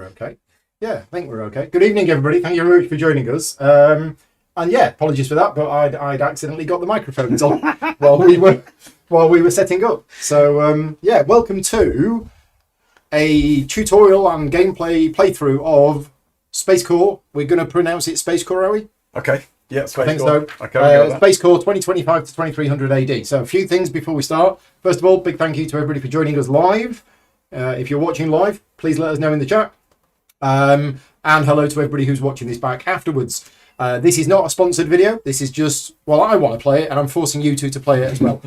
okay. Yeah, I think we're okay. Good evening, everybody. Thank you very much for joining us. And yeah, apologies for that, but I'd accidentally got the microphones on while we were setting up. So yeah, welcome to a tutorial and gameplay playthrough of SpaceCorp. We're going to pronounce it SpaceCorp, are we? Okay. Yeah, SpaceCorp. I think so. Okay, SpaceCorp 2025 to 2300 AD. So a few things before we start. First of all, big thank you to everybody for joining us live. If you're watching live, please let us know in the chat. And hello to everybody who's watching this back afterwards. This is not a sponsored video. This is just, well, I want to play it, and I'm forcing you two to play it as well.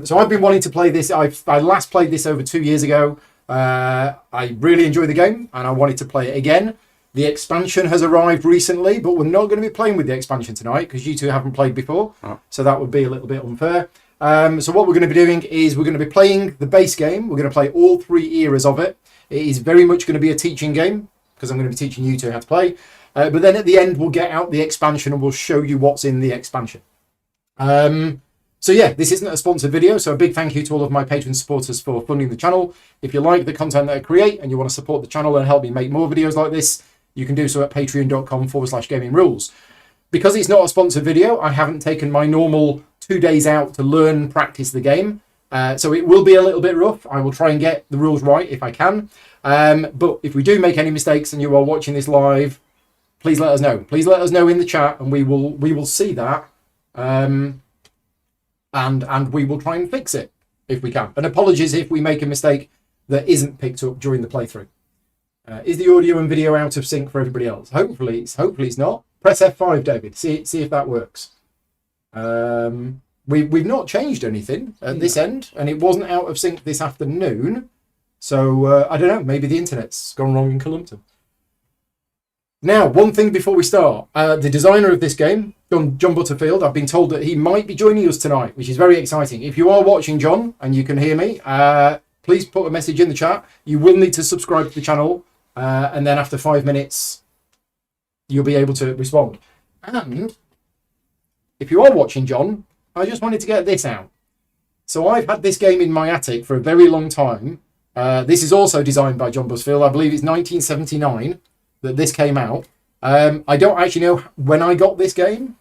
So I've been wanting to play this. I last played this over 2 years ago. I really enjoy the game, and I wanted to play it again. The expansion has arrived recently, but we're not going to be playing with the expansion tonight because you two haven't played before. Oh. So that would be a little bit unfair. So what we're going to be doing is we're going to be playing the base game. We're going to play all 3 eras of it. It is very much going to be a teaching game because I'm going to be teaching you two how to play. But then at the end, we'll get out the expansion and we'll show you what's in the expansion. So yeah, this isn't a sponsored video. So a big thank you to all of my Patreon supporters for funding the channel. If you like the content that I create and you want to support the channel and help me make more videos like this, you can do so at patreon.com/gaming rules. Because it's not a sponsored video, I haven't taken my normal 2 days out to learn, practice the game. So it will be a little bit rough. I will try and get the rules right if I can. But if we do make any mistakes and you are watching this live, please let us know. Please let us know in the chat and we will see that. And we will try and fix it if we can. And apologies if we make a mistake that isn't picked up during the playthrough. Is the audio and video out of sync for everybody else? Hopefully it's not. Press F5, David. See if that works. We've not changed anything at this end, and it wasn't out of sync this afternoon. So I don't know. Maybe the internet's gone wrong in Columpton. Now, one thing before we start. The designer of this game, John Butterfield, I've been told that he might be joining us tonight, which is very exciting. If you are watching, John, and you can hear me, please put a message in the chat. You will need to subscribe to the channel. And then after 5 minutes, you'll be able to respond. And if you are watching, John, I just wanted to get this out. So I've had this game in my attic for a very long time. This is also designed by John Butterfield. I believe it's 1979 that this came out. I don't actually know when I got this game.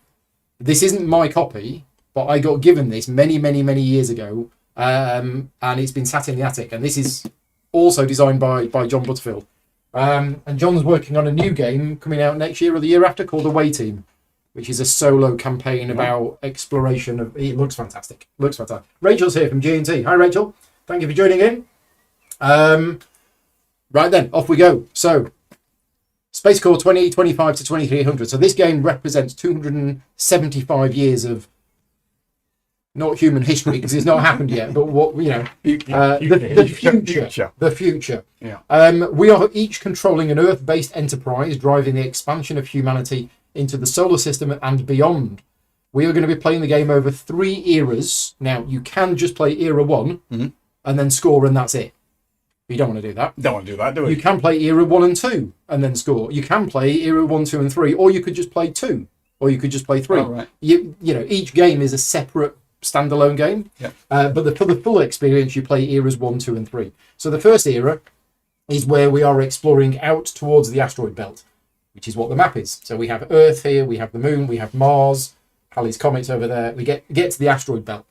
This isn't my copy, but I got given this many, many, many years ago. And it's been sat in the attic. And this is also designed by John Butterfield. And John's working on a new game coming out next year or the year after called Away Team, which is a solo campaign about exploration of. It looks fantastic. Looks fantastic. Rachel's here from G&T. Hi, Rachel. Thank you for joining in. Right then, off we go. So, SpaceCorp 2025 to 2300. So this game represents 275 years of. Not human history because it's not happened yet, but what the future. Yeah. We are each controlling an Earth-based enterprise driving the expansion of humanity into the solar system and beyond. We are going to be playing the game over 3 eras. Now you can just play era 1 and then score, and that's it. You don't want to do that. Don't want to do that, do we? You can play era 1 and 2 and then score. You can play era 1, 2, and 3, or you could just play 2, or you could just play 3. Oh, right. You know, each game is a separate standalone game, but for the full experience you play eras 1, 2 and 3. So the first era is where we are exploring out towards the asteroid belt, which is what the map is. So we have Earth here, we have the moon, we have Mars, Halley's Comet over there. We get to the asteroid belt.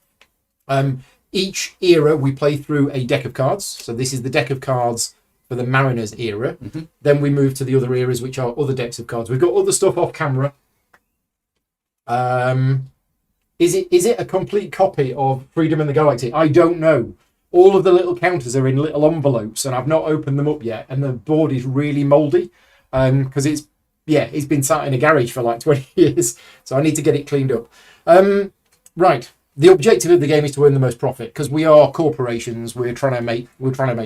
Each era we play through a deck of cards. So this is the deck of cards for the Mariners era. Then we move to the other eras, which are other decks of cards. We've got other stuff off camera. Is it a complete copy of Freedom in the Galaxy? I don't know. All of the little counters are in little envelopes, and I've not opened them up yet. And the board is really mouldy because it's been sat in a garage for like 20 years. So I need to get it cleaned up. Right. The objective of the game is to earn the most profit because we are corporations. We're trying to make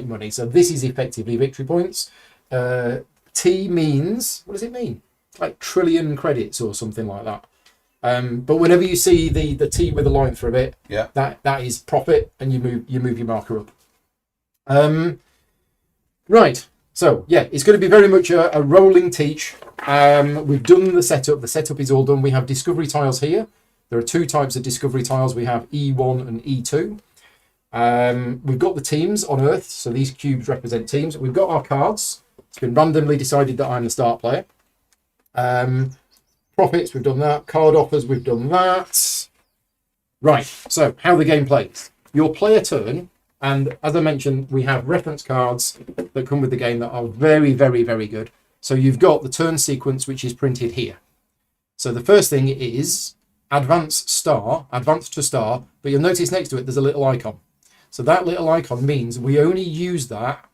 money. So this is effectively victory points. T means, what does it mean? Like trillion credits or something like that. But whenever you see the T with a line through it, that is profit, and you move your marker up. Right. So yeah, it's going to be very much a rolling teach. We've done the setup. The setup is all done. We have discovery tiles here. There are 2 types of discovery tiles. We have E1 and E2. We've got the teams on Earth. So these cubes represent teams. We've got our cards. It's been randomly decided that I'm the start player. Profits, we've done that. Card offers, we've done that. Right, so how the game plays. Your player turn, and as I mentioned, we have reference cards that come with the game that are very, very, very good. So you've got the turn sequence, which is printed here. So the first thing is advance to star, but you'll notice next to it there's a little icon. So that little icon means we only use that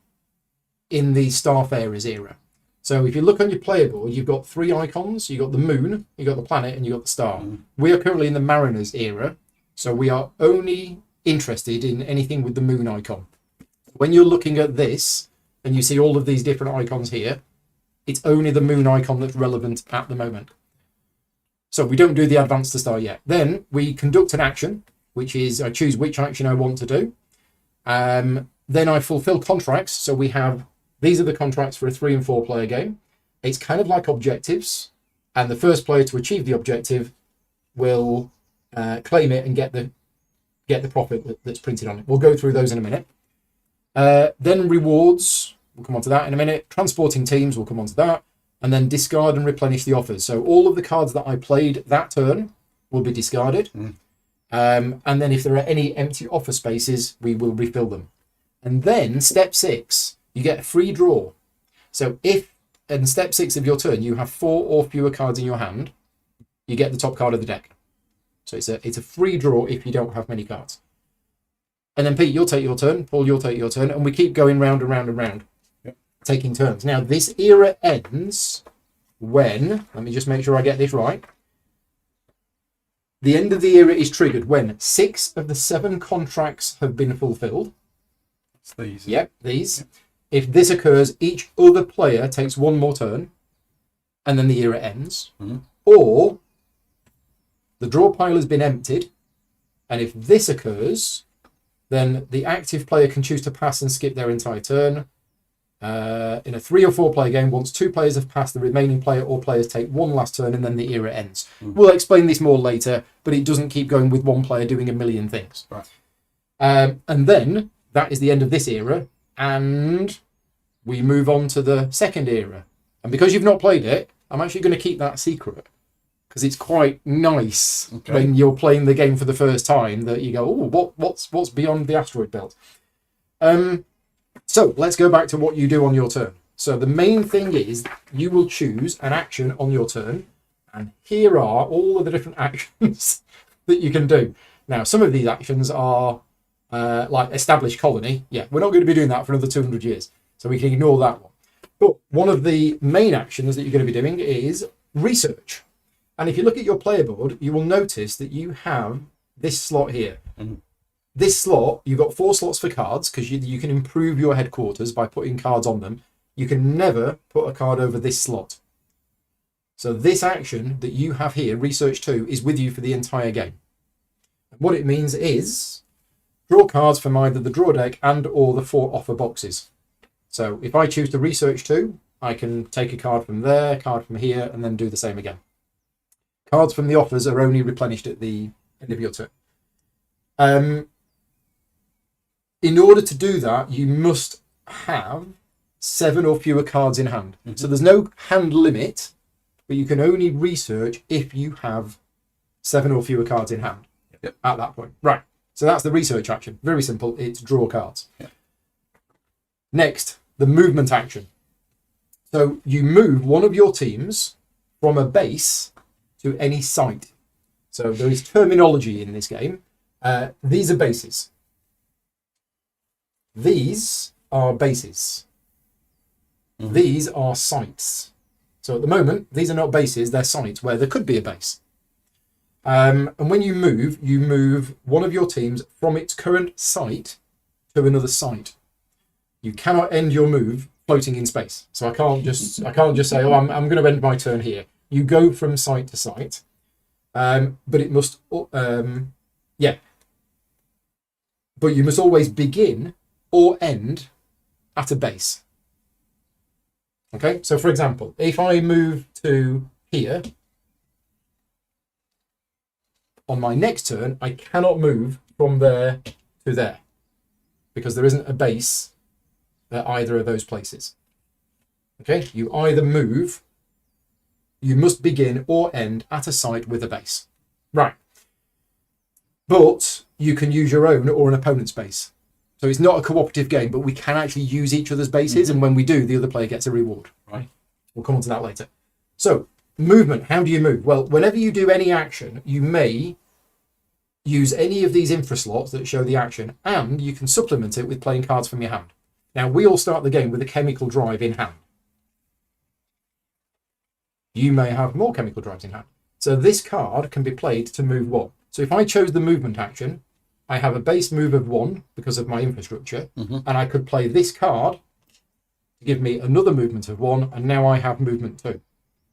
in the Starfarers era. So if you look on your player board, you've got 3 icons. You've got the moon, you've got the planet, and you've got the star. We are currently in the Mariners era, so we are only interested in anything with the moon icon. When you're looking at this and you see all of these different icons here, it's only the moon icon that's relevant at the moment. So we don't do the advance to star yet. Then we conduct an action, which is I choose which action I want to do. Then I fulfill contracts. So we have, these are the contracts for a 3 and 4 player game. It's kind of like objectives, and the first player to achieve the objective will claim it and get the profit that's printed on it. We'll go through those in a minute. Then rewards, we'll come on to that in a minute. Transporting teams, we'll come on to that. And then discard and replenish the offers. So all of the cards that I played that turn will be discarded. And then if there are any empty offer spaces, we will refill them. And then step 6, you get a free draw. So if in step 6 of your turn you have 4 or fewer cards in your hand, you get the top card of the deck. So it's a free draw if you don't have many cards. And then Pete, you'll take your turn. Paul, you'll take your turn. And we keep going round and round and round, taking turns. Now, this era ends when, let me just make sure I get this right. The end of the era is triggered when 6 of the 7 contracts have been fulfilled. It's these. Yep, these. Yep. If this occurs, each other player takes 1 more turn, and then the era ends. Or the draw pile has been emptied, and if this occurs, then the active player can choose to pass and skip their entire turn. In a 3 or 4 player game, once 2 players have passed, the remaining player or players take 1 last turn, and then the era ends. We'll explain this more later, but it doesn't keep going with 1 player doing a million things. Right. And then that is the end of this era, and we move on to the second era. And because you've not played it, I'm actually going to keep that secret, because it's quite nice when you're playing the game for the first time that you go, oh, what's beyond the asteroid belt? So let's go back to what you do on your turn. So the main thing is you will choose an action on your turn, and here are all of the different actions that you can do. Now, some of these actions are like establish colony. Yeah, we're not going to be doing that for another 200 years, so we can ignore that one. But one of the main actions that you're going to be doing is research. And if you look at your player board, you will notice that you have this slot here. This slot, you've got 4 slots for cards, because you can improve your headquarters by putting cards on them. You can never put a card over this slot. So this action that you have here, Research 2, is with you for the entire game. And what it means is draw cards from either the draw deck and or the 4 offer boxes. So if I choose to Research 2, I can take a card from there, card from here, and then do the same again. Cards from the offers are only replenished at the end of your turn. In order to do that, you must have 7 or fewer cards in hand. So there's no hand limit, but you can only research if you have 7 or fewer cards in hand at that point. Right. So that's the research action. Very simple. It's draw cards. Next, the movement action. So you move one of your teams from a base to any site. So there is terminology in this game. These are bases. These are bases. These are sites. So at the moment, these are not bases, they're sites where there could be a base. And when you move one of your teams from its current site to another site. You cannot end your move floating in space. So I can't just say, oh, I'm going to end my turn here. You go from site to site, but it must, but you must always begin or end at a base. Okay, so for example, if I move to here, on my next turn, I cannot move from there to there because there isn't a base at either of those places. Okay, you either move, you must begin or end at a site with a base. Right. But you can use your own or an opponent's base. So it's not a cooperative game, but we can actually use each other's bases, and when we do, the other player gets a reward. Right. We'll come on to that later. So, movement, how do you move? Well, whenever you do any action, you may use any of these infra slots that show the action, and you can supplement it with playing cards from your hand. Now, we all start the game with a chemical drive in hand. You may have more chemical drives in hand. So this card can be played to move 1. So if I chose the movement action, I have a base move of 1 because of my infrastructure, and I could play this card to give me another movement of 1, and now I have movement 2.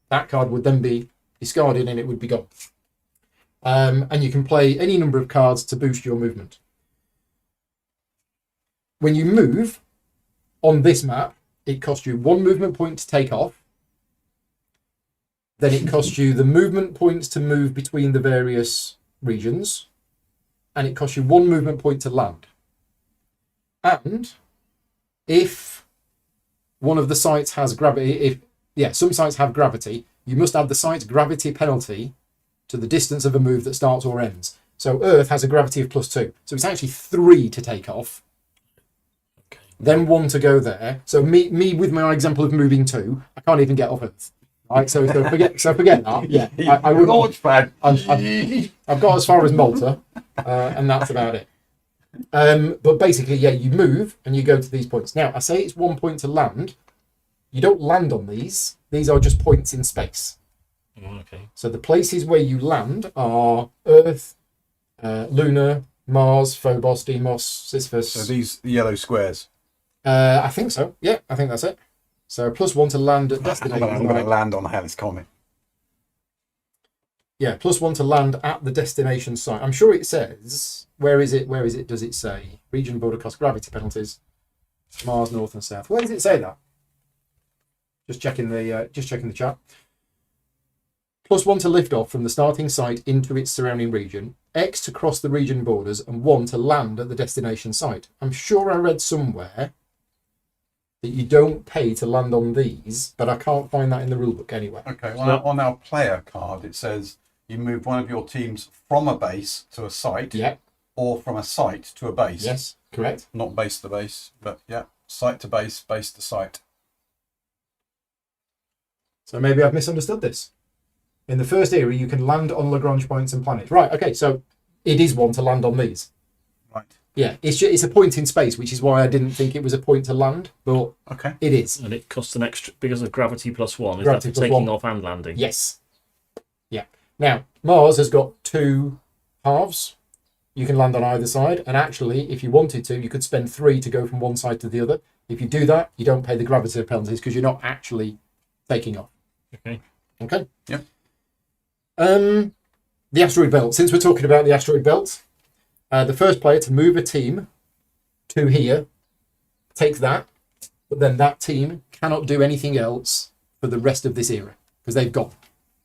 That card would then be discarded and it would be gone. And you can play any number of cards to boost your movement. When you move on this map, it costs you 1 movement point to take off. Then it costs you the movement points to move between the various regions. And it costs you 1 movement point to land. And if one of the sites has gravity, some sites have gravity, you must add the site's gravity penalty to the distance of a move that starts or ends. So Earth has a gravity of +2. So it's actually 3 to take off. Okay. Then 1 to go there. So me with my example of moving 2, I can't even get off Earth. Right, so forget that. Yeah, I would. I've got as far as Malta, and that's about it. But basically, yeah, you move and you go to these points. Now, I say it's 1 point to land. You don't land on these. These are just points in space. Okay. So the places where you land are Earth, Luna, Mars, Phobos, Deimos, Sisyphus. So these yellow squares. I think so. Yeah, I think that's it. So +1 to land at destination. I'm going to land on Hell's Comet. Yeah, +1 to land at the destination site. I'm sure it says. Where is it? Does it say region border cost gravity penalties? Mars, North and South. Where does it say that? Just checking the chat. +1 to lift off from the starting site into its surrounding region. X to cross the region borders, and 1 to land at the destination site. I'm sure I read somewhere that you don't pay to land on these, but I can't find that in the rulebook anywhere. Okay, well, on our player card, it says you move one of your teams from a base to a site, or from a site to a base. Yes, correct. Not base to base, but yeah, site to base, base to site. So maybe I've misunderstood this. In the first era, you can land on Lagrange points and planets. Right, okay, so it is 1 to land on these. Right. Yeah, it's a point in space, which is why I didn't think it was a point to land, but it is. And it costs an extra, because of gravity +1, is Gravity that for plus taking 1. off and landing? Yes. Yeah. Now, Mars has got 2 halves. You can land on either side, and actually, if you wanted to, you could spend 3 to go from one side to the other. If you do that, you don't pay the gravity penalties because you're not actually taking off. Okay. Okay? Yep. The asteroid belt. Since we're talking about the asteroid belt, the first player to move a team to here takes that, but then that team cannot do anything else for the rest of this era because they've gone.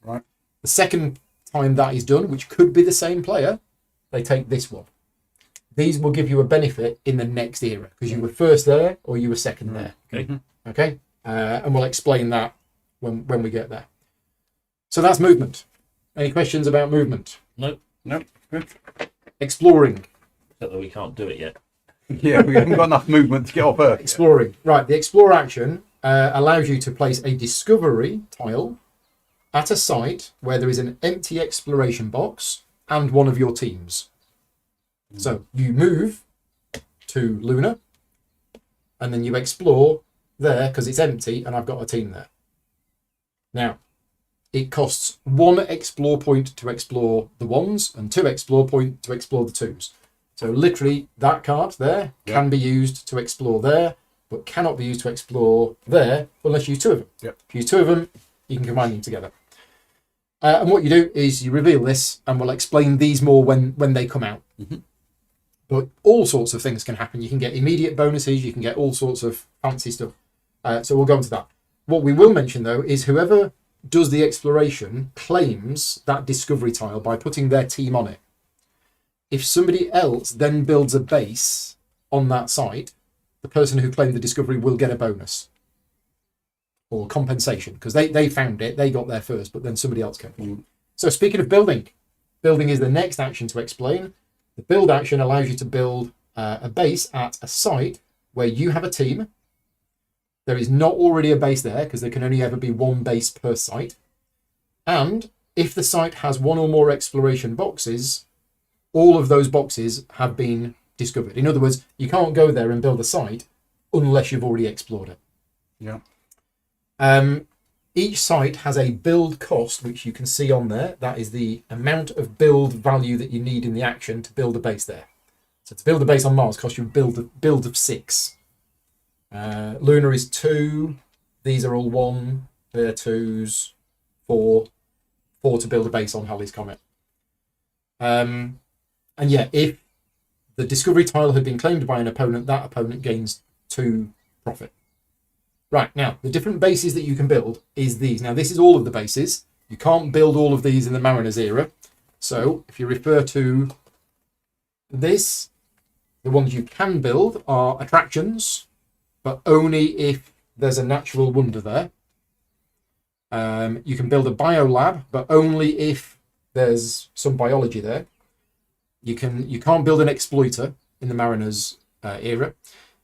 Right. The second time that is done, which could be the same player, they take this one. These will give you a benefit in the next era because you were first there or you were second there. Okay. Okay. And we'll explain that when we get there. So that's movement. Any questions about movement? Nope. Good. Exploring. Except that we can't do it yet. Yeah, we haven't got enough movement to get off Earth. Exploring. Right. The explore action allows you to place a discovery tile at a site where there is an empty exploration box and one of your teams. So you move to Luna and then you explore there because it's empty and I've got a team there. Now, it costs 1 explore point to explore the 1s and 2 explore point to explore the 2s. So literally that card there can be used to explore there, but cannot be used to explore there unless you use 2 of them. Yep. If you use 2 of them, you can combine them together. And what you do is you reveal this and we'll explain these more when they come out. Mm-hmm. But all sorts of things can happen. You can get immediate bonuses, you can get all sorts of fancy stuff. So we'll go into that. What we will mention though is whoever does the exploration claims that discovery tile by putting their team on it. If somebody else then builds a base on that site, the person who claimed the discovery will get a bonus. or compensation, because they found it, they got there first, but then somebody else came. So speaking of building is the next action to explain. The build action allows you to build a base at a site where you have a team. There is not already a base there, because there can only ever be one base per site. And if the site has one or more exploration boxes, all of those boxes have been discovered. In other words, you can't go there and build a site unless you've already explored it. Yeah. Each site has a build cost, which you can see on there. That is the amount of build value that you need in the action to build a base there. So to build a base on Mars costs you a build of 6. Lunar is 2. These are all 1. They're 2s. 4. 4 to build a base on Halley's Comet. And yeah, if the discovery tile had been claimed by an opponent, that opponent gains 2 profit. Right, now, the different bases that you can build is these. Now, this is all of the bases. You can't build all of these in the Mariners era. So, if you refer to this, the ones you can build are attractions, but only if there's a natural wonder there. You can build a biolab, but only if there's some biology there. You can't build an exploiter in the Mariners era.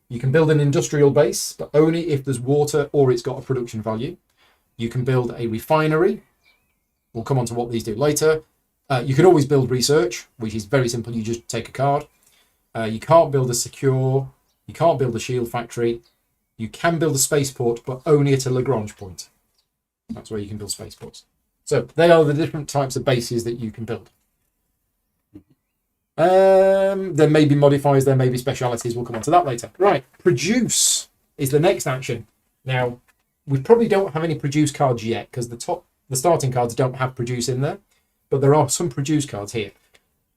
You can build an industrial base, but only if there's water or it's got a production value. You can build a refinery. We'll come on to what these do later. You can always build research, which is very simple. You just take a card. You can't build a secure. You can't build a shield factory. You can build a spaceport, but only at a Lagrange point. That's where you can build spaceports. So they are the different types of bases that you can build. There may be modifiers, there may be specialities. We'll come on to that later. Right, produce is the next action. Now, we probably don't have any produce cards yet because the starting cards don't have produce in there, but there are some produce cards here.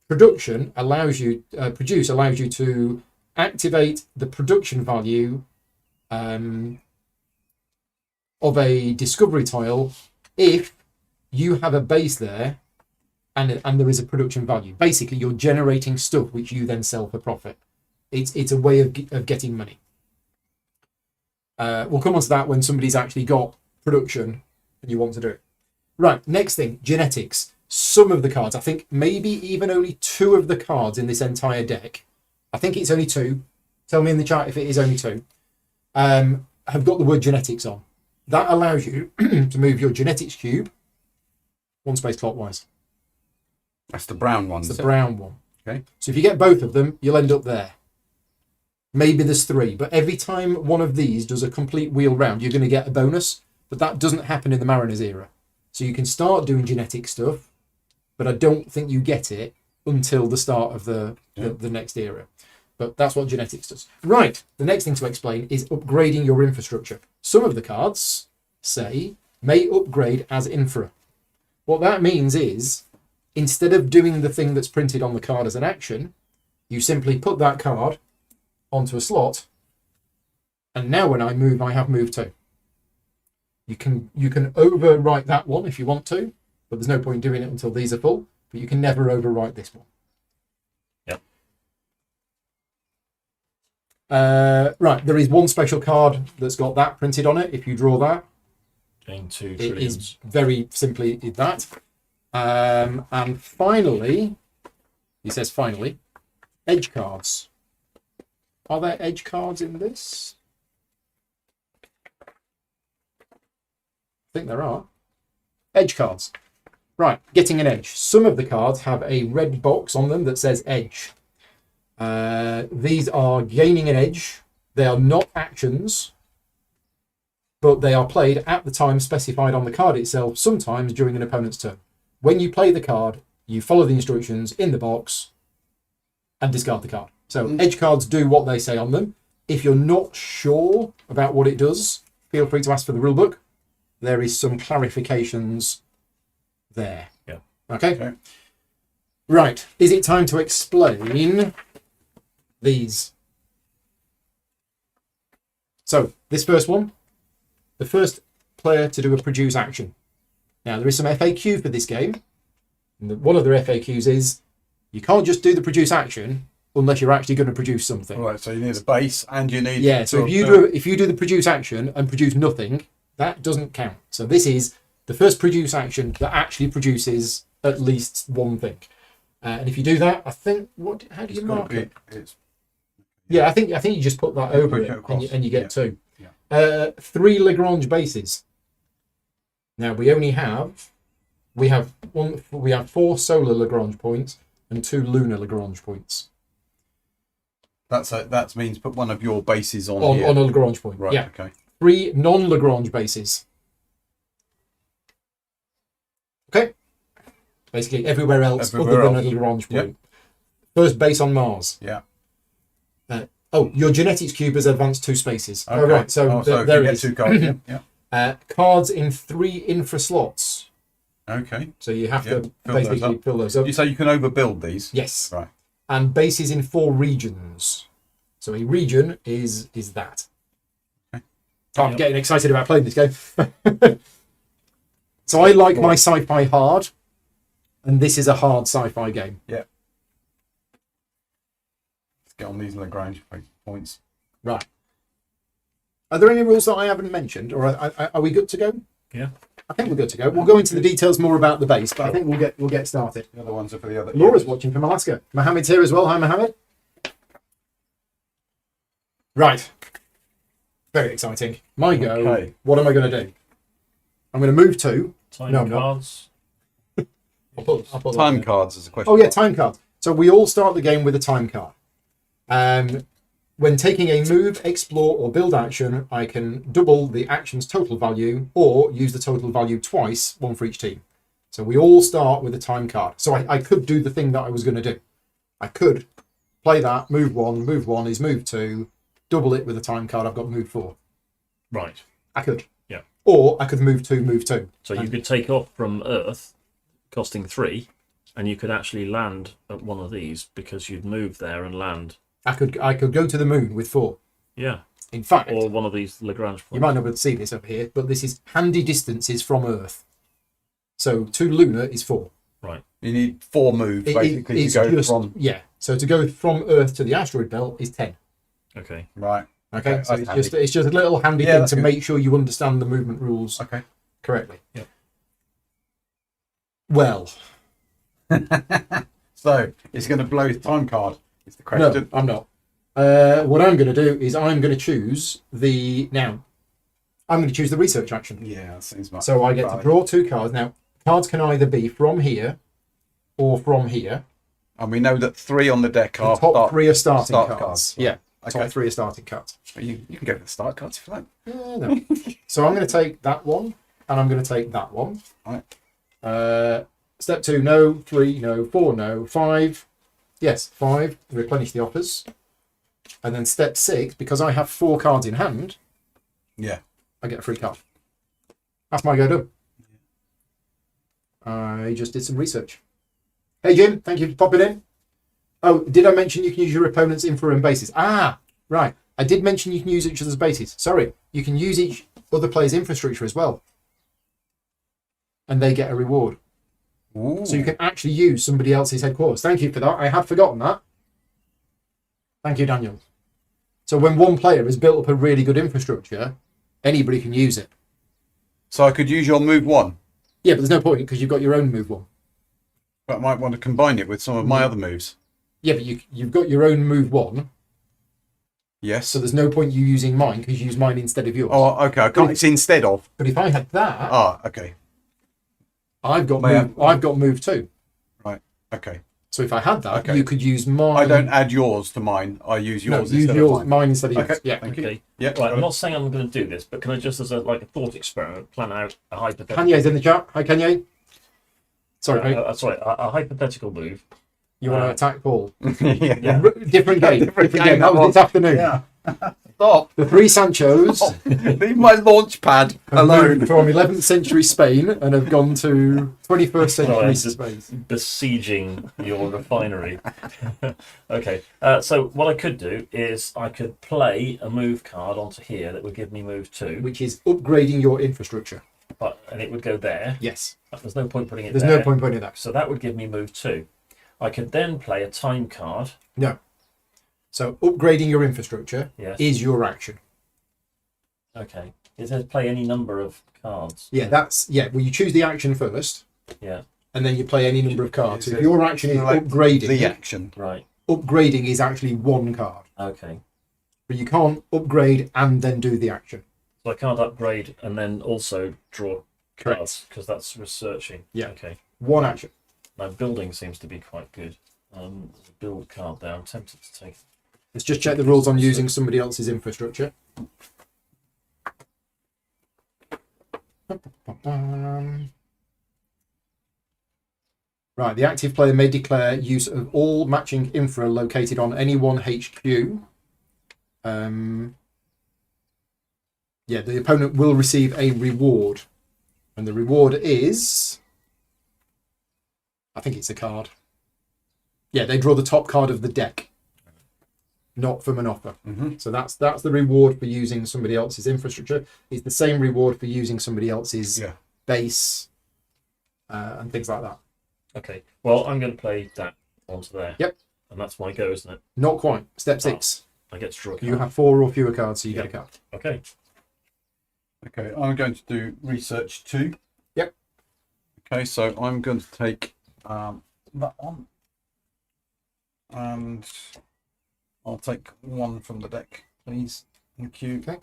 Produce allows you to activate the production value of a discovery tile if you have a base there and there is a production value. Basically, you're generating stuff which you then sell for profit. It's a way of getting money. We'll come on to that when somebody's actually got production and you want to do it. Right, next thing, genetics. Some of the cards, I think maybe even only 2 of the cards in this entire deck, I think it's only 2, tell me in the chat if it is only 2, have got the word genetics on. That allows you to move your genetics cube 1 space clockwise. That's the brown one. It's the brown one. Okay. So if you get both of them, you'll end up there. Maybe there's 3, but every time one of these does a complete wheel round, you're going to get a bonus, but that doesn't happen in the Mariners era. So you can start doing genetic stuff, but I don't think you get it until the start of the next era. But that's what genetics does. Right, the next thing to explain is upgrading your infrastructure. Some of the cards say may upgrade as infra. What that means is, instead of doing the thing that's printed on the card as an action, you simply put that card onto a slot, and now when I move, I have move 2. You can overwrite that one if you want to, but there's no point doing it until these are full, but you can never overwrite this one. Right, there is one special card that's got that printed on it. If you draw that, gain 2 it trillions. is very simply that. And finally, he says finally, edge cards. Are there edge cards in this? I think there are. Edge cards. Right, getting an edge. Some of the cards have a red box on them that says edge. These are gaining an edge. They are not actions, but they are played at the time specified on the card itself, sometimes during an opponent's turn. When you play the card, you follow the instructions in the box and discard the card. So edge cards do what they say on them. If you're not sure about what it does, feel free to ask for the rulebook. There is some clarifications there. Yeah. Okay. Right. Is it time to explain these? So this first one, the first player to do a produce action. Now there is some FAQ for this game. And one of the FAQs is you can't just do the produce action unless you're actually going to produce something. Right, so you need a base and you need... Yeah, so if you do the produce action and produce nothing, That doesn't count. So this is the first produce action that actually produces at least one thing. And if you do that, I think how do you mark it? I think you just put that over it and you get 2. Yeah. 3 Lagrange bases. Now we have 4 solar Lagrange points and 2 lunar Lagrange points. That means put one of your bases on a here. Lagrange point. Right. Yeah. Okay. 3 non-Lagrange bases. Okay. Basically everywhere else other than a Lagrange point. Yep. First base on Mars. Yeah. Your genetics cube has advanced 2 spaces. Okay. Oh, right. So there you it get is. 2 cards. Yeah. Cards in 3 infra slots. Okay. So you have to basically fill those up. You say you can overbuild these? Yes. Right. And bases in 4 regions. So a region is that. Okay. I'm getting excited about playing this game. So I like my sci-fi hard, and this is a hard sci-fi game. Yeah. Let's get on these Lagrange points. Right. Are there any rules that I haven't mentioned, or are we good to go? Yeah. I think we're good to go. We'll go into the details more about the base, but I think we'll get started. The other ones are for the other. Laura's watching from Alaska. Mohammed's here as well. Hi, Mohammed. Right. Very exciting. My go. Okay. What am I going to do? I'm going to move 2. Time cards. I'll put Time cards is a question. Oh yeah, time card. So we all start the game with a time card. When taking a move, explore, or build action, I can double the action's total value or use the total value twice, 1 for each team. So we all start with a time card. So I could do the thing that I was going to do. I could play that, move 1 is move 2, double it with a time card, I've got move 4. Right. I could. Yeah. Or I could move 2. So you could take off from Earth, costing 3, and you could actually land at one of these because you'd move there and land. I could go to the moon with 4. Yeah. In fact, or one of these Lagrange points. You might not be able to see this up here, but this is handy distances from Earth. So 2 lunar is 4. Right. You need 4 moves basically to go from. Yeah. So to go from Earth to the asteroid belt is 10. Okay. Right. Okay. So it's just a little handy thing to make sure you understand the movement rules correctly. Yep. Well. So it's going to blow his time card. Is the question? No, I'm not. What I'm going to do is I'm going to choose the research action. Yeah, that seems much. So I get to draw 2 cards. Now, cards can either be from here or from here. And we know that 3 on the deck are the top 3 are starting cards. Right. Yeah, okay. Top 3 are starting cards. You can go for the start cards if you like. No. So I'm going to take that one, and I'm going to take that one. Right. Step 2, no. 3, no. 4, no. 5. Yes, 5. Replenish the offers. And then step 6, because I have 4 cards in hand. Yeah. I get a free card. That's my go done. I just did some research. Hey Jim, thank you for popping in. Oh, did I mention you can use your opponent's infra and bases? Ah, right. I did mention you can use each other's bases. Sorry, you can use each other player's infrastructure as well. And they get a reward. Ooh. So you can actually use somebody else's headquarters. Thank you for that. I had forgotten that. Thank you, Daniel. So when one player has built up a really good infrastructure, anybody can use it. So I could use your move 1? Yeah, but there's no point because you've got your own move 1. But I might want to combine it with some of my other moves. Yeah, but you've got your own move 1. Yes. So there's no point you using mine because you use mine instead of yours. Oh, okay. I can't. It's instead of. But if I had that, Ah, okay. I've got move 2. Right. Okay. So if I had that, you could use mine. I don't add yours to mine. I use yours instead of mine instead of yours. Okay. Yeah. Thank you. Okay. Yeah. Right. I'm not saying I'm going to do this, but can I just, as a thought experiment, plan out a hypothetical? Kanye's in the chat. Hi, Kanye. Sorry, mate. Sorry. A hypothetical move. You want to attack Paul? Yeah. Different game. Different game. That was this afternoon. Yeah. Stop. The 3 Sanchos Leave my launch pad alone. from 11th century Spain and have gone to 21st century Spain. Besieging your refinery. Okay. So what I could do is I could play a move card onto here that would give me move 2. Which is upgrading your infrastructure. And it would go there. Yes. There's no point putting it There's there. no point putting it there. So that would give me move 2. I could then play a time card. No. So upgrading your infrastructure Yes. is your action. Okay. It says play any number of cards. Yeah, that's well. You choose the action first, Yeah. and then you play any number of cards. It So if says your action is select upgrading, the action. Right. upgrading is actually one card, Okay. but you can't upgrade and then do the action. So I can't upgrade and then also draw Correct. cards because that's researching. Yeah. Okay. One action. Now building seems to be quite good. There's a build card there. I'm tempted to take. Let's just check the rules on using somebody else's infrastructure. Right, the active player may declare use of all matching infra located on any one HQ. Yeah, the opponent will receive a reward. And the reward is... I think it's a card. Yeah, they draw the top card of the deck. Not from an offer. Mm-hmm. So that's the reward for using somebody else's infrastructure. It's the same reward for using somebody else's base and things like that. Okay. Well, I'm going to play that onto there. Yep. And that's my go, isn't it? Not quite. Step 6. I get to draw a card. You have 4 or fewer cards, so you get a card. Okay. Okay, I'm going to do research 2. Yep. Okay, so I'm going to take that one. And I'll take 1 from the deck, please. Thank you. Okay.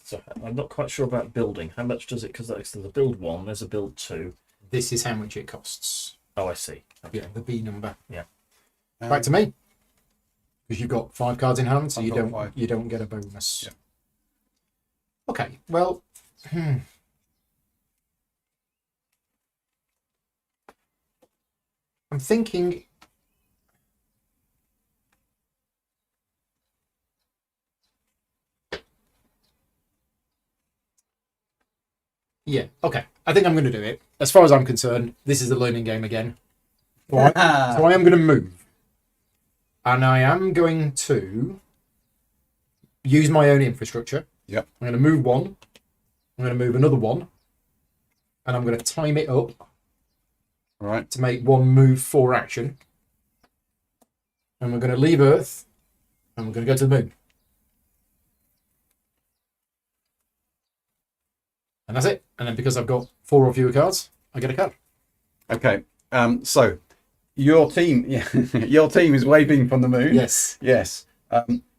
So I'm not quite sure about building. How much does it? Because there's a build 1, there's a build 2. This is how much it costs. Oh, I see. Okay. Yeah, the B number. Yeah. Back to me. Because you've got 5 cards in hand, so I've you got don't 5. you don't get a bonus. Yeah. Okay, well, I'm thinking. Yeah, okay. I think I'm going to do it. As far as I'm concerned, this is a learning game again. So I am going to move. And I am going to use my own infrastructure. Yep. I'm going to move 1. I'm going to move another 1. And I'm going to time it up Right. to make 1 move 4 action. And we're going to leave Earth. And we're going to go to the moon. And that's it. And then because I've got 4 or fewer cards, I get a card. Okay. So your team, your team is waving from the moon. Yes. Yes.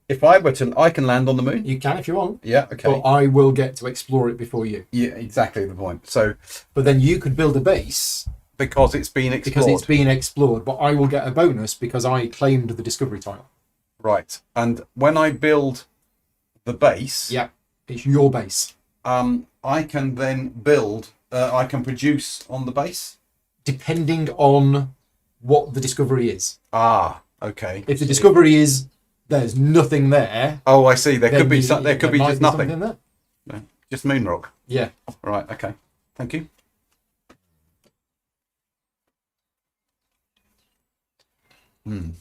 If I were to, I can land on the moon. You can if you want. Yeah. Okay. But I will get to explore it before you. Yeah. Exactly the point. So But then you could build a base because it's been explored. because it's being explored, but I will get a bonus because I claimed the discovery tile. Right. And when I build the base, Yeah, it's your base. I can then build. I can produce on the base. Depending on what the discovery is. Ah. Okay. If the discovery is there's nothing there, Oh, I see. There then could be some, there could be might just nothing. something there. No, just moon rock. Yeah. Right. Okay. Thank you.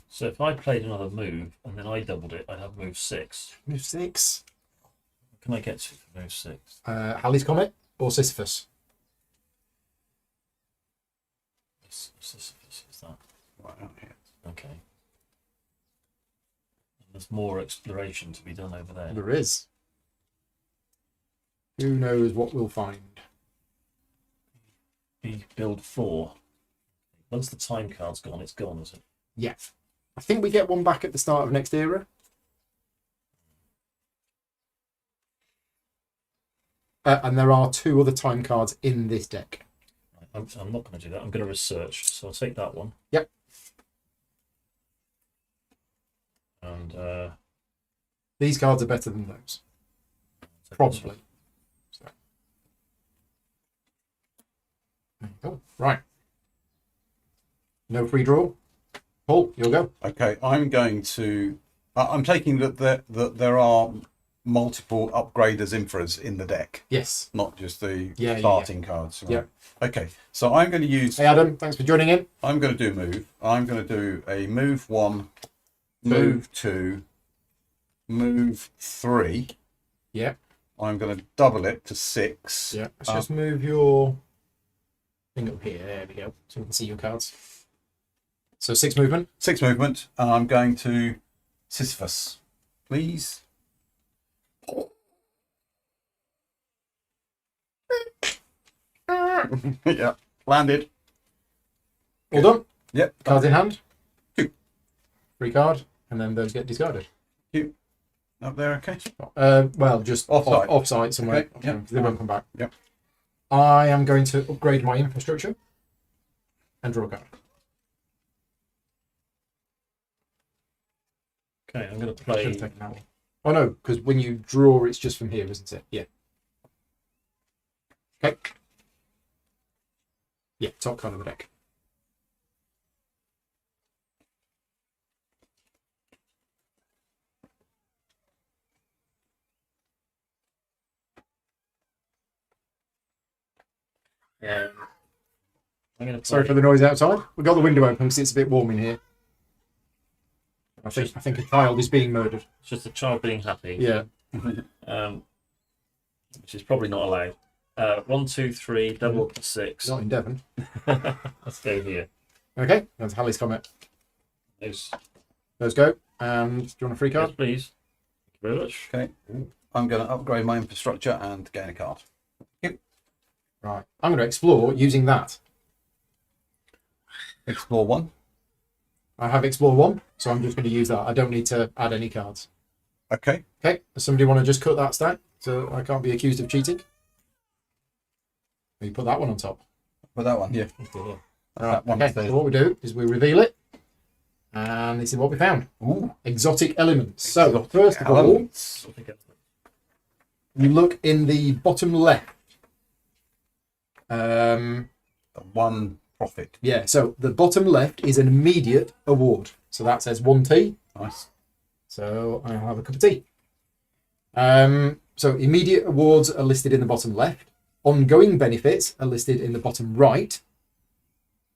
So if I played another move and then I doubled it, I'd have move 6. Move 6. What can I get to for move 6? Halley's Comet or Sisyphus? Sisyphus is that? Right out here. Okay. There's more exploration to be done over there. There is. Who knows what we'll find? Build 4. Once the time card's gone, it's gone, is it? Yeah. I think we get 1 back at the start of next era. And there are 2 other time cards in this deck. I'm not going to do that. I'm going to research. So I'll take that one. Yep. And These cards are better than those. take this Probably. one. So. There you go. Right. No free draw. Paul, you'll go. Okay, I'm going to. I'm taking that there are multiple upgraders infras in the deck, Yes. not just the Yeah, starting cards. Right? Yeah. Okay, so I'm going to use. Hey, Adam. Thanks for joining in. I'm going to do a move. I'm going to do a move 1, 2. move 2, move 3. Yeah. I'm going to double it to 6. Yeah. Let's just move your thing up here. There we go. So we can see your cards. So 6 movement. 6 movement. And I'm going to Sisyphus, please. Yeah, landed. All done. Yep. Cards in hand. 2. Free card, and then those get discarded. Cute. Up there, okay. Well, just Offside. Offside somewhere. Okay, yep. They won't come back. Yep. I am going to upgrade my infrastructure and draw a card. Okay, I'm going to I should play. have taken that one. Oh no, because when you draw, it's just from here, isn't it? Yeah. Okay. Yeah, top card of the deck. I'm going to Sorry for the noise outside. We've got the window open because it's a bit warm in here. I think a child is being murdered. It's just a child being happy. Yeah. Which is probably not allowed. 1, 2, 3, double up to 6. Not in Devon. Let's go here. Okay, that's Halley's Comet. Those go. And do you want a free card? Yes, please. Thank you very much. Okay. I'm going to upgrade my infrastructure and gain a card. Right. I'm going to explore using that. Explore 1. I have Explore 1, so I'm just going to use that. I don't need to add any cards. Okay. Okay, does somebody want to just cut that stack so I can't be accused of cheating? You put that one on top. With that one, yeah. Right. That one Okay, stays. so what we do is we reveal it. And this is what we found. Ooh. Exotic elements. So, Exotic first of all, elements. you look in the bottom left. The 1 profit. Yeah, so the bottom left is an immediate award. So that says 1T. Nice. So I'll have a cup of tea. So immediate awards are listed in the bottom left. Ongoing benefits are listed in the bottom right.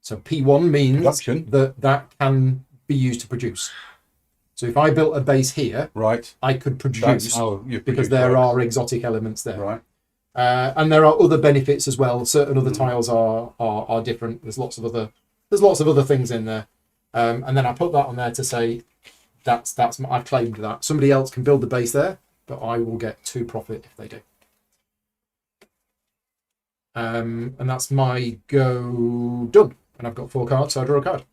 So P1 means Production. that can be used to produce. So if I built a base here, Right. I could That's produce how you because produce, there right. are exotic elements there. Right. And there are other benefits as well. Certain other tiles are different. There's lots of other things in there. And then I put that on there to say I've claimed that. Somebody else can build the base there, but I will get 2 profit if they do. And that's my go done. And I've got 4 cards, so I draw a card.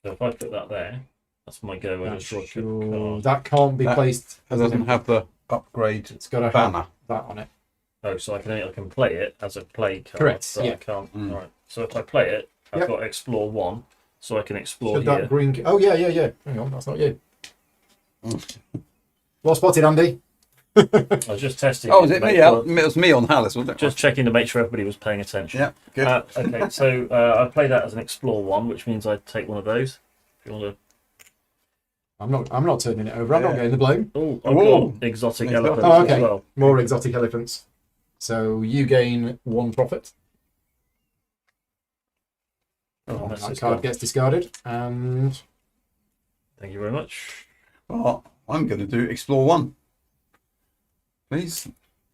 So if I put that there, that's my go. I just draw a card. That can't be That- placed. It doesn't have the upgrade It's got to have banner. that on it. Oh, so I can play it as a play card. Correct, But yeah. I can't. Mm. All right. So if I play it, I've Yep. got Explore 1, so I can explore Should here. that green? Oh yeah. Hang on, that's not you. Well spotted, Andy. I was just testing. Oh, was to it make me? Yeah, sure- it was me on Hallis, wasn't it? Just checking to make sure everybody was paying attention. Yeah, good. Okay, so I play that as an Explore 1, which means I take one of those. If you want I'm not turning it over. I'm not Yeah. getting the blame. to. Oh, I've Ooh. got exotic Exotic. elephants Oh, okay. as well. More exotic elephants. So you gain 1 profit. Oh, that's That just card gone. gets discarded, and Thank you very much. Well, I'm going to do Explore 1. Please.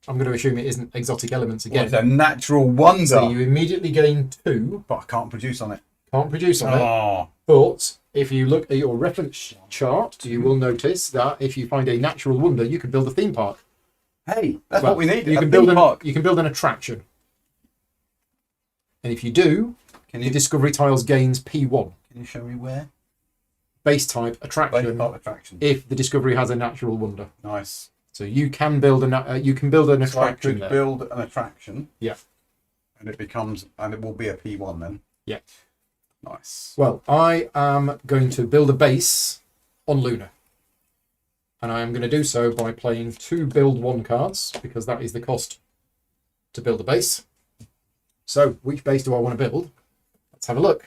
I'm going to assume it isn't exotic elements Well, it's again. a natural wonder. So you immediately gain 2. But I can't produce on it. Can't produce on it. Oh. But if you look at your reference chart, you will notice that if you find a natural wonder, you can build a theme park. Hey, that's Well, what we need. You a can theme build park. you can build an attraction. And if you do, Can the you, discovery tiles gains P1. can you show me where? Base type Base attraction park attraction. if the discovery has a natural wonder. Nice. So you can build an So I attraction could there. build an attraction. Yeah. And it will be a P1 then. Yeah. Nice. Well, I am going to build a base on Luna. And I am going to do so by playing 2 build 1 cards, because that is the cost to build a base. So, which base do I want to build? Let's have a look.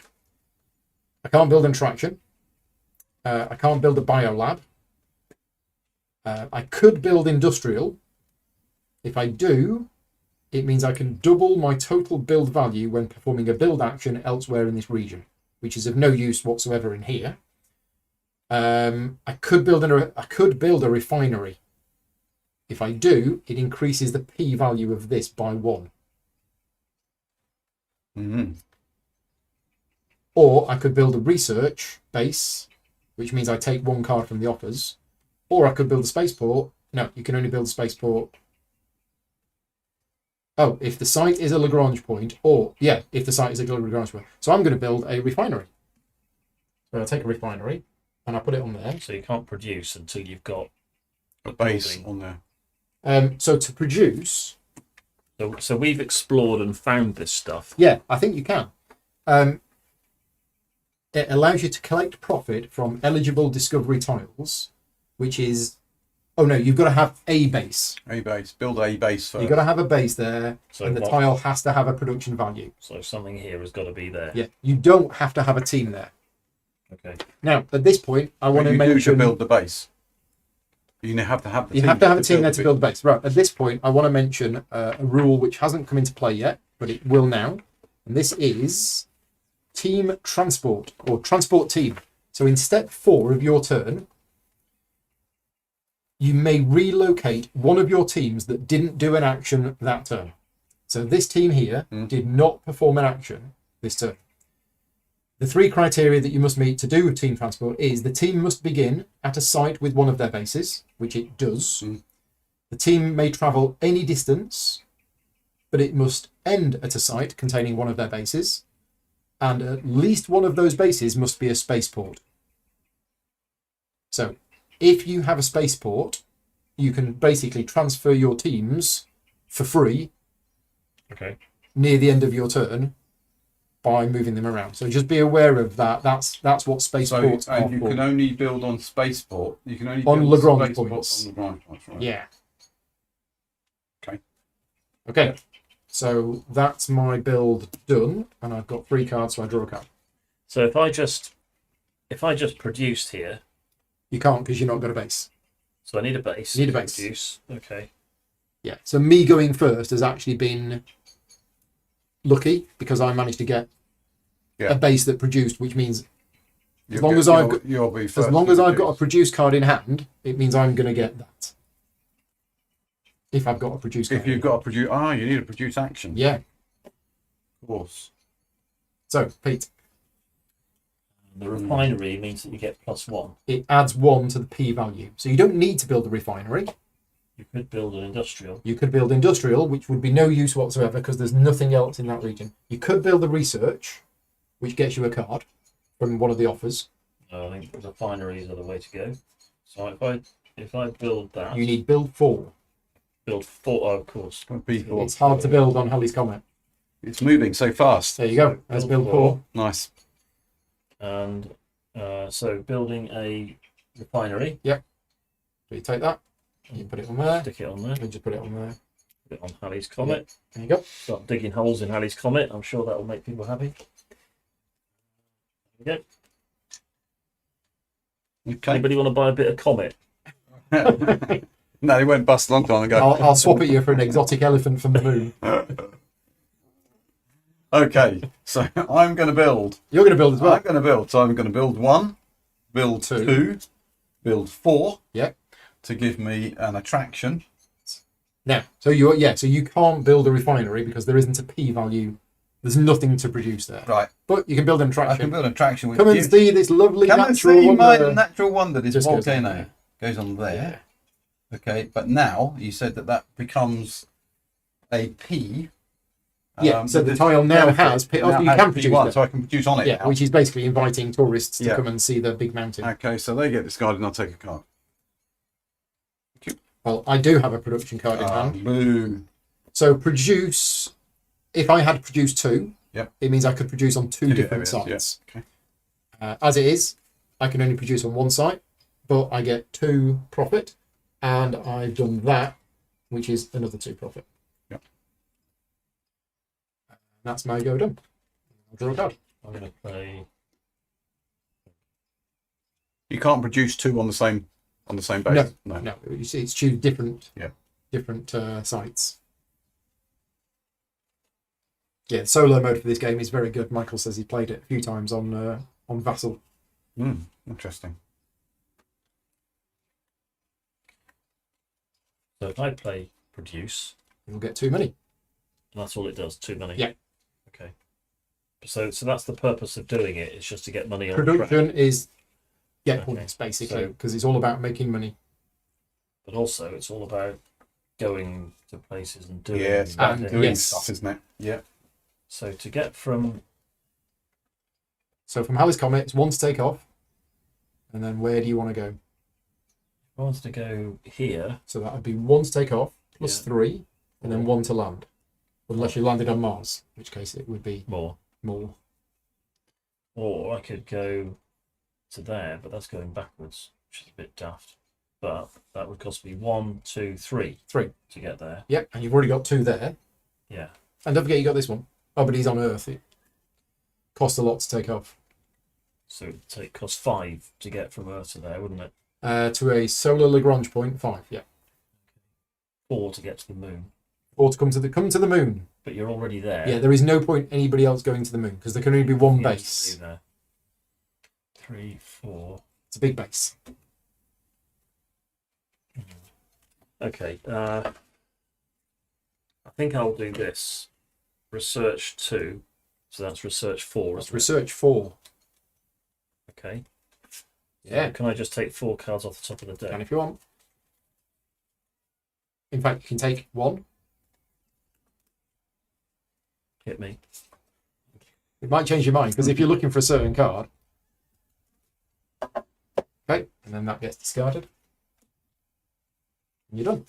I can't build an attraction. I can't build a biolab. I could build industrial. If I do, it means I can double my total build value when performing a build action elsewhere in this region, which is of no use whatsoever in here. I could build a refinery. If I do, it increases the P value of this by 1. Mm-hmm. Or I could build a research base, which means I take 1 card from the offers. Or I could build a spaceport. No, you can only build a spaceport Oh, if the site is a Lagrange point, if the site is a Lagrange point. So I'm going to build a refinery. So I take a refinery and I put it on there. So you can't produce until you've got A base building. on there. So to produce, So we've explored and found this stuff. yeah, I think you can. It allows you to collect profit from eligible discovery tiles, which is, oh no, you've got to have a base. A base. Build a base first. You've got to have a base there, So and the what- tile has to have a production value. So something here has got to be there. Yeah, you don't have to have a team there. Okay. Now, at this point, I want But to you do mention to build the base. You have to have the you team have to have a team there build to build the base. Right, at this point, I want to mention a rule which hasn't come into play yet, but it will now. And this is team transport, or transport team. So in step 4 of your turn, you may relocate one of your teams that didn't do an action that turn. So this team here did not perform an action this turn. The 3 criteria that you must meet to do team transport is the team must begin at a site with one of their bases, which it does. The team may travel any distance, but it must end at a site containing one of their bases, and at least one of those bases must be a spaceport. So if you have a spaceport, you can basically transfer your teams for free Okay. near the end of your turn by moving them around. So just be aware of that. That's what So spaceports are and you for. can only build on spaceport. You can only On build Lagrange spaceports points. on Lagrange points, right? Yeah. Okay. Okay. So that's my build done, and I've got 3 cards, so I draw a card. So if I just produced here, You can't because you're not got a base. so I need a base. Need a to base. Produce. Okay. Yeah. So me going first has actually been lucky because I managed to get Yeah. a base that produced, which means You'll long get- as I've you'll be as first long to as I've got a produce. produce card in hand, it means I'm going to get that. If I've got a produce card. If you've got a produce, you need a produce action. Yeah. Of course. So Pete, The refinery means that you get +1. it adds 1 to the P value. So you don't need to build a refinery. You could build an industrial. You could build industrial, which would be no use whatsoever because there's nothing else in that region. You could build a research, which gets you a card from one of the offers. No, I think refineries are the way to go. So if I build that, You need build 4. build 4. Oh, of course. People. It's hard to build on Halley's Comet. It's moving so fast. There you go. That's build 4. Nice. And so building a refinery. So you take that, you put it on there, Stick it on there. and just put it on there. Put it on Halley's Comet. There you go. Start digging holes in Halley's Comet. I'm sure that will make people happy. There we go. Okay. Anybody want to buy a bit of Comet? No, they went bust a long time ago. I'll swap it you for an exotic elephant from the moon. Okay, so I'm going to build. You're going to build as well. I'm going to build. So I'm going to build 1, build 2, build 4. Yeah. To give me an attraction. Now, so you can't build a refinery because there isn't a P value. There's nothing to produce there. Right. But you can build an I can attraction. build an attraction with Come and you. see this lovely Come and natural see my wonder. natural wonder. This Just goes on volcano there. goes on there. Okay, but now you said that becomes a P. Yeah, so with the this tile now benefit. has P. Now You has can produce P1, there. so I can produce on it. Yeah, now. which is basically inviting tourists to Yeah. come and see the big mountain. Okay, so they get discarded and I'll take a card. Well, I do have a production card in hand. Boo. So produce, if I had produced 2, Yep. it means I could produce on 2 Two different areas, sites. yeah. Okay. As it is, I can only produce on 1 site, but I get 2 profit, and I've done that, which is another 2 profit. Yep. That's my go done. I'll draw a card. I'm going to play. You can't produce 2 on the same base. No, it's 2 different, Yeah. different sites. Yeah, solo mode for this game is very good. Michael says he played it a few times on Vassal. Interesting. So if I play produce, You'll get 2 money. that's all it does. 2 money. Yeah. Okay. So that's the purpose of doing it. It's just to get money on Production is get Okay. points basically So- because it's all about making money. but also it's all about going to places and doing. Yes, and and doing yes. stuff, isn't it? Yeah. So to get from So from Halley's Comet, it's 1 to take off. And then where do you want to go? I wants to go here. So that would be 1 to take off, plus 3, and then 1 to land. Unless you landed on Mars, in which case it would be More. Or I could go to there, but that's going backwards, which is a bit daft. But that would cost me 1, 2, 3. 3. To get there. Yep, and you've already got 2 there. Yeah. And don't forget you got this one. Oh, but he's on Earth. It costs a lot to take off. So it costs 5 to get from Earth to there, wouldn't it? To a solar Lagrange point, 5, yeah. 4 to get to the moon. Or to come to the moon. But you're already there. Yeah, there is no point anybody else going to the moon because there can only be one Yes, base. there. 3, 4. It's a big base. Okay. I think I'll do this. Research 2. So that's research 4. That's isn't it? research 4. Okay. Yeah. So can I just take 4 cards off the top of the deck? And if you want. In fact, you can take 1. Hit me. It might change your mind because if you're looking for a certain card. Okay, and then that gets discarded. And you're done.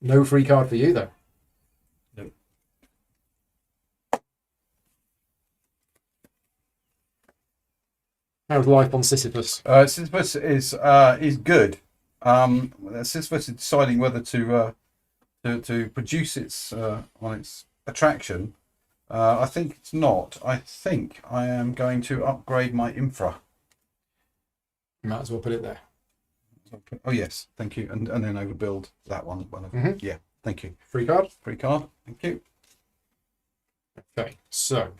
No free card for you though. Nope. How's life on Sisyphus? Sisyphus is good. Sisyphus is deciding whether to produce its on its attraction. I think it's not. I think I am going to upgrade my infra. You might as well put it there. Oh yes, thank you, and then overbuild that one. Yeah, thank you. Free card. Free card. Thank you. Okay, so.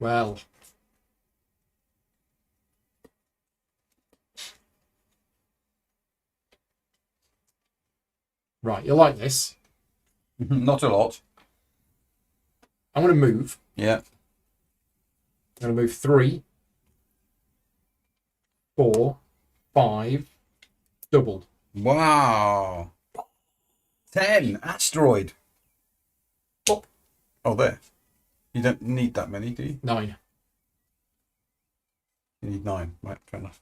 Well. Right, you like this. Not a lot. I'm going to move. Yeah. I'm going to move 3, 4, 5, doubled. Wow. 10 asteroid. Pop. Oh, there. You don't need that many, do you? 9. You need 9. Right, fair enough.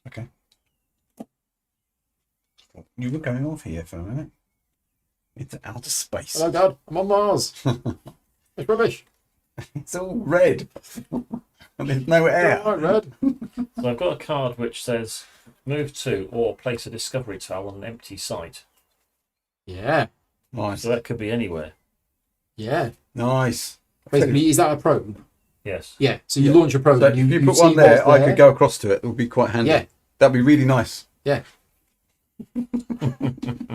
Okay. You were going off here for a minute. Into outer space. Hello, Dad. I'm on Mars. It's rubbish. It's all red. And there's no air. All right, Red. So I've got a card which says move 2 or place a discovery tile on an empty site. Yeah. Nice. So that could be anywhere. Yeah. Nice. Basically, is that a probe? Yes. Yeah. So you launch a probe. So and if you you put see one there, what's I could go across to it. It would be quite handy. Yeah. That'd be really nice. Yeah.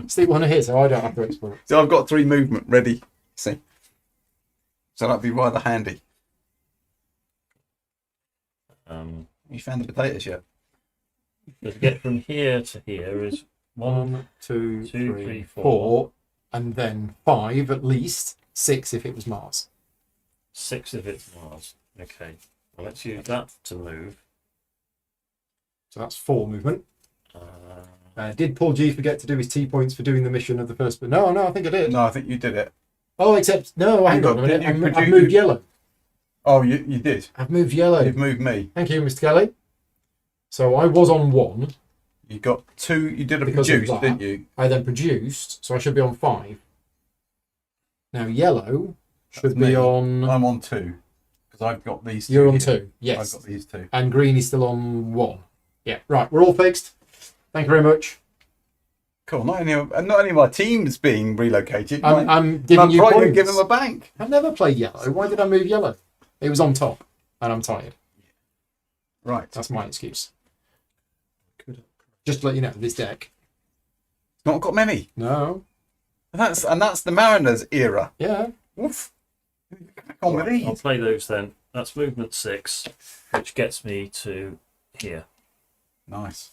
Stick one here so I don't have to explore it. So I've got 3 movement ready. See? So that'd be rather handy. You found the potatoes yet? So to get from here to here is 1, 2, 2, 3, 3, 4, and then 5 at least. 6 if it was Mars. 6 if it's Mars. Okay. Well, let's use that to move. So that's 4 movement. Did Paul G forget to do his T points for doing the mission of the first? But no, I think I did. No, I think you did it. Oh, except no, hang on a minute. didn't you I've produce- moved yellow. Oh, you did. I've moved yellow. You've moved me. Thank you, Mr. Kelly. So I was on 1. You got 2. You did a Because of produce, that. didn't you? I then produced, so I should be on 5. Now yellow should That's be me. on. I'm on 2 because I've got these. You're on here. 2. Yes. I've got these 2. And green is still on 1. Yeah. Right. We're all fixed. Thank you very much. Cool. Not only my team's being relocated. I'm giving you probably points. give them a bank. I've never played yellow. Why did I move yellow? It was on top, and I'm tired. Right. That's my excuse. Just to let you know, this deck. Not got many. No. And that's the Mariners era. Yeah. Woof. Back on with I'll these. play those then. That's movement 6, which gets me to here. Nice.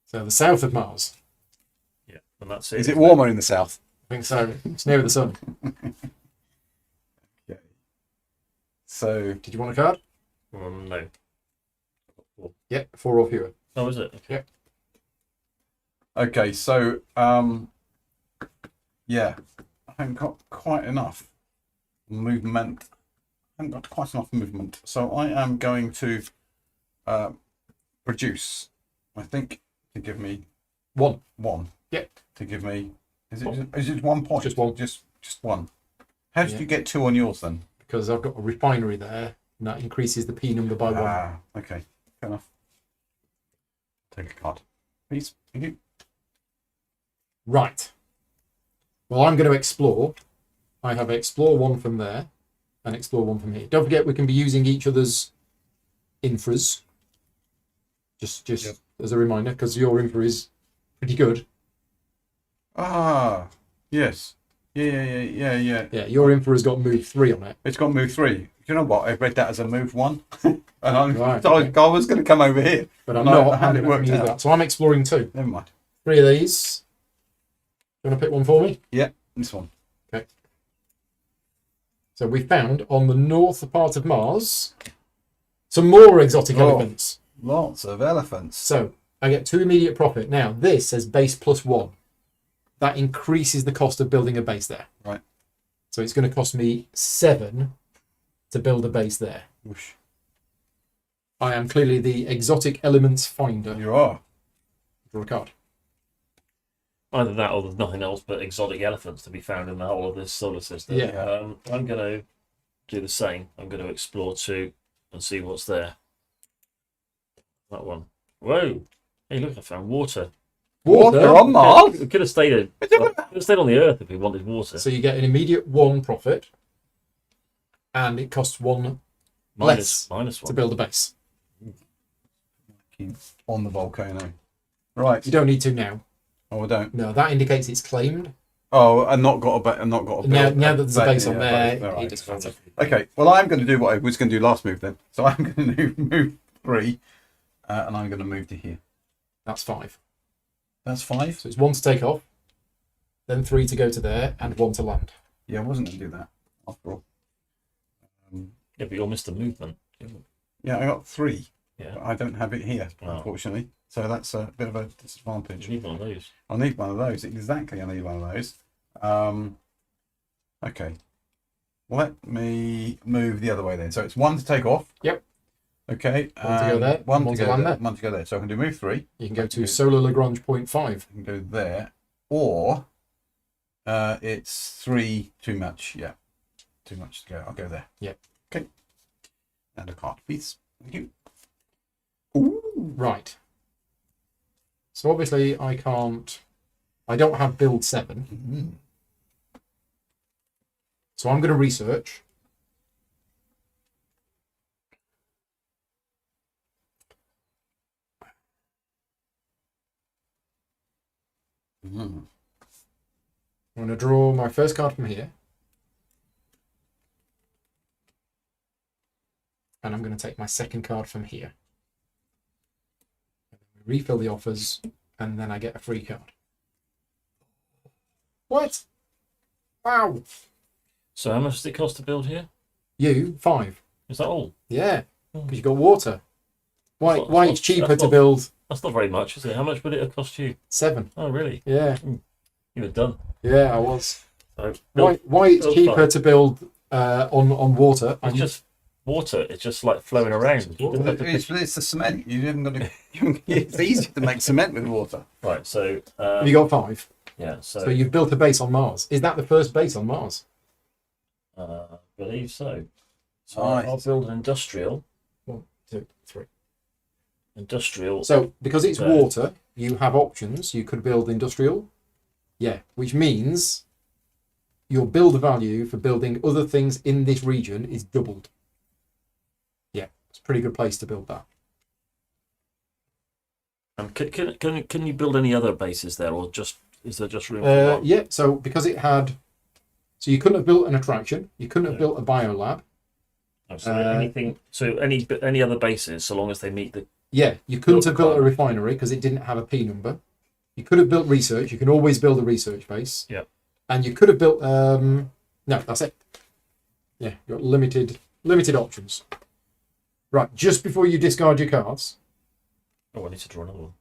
So the south of Mars. Yeah, and that's it. Is it warmer in the south? I think so. It's near the sun. Okay. So Did you want a card? No. Yeah, 4 or fewer. Oh, is it? Yeah. okay, so yeah, I haven't got quite enough movement. I haven't got quite enough movement, so I am going to produce. I think to give me 1. one. Yeah. To give me is it 1 point? Just 1. Just one. How did Yeah. you get 2 on yours then? Because I've got a refinery there, and that increases the P number by 1. Ah, okay, fair enough. Take a card, please. Thank you. Right. Well, I'm going to explore. I have explore 1 from there and explore 1 from here. Don't forget, we can be using each other's infras. Just Yep. as a reminder, because your infra is pretty good. Ah, yes. Yeah. Yeah, your infra has got move 3 on it. It's got move 3. You know what? I read that as a move 1, and Right, I okay. was going to come over here. But I'm No, not. I had I'm it not worked gonna use out. that. So I'm exploring 2. Never mind. 3 of these. You want to pick one for me? Yeah, this one. So we found on the north part of Mars some more exotic Oh. elephants. Lots of elephants. So I get 2 immediate profit. Now this says base plus 1. That increases the cost of building a base there. Right. So it's going to cost me 7 to build a base there. Whoosh. I am clearly the exotic elements finder. You are. Draw a card. Either that or there's nothing else but exotic elephants to be found in the whole of this solar system. Yeah. I'm going to do the same. I'm going to explore 2 and see what's there. That one. Whoa! Hey, look! I found water. Water on Mars? We could have stayed on the Earth if we wanted water. So you get an immediate 1 profit, and it costs 1 minus to 1. build a base. On the volcano. Right. You don't need to now. Oh, I don't. No, that indicates it's claimed. Oh, and not got a not got a Now build. that there's a base on yeah, there, base, it doesn't matter. Okay, well, I'm going to do what I was going to do last move then. So I'm going to move 3, and I'm going to move to here. That's 5. That's 5. So it's 1 to take off, then 3 to go to there, and 1 to land. Yeah, I wasn't going to do that after all. Yeah, but you're Mr. Movement. Yeah, I got 3. Yeah. But I don't have it here, Oh. unfortunately. So that's a bit of a disadvantage. You need one of those. I need one of those. Exactly, I need one of those. Okay. Let me move the other way then. So it's 1 to take off. Yep. Okay. 1 to go there, 1 1 to to go land there. there. 1 to go there. So I can do move 3. You can go to Solar Lagrange point 5. I can go there. Or it's 3 too much. Yeah. Too much to go. I'll go there. Yep. Okay. And a card, please. Thank you. Right. So obviously I don't have build 7. Mm-hmm. So I'm going to research. Mm-hmm. I'm going to draw my first card from here. And I'm going to take my second card from here. Refill the offers, and then I get a free card. What? Wow. So how much does it cost to build here? You, 5. Is that all? Yeah, because you've got water. Why That's not- it's that's cheaper not- to build That's not very much, is it? How much would it have cost you? 7? Oh, really? Yeah, You were done. yeah, I was. So, Why it's build cheaper 5. to build on water? It's just water. It's just like flowing around. You don't have to It's the cement. You haven't got to. It's easy to make cement with water. Right, so Have you got 5? yeah, So you've built a base on Mars. Is that the first base on Mars? I believe so. So Right. I'll build an industrial. 1, 2, 3. Industrial. So because it's There. water, you have options. You could build industrial. Yeah, which means your build value for building other things in this region is doubled. Yeah, it's a pretty good place to build that. Can you build any other bases there, or just is there just room for one? Yeah, so because it had... So you couldn't have built an attraction. You couldn't have built a biolab. Oh, so anything? So any other bases, so long as they meet the Yeah, you couldn't Build have built a requirement. refinery because it didn't have a P number. You could have built research. You can always build a research base. Yeah. And you could have built... no, that's it. Yeah, you've got limited limited options. Right, just before you discard your cards, Oh, I need to draw another one.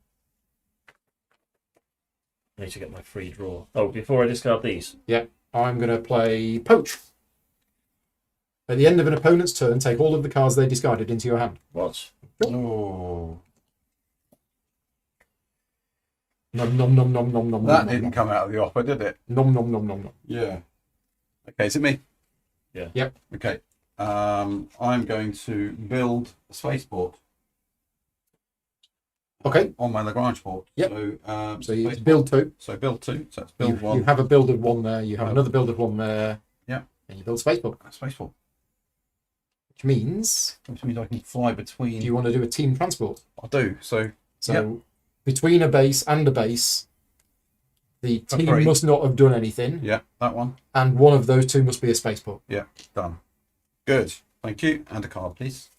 I need to get my free draw. Oh, before I discard these. I'm going to play Poach. At the end of an opponent's turn, take all of the cards they discarded into your hand. What? Oh, Nom nom nom nom nom nom. that nom, didn't nom. come out of the offer, did it? Nom nom nom nom nom. Yeah. Okay, is it me? Yeah. Yep. Okay. I'm going to build a spaceport Okay. on my Lagrange board. Yep. So you spaceport. build 2. So build 2. So that's build You 1. have a build of 1 there. You have Oh. another build of 1 there. Yeah. And you build Spaceport, Spaceport. which means Which means I can fly between. do you want to do a team transport? I do. So So between a base and a base, the For team free. must not have done anything, yeah, that one. and one of those 2 must be a spaceport. Yeah, done. Good. Thank you. And a card, please.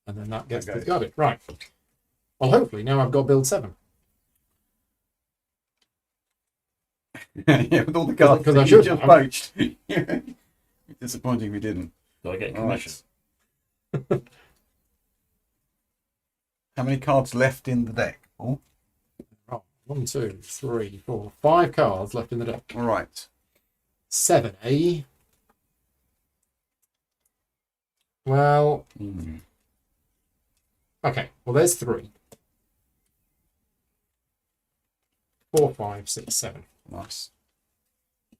And then that gets Okay. discarded. Right. Well, hopefully now I've got build 7. Yeah, with all the cards 'Cause I that should you just have. poached. Disappointing if we didn't. Do I get a All commission? right. How many cards left in the deck? Oh, Oh, 1, 2, 3, 4, 5 cards left in the deck. all right. 7, eh? Well, Hmm. okay. Well, there's 3. 4, 5, 6, 7. Nice.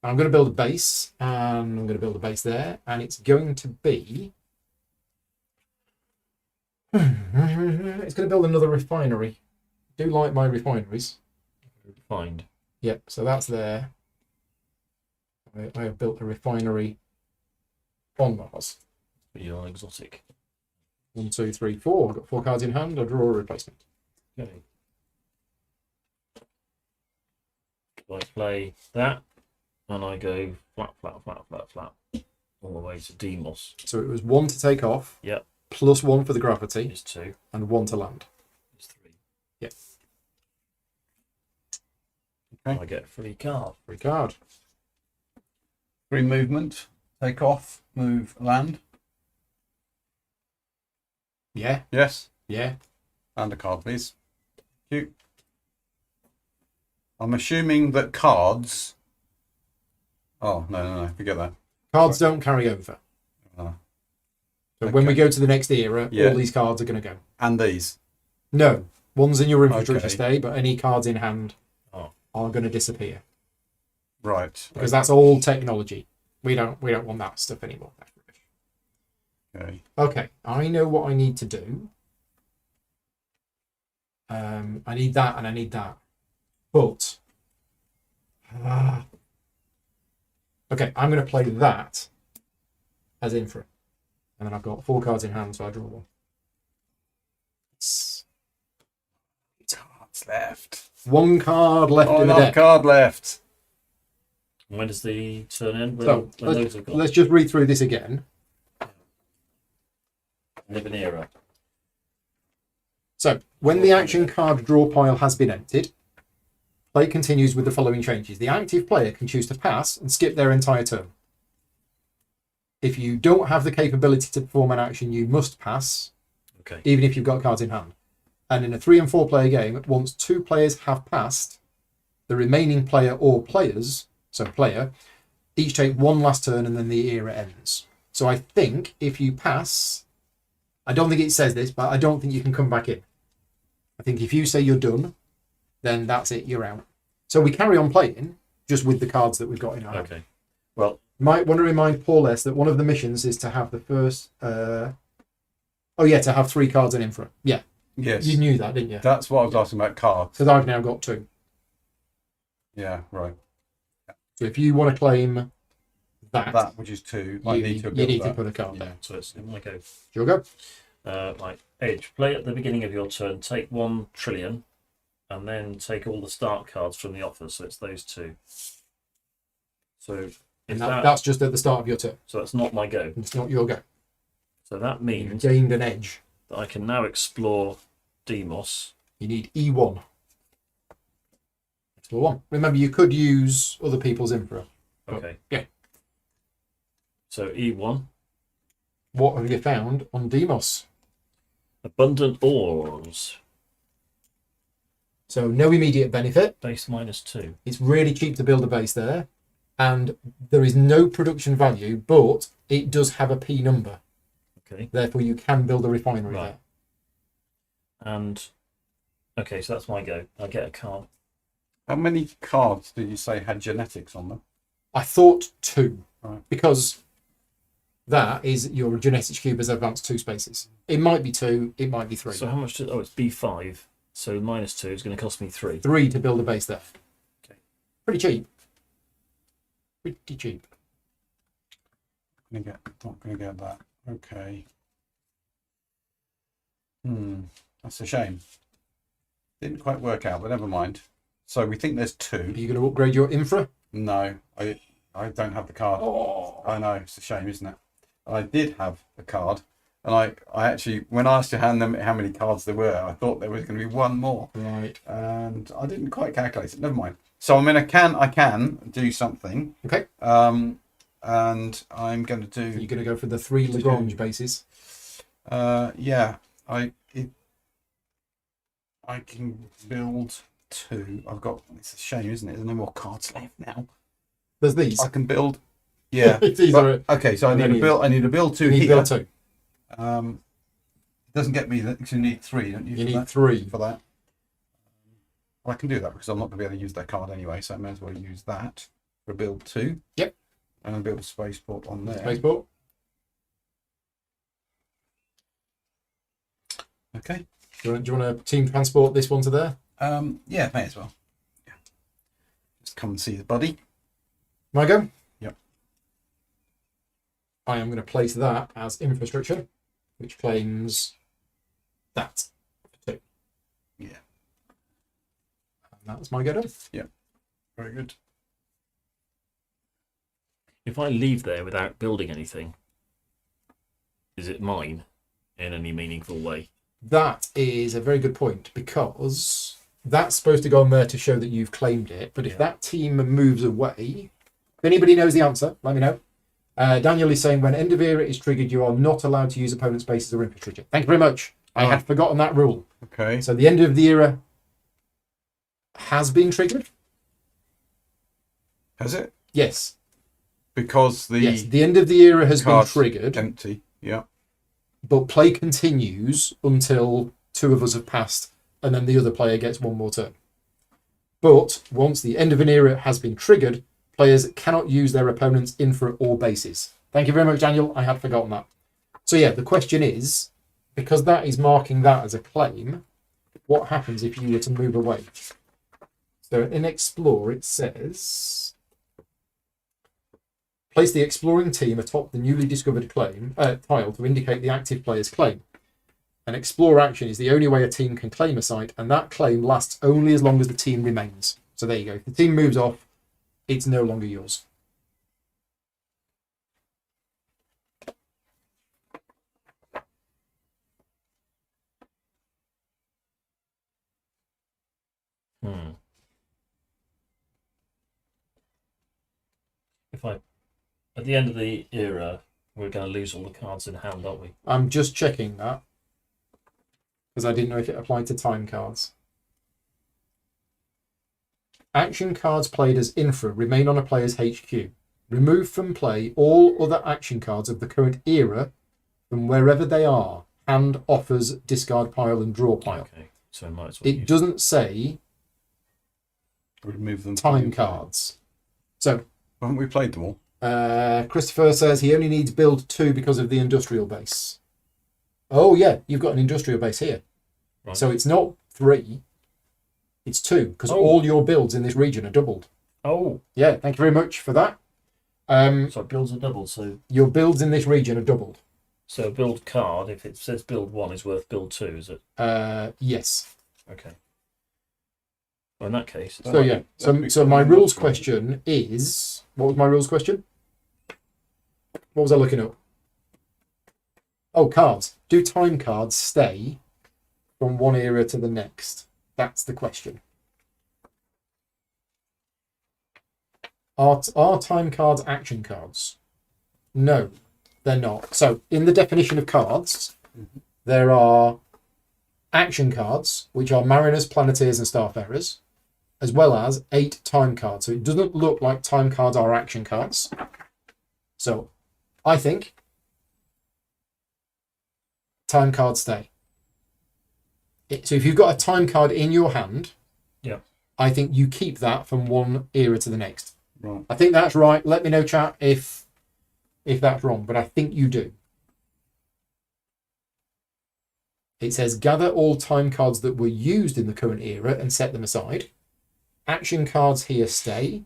I'm going to build a base, and I'm going to build a base there, and it's going to be... It's going to build another refinery. I do like my refineries. Find. Yep, so that's there. I have built a refinery on Mars. You're exotic. 1, 2, 3, 4. I've got 4 cards in hand. I draw a replacement. Okay. So I play that, and I go flat, flat, flat, flat, flat, all the way to Demos. So it was 1 to take off. Yep. Plus 1 for the gravity, Is 2. and 1 to land. Is 3. Yep. Okay. I get a free card. Free card. Free movement. Take off. Move. Land. Yeah, Yes. yeah. And a card, please. Thank you. I'm assuming that cards. Oh, no. Forget that. Cards don't carry over. Uh, So when we okay. go to the next era, Yeah. all these cards are going to go. and these. No, one's in your infantry Okay. to stay, but any cards in hand Oh. are going to disappear Right. because that's old technology. We don't want that stuff anymore. That's rubbish. Okay. Okay, I know what I need to do. I need that and I need that, but okay, I'm going to play that as infra, and then I've got 4 cards in hand, so I draw 1. It's Cards left. 1 card left Oh, in the another deck. card left. When does the turn end? When, So when those have got let's just read through this again. live an era. So, when the action card draw pile has been emptied, play continues with the following changes. The active player can choose to pass and skip their entire turn. If you don't have the capability to perform an action, you must pass, Okay. even if you've got cards in hand. And in a 3 and 4 player game, once 2 players have passed, the remaining player or players, so player, each take 1 last turn and then the era ends. So I think if you pass, I don't think it says this, but I don't think you can come back in. I think if you say you're done, then that's it, you're out. So we carry on playing, just with the cards that we've got in our hand. Okay. Well, Might want to remind Paul S that one of the missions is to have the first... to have 3 cards in infra. Yeah, Yes. you knew that, didn't you? That's what I was asking about cards. Because I've now got 2. Yeah, right. So if you want to claim that, That, which is 2, I you need to you build need to that. put a card yeah, there. so it's in my go. You'll go. Right, Edge. Play at the beginning of your turn. Take 1 trillion, and then take all the start cards from the offer. So it's those 2. So is And that, that's just at the start of your turn. so that's not my go. It's not your go. So that You've means gained an edge. that I can now explore Demos. You need E1. Explore 1. Remember, you could use other people's infra. Okay. Yeah. So E1, What have you found on Demos? abundant ores, So no immediate benefit. base -2. It's really cheap to build a base there. And there is no production value, but it does have a P number. Okay. Therefore, you can build a refinery Right. there. And okay, so that's my go. I get a card. How many cards did you say had genetics on them? I thought 2, Right. because that is your genetics cube has advanced 2 spaces. It might be 2, it might be 3. So how much did? Oh, it's B5. So -2 is going to cost me 3. 3 to build a base there. Okay. Pretty cheap. Pretty cheap. Not gonna get that. Okay. That's a shame. Didn't quite work out, but never mind. So we think there's 2. Are you going to upgrade your infra? No, I don't have the card. Oh, I know, it's a shame, isn't it? I did have the card, and I actually, when I asked you how many cards there were, I thought there was going to be 1 more, right. and I didn't quite calculate it. Never mind. So I mean, I can do something. Okay. And I'm going to You're do. going to go for the 3 Lagrange bases. Yeah, I can build 2. I've got. It's a shame, isn't it? There's no more cards left now. There's these. I can build. Yeah. These are. Okay, so I need to build. I need to build 2 You need to here. build 2. It doesn't get me that because you need 3, don't you? You for need that? 3. For that. Well, I can do that because I'm not going to be able to use that card anyway, so I may as well use that for build 2. Yep. And I'll build a spaceport on there. Spaceport. Okay. Do you want to team transport this one to there? Yeah, may as well. Yeah. Just come and see the buddy. My go? Yep. I am going to place that as infrastructure, which claims that for 2. Yeah. And that's my go done. Very good. If I leave there without building anything, is it mine in any meaningful way? That is a very good point, because that's supposed to go on there to show that you've claimed it. But if Yeah. that team moves away, if anybody knows the answer, let me know. Daniel is saying when end of era is triggered, you are not allowed to use opponent's bases or infrastructure. Thank you very much. I had forgotten that rule. Okay. So the end of the era has been triggered. Has it? Yes. Because the Yes. The end of the era has been card's triggered, empty. Yeah. but play continues until 2 of us have passed, and then the other player gets 1 more turn. But once the end of an era has been triggered, players cannot use their opponent's infra or bases. Thank you very much, Daniel. I had forgotten that. So yeah, the question is, because that is marking that as a claim, what happens if you were to move away? So in Explore, it says, place the exploring team atop the newly discovered claim tile to indicate the active player's claim. An explore action is the only way a team can claim a site, and that claim lasts only as long as the team remains. So there you go. If the team moves off, it's no longer yours. If I, at the end of the era, we're going to lose all the cards in hand, aren't we? I'm just checking that because I didn't know if it applied to time cards. Action cards played as infra remain on a player's HQ. Remove from play all other action cards of the current era from wherever they are. Hand, offers, discard pile, and draw pile. Okay, so I might as well. It doesn't say Remove them. time cards. So Haven't we played them all? Christopher says he only needs build 2 because of the industrial base. Oh yeah, you've got an industrial base here. Right. So it's not 3, it's 2, because all your builds in this region are doubled. Oh, Yeah, thank you very much for that. so builds are double. So Your builds in this region are doubled. a build card, if it says build 1, is worth build 2, is it? Yes. Okay. Well, in that case, it's So yeah. So my rules question is, what was my rules question? What was I looking up? Oh, cards. Do time cards stay from one era to the next? That's the question. Are time cards action cards? No, they're not. So in the definition of cards, there are action cards, which are mariners, planeteers, and starfarers, as well as 8 time cards. So it doesn't look like time cards are action cards. So I think time cards stay. So if you've got a time card in your hand, yeah, I think you keep that from one era to the next. Right. I think that's right. Let me know, chat, if that's wrong, but I think you do. It says gather all time cards that were used in the current era and set them aside. Action cards here stay,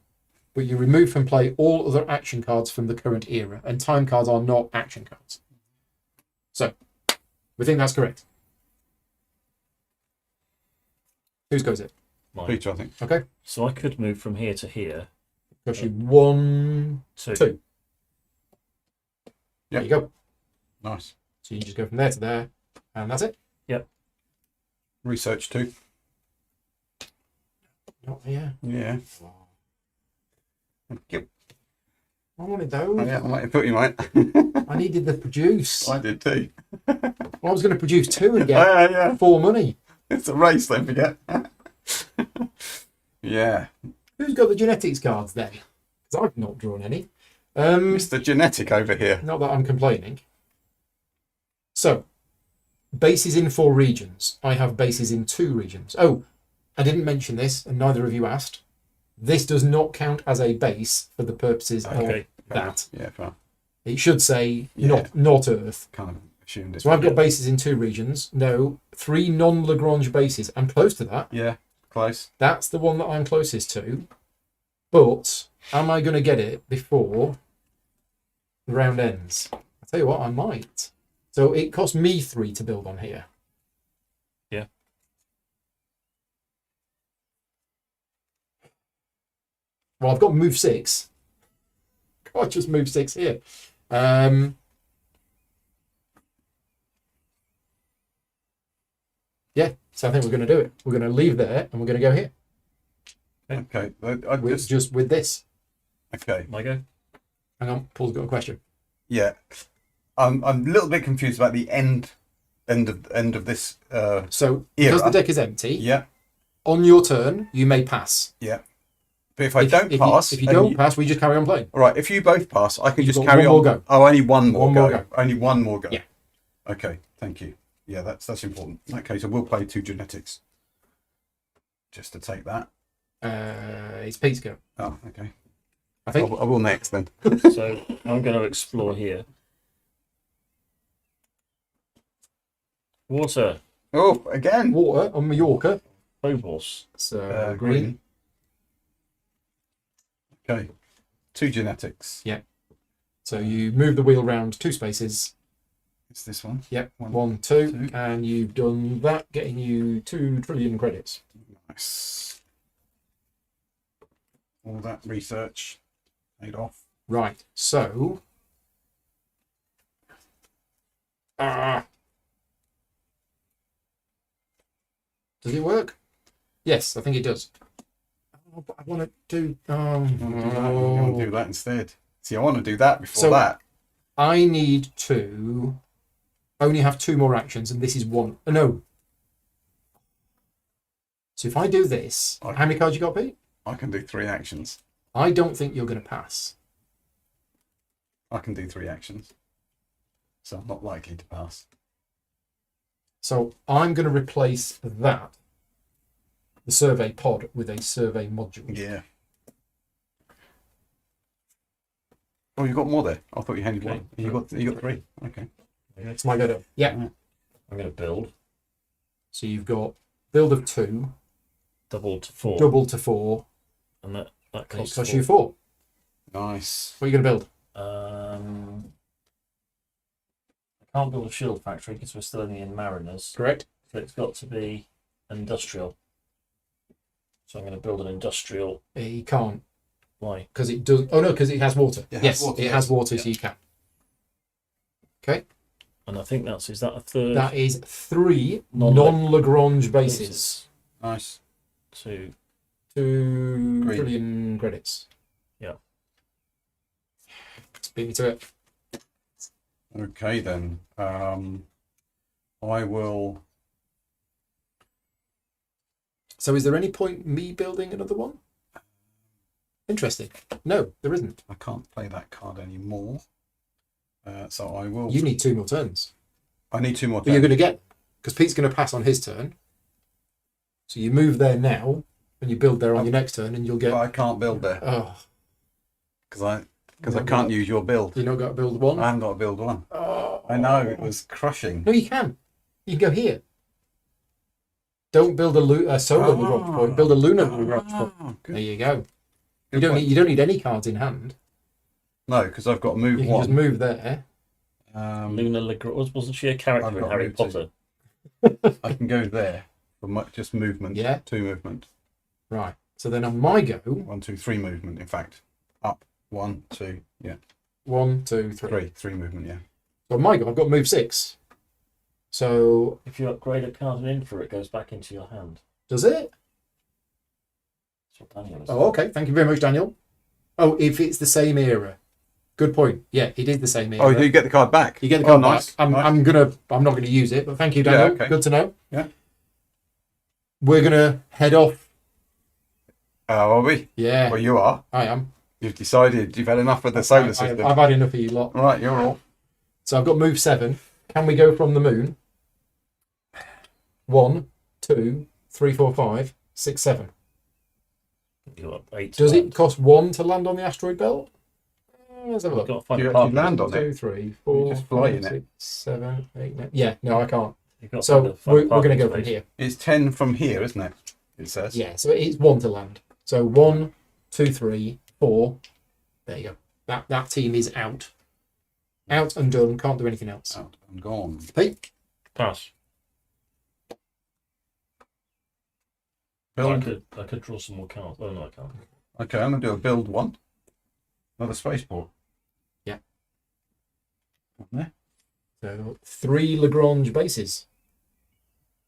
but you remove from play all other action cards from the current era, and time cards are not action cards. So, we think that's correct. Whose goes it? mine. Peter, I think. Okay. So I could move from here to here. Because you 1, 2. There Yep. you go. Nice. So you just go from there to there, and that's it. Research 2. Not here. Yeah. Yep. I wanted those. Oh, yeah, I might have put you, mate. I needed the produce. I did too. Well, I was going to produce 2 and Oh, get yeah. 4 money. It's a race, don't forget. Yeah. Who's got the genetics cards then? Because I've not drawn any. Mr. Genetic over here. Not that I'm complaining. So, bases in 4 regions. I have bases in 2 regions. Oh, I didn't mention this, and neither of you asked. This does not count as a base for the purposes Okay. of that. Yeah, fair. It should say Yeah. not Earth. Kind of assumed it. So I've got bases in 2 regions. No, 3 non-Lagrange bases. I'm close to that. Yeah, close. That's the one that I'm closest to. But am I going to get it before the round ends? I'll tell you what, I might. So it cost me 3 to build on here. Yeah. Well, I've got move 6. God, just move 6 here. Yeah, so I think we're going to do it. We're going to leave there and we're going to go here. Okay. I Just with this. okay. My go. Hang on, Paul's got a question. Yeah. I'm a little bit confused about the end of this. So, because Era. the deck is empty, Yeah. on your turn, you may pass. Yeah. But if I don't pass, if you and don't pass, we just carry on playing. all right. If you both pass, I can You've just got carry one on. more go. Oh, only one more One go. more go. Only one more go. Yeah. Okay. Thank you. Yeah, that's important. Okay, so we'll play 2 genetics. Just to take that. It's Pete's go. Oh, okay. I think. I will next then. So I'm going to explore here. Water. Oh, again. Water on Mallorca. Phobos. So green. Okay. 2 genetics. So you move the wheel round 2 spaces. It's this one. Yep. One, 1, 2, 2. and you've done that, getting you 2 trillion credits. Nice. All that research paid off. Right. So. Does it work? Yes, I think it does. Oh, but I want to do. You want to do that instead. See, I want to do that before So- that. I need to only have 2 more actions, and this is 1. No. So if I do this, Okay. how many cards you got, Pete? I can do 3 actions. I don't think you're going to pass. I can do 3 actions. So I'm not likely to pass. So I'm going to replace that, the survey pod, with a survey module. Yeah. Oh, you got more there. I thought you had Okay. one. You got 3. Okay. It's my go. Yeah. I'm going to build. So you've got build of 2, Double to 4. double to 4, And that cost costs you 4. Nice. What are you going to build? I can't build a shield factory because we're still only in Mariners. Correct. So it's got to be industrial. So I'm going to build an industrial. You can't, Why? because it does. Oh no, because it has water. It has Yes, water, it yes. has water, Yeah. so you can. Okay. And I think is that a third? That is 3 Non- non-Lagrange bases. Nice. 2. 2 Green. trillion credits. Yeah. Let's beat me to it. Okay then. I will. So is there any point me building another one? Interesting. No, there isn't. I can't play that card anymore. So I will. You need 2 more turns. I need 2 more But you're turns. going to get, because Pete's going to pass on his turn. So you move there now, and you build there on your next turn, and you'll get. But I can't build there Oh, because I can't use your build. you not got to build one. I haven't got to build one. Oh, I know, it was crushing. No, you can. You can go here. Don't build a solar Lagrange point. Build a lunar Lagrange point. Good. There you go. Good You point. don't need any cards in hand. No, because I've got to move You can one. just move there. Luna Lagrange, wasn't she a I've character in got Harry moved to. Potter? I can go there for just movement. Yeah. 2 movement. Right. So then on my go, 1, 2, 3 movement. In fact, up 1, 2, yeah, 1, 2, 3. 3 movement. Yeah. So on my go, I've got to move 6. So If you upgrade a card and info, it goes back into your hand. does it? That's what Daniel is. Oh, okay. Thank you very much, Daniel. Oh, if it's the same era. Good point. Yeah, it is the same era. Oh, you get the card back. You get the card nice. back. Nice. I'm not gonna use it, but thank you, Daniel. Yeah, okay. Good to know. Yeah. We're gonna head off. Are we? Yeah, Well, you are. I am. You've decided you've had enough of the solar system. I've had enough of you lot. Right, you're all. So I've got move 7. Can we go from the moon? 1, 2, 3, 4, 5, 6, 7. You've got 8. Does it cost 1 to land on the asteroid belt? Let's have a You've look. got to find You a actually partner. land on 2, it. 3, 4, just fly 5, in it. 6, 7, 8, 9. Yeah, no, I can't. You've got to So find a we're partner going to go from space. here. It's 10 from here, isn't it? It says. Yeah, so it's 1 to land. So 1, 2, 3, 4. There you go. That team is out. Out and done. Can't do anything else. Out and gone. Pete? Pass. Build. I could draw some more cards. Oh, no, I can't. Okay, I'm going to do a build 1. Another spaceport. Yeah. On there. So 3 Lagrange bases.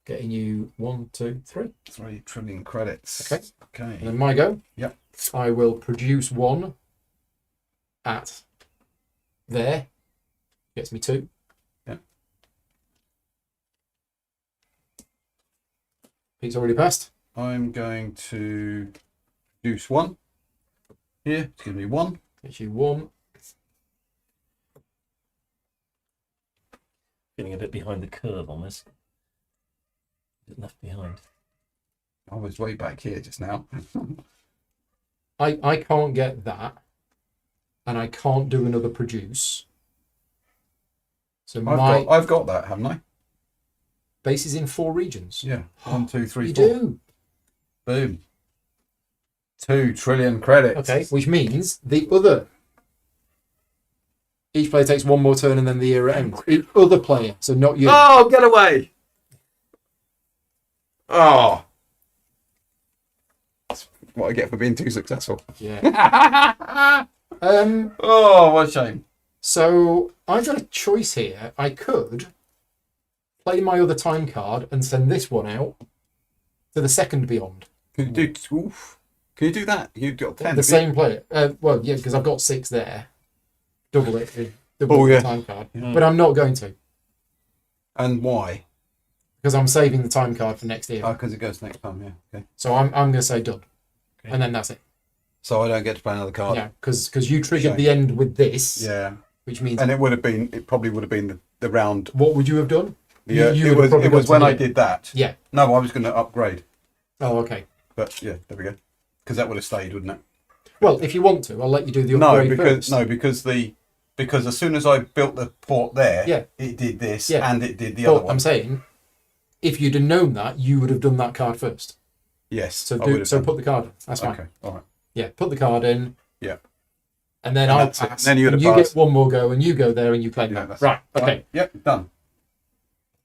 Getting you 1, 2, 3. 3 trillion credits. Okay. Okay. And then my go. Yep. I will produce 1 at there. Gets me 2. Yeah. Pete's already passed. I'm going to produce 1 here. Excuse me, 1. Gets you 1. Feeling a bit behind the curve on this. A bit left behind. I was way back here just now. I can't get that. And I can't do another produce. So I've got that, haven't I? base is in 4 regions. Yeah. 1, 2, 3, You 4. do. Boom. 2 trillion credits. Okay, which means the other. Each player takes 1 more turn and then the era ends. Each other player, so not you. Oh, get away! Oh. That's what I get for being too successful. Yeah. Oh, what a shame. So I've got a choice here. I could play my other time card and send this one out to the second beyond. Can you do? Oof. Can you do that? You've got 10. The same player. Well, yeah, because I've got 6 there. Double it. Double Oh, the yeah. time card. Mm. But I'm not going to And why? because I'm saving the time card for next year. Oh, because it goes next time. Yeah. Okay. So I'm going to say done, Okay. and then that's it. So I don't get to play another card. Yeah, because you triggered Shame. the end with this, Yeah. which means And it would have been. It probably would have been the round. what would you have done? Yeah. You it would have was. probably It was got to when I here. did that. Yeah. No, I was going to upgrade. Oh, okay. But yeah, there we go. Because that would have stayed, wouldn't it? Well, if you want to, I'll let you do the No, upgrade because first. because as soon as I built the port there, Yeah. it did this Yeah. and it did the other But one. I'm saying, if you'd have known that, you would have done that card first. Yes. So I would have done. put the card in. That's fine. Okay. All right. Yeah, put the card in. Yeah. And then And I'll that's it. pass. Then you'd and have you passed. get 1 more go, and you go there, and you claim Yeah, that. that's Right. it. Okay. Right. Yep. Done.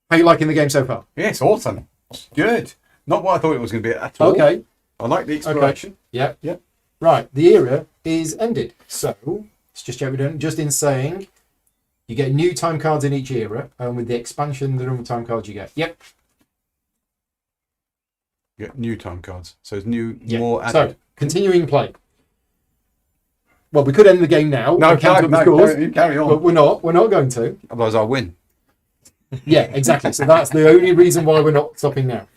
How you liking the game so far? Yeah, it's awesome. Good. Not what I thought it was going to be at all. Okay. I like the exploration. Yeah. Yeah. Right. The era is ended. So let's just check we're done. Just in saying, you get new time cards in each era, and with the expansion, the number of time cards you get. Yep. You get new time cards. So it's new, Yeah. more So added. continuing play. Well, we could end the game now. No, and count up the no, scores, carry but on. we're not. We're not going to. Otherwise, I'll win. Yeah, exactly. So that's the only reason why we're not stopping now.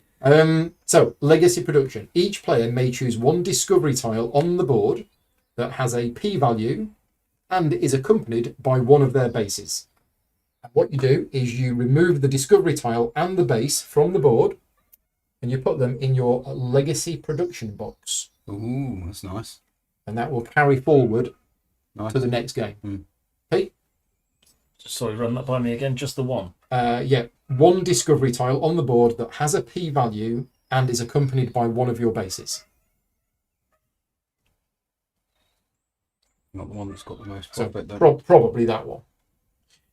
So, legacy production. Each player may choose one discovery tile on the board that has a p-value and is accompanied by one of their bases. And what you do is you remove the discovery tile and the base from the board and you put them in your legacy production box. Ooh, that's nice. And that will carry forward Nice. to the next game. Pete? Sorry, run that by me again. Just the one. Yeah, one discovery tile on the board that has a p-value and is accompanied by one of your bases. Not the one that's got the most So profit, then. probably that one.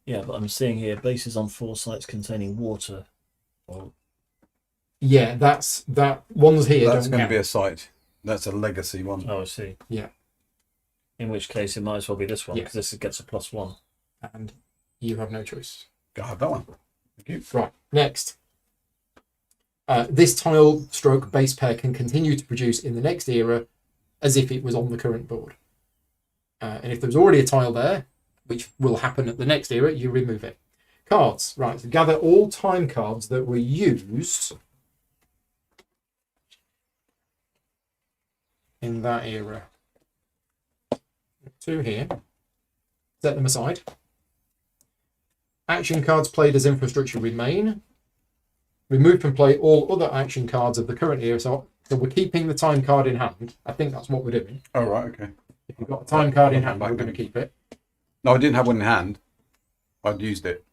Yeah, but I'm seeing here bases on 4 sites containing water. Or Yeah, that one's here. That's don't going to count. be a site. That's a legacy one. oh, I see. Yeah. In which case, it might as well be this one Yeah. because this gets a +1. And you have no choice. Go have that one. Thank you. Right, next. This tile stroke base pair can continue to produce in the next era as if it was on the current board. And if there's already a tile there, which will happen at the next era, you remove it. Cards. Right, so gather all time cards that were used in that era. 2 here. Set them aside. Action cards played as infrastructure remain. Remove from play all other action cards of the current era. So we're keeping the time card in hand. I think that's what we're doing. Oh, right, okay. If you've got a time card in hand, Back we're going then. to keep it. No, I didn't have one in hand. I'd used it.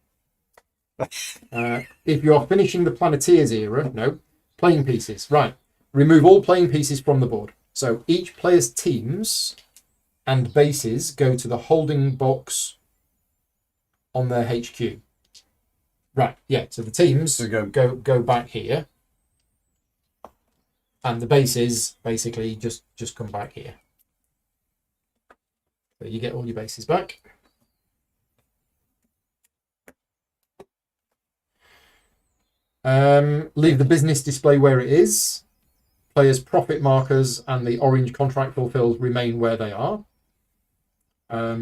If you're finishing the Planeteers era, no. Playing pieces. Right. Remove all playing pieces from the board. So each player's teams and bases go to the holding box on their HQ. Right, yeah, so the teams So go back here. And the bases basically just come back here. So you get all your bases back. Leave the business display where it is. Players' profit markers and the orange contract fulfills remain where they are.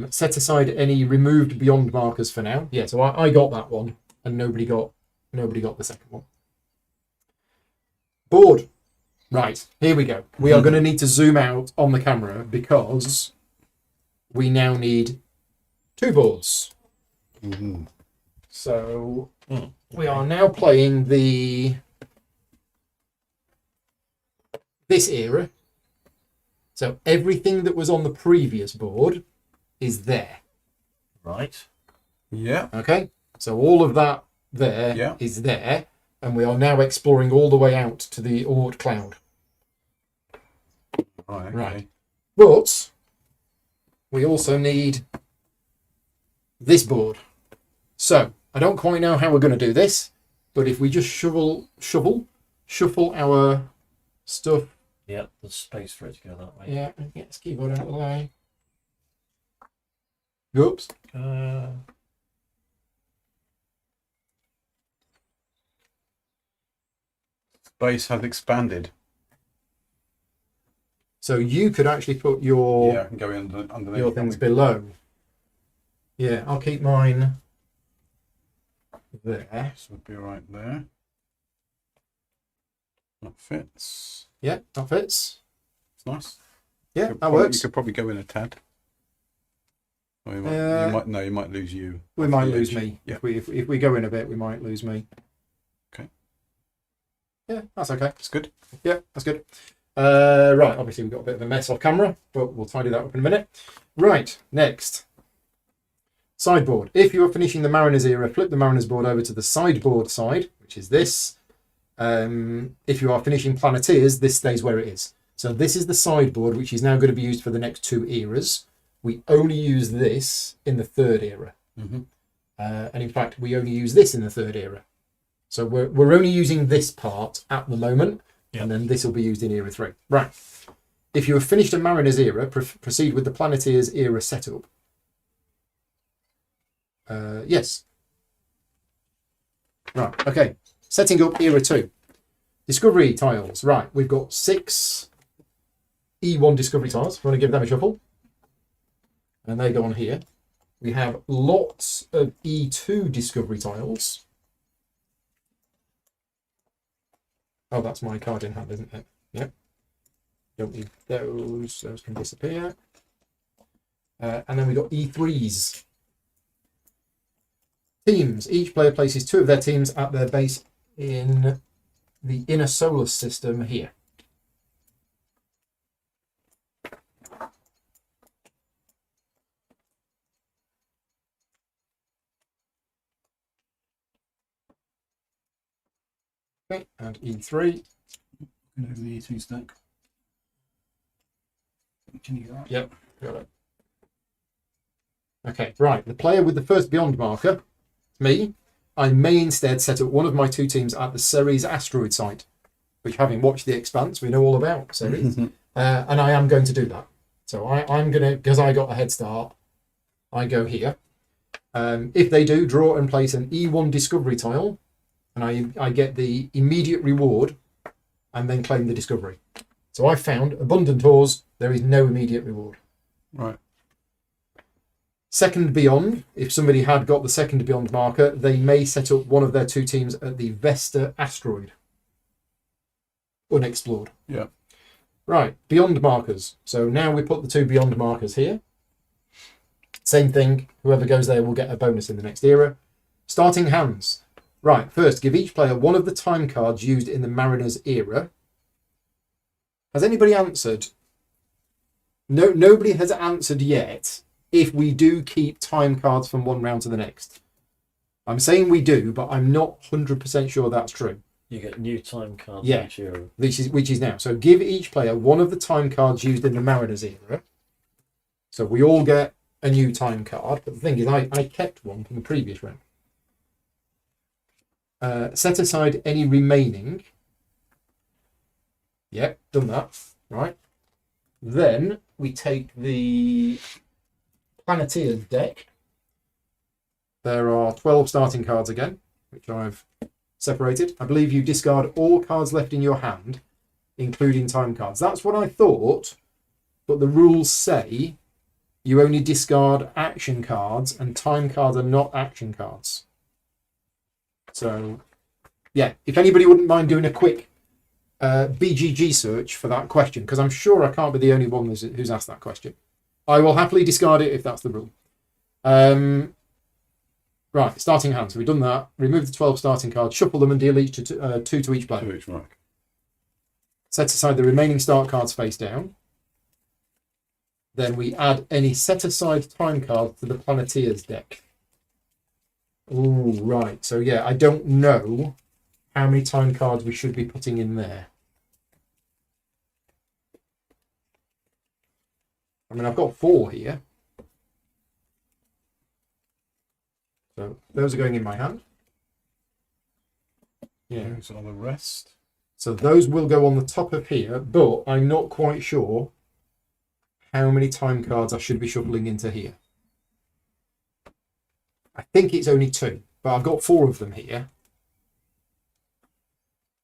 Set aside any removed beyond markers for now. Yeah, so I got that one, and nobody got the second one. Board. Right, here we go. We are going to need to zoom out on the camera because we now need 2 boards. Mm-hmm. So we are now playing this era. So everything that was on the previous board is there. Right. Yeah. Okay, so all of that there is Yeah. there, and we are now exploring all the way out to the Oort cloud. Right, okay. Right. But we also need this board. So I don't quite know how we're going to do this, but if we just shuffle our stuff. Yep, there's space for it to go that way. Yeah, and get this keyboard out of the way. Oops. Space has expanded. So you could actually put your Yeah, I can go in underneath. your things below. Yeah, I'll keep mine there. This would be right there. That fits. Yeah, that fits. It's nice. Yeah, Could that probably- works. You could probably go in a tad. Or you might lose you. We off might the lose edge. me. Yeah. If we go in a bit, we might lose me. Okay. Yeah, that's okay. It's good. Yeah, that's good. Right, obviously we've got a bit of a mess off camera, but we'll tidy that up in a minute. Right, next. Sideboard. If you are finishing the Mariners era, flip the Mariners board over to the sideboard side, which is this. If you are finishing Planeteers, this stays where it is. So this is the sideboard, which is now going to be used for the next 2 eras. We only use this in the 3rd era. Mm-hmm. And in fact, we only use this in the 3rd era. So we're only using this part at the moment, and then this will be used in era 3. Right. If you have finished a Mariners era, proceed with the Planeteers era setup. Yes. Right, okay. Setting up era 2. Discovery tiles. Right, we've got 6 E1 discovery tiles. Want to give them a shuffle? and they go on here. We have lots of E2 discovery tiles. Oh, that's my card in hand, isn't it? Yep. Don't need those. Those can disappear. And then we got E3s. Teams. Each player places 2 of their teams at their base in the inner solar system here. Okay, and E3. Over the E2 stack. Can you get that? Yep, got it. Okay, right. The player with the first beyond marker, me, I may instead set up one of my 2 teams at the Ceres asteroid site, which, having watched The Expanse, we know all about Ceres. And I am going to do that. So I'm going to, because I got a head start, I go here. If they do, draw and place an E1 discovery tile, and I get the immediate reward and then claim the discovery. So I found abundant ores, there is no immediate reward. Right. Second beyond, if somebody had got the second beyond marker, they may set up one of their 2 teams at the Vesta asteroid. Unexplored. Yeah. Right, beyond markers. So now we put the 2 beyond markers here. Same thing, whoever goes there will get a bonus in the next era. Starting hands. Right, first, give each player one of the time cards used in the Mariners era. Has anybody answered? No, nobody has answered yet if we do keep time cards from one round to the next. I'm saying we do, but I'm not 100% sure that's true. You get new time cards Yeah. each year. Which is now. So give each player one of the time cards used in the Mariners era. So we all get a new time card. But the thing is, I kept one from the previous round. Set aside any remaining. Yep, done that. Right. Then we take the Planeteers deck. There are 12 starting cards again, which I've separated. I believe you discard all cards left in your hand, including time cards. That's what I thought, but the rules say you only discard action cards, and time cards are not action cards. So, yeah, if anybody wouldn't mind doing a quick BGG search for that question, because I'm sure I can't be the only one who's asked that question. I will happily discard it if that's the rule. Right, starting hand. So we've done that. Remove the 12 starting cards, shuffle them and deal each 2 to each player. To each mark. Set aside the remaining start cards face down. Then we add any set aside time cards to the Planeteers deck. Ooh, right. So yeah, I don't know how many time cards we should be putting in there. I mean, I've got 4 here. So those are going in my hand. Yeah. Those are the rest. So those will go on the top of here, but I'm not quite sure how many time cards I should be shuffling into here. I think it's only 2, but I've got 4 of them here.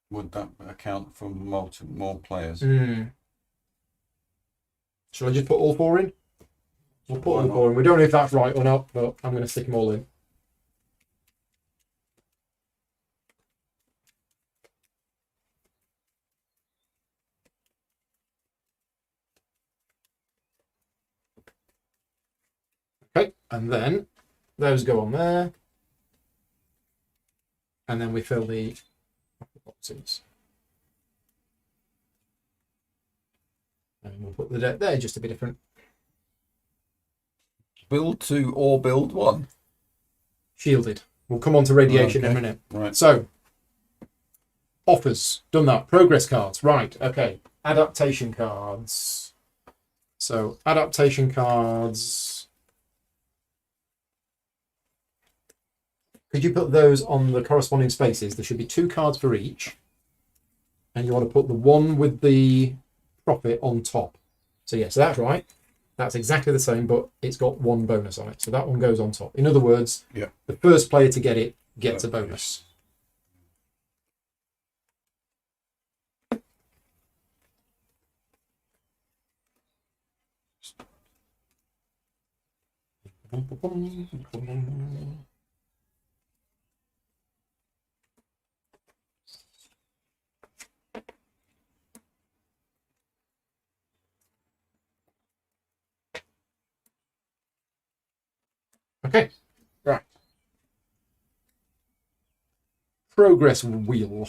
Would that account for more players? Shall I just put all 4 in? We'll put all 4 in. We don't know if that's right or not, but I'm going to stick them all in. Okay, and then those go on there. And then we fill the boxes. And we'll put the deck there, just a bit different. Build 2 or build 1? Shielded. We'll come on to radiation in a minute. Right. So, offers. Done that. Progress cards. Right, okay. Adaptation cards. So, adaptation cards. Could you put those on the corresponding spaces? There should be 2 cards for each. And you want to put the one with the profit on top. So, yeah, so that's right. That's exactly the same, but it's got 1 bonus on it. So that one goes on top. In other words, Yeah. the first player to get it gets a bonus. Okay, right. Progress wheel.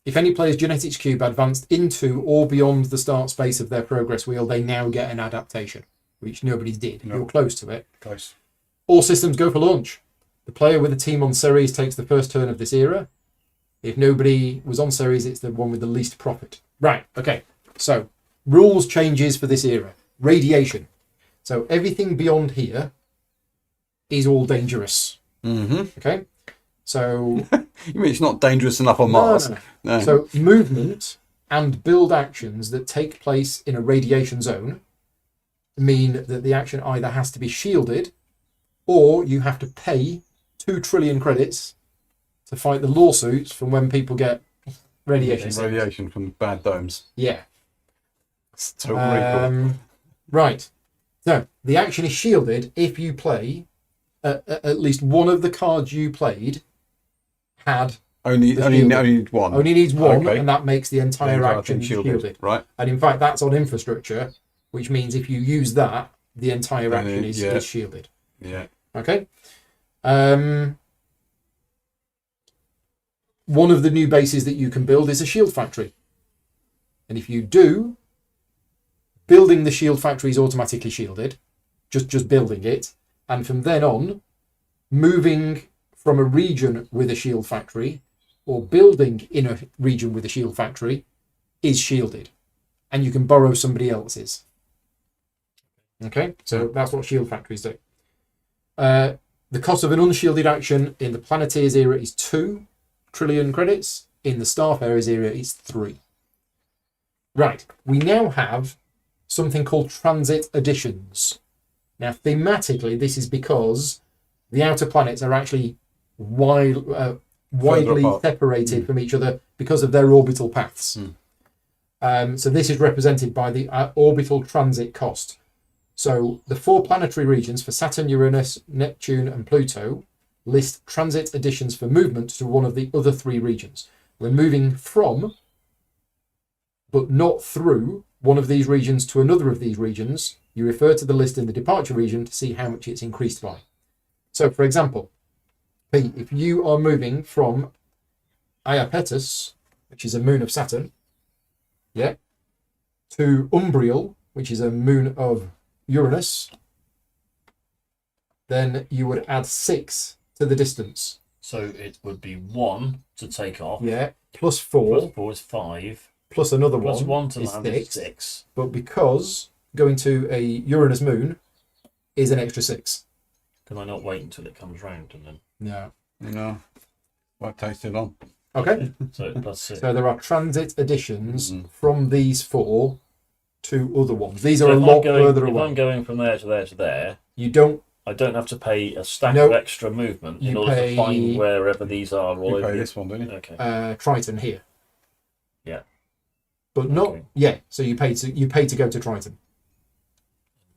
If any player's genetics cube advanced into or beyond the start space of their progress wheel, they now get an adaptation, which nobody did. No. You're close to it. Close. All systems go for launch. The player with a team on Ceres takes the first turn of this era. If nobody was on Ceres, it's the one with the least profit. Right, okay. So, rules changes for this era. Radiation. So, everything beyond here is all dangerous. Mm-hmm. Okay? So, You mean it's not dangerous enough on no, Mars? no, no. No. So, movement and build actions that take place in a radiation zone mean that the action either has to be shielded or you have to pay 2 trillion credits to fight the lawsuits from when people get radiation. Radiation from bad domes. Yeah. It's totally cool. Right. So, the action is shielded if you play at least one of the cards you played had Only need one. only needs one, Okay. and that makes the entire entire action thing shielded. Right. And in fact, that's on infrastructure, which means if you use that, the entire Then action it- is yeah. shielded. Yeah. Okay. One of the new bases that you can build is a shield factory. And if you do, building the shield factory is automatically shielded, just building it. And from then on, moving from a region with a shield factory or building in a region with a shield factory is shielded. And you can borrow somebody else's. Okay, so that's what shield factories do. The cost of an unshielded action in the Planeteers era is 2 trillion credits. In the Starfarers era, it's 3. Right, we now have something called transit additions. Now, thematically, this is because the outer planets are actually widely apart. separated from each other because of their orbital paths. So this is represented by the orbital transit cost. So the 4 planetary regions for Saturn, Uranus, Neptune, and Pluto list transit additions for movement to one of the other 3 regions. When moving from, but not through, one of these regions to another of these regions, you refer to the list in the departure region to see how much it's increased by. So, for example, Pete, if you are moving from Iapetus, which is a moon of Saturn, yeah, to Umbriel, which is a moon of Uranus, then you would add 6 to the distance. So it would be 1 to take off. Yeah, plus 4, Plus 4 is 5. plus another Plus 1, 1 to is land is 6. 6. But because going to a Uranus moon is an extra 6. Can I not wait until it comes round and then? No. No. Won't taste it on. Okay. So plus 6. So there are transit additions Mhm. from these 4 to other ones. These are So a if lot I'm going, further if away. I'm going from there to there to there, You don't. I don't have to pay a stack Nope. of extra movement in You order pay- to find wherever these are all You over pay the- this one, don't you? Okay. Triton here. Yeah. But not. Okay. Yeah. So you pay to go to Triton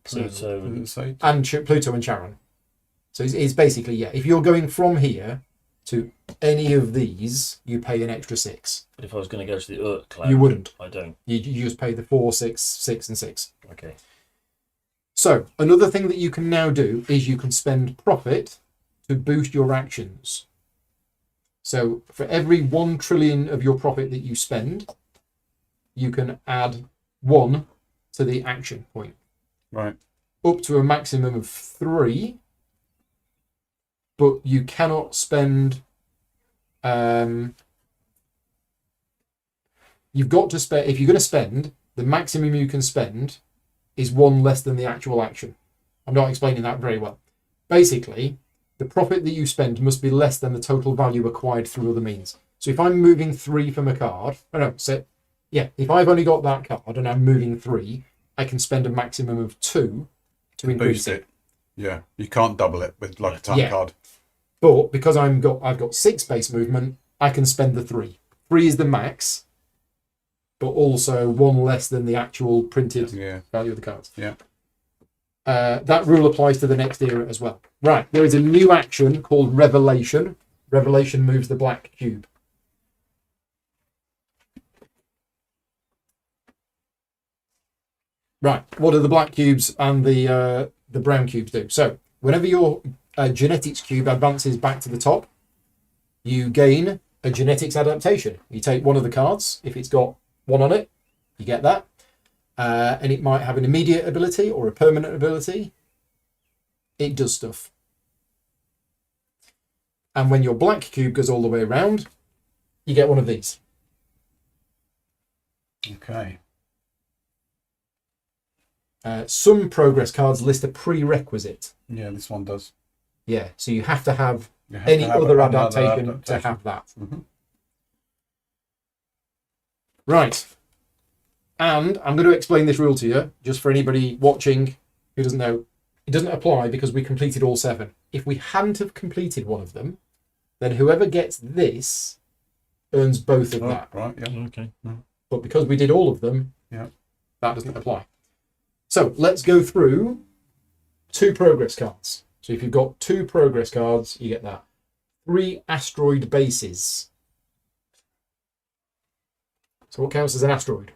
Pluto Does it say? and Pluto and Charon. So it's basically, yeah. If you're going from here to any of these, you pay an extra 6. But if I was going to go to the Urt cloud, You wouldn't. I don't. You just pay the 4, 6, 6, and 6. Okay. So another thing that you can now do is you can spend profit to boost your actions. So for every 1 trillion of your profit that you spend, you can add 1 to the action point, Right. up to a maximum of 3. But you cannot spend. You've got to spend. If you're going to spend, the maximum you can spend is 1 less than the actual action. I'm not explaining that very well. Basically, the profit that you spend must be less than the total value acquired through other means. So if I'm moving 3 from a card, if I've only got that card and I'm moving 3, I can spend a maximum of 2 to increase Boost it. Yeah. You can't double it with like a time Yeah. card. But because I've got 6 base movement, I can spend the 3. 3 is the max, but also 1 less than the actual printed Yeah. value of the cards. Yeah. that rule applies to the next era as well. Right, there is a new action called Revelation. Revelation moves the black cube. Right, what do the black cubes and the brown cubes do? So, whenever your genetics cube advances back to the top, you gain a genetics adaptation. You take one of the cards. If it's got one on it, you get that. And it might have an immediate ability or a permanent ability. It does stuff. And when your black cube goes all the way around, you get one of these. Okay. Some progress cards list a prerequisite. Yeah, this one does. Yeah, so you have to have You have any to have other another adaptation to have that. Mhm. Right. And I'm going to explain this rule to you, just for anybody watching who doesn't know. It doesn't apply because we completed all 7. If we hadn't have completed one of them, then whoever gets this earns both of Oh, that. right, yeah. Okay. But because we did all of them, Yeah. that doesn't apply. So let's go through 2 progress cards. So if you've got 2 progress cards, you get that. 3 asteroid bases. So what counts as an asteroid?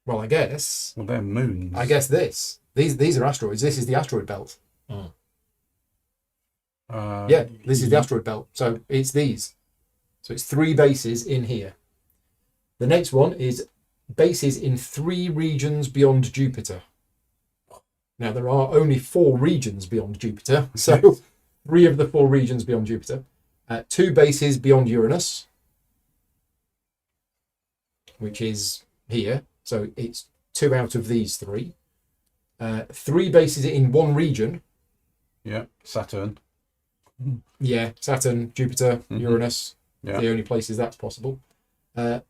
Well, I guess Well, they're moons. this. These are asteroids. This is the asteroid belt. Yeah, this is the asteroid belt. So it's these. So it's 3 bases in here. The next one is bases in 3 regions beyond Jupiter. Now, there are only 4 regions beyond Jupiter. So 3 of the 4 regions beyond Jupiter. 2 bases beyond Uranus, which is here. So it's 2 out of these 3. 3 bases in 1 region. Yeah, Saturn. Yeah, Saturn, Jupiter, Uranus. Yeah. The only places that's possible.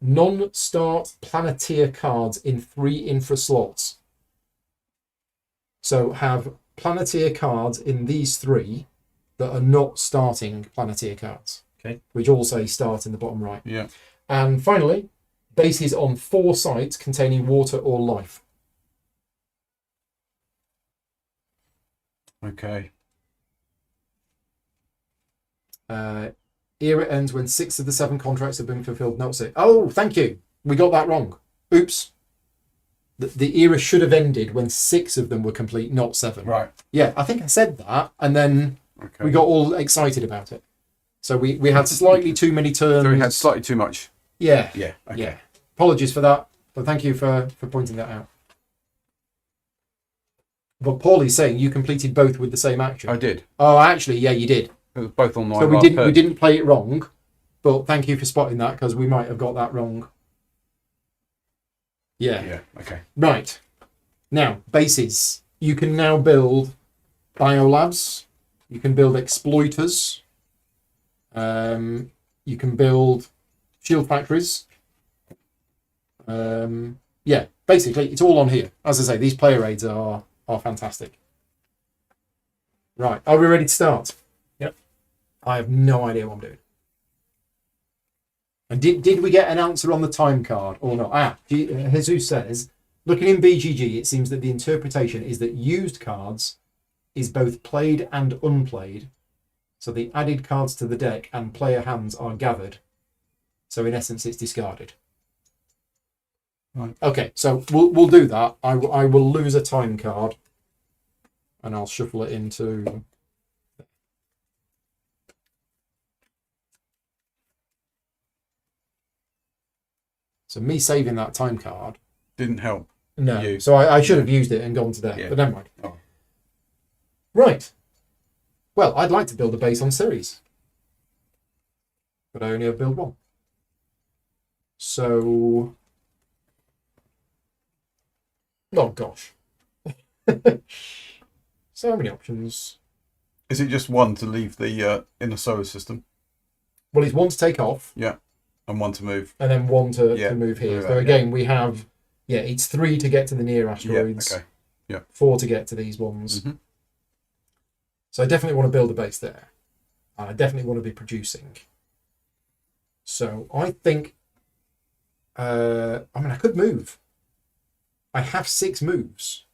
Non-start Planeteer cards in 3 infra slots. So have Planeteer cards in these 3 that are not starting Planeteer cards. Okay. Which all say start in the bottom right. Yeah. And finally, bases on 4 sites containing water or life. Okay. Era ends when 6 of the 7 contracts have been fulfilled. No, say, oh, thank you. We got that wrong. Oops. The era should have ended when 6 of them were complete, not 7. Right. Yeah, I think I said that, and then Okay. we got all excited about it. So we had slightly too many turns. So we had slightly too much. Yeah. Yeah. Okay. Yeah. Apologies for that, but thank you for pointing that out. But Paulie's saying you completed both with the same action. I did. Oh, actually, yeah, you did. It was both on my So we last turn. we didn't play it wrong, but thank you for spotting that because we might have got that wrong. Yeah. Yeah. Okay. Right. Now, bases. You can now build biolabs. You can build exploiters. You can build shield factories. Yeah, basically, it's all on here. As I say, these player aids are fantastic. Right. Are we ready to start? Yep. I have no idea what I'm doing. And did we get an answer on the time card or not? Jesus says, looking in BGG, it seems that the interpretation is that used cards is both played and unplayed. So the added cards to the deck and player hands are gathered. So in essence, it's discarded. Right. Okay, so we'll do that. I will lose a time card, and I'll shuffle it into. So me saving that time card Didn't help. No. You. So I should have used it and gone to there, Yeah. but never mind. Oh. Right. Well, I'd like to build a base on Ceres, but I only have build 1. So, oh gosh, so many options. Is it just 1 to leave the inner solar system? Well, it's 1 to take off, Yeah. And 1 to move? and then 1 to Yeah, move here. move So out, again, we have it's 3 to get to the near asteroids. Yeah. Okay. 4 to get to these ones. Mhm. So I definitely want to build a base there. I definitely want to be producing. So I think I mean, I could move. I have 6 moves.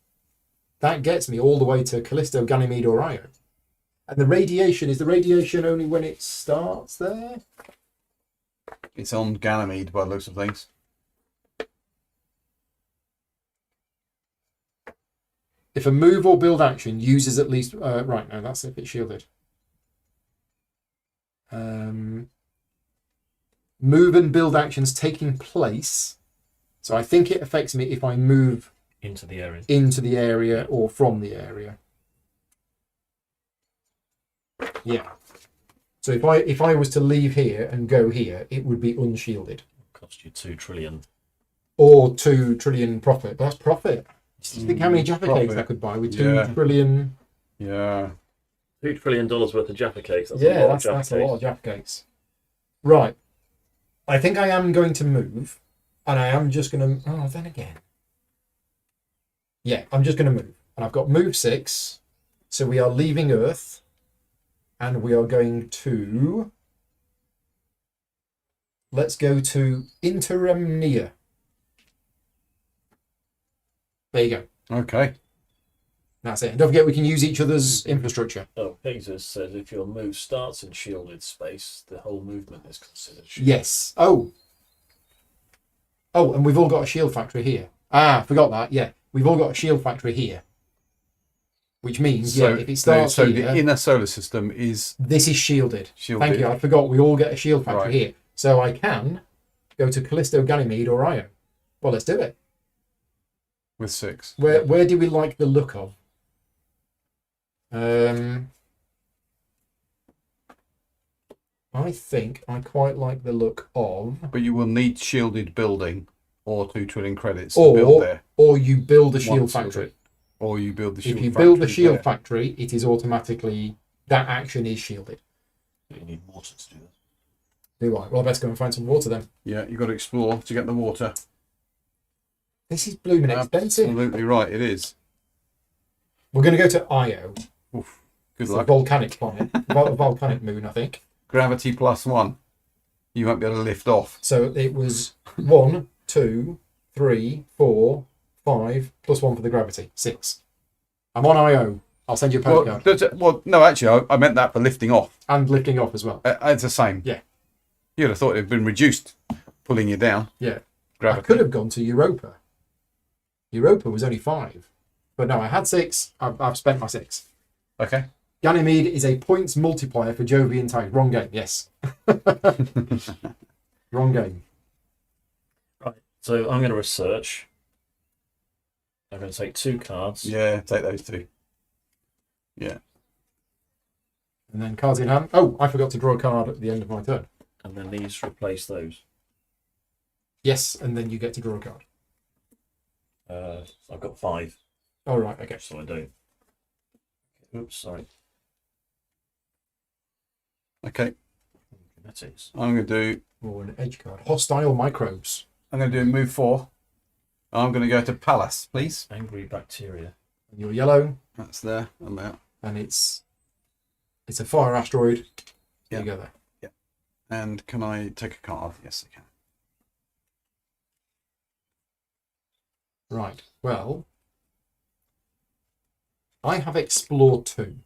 That gets me all the way to Callisto, Ganymede, or Io. And the radiation, is the radiation only when it starts there? It's on Ganymede by the looks of things. If a move or build action uses at least... right, no, that's if it's shielded. Move and build actions taking place. So I think it affects me if I move into the area or from the area. Yeah. So if I was to leave here and go here, it would be unshielded. Cost you 2 trillion. Or 2 trillion profit. But that's profit. Just think how many Jaffa cakes I could buy with 2 trillion. Yeah. $2 trillion worth of Jaffa cakes. That's That's a lot of Jaffa cakes. Right. I think I am going to move. And I am just going to... Oh, then again. Yeah, I'm just going to move. And I've got move 6. So we are leaving Earth. And we are going to... Let's go to Interemnia. There you go. Okay. That's it. And don't forget we can use each other's infrastructure. Oh, Pegasus says if your move starts in shielded space, the whole movement is considered shielded. Yes. Oh, and we've all got a shield factory here. Forgot that. Yeah, we've all got a shield factory here. Which means, if it starts so here... the inner solar system is... This is shielded. Thank you. I forgot. We all get a shield factory here. So I can go to Callisto, Ganymede, or Io. Well, let's do it. With 6. Where do we like the look of? I think I quite like the look of... But you will need shielded building or 2 trillion credits to build there. Or you build a shield factory. Or you build the shield factory. If you build the shield factory, it is automatically... That action is shielded. You need water to do that. Do I? Well, I best go and find some water then. Yeah, you've got to explore to get the water. This is blooming expensive. Absolutely right, it is. We're going to go to Io. Oof, good It's luck. a volcanic planet. Volcanic moon, I think. Gravity +1. You won't be able to lift off. So it was 1, 2, 3, 4, 5, +1 for the gravity. 6. I'm on Io. I'll send you a postcard. No, actually, I meant that for lifting off. And lifting off as well. It's the same. Yeah. You'd have thought it had been reduced, pulling you down. Yeah. Gravity. I could have gone to Europa. Europa was only 5. But no, I had 6. I've spent my 6. Okay. Ganymede is a points multiplier for Jovian Tides. Wrong game, yes. Wrong game. Right, so I'm going to research. I'm going to take 2 cards. Yeah, take those 2. Yeah. And then cards in hand. Oh, I forgot to draw a card at the end of my turn. And then these replace those. Yes, and then you get to draw a card. I've got 5. Oh, right, okay. So I don't. Oops, sorry. Okay. That is. I'm going to do... Or an edge card. Hostile microbes. I'm going to do move 4. I'm going to go to Palace, please. Angry bacteria. And you're yellow. That's there and there. And it's a fire asteroid. Yeah. You go there. Yeah. And can I take a card? Yes, I can. Right. Well, I have explored 2.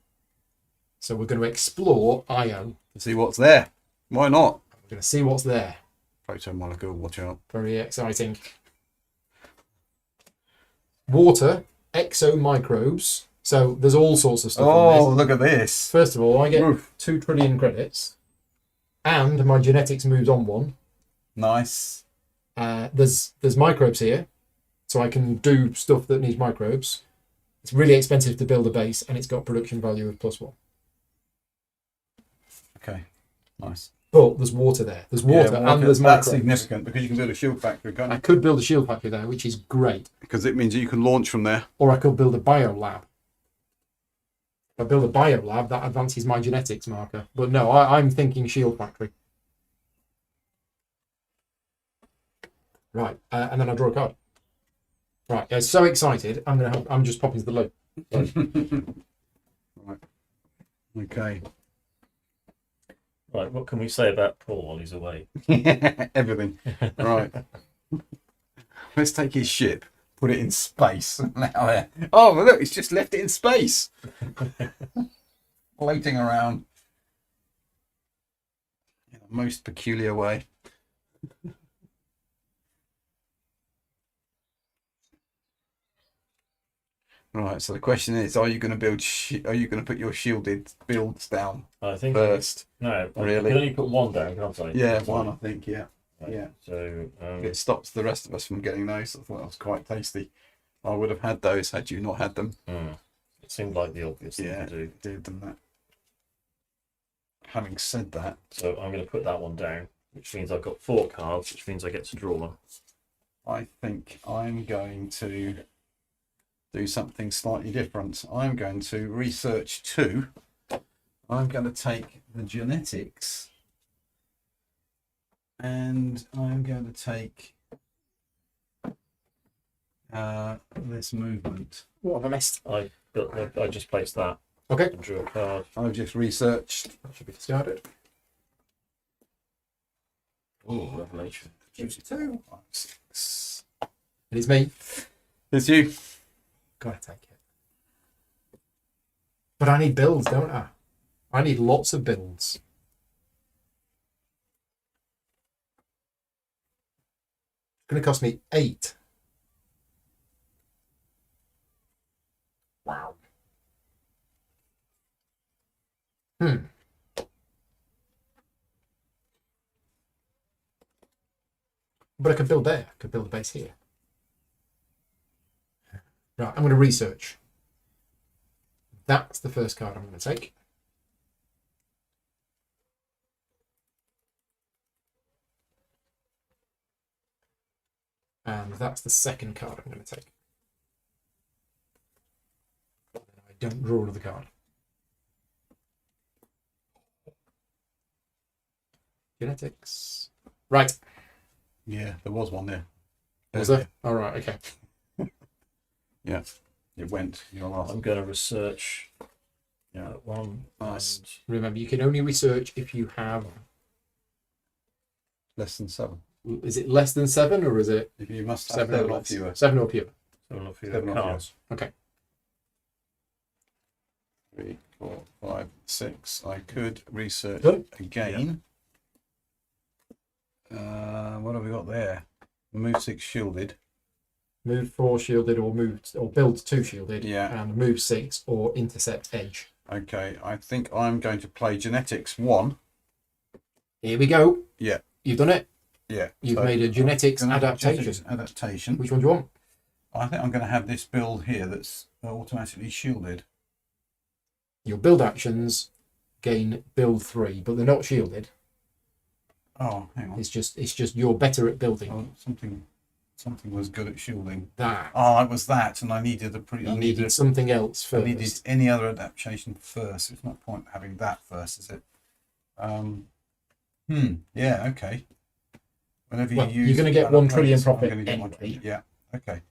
So we're going to explore Io. See what's there. Why not? We're going to see what's there. Protomolecule, watch out. Very exciting. Water, exomicrobes. So there's all sorts of stuff on this. Oh, look at this. First of all, I get Oof. 2 trillion credits. And my genetics moves on 1. Nice. There's microbes here. So I can do stuff that needs microbes. It's really expensive to build a base, and it's got production value of +1. Okay, nice. But there's water there. There's water and there's That's microbes. significant because you can build a shield factory, can't I you? could build a shield factory there, which is great. Because it means you can launch from there. Or I could build a bio lab. If I build a bio lab, that advances my genetics marker. But no, I'm thinking shield factory. Right, and then I draw a card. Right, yeah, so excited. I'm just popping to the loop. Right. Okay. Right, what can we say about Paul while he's away? Everything. Right. Let's take his ship, put it in space. Now, oh, well, look, it's just left it in space. Floating around in a most peculiar way. Right, so the question is, are you going to build? Are you going to put your shielded builds down I think first? no. I Really? can only put one down, can't I? Yeah, So, one, I think. Yeah, right, yeah. So It stops the rest of us from getting those. I thought that was quite tasty. I would have had those had you not had them. it seemed like the obvious thing Yeah, to do. did them that. Having said that, So I'm going to put that one down, which means I've got 4 cards, which means I get to draw one. I think I'm going to do something slightly different. I'm going to research 2. I'm going to take the genetics and I'm going to take this movement. What have I missed? I just placed that. Okay. And drew a card. I've just researched. That should be discarded. Oh, revelation. Choose 2. 5, 6. It is me. It's you. Gotta take it. But I need builds, don't I? I need lots of builds. It's going to cost me 8. Wow. But I could build there. I could build a base here. Right, I'm going to research. That's the first card I'm going to take. And that's the second card I'm going to take. I don't draw another card. Genetics. Right. Yeah, there was one there. Was there? All right, okay. Yeah, it went. Your last. I'm going to research Yeah. one. Nice. And Remember, you can only research if you have... Less than 7. Is it less than 7 or is it If you must have 7 7 or or less? fewer. 7 or fewer. 7 or fewer 7 or cards. Okay. 3, 4, 5, 6. I could research Good. again. What have we got there? Move 6 shielded. Move 4 shielded or build 2 shielded. Yeah. And move 6 or intercept edge. Okay, I think I'm going to play genetics 1. Here we go. Yeah. You've done it. Yeah. You've made a genetics adaptation. Genetics adaptation. Which one do you want? I think I'm going to have this build here that's automatically shielded. Your build actions gain build 3, but they're not shielded. Oh, hang on. It's just you're better at building. Oh, something was good at shielding. That. Oh, it was that, and I needed a You needed something else I first. needed any other adaptation first. It's not point having that first, is it? Yeah. Okay. Whenever you Well, use, you're going to get an 1 trillion opponent's- profit I'm gonna get 1 anyway. trillion. Yeah. Okay.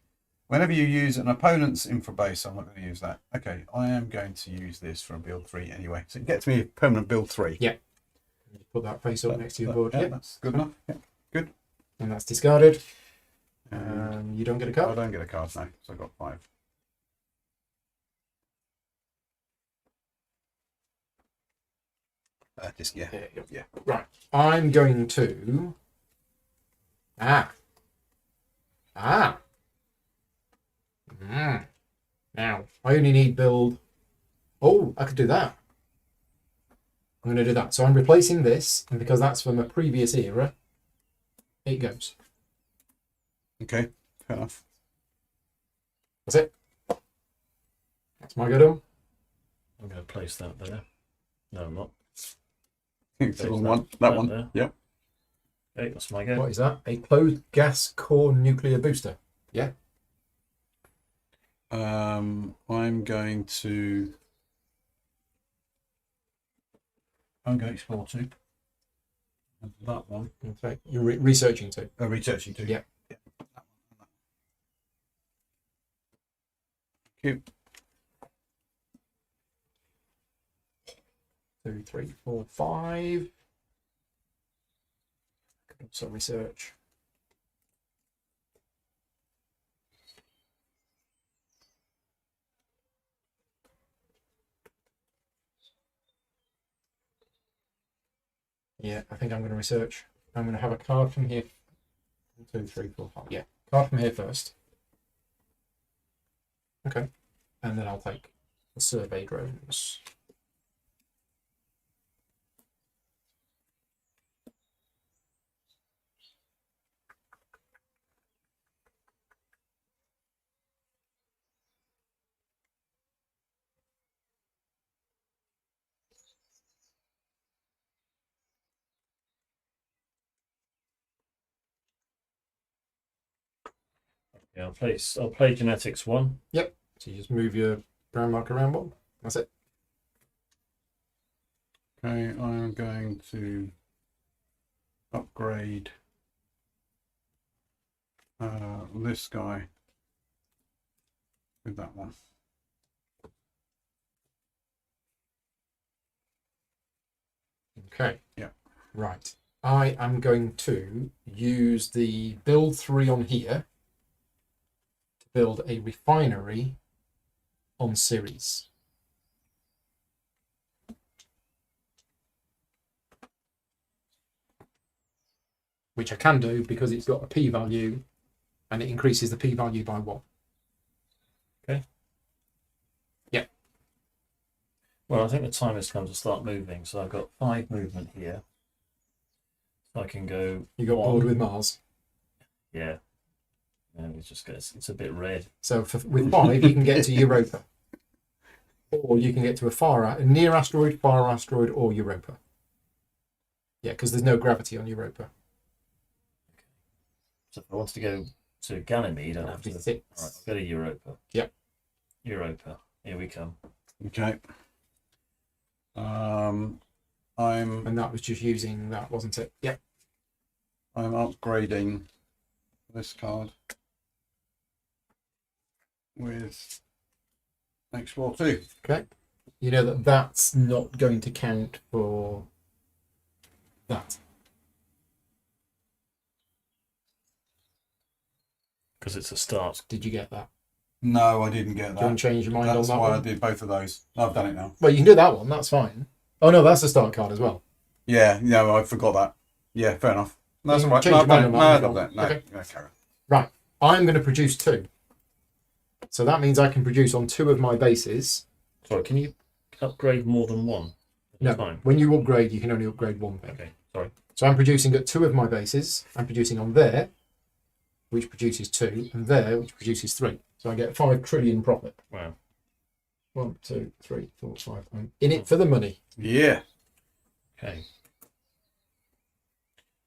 Whenever you use an opponent's infra base, I'm not going to use that. Okay. I am going to use this for a build 3 anyway. So it gets me a permanent build 3. Yeah. Put that face up next to your board. Yeah, Yeah. that's good enough. Yeah. Good. And that's discarded. And You don't get a I card. don't get a card now, so I've got 5. Just yeah. There you go. Yeah. Right. I'm going to. Now, I only need build. Oh, I could do that. I'm going to do that. So I'm replacing this, and because that's from a previous era, it goes. Okay. Fair enough. That's it. That's my go done. I'm going to place that there. No, I'm not. It's the There's wrong that- one. That that one. there. Yep. Okay, that's my go. What is that? A closed gas core nuclear booster. Yeah. I'm going to explore 2. And that one. Okay. You're researching too. Researching 2. Yeah. Cute. 2, 3, 4, 5. Could also research. Yeah, I think I'm going to research. I'm going to have a card from here. 1, 2, 3, 4, 5. Yeah, card from here first. Okay. And then I'll take the survey drones. Yeah, I'll play genetics 1. Yep. So you just move your brown marker around one. That's it. Okay, I'm going to upgrade this guy with that one. Okay. Yeah. Right. I am going to use the build 3 on here to build a refinery on Ceres. Which I can do because it's got a p-value and it increases the p-value by 1. Okay. Yeah. Well, I think the time has come to start moving, so I've got 5 movement here. So I can go. You got 1. bored with Mars. Yeah. And it's a bit red. So with 5, you can get to Europa. Or you can get to a near asteroid, far asteroid, or Europa. Yeah, because there's no gravity on Europa. So if I want to go to Ganymede, I'd have to. 6. Right, I'll go to Europa. Yep. Europa. Here we come. Okay. I'm And that was just using that, wasn't it? Yep. I'm upgrading this card with Explore 2. Okay. You know that's not going to count for that. Because it's a start. Did you get that? No, I didn't get Do you want that. to change your mind That's on that why I one? did both of those. I've done it now. Well, you can do that one. That's fine. Oh, no, that's a start card as well. Yeah, no, I forgot that. Yeah, fair enough. No, that's You all right. change No, your I've done mind it. on No, that I've one done if that. you No, want. Okay. no, carry on. Right. I'm going to produce 2. So that means I can produce on 2 of my bases. Sorry, can you upgrade more than 1 at No, a time? when you upgrade, you can only upgrade 1 thing. Okay, sorry. So I'm producing at 2 of my bases. I'm producing on there, which produces 2, and there, which produces 3. So I get 5 trillion profit. Wow. 1, 2, 3, 4, 5. I'm in it for the money. Yeah. Okay.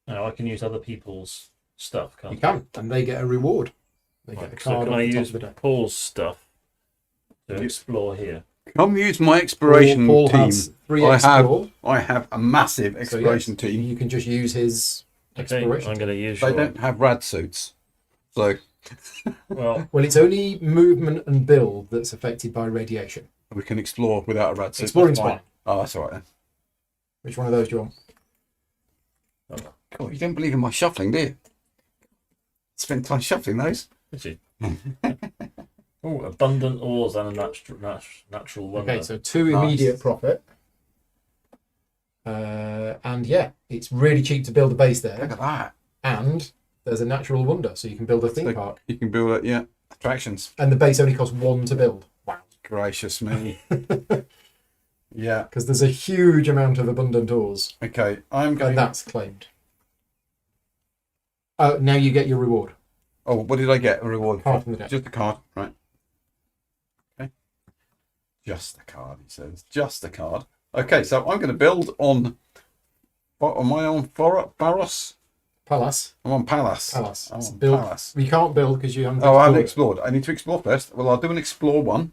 Now I can use other people's stuff, can't You can, and they get a reward. They get a Right, so card can on I the top use of the deck. Paul's stuff to Yeah. explore here? Come use my exploration Paul team. has 3 I explore. I have a massive So, exploration yes, team. You can just use his Okay, exploration. I'm going to use They your... don't have rad suits. So Well, Well, it's only movement and build that's affected by radiation. we can explore without a rad suit. Exploring's That's fine. Oh, that's all right then. Which one of those do you want? God, you don't believe in my shuffling, do you? Spent time shuffling those. is it? Oh, abundant ores and a natural wonder. Okay, so 2 Nice. immediate profit. And yeah, it's really cheap to build a base Look there. at that. And there's a natural wonder, so you can build a theme So park. you can build it, yeah. Attractions. And the base only costs 1 to build. Wow. Gracious me. Yeah. Because there's a huge amount of abundant ores. Okay. I'm going. And that's claimed. Now you get your reward. Oh, what did I get? A reward Card for? from the deck. Just a card, right? Okay. Just a card. He says. Just a card. Okay, so I'm going to build on. What am I on? Baros. Palace. I'm on Palace. Palace. I'm It's on build. Palace. We can't build because you haven't Oh, I haven't explored. explored. I need to explore first. Well, I'll do an explore one.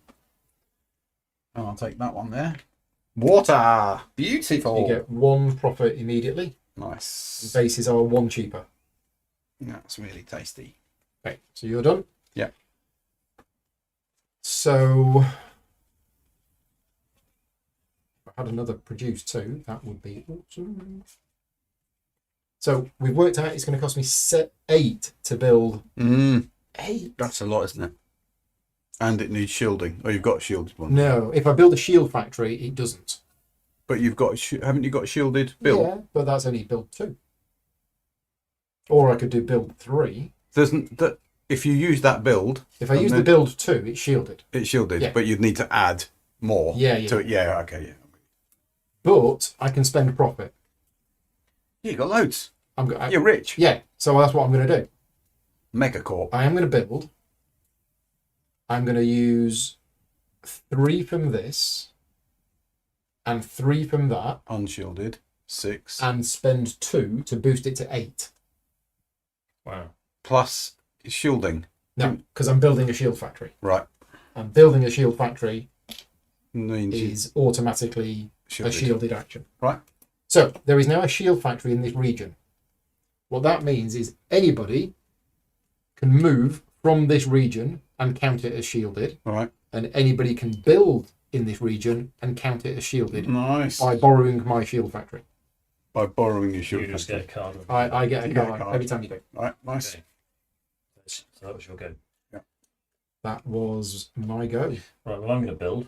And I'll take that one there. Water. Beautiful. You get 1 profit immediately. Nice. Bases are 1 cheaper. That's really tasty. Okay, so you're done? Yeah. So, if I had another produce too, that would be awesome. So, we've worked out it's going to cost me 8 to build. 8? That's a lot, isn't it? And it needs shielding. Oh, you've got a shielded one. No, if I build a shield factory, it doesn't. But you've got, haven't you got a shielded build? Yeah, but that's only build 2. Or I could do build 3. Doesn't that if you use that build, If I use the build 2, it's shielded. it's shielded, Yeah. but you'd need to add more Yeah, yeah. to it. Yeah, okay, yeah. But I can spend profit. You got loads. You're You're rich. Yeah, so that's what I'm going to do. Megacorp. I am going to build. I'm going to use 3 from this and 3 from that Unshielded. 6. and spend 2 to boost it to 8. Wow. Plus shielding. No, because I'm building a shield factory. Right. And building a shield factory Means is automatically a shielded action. Right. So there is now a shield factory in this region. What that means is anybody can move from this region and count it as shielded, Right. and anybody can build in this region and count it as shielded Nice. by borrowing my shield factory. By borrowing your shield. You just get a card. I get a You get a card card. every time you do. Right. Nice. Okay. So that was your go. That was my go. Right, well, I'm going to build.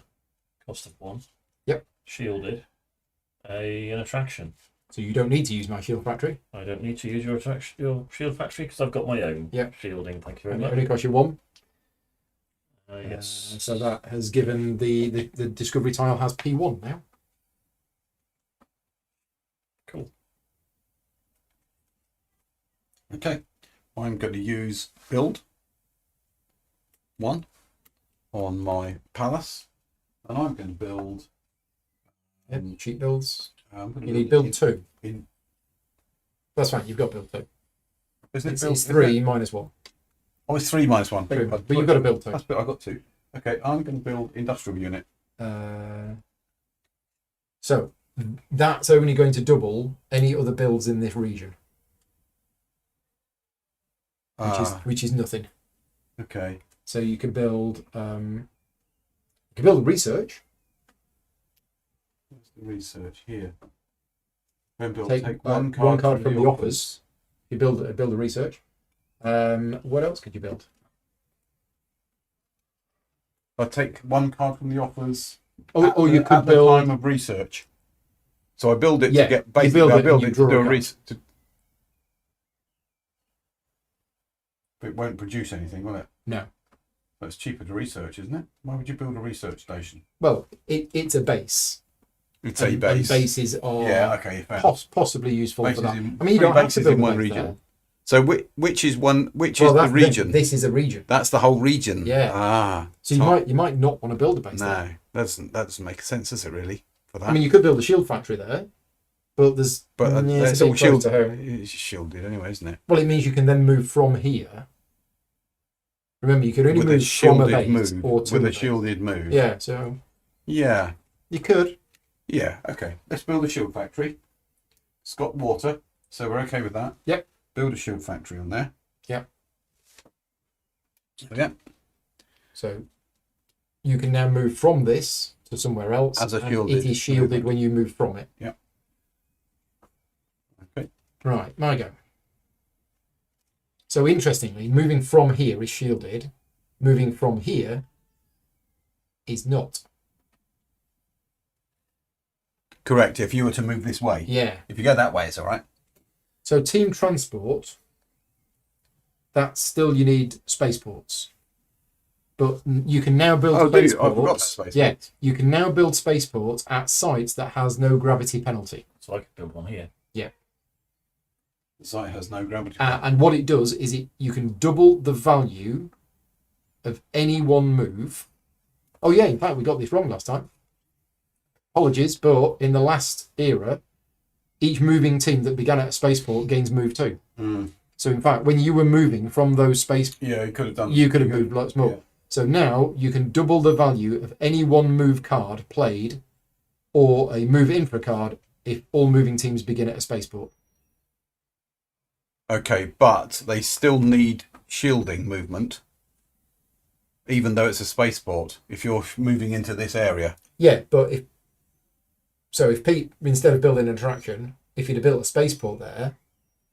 Cost of 1. Yep. Shielded. An attraction. So you don't need to use my shield factory. I don't need to use your shield factory because I've got my own Yep. shielding. Thank you very And it much. only costs you 1. Yes. So that has given the discovery tile has P1 now. Cool. Okay. I'm going to use build 1 on my palace, and I'm going to build. Yep. Cheap builds. I'm going to You need build 2. in. That's fine. You've got build 2. Isn't it It's, build it's 3 minus 1. Oh, it's 3 minus 1. But you've got to build 2. That's I got 2. Okay, I'm going to build industrial unit. So that's only going to double any other builds in this region, which is nothing. Okay. So you could build research. What's the research here? Remember, Take one card card from the offers. You build a research. What else could you build? I take 1 card from the offers. Or you could at the build. time of research. So I build it Yeah, to get you basically. build I it build and you it to draw do a a card. research. It won't produce anything, will it? No. So it's cheaper to research, isn't it? Why would you build a research station? Well, it's a base. It's a And base. bases are Yeah. Okay. Fair. possibly useful Bases for that. in- I mean, you three don't have to bases build in a one base region. there. So which is one? Which Well, is the that's the thing. region? This is a region. That's the whole region. Yeah. Ah. So you might not want to build a base there. No, that doesn't make sense, does it? Really? For that. I mean, you could build a shield factory there, but there's but it's it's a all bit close shielded. to home. It's shielded anyway, isn't it? Well, it means you can then move from here. Remember, you can only With a move from a shielded base move. or to With a a base. shielded move. Yeah, so Yeah. you could. Yeah. Okay. Let's build a shield factory. It's got water, so we're okay with that. Yep. Build a shield factory on there. Yep. Yeah. So you can now move from this to somewhere else. As a and shielded it is shielded movement. when you move from it. Yep. Okay. Right, my go. So interestingly, moving from here is shielded. Moving from here is not. Correct. If you were to move this way. Yeah. If you go that way, it's all right. So team transport, that's still you need spaceports. But you can now build Oh, do you? I spaceports. forgot spaceports. Yeah, you can now build spaceports at sites that has no gravity penalty. So I could build one here. The site has no gravity. And what it does is you can double the value of any one move. Oh yeah, in fact we got this wrong last time. Apologies, but in the last era, each moving team that began at a spaceport gains move 2. Mm. So in fact, when you were moving from those space, Yeah, you could have done. you could have moved lots more. Yeah. So now you can double the value of any one move card played, or a move infra card if all moving teams begin at a spaceport. Okay, but they still need shielding movement, even though it's a spaceport. If you're moving into this area, Yeah, but if Pete, instead of building an attraction, if he'd have built a spaceport there,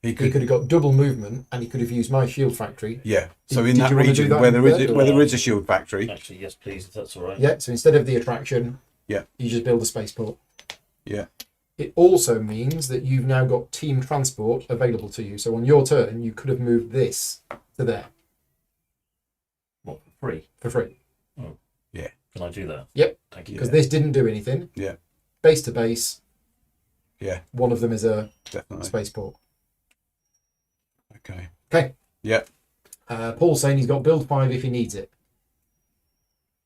he he could. could have got double movement and he could have used my shield factory. Yeah. So Did in that you wanna do region that where there is instead, where there is a shield factory, Actually, yes, please, if that's all right. Yeah, so instead of the attraction, Yeah. you just build a spaceport. Yeah. It also means that you've now got team transport available to you. So on your turn, you could have moved this to there What, for free? for free. Oh. Yeah. Can I do that? Yep. Thank you. Because this didn't do anything. Yeah. Base to base. Yeah. One of them is a Definitely. spaceport. Okay. Okay. Yeah. Paul's saying he's got build 5 if he needs it.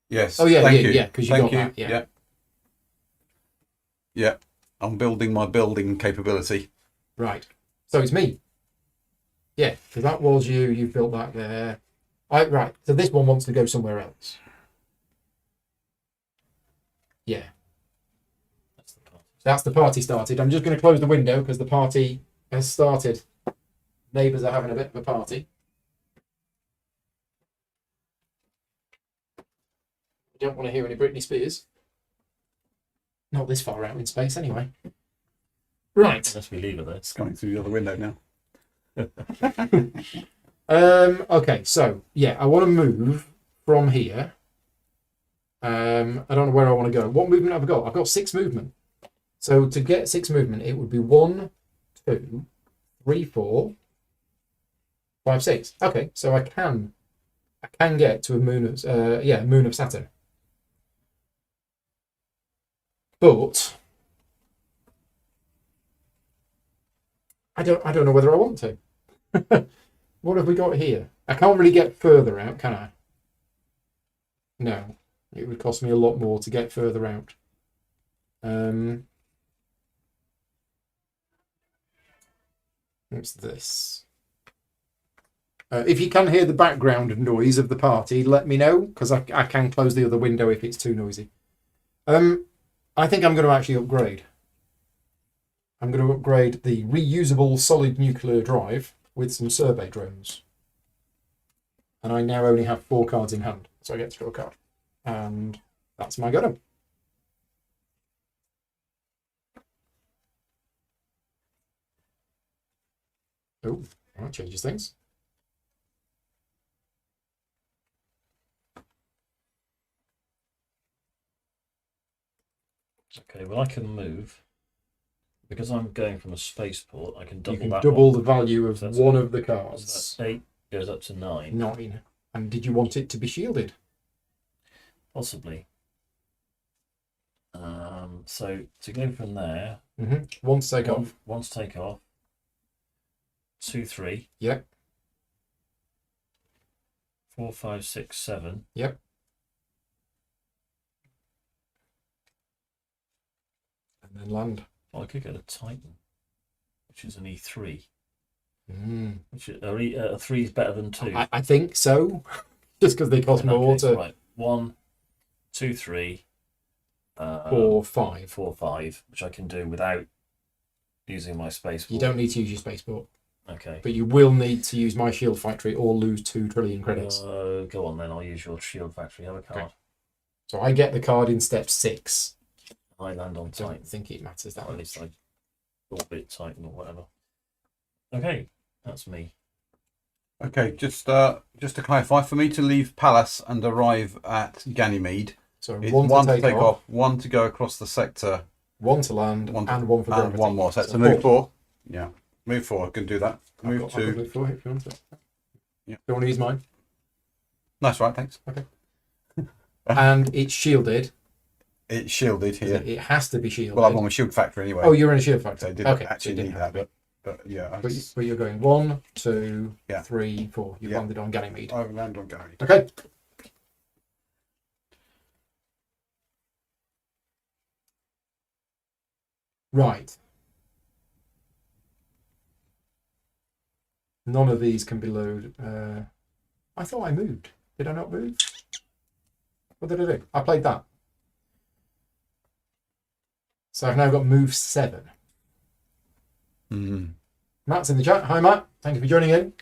Yes. Oh yeah, Thank yeah, you. yeah. Because you Thank got you. that. Yeah. Yeah. Yeah. I'm building my building capability. Right. So it's me. Yeah. So that was you. You've built that there. Right. So this one wants to go somewhere else. Yeah. That's the part. That's the party started. I'm just going to close the window because the party has started. Neighbours are having a bit of a party. I don't want to hear any Britney Spears. Not this far out in space, anyway. Right. Unless we leave it there. It's coming through the other window now. Okay, so yeah, I want to move from here. I don't know where I want to go. What movement have I got? I've got 6 movement. So to get 6 movement, it would be 1, 2, 3, 4, 5, 6. Okay, so I can get to a moon of moon of Saturn. But I don't know whether I want to. What have we got here? I can't really get further out, can I? No. It would cost me a lot more to get further out. What's this? If you can hear the background noise of the party, let me know, because I can close the other window if it's too noisy. I think I'm going to actually upgrade. I'm going to upgrade the reusable solid nuclear drive with some survey drones. And I now only have 4 cards in hand, so I get to draw a card. And that's my go. Oh, that changes things. Okay, well I can move. Because I'm going from a spaceport, I can double You can that double one. the value of So that's- one of the So cards. that's 8 goes up to 9. 9. And did you want it to be shielded? Possibly. So to go from there, One to take off. one to take off. 2, 3. Yep. 4, 5, 6, 7. Yep. And then land. Well, I could go to Titan, which is an E3. Mm. Which is, a 3 is better than 2. I think so. Just because they cost In that more case, to right. 1, 2, 3. 4, 5. 4, 5, which I can do without using my space. You don't need to use your spaceport. Okay. But you will need to use my shield factory or lose 2 trillion credits. Go on then. I'll use your shield factory. Have a card. Okay. So I get the card in step 6. I land on I Titan. don't think it matters that Or at much. least I orbit Titan or whatever. Okay, that's me. Okay, just to clarify, for me to leave Pallas and arrive at Ganymede, So it's one to take off, 1 to go across the sector, 1 to land, one to- and 1 for and gravity. 1 more. So that's So a move 4. 4. Yeah, move 4. I can do that. I've Move got 2. move 4 if you want to. Yeah. Do you want to use mine? That's right, thanks. And it's shielded. It's shielded here. It has to be shielded. Well, I'm on a shield factory anyway. Oh, you're in a shield so factory. I didn't Okay, so actually you didn't need have that, to be. but yeah, But you're going 1, 2, Yeah. 3, 4. You've Yeah. landed on Ganymede. I land on Ganymede. Okay. Right. None of these can be loaded. I thought I moved. Did I not move? What did I do? I played that. So I've now got move 7. Mm. Matt's in the chat. Hi, Matt. Thank you for joining in.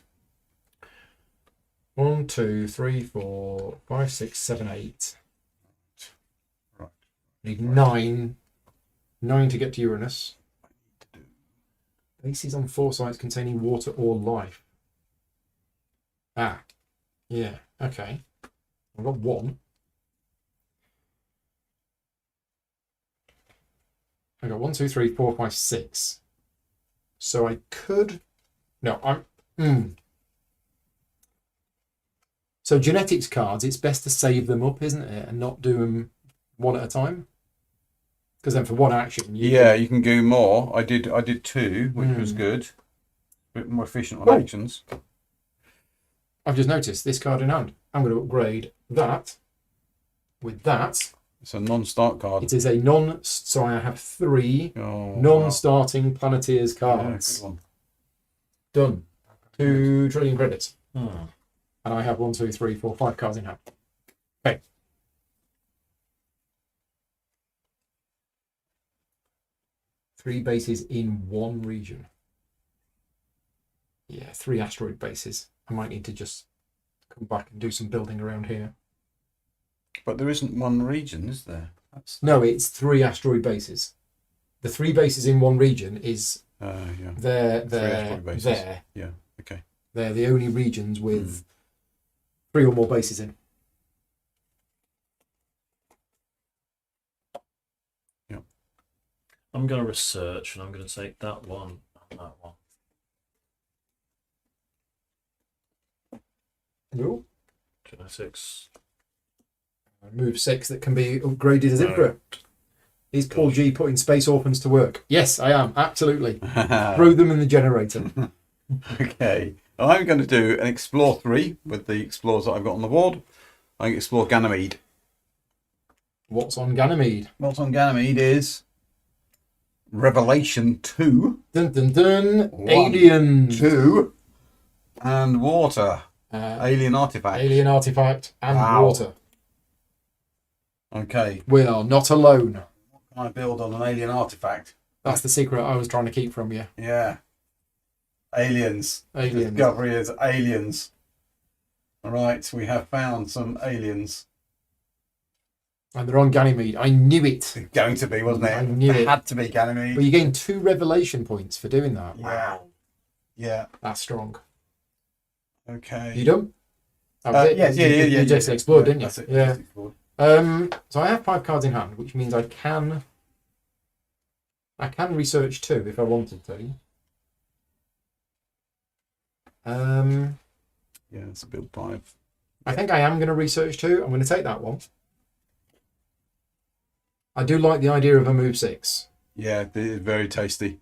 1, 2, 3, 4, 5, 6, 7, 8. Right. Need 9. 9 to get to Uranus. Bases on 4 sites containing water or life. Ah. Yeah. Okay. I've got 1. I got 1, 2, 3, 4, 5, 6. So I could. No, I'm. So genetics cards, it's best to save them up, isn't it, and not do them one at a time. Because then for one action, you can do more. I did 2, which was good. A bit more efficient on actions. I've just noticed this card in hand. I'm going to upgrade that with that. It's a non-start card. It is a non. So I have 3 non-starting Planeteers cards. Yeah, good one. Done. 2 trillion credits. Hmm. And I have 1, 2, 3, 4, 5 cards in hand. Okay. Three bases in one region. Yeah, 3 asteroid bases. I might need to just come back and do some building around here. But there isn't one region, is there? No, it's 3 asteroid bases. The 3 bases in one region is Yeah. they're 3 asteroid bases. there. Yeah. Okay. They're the only regions with 3 or more bases in. Yeah. I'm going to research, and I'm going to take that one and that one. No. Genetics. Move 6 that can be upgraded as infra. Is Paul G putting space orphans to work? Yes, I am. Absolutely. Throw them in the generator. Okay. I'm going to do an Explore 3 with the explorers that I've got on the board. I can explore Ganymede. What's on Ganymede? What's on Ganymede is Revelation 2. Dun dun dun. 1, Aliens. 2, and water. Uh, Alien artifact. alien artifact and Wow. water. Okay. We are not alone. What can I build on an alien artifact? That's the secret I was trying to keep from you. Yeah. Aliens. Aliens. Discovery is aliens. All right, we have found some aliens. And they're on Ganymede. I knew it. It's going to be, wasn't it? I knew it. Had to be Ganymede. But you gain 2 revelation points for doing that. Yeah. Yeah. That's strong. Okay. You done? That was it. Yes, yeah. You just explored, didn't you? That's it. Yeah. Just explored. So I have 5 cards in hand, which means I can research 2 if I wanted to. Yeah, it's a build 5. I think I am going to research 2. I'm going to take that one. I do like the idea of a move 6. Yeah, it's very tasty.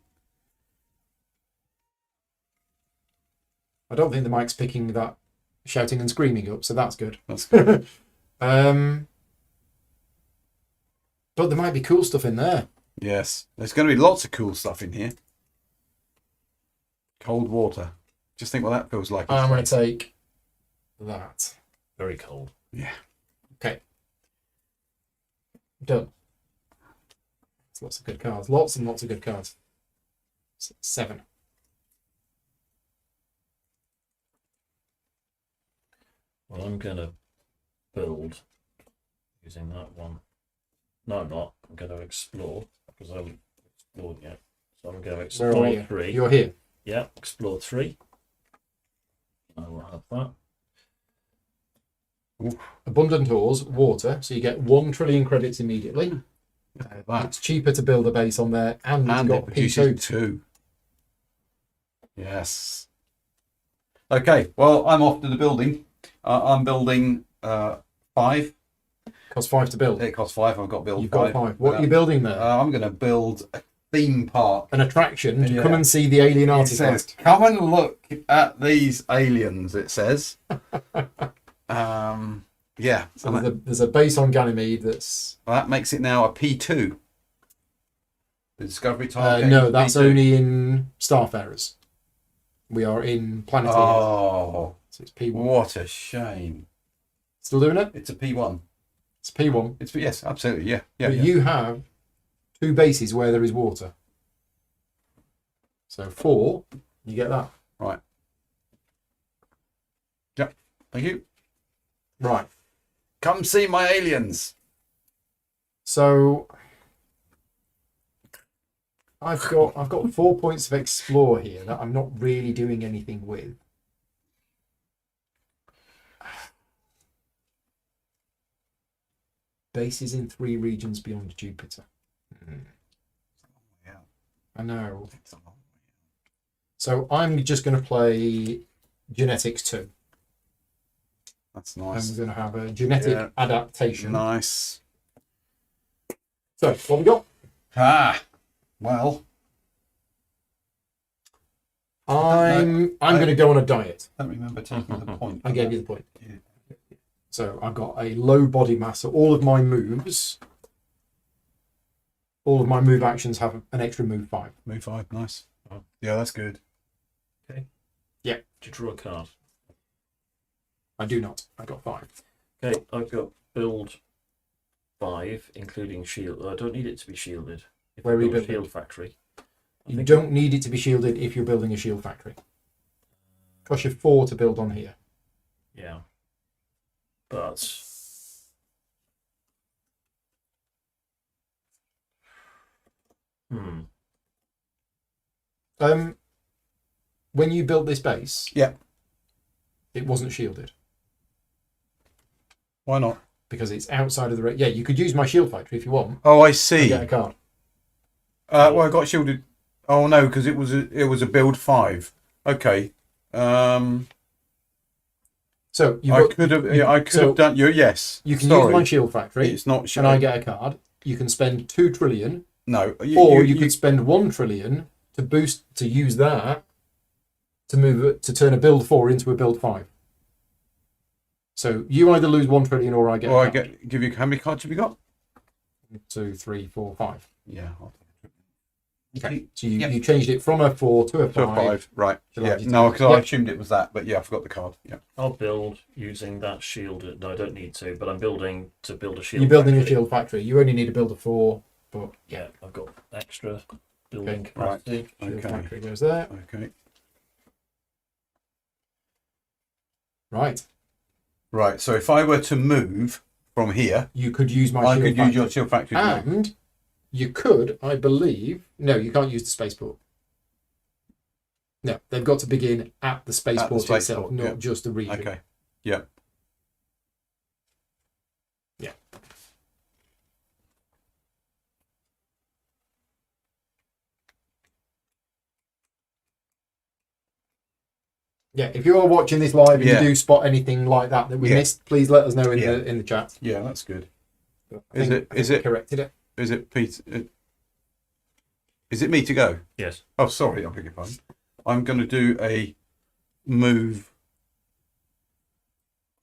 I don't think the mic's picking that shouting and screaming up, so that's good. That's good. But there might be cool stuff in there. Yes. There's going to be lots of cool stuff in here. Cold water. Just think what that feels like. I'm going to take that. Very cold. Yeah. Okay. Done. That's lots of good cards. Lots and lots of good cards. 7. Well, I'm going to build using that one. No, I'm not. I'm going to explore because I haven't explored yet. So I'm going to Where are explore you? 3. You're here. Yeah, explore 3. I will have that. Abundant ores, water, so you get 1 trillion credits immediately. It's cheaper to build a base on there, and it's And got it produces P2. 2. Yes. Okay, well, I'm off to the building. I'm building 5. Costs 5 to build. It costs 5. I've got to build You've 5. got 5. What are you building there? I'm going to build a theme park. An attraction to Yeah. come and see the alien It says, artifact. come and look at these aliens, it says. Yeah. So there's a base on Ganymede that's... Well, that makes it now a P2. The Discovery target. no, that's P2. only in Starfarers. We are in Planeteers. Oh, So it's P1. what a shame. Still doing it? It's a P1. It's P1. It's yes, absolutely, yeah, yeah. But yeah. you have 2 bases where there is water. So 4, you get that. Right. Yep. Thank you. Right. Come see my aliens. So I've got 4 points of explore here that I'm not really doing anything with. Bases in 3 regions beyond Jupiter. I know. It's a long way. So I'm just going to play Genetics 2. That's I'm nice. going to have a genetic Yeah. adaptation. Nice. So what we got? Ah, well, I'm going to go on a diet. I don't remember taking the point. I gave you the point. Yeah. So I've got a low body mass. So all of my moves, all of my move actions have an extra move 5. Move 5, nice. Oh. Yeah, that's good. Do you draw a card? I do not. I got 5. Okay, I've got build 5, including shield. I don't need it to be shielded. If Where I are you build a building? shield factory. I You think don't need it to be shielded if you're building a shield factory. Cost you 4 to build on here. Yeah. But When you built this base, Yeah. it wasn't shielded Why not? because it's outside of the. Yeah, you could use my shield factory if you want. Oh, I And see. get a card. Well, I got shielded. Oh no, because it was a build 5. Okay. So you I could have done you. Yes. You can Sorry. use my shield factory, It's not. and I get a card. You can spend 2 trillion, No. or you could spend 1 trillion to use that to move it to turn a build 4 into a build 5. So you either lose 1 trillion or I get. Or a I card. give you. How many cards have you got? 2, 3, 4, 5. Yeah. Okay. So you, Yep. you changed it from a 4 to a 5. To a 5. Right. Shall I Yeah. just No, do it? because I Yep. assumed it was that, but yeah, I forgot the card. Yeah. I'll build using that shield. No, I don't need to, but I'm building to build a shield. You're building a factory. shield factory. You only need to build a 4, but Yeah, I've got extra building Okay. capacity. shield Okay. factory goes there. Okay. Right. Right. So if I were to move from here, You could use my I shield could factory. use your shield factory. To move. And you could, I believe, no, you can't use the spaceport. No, they've got to begin at the spaceport itself, spaceport, not yeah. just the region. Okay. Yeah. Yeah. Yeah, if you are watching this live and Yeah. you do spot anything like that we Yeah. missed, please let us know in Yeah. the chat. Yeah. That's good. But I Is think- it- I think is we it- corrected it? Is it Pete? Is it me to go? Yes. Oh, sorry. I beg your pardon. I'm going to do a move.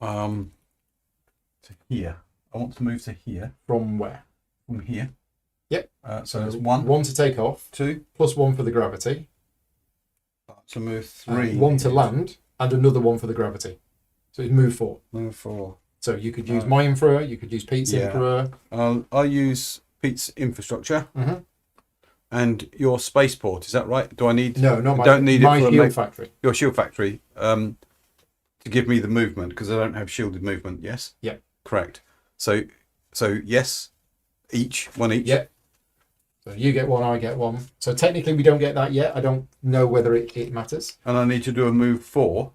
To here. I want to move to here. From where? From here. Yep. So there's one, One to take off, 2. plus 1 for the gravity. To move 3. 1 to land, and another 1 for the gravity. So it's move 4. Move 4. So you could use my Emperor, you could use Pete's Yeah. Emperor. I'll use Pete's infrastructure Mhm. and your spaceport. Is that right? Do I need? No, not my, don't need it my for a shield make- factory. Your shield factory to give me the movement because I don't have shielded movement. Yes. Yeah. Correct. So yes, one each. Yeah. So you get 1, I get 1. So technically we don't get that yet. I don't know whether it matters. And I need to do a move 4.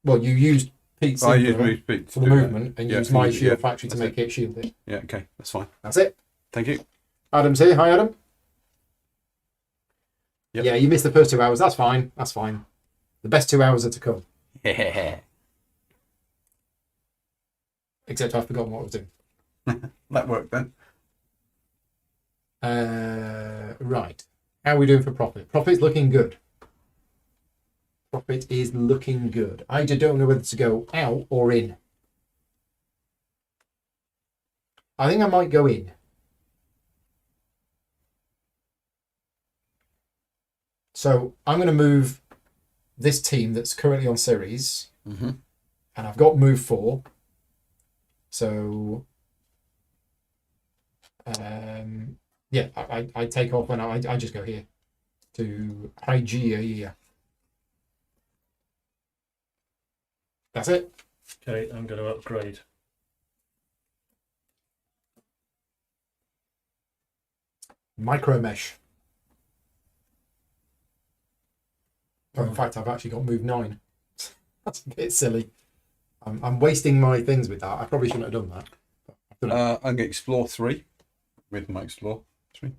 Well, you used Pete's I use Emperor move Pete for to the do that. movement and Yeah, use my yeah, shield factory to that's make it shielded. Yeah. Okay. That's fine. That's it. Thank you. Adam's here. Hi, Adam. Yep. Yeah, you missed the first 2 hours. That's fine. That's fine. The best 2 hours are to come. Yeah. Except I've forgotten what I was doing. That worked then. Right. How are we doing for profit? Profit's looking good. Profit is looking good. I just don't know whether to go out or in. I think I might go in. So I'm going to move this team that's currently on series, Mm-hmm. and I've got move 4. So yeah, I take off and I just go here to Hygeia. That's it. Okay, I'm going to upgrade. Micro mesh. Oh, in fact, I've actually got move 9. That's a bit silly. I'm wasting my things with that. I probably shouldn't have done that. But I've done it. I'm going to explore 3 with my explore 3.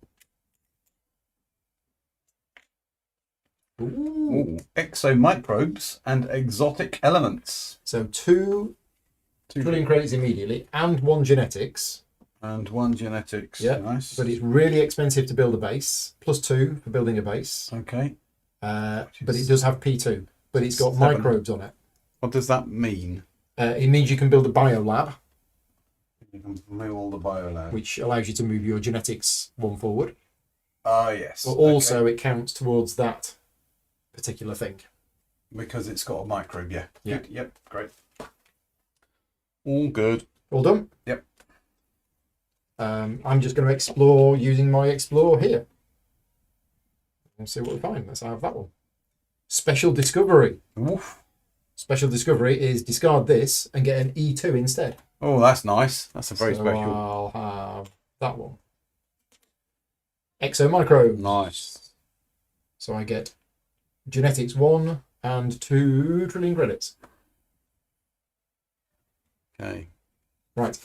Ooh. Ooh, exomicrobes and exotic elements. So two trillion credits immediately and one genetics. And one genetics. Yeah, Nice. but it's really expensive to build a base. +2 for building a base. Okay. But it does have P2. But it's got 7. microbes on it. What does that mean? It means you can build a biolab, You can move all the biolab. which allows you to move your genetics one forward. Ah, yes. But also it counts towards that particular thing. Because it's got a microbe, yeah. Yeah. Good. Yep, great. All good. All done? Yep. I'm just going to explore using my explore here. We'll see what we find. Let's have that one. Special discovery. Oof. Special discovery is discard this and get an E2 instead. Oh, that's nice. That's a very So special. I'll have that one. Exomicro. Nice. So I get genetics 1 and 2 trillion credits. Okay. Right.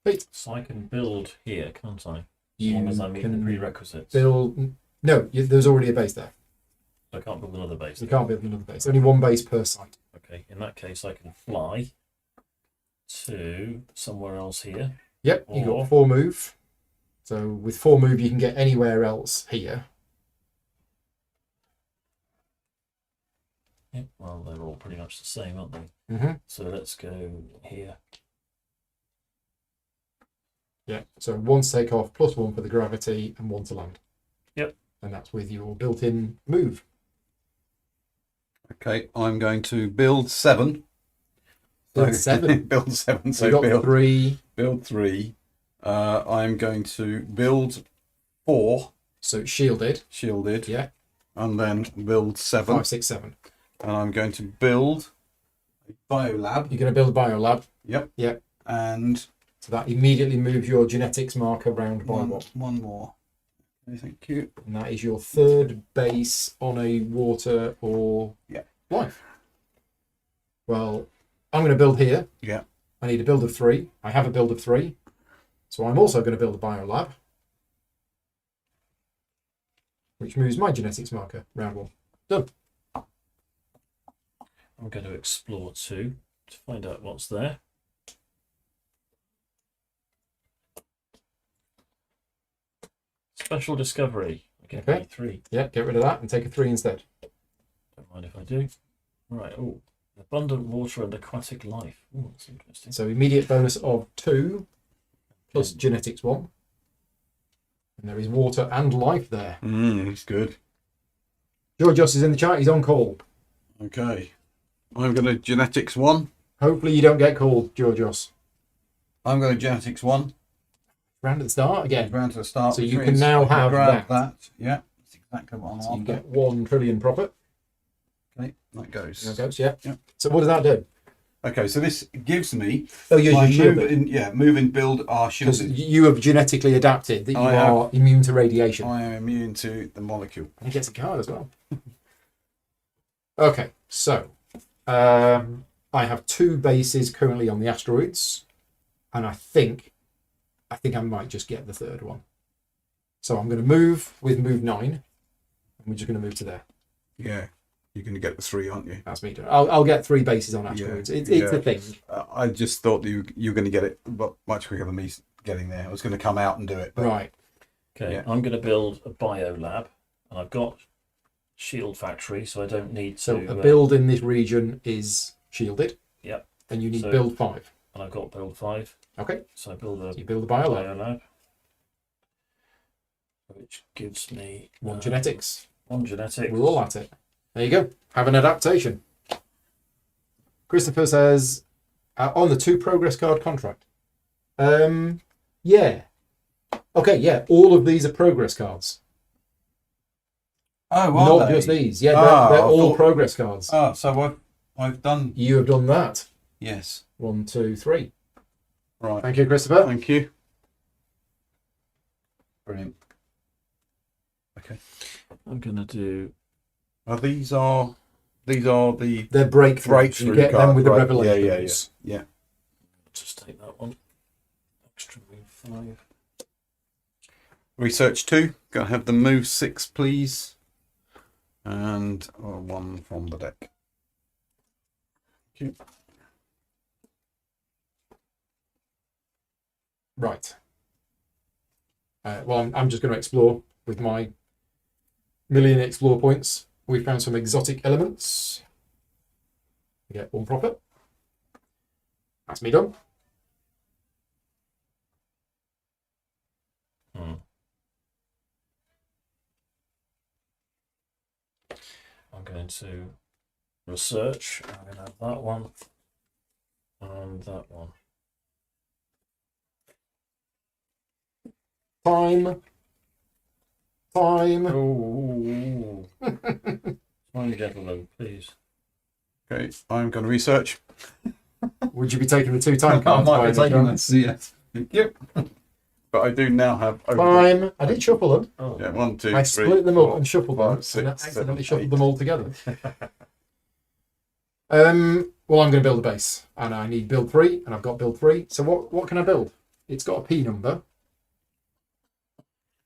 Wait. So I can build here, can't I? As You long as I meet the can prerequisites. build. No, there's already a base there. I can't build another base. You can't build another base. Only one base per site. Okay, in that case, I can fly to somewhere else here. Yep, you Or- got 4 move. So with 4 move, you can get anywhere else here. Yep, well, they're all pretty much the same, aren't they? Mm-hmm. So let's go here. Yeah. So 1 to take off, +1 for the gravity, and 1 to land. Yep. And that's with your built-in move. Okay, I'm going to build 7. Build 7. build 7. So So you got build 3. build 3. I'm going to build 4 So it's shielded. shielded. Yeah. And then build 7. 5, 6, 7. And I'm going to build a biolab. You're going to build a biolab. Yep. Yep. And So that immediately moves your genetics marker round by 1. one more. Okay, thank you. And that is your 3rd base on a water or Yeah. life. Well, I'm going to build here. Yeah. I need a build of 3. I have a build of 3. So I'm also going to build a biolab, which moves my genetics marker round 1. Done. I'm going to explore 2 to find out what's there. Special discovery. I get Okay. E3. Yeah, get rid of that and take a 3 instead. Don't mind if I do. Right. Oh, abundant water and aquatic life. Oh, that's interesting. So immediate bonus of 2 plus genetics 1. And there is water and life there. It's good. Georgios is in the chat. He's on call. Okay. I'm going to genetics 1. Hopefully you don't get called, Georgios. I'm going to genetics 1. Round at the start again. Round to the start. So which you can means now I can have grab that. Yeah. That's exactly what I'm So you after. get 1 trillion profit. Okay. That goes. There goes, yeah. Yep. So what does that do? Okay. So this gives me Oh, you're my shielded. move and build are Because shielded. you have genetically adapted that you I are immune to radiation. I am immune to the molecule. And he gets a card as well. Okay, so I have 2 bases currently on the asteroids, and I think I might just get the 3rd one. So I'm going to move with move 9, and we're just going to move to there. Yeah. You're going to get the 3, aren't you? That's me doing. I'll get 3 bases on asteroids. Yeah, It's yeah. a thing. I just thought that you were going to get it, but much quicker than me getting there. I was going to come out and do it. But Right. Okay, Yeah. I'm going to build a biolab, and I've got shield factory, so I don't need So to. a build in this region is shielded. Yep. And you need So- build 5. And I've got build 5, Okay. so I build a So you build a biolab. biolab, which gives me 1 genetics. 1 genetics. We're all at it. There you go. Have an adaptation. Christopher says, on the 2 progress card contract. Yeah. Okay, yeah. All of these are progress cards. oh, Not are just they? these. Yeah, Ah, they're I all thought- progress cards. Oh, so I've done. You have done that. Yes. 1, 2, 3. Right. Thank you, Christopher. Thank you. Brilliant. Okay. I'm going to do. These are the They're breakthroughs. breakthrough You get them cards, with the right. revelations. Yeah. Just take that one. Extra move 5. Research 2. Gonna have the move 6, please. And 1 from the deck. Thank you. Right. Well, I'm just going to explore with my million explore points. We found some exotic elements. We get 1 profit. That's me done. I'm going to research. I'm going to have that one and that one. Time. Oh, time, gentlemen, please. Okay, I'm going to research. Would you be taking the 2 time I cards? might by be any taking chance? this. Yes. Thank you. But I do now have. Time. I did shuffle them. Oh, Yeah, 1, 2, I 3, split them 4, up and shuffled them, 5, 6, and accidentally 7, shuffled 8. them all together. Well, I'm going to build a base, and I need build 3, and I've got build 3. So what can I build? It's got a P number,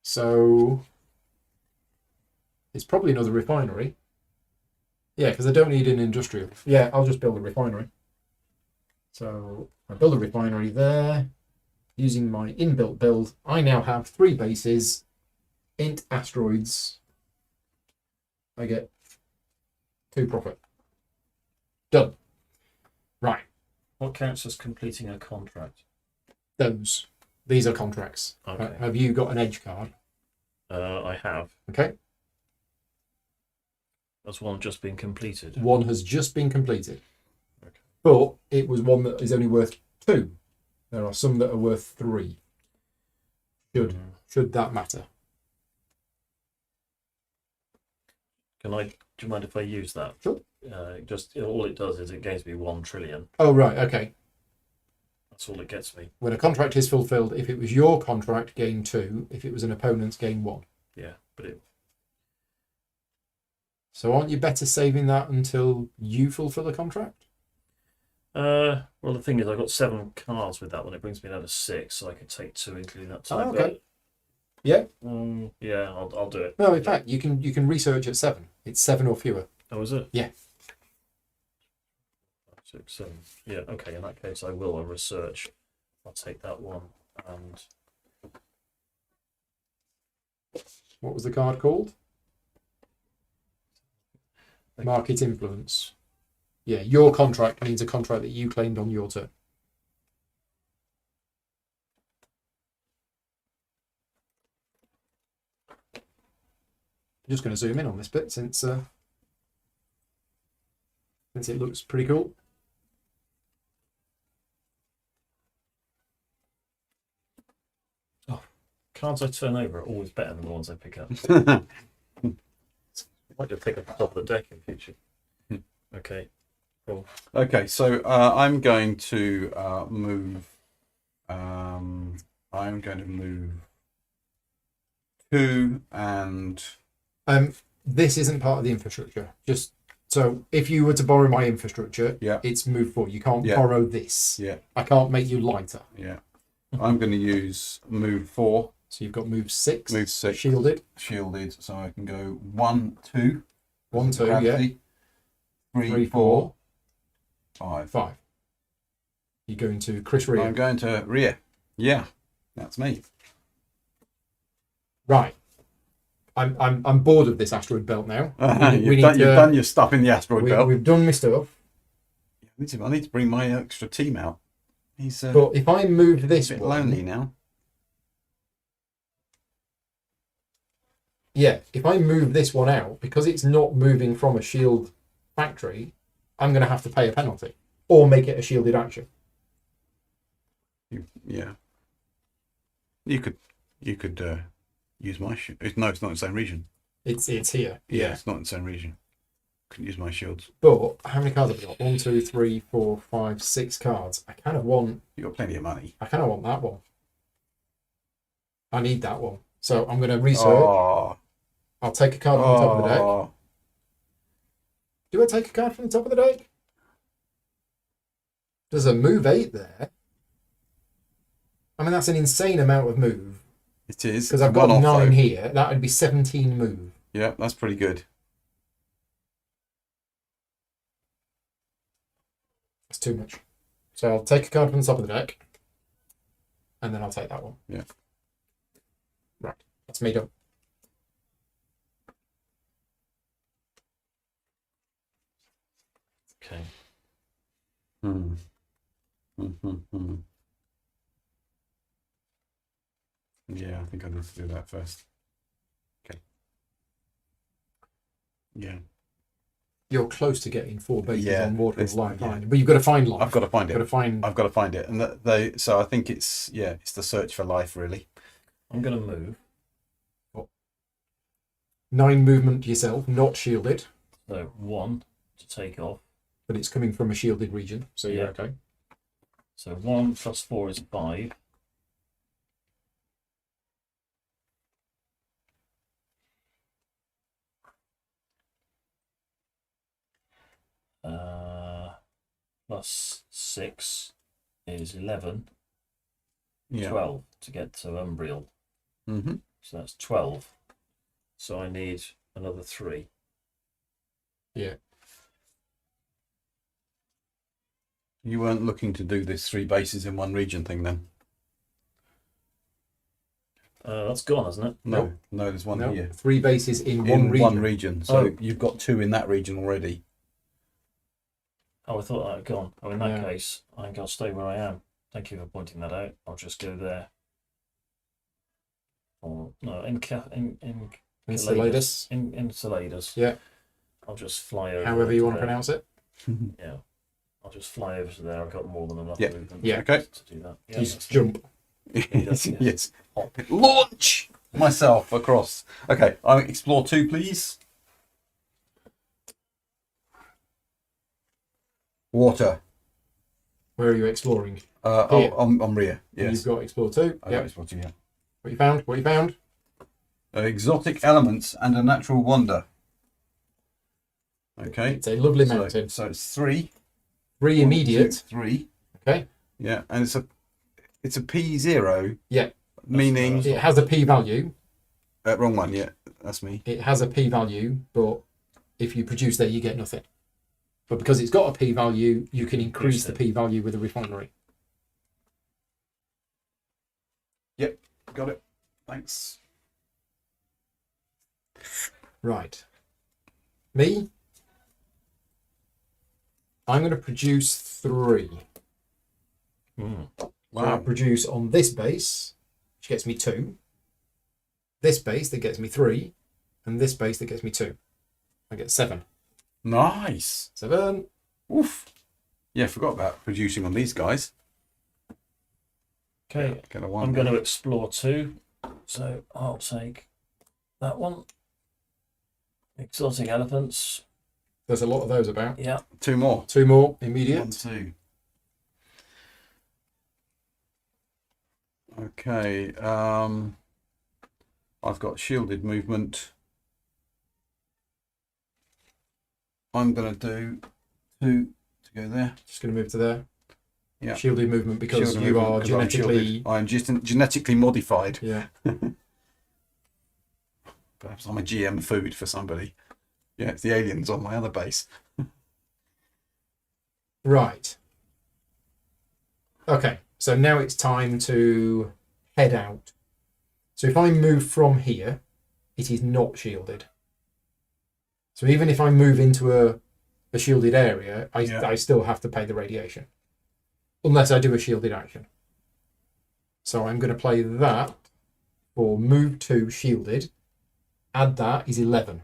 so it's probably another refinery. Yeah, because I don't need an industrial. Yeah, I'll just build a refinery. So I build a refinery there using my inbuilt build. I now have 3 bases, int asteroids. I get 2 profit. Done. Right. what counts as completing a contract? These are contracts. Okay. Have you got an edge card? I have. Okay. That's one just been completed. One has just been completed. Okay. But it was one that is only worth 2. There are some that are worth 3. Should that matter? Do you mind if I use that? Sure. Just all it does is it gains me 1 trillion. Oh, right. Okay. That's all it gets me. When a contract is fulfilled, if it was your contract, gain 2. If it was an opponent's, gain 1. Yeah, but it. So aren't you better saving that until you fulfill a contract? Well, the thing is, I got 7 cards with that one. It brings me down to 6, so I could take 2, including that time. Oh, okay. Yeah. Yeah, I'll do it. No, in fact, you can research at 7. It's 7 or fewer. Oh, is it? Yeah. 6, 7. Yeah. Okay. In that case, I will. I'll research. I'll take that one. And What was the card called? Market influence. Yeah, your contract means a contract that you claimed on your turn. I'm just going to zoom in on this bit since it looks pretty cool. cards I turn over are always better than the ones I pick up. I might just pick up the top of the deck in future. Okay. Cool. Okay, so I'm going to move. I'm going to move 2 and. This isn't part of the infrastructure. Just so if you were to borrow my infrastructure, Yeah. it's move 4. You can't Yeah. borrow this. Yeah. I can't make you lighter. Yeah. I'm going to use move 4. So you've got move 6. Move 6. Shielded. Shielded, so I can go 1, 2. 1, 2, gravity, yeah. 3, 3, 4, 4, 5. 5. You're going to Chris Rea. I'm going to rear. Yeah, that's me. Right. I'm bored of this asteroid belt now. You've done your stuff in the asteroid belt. We've done my stuff. I need to bring my extra team out. He's But if I move this a bit one, lonely now. yeah, if I move this one out, because it's not moving from a shield factory, I'm going to have to pay a penalty or make it a shielded action. Yeah. You could use my shield. No, it's not in the same region. It's here. Yeah, it's not in the same region. Couldn't use my shields. But how many cards have I got? 1, 2, 3, 4, 5, 6 cards. I kind of want You got plenty of money. that one. I need that one. So I'm going to research. Oh, I'll take a card from the top of the deck. oh. Do I take a card from the top of the deck? There's a move 8 there. I mean, that's an insane amount of move. It is. Because It's I've got one off, 9 though. here. That would be 17 move. Yeah, that's pretty good. That's too much. So I'll take a card from the top of the deck. And then I'll take that one. Yeah. Right. That's me done. Okay. Hmm. Hmm. Yeah, I think I need to do that first. Okay. Yeah. You're close to getting 4 bases Yeah, on water it's- of life, yeah. aren't you? But you've got to find life. I've got to find You've got it. to find. I've got to find it, and so I think it's the search for life really. I'm going to move. 9 movement yourself, not shielded, So 1 to take off. but it's coming from a shielded region, so you're Yeah. okay. So 1 plus 4 is 5. Plus 6 is 11. Yeah. 12 to get to Umbriel. Mm-hmm. So that's 12. So I need another 3. Yeah. You weren't looking to do this 3 bases in one region thing then? That's gone, hasn't it? No, no, there's one No, here 3 bases in in one region. So Oh. you've got 2 in that region already. Oh, I thought that had gone. Oh, in that Yeah. case, I think I'll stay where I am. Thank you for pointing that out. I'll just go there. Or no, in Enceladus, In Enceladus. Yeah. I'll just fly over. however you want to there. pronounce it. Yeah. I'll just fly over to there. I've got more than enough Yeah. movement Yeah. Okay. to do that. You Yeah, just jump. Yes, yes. Yes. Launch myself across. Okay, I'll explore 2, please. Water. Where are you exploring? Oh, Here. I'm Ria. You've Yes. got explore 2. I got Yeah. explore 2, yeah. What you found? What you found? Exotic elements and a natural wonder. Okay. It's a lovely mountain. So it's 3. 3 immediate. 3. Okay. Yeah, and it's a P0. Yeah. Meaning It has a p value. wrong one. Yeah, that's me. It has a p value, but if you produce there, you get nothing. But because it's got a p value, you can increase the p value with a refinery. Yep, got it. Thanks. Right. Me? I'm going to produce 3. Mm. So I produce on this base, which gets me 2. This base that gets me 3. And this base that gets me 2. I get 7. Nice. 7. Oof. Yeah, forgot about producing on these guys. Okay. Get a 1. I'm going to explore 2. So I'll take that one. Exotic elephants. There's a lot of those about. Yeah. 2 more. 2 more 1, immediate. 2. Okay. I've got shielded movement. I'm going to do 2 to go there. Just going to move to there. Yeah. Shielded movement because Shielded you movement are because I'm genetically. shielded. I'm just genetically modified. Yeah. Perhaps I'm a GM food for somebody. Yeah, it's the aliens on my other base. Right. Okay. So now it's time to head out. So if I move from here, it is not shielded. So even if I move into a shielded area, I still have to pay the radiation. Unless I do a shielded action. So I'm going to play that for move 2 shielded. Add that is 11.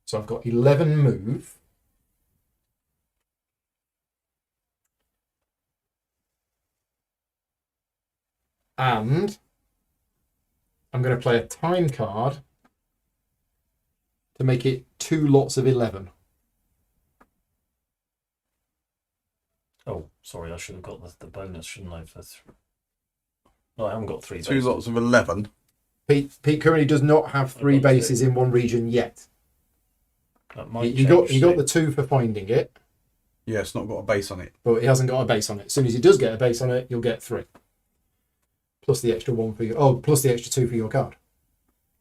So I've got 11 move. And I'm going to play a time card to make it 2 lots of 11. Oh, sorry. I should have got the bonus, shouldn't I? No, I haven't got 3 2 bases. lots of 11. Pete currently does not have 3 I've got bases in one region yet. That might He got change the 2 for finding it, Yeah, it's not got a base on it. but he hasn't got a base on it. As soon as he does get a base on it, you'll get 3. plus the extra one for your, oh, plus the extra 2 for your card.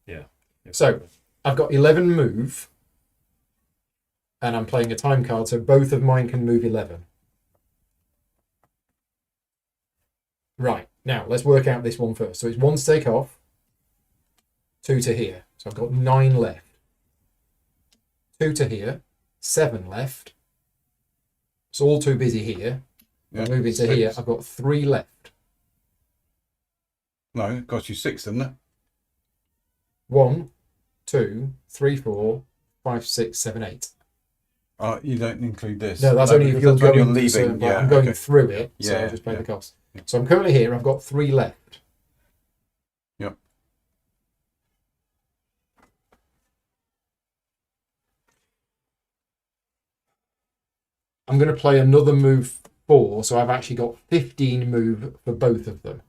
Yeah. So I've got 11 move, and I'm playing a time card, so both of mine can move 11. Right, now let's work out this one first. So it's 1 to take off, 2 to here. So I've got 9 left. 2 to here, 7 left. It's all too busy here. Yeah. Moving to here, I've got 3 left. No, it cost you 6, didn't it? 1, 2, 3, 4, 5, 6, 7, 8. You don't include this. No, that's only if you're because that's going when to certain, leaving. Yeah, I'm going okay. through it, so Yeah, I'll just pay yeah. the cost. Yeah. So I'm currently here, I've got 3 left. Yep. I'm going to play another move 4, so I've actually got 15 move for both of them.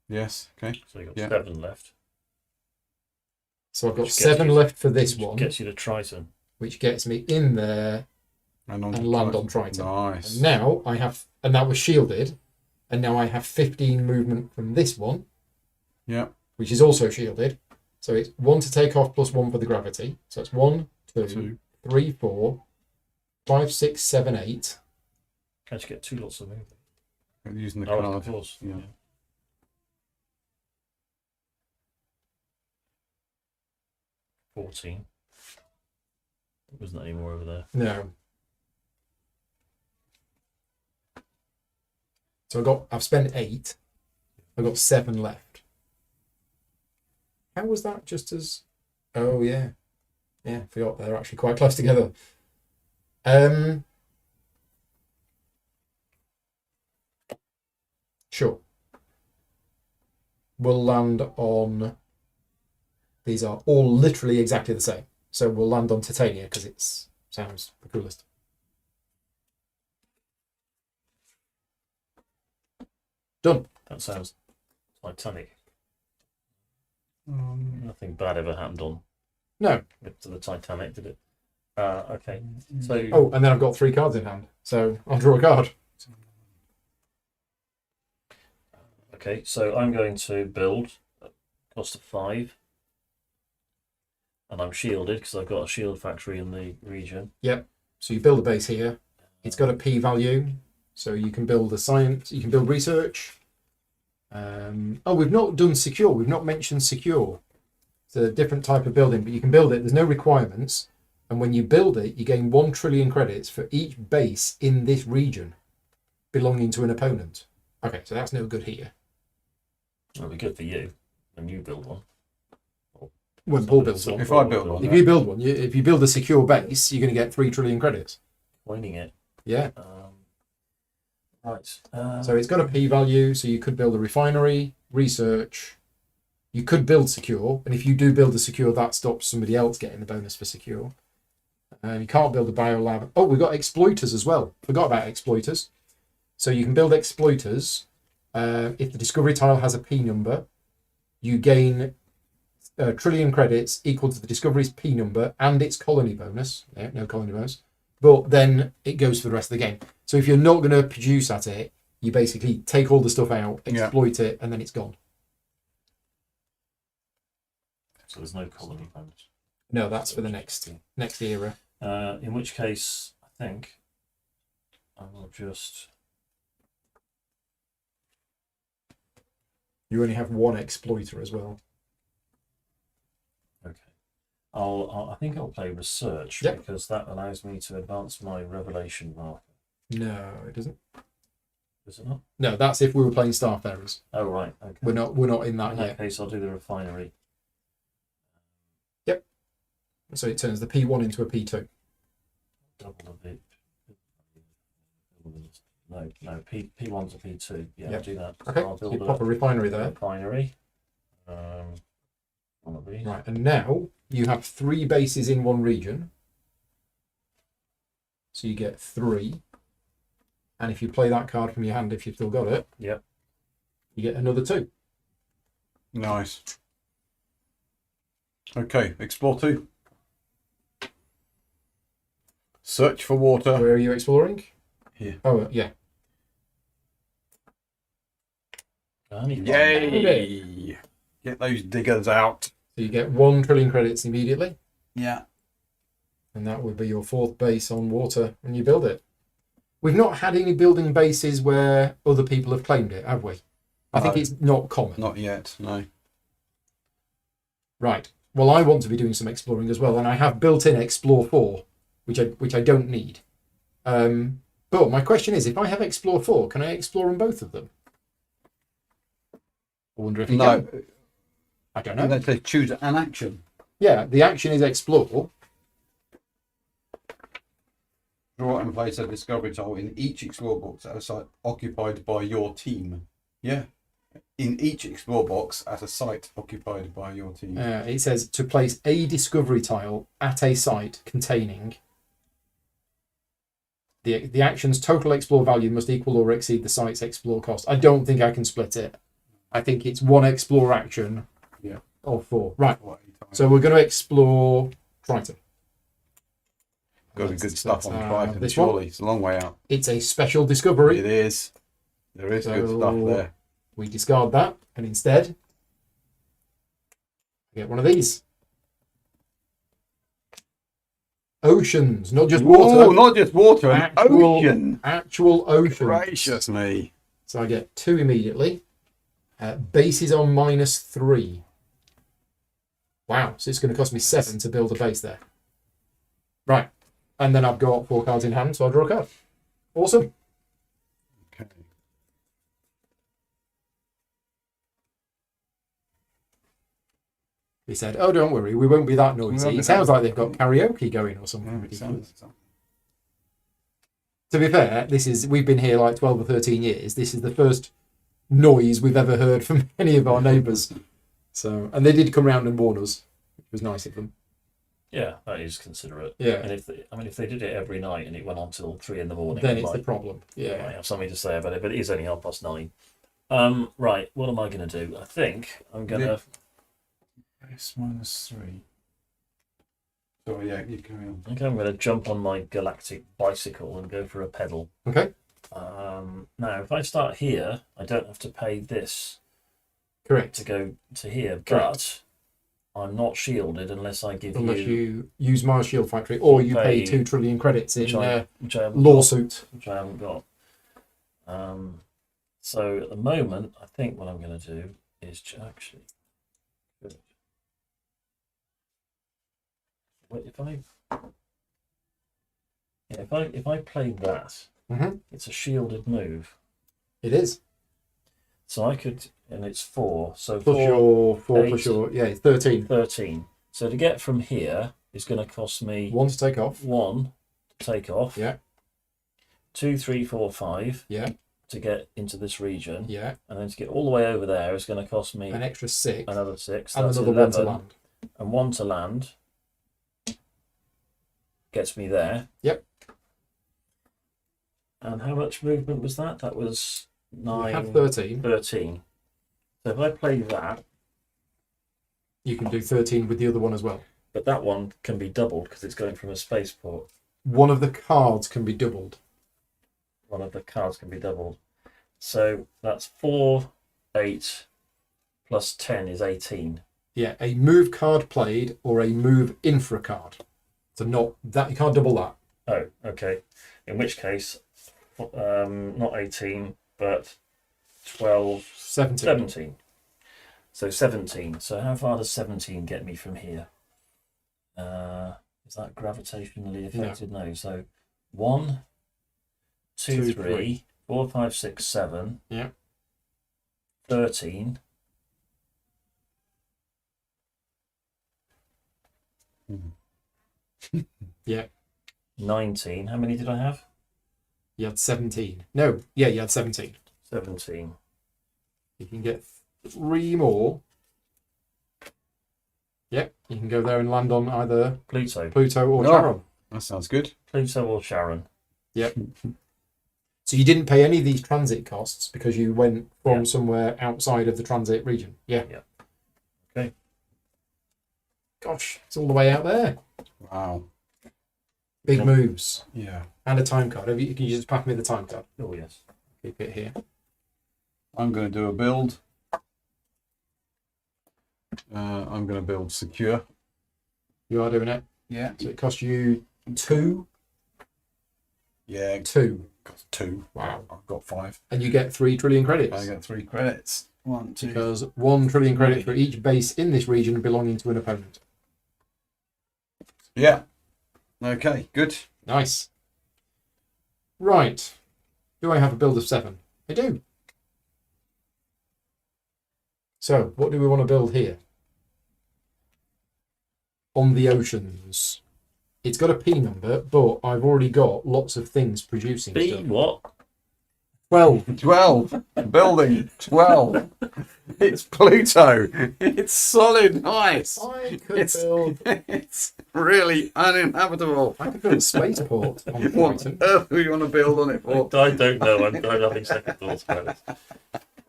Yes, okay. So you got Yeah. 7 left. So I've got Which gets 7 you- left for this Which one, gets you to Triton. which gets me in there And and land on Triton. Nice. And now I have, and that was shielded, and now I have 15 movement from this one, Yeah. which is also shielded. So it's 1 to take off plus 1 for the gravity. So it's 1, 2, 2. 3, 4, 5, 6, 7, 8. Can't you get 2 lots of movement? Using the Oh, card. of course. Yeah. Yeah. 14. There wasn't any more over there. No. So I've spent 8. I've got 7 left. How was that just as... Oh, yeah. Yeah, forgot they're actually quite close together. Sure. We'll land on... These are all literally exactly the same. So we'll land on Titania because it sounds the coolest. Done. That sounds Titanic. Nothing bad ever happened on No. to the Titanic, did it? Okay. So Oh, and then I've got 3 cards in hand. So I'll draw a card. okay, so I'm going to build cost of 5. And I'm shielded because I've got a shield factory in the region. So you build a base here. It's got a P value. So you can build a science, you can build research. Oh, we've not done secure. We've not mentioned secure. It's a different type of building, but you can build it. There's no requirements. And when you build it, you gain 1 trillion credits for each base in this region belonging to an opponent. Okay, so that's no good here. That'll be good for you when you build one. When Paul builds one. If I build one. If you build one, if you build a secure base, you're going to get 3 trillion credits. Coining it. Yeah. Right. So it's got a P value, so you could build a refinery, research. You could build secure, and if you do build a secure, that stops somebody else getting the bonus for secure. You can't build a biolab. Oh, we've got exploiters as well. Forgot about exploiters. So you can build exploiters. If the discovery tile has a P number, you gain trillion credits equal to the discovery's P number and its colony bonus. Yeah, no colony bonus. But then it goes for the rest of the game. So if you're not going to produce at it, you basically take all the stuff out, exploit it, and then it's gone. So there's no colony bonus. No, that's for the next era. In which case, I think I will just. You only have 1 exploiter as well. Okay. I think I'll play research because that allows me to advance my revelation marker. No, it doesn't. Is it not? No, that's if we were playing Starfarers. Oh right. Okay. We're not in that In yet. that case, I'll do the refinery. So it turns the P1 into a P2. Double the bit. No. P1 to P2. Yeah, I'll do that. Okay, I'll so build you pop a refinery a there. refinery. One of these. Right, and now you have 3 bases in 1 region. So you get 3. And if you play that card from your hand, if you've still got it, Yep. you get another 2. Nice. Okay, explore 2. Search for water. Where are you exploring? Here. Oh, yeah. Only five. Yay! Get those diggers out. So you get 1 trillion credits immediately, Yeah. and that would be your 4th base on water when you build it. We've not had any building bases where other people have claimed it, have we? I think No. it's not common. Not yet. No. Right. Well, I want to be doing some exploring as well, and I have built in Explore 4, which I don't need. But my question is, if I have Explore 4, can I explore on both of them? I wonder if you No. can. I don't And know. they choose an action. Yeah, the action is Explore. Draw and place a discovery tile in each explore box at a site occupied by your team. Yeah. In each explore box at a site occupied by your team. It says to place a discovery tile at a site containing the action's total explore value must equal or exceed the site's explore cost. I don't think I can split it. I think it's 1 explore action of 4. Right. So we're going to explore Triton. Got to be good stuff on Triton, this surely. one. It's a long way out. It's a special discovery. It is. There is good So- stuff there. We discard that, and instead we get one of these. Oceans, not just water. Whoa, not just water, an Actual- ocean. Actual oceans. Gracious me. So I get 2 immediately. Base is on -3. Wow, so it's going to cost me 7 to build a base there. Right, and then I've got 4 cards in hand, so I'll draw a card. Awesome. Okay. He said, "Oh, don't worry, we won't be that noisy." It sounds like they've got karaoke going or something ridiculous. To be fair, we've been here like 12 or 13 years. This is the first noise we've ever heard from any of our neighbours. So, and they did come round and warn us, which was nice of them. Yeah, that is considerate. Yeah. And if they did it every night and it went on till 3 in the morning, Then I it's the might- problem. I Yeah. might have something to say about it, but it is only 9:30. Right, what am I going to do? I think I'm going to. Base -3. Sorry, yeah, you carry on. I think I'm going to jump on my galactic bicycle and go for a pedal. Okay. Now, if I start here, I don't have to pay this Correct. to go to here, Correct. but I'm not shielded unless I give Unless you you use Mars Shield Factory or you pay pay- 2 trillion credits in which I haven't lawsuit. which I haven't got. So at the moment, I think what I'm going to do is actually. Wait, if I play that, Mm-hmm. it's a shielded move. It is. So I could, and it's 4. So Plus 4, your 4 8. plus your, yeah, it's 13. 13. So to get from here is going to cost me 1 to take off. 1 to take off. Yeah. 2, 3, 4, 5 Yeah. to get into this region. Yeah. And then to get all the way over there is going to cost me An extra 6. another 6. And That's another 1 to 11. land. And 1 to land gets me there. Yep. And how much movement was that? That was You 9, have 13. 13. So if I play that, You can do 13 with the other one as well. but that one can be doubled because it's going from a spaceport. One of the cards can be doubled. One of the cards can be doubled. So that's 4, 8 plus 10 is 18. Yeah, a move card played or a move infra card. So not that you can't double that. Oh, okay. In which case, not 18, but 12, 17. 17. So 17. So how far does 17 get me from here? Is that gravitationally affected? No. So 1, 2, 3, 4, 5, 6, 7. Yeah. 13. Yeah. 19. How many did I have? You had 17. No, yeah, you had 17. 17. You can get 3 more. Yep, you can go there and land on either Pluto. Pluto or Oh. Charon. That sounds good. Pluto or Charon. Yep. So you didn't pay any of these transit costs because you went from Yeah. somewhere outside of the transit region. Yeah. Yeah. Okay. Gosh, it's all the way out there. Wow. Big Yeah. moves. Yeah. And a time card. Can you just pass me the time card? Oh, yes. Keep it here. I'm going to do a build. I'm going to build secure. You are doing it. Yeah. So it costs you 2. Yeah. 2. Got 2. Wow. I've got 5. And you get 3 trillion credits. I get 3 credits. 1, 2. Because 1 trillion credit for each base in this region belonging to an opponent. Yeah. Okay. Good. Nice. Right. Do I have a build of 7? I do. So, what do we want to build here? On the oceans. It's got a P number, but I've already got lots of things producing B stuff. what? 12. 12. Building 12. It's Pluto. It's solid ice. I could It's, build. it's really uninhabitable. I could build a spaceport on What Titan. earth do you want to build on it for? I don't know. I'm having second thoughts about it.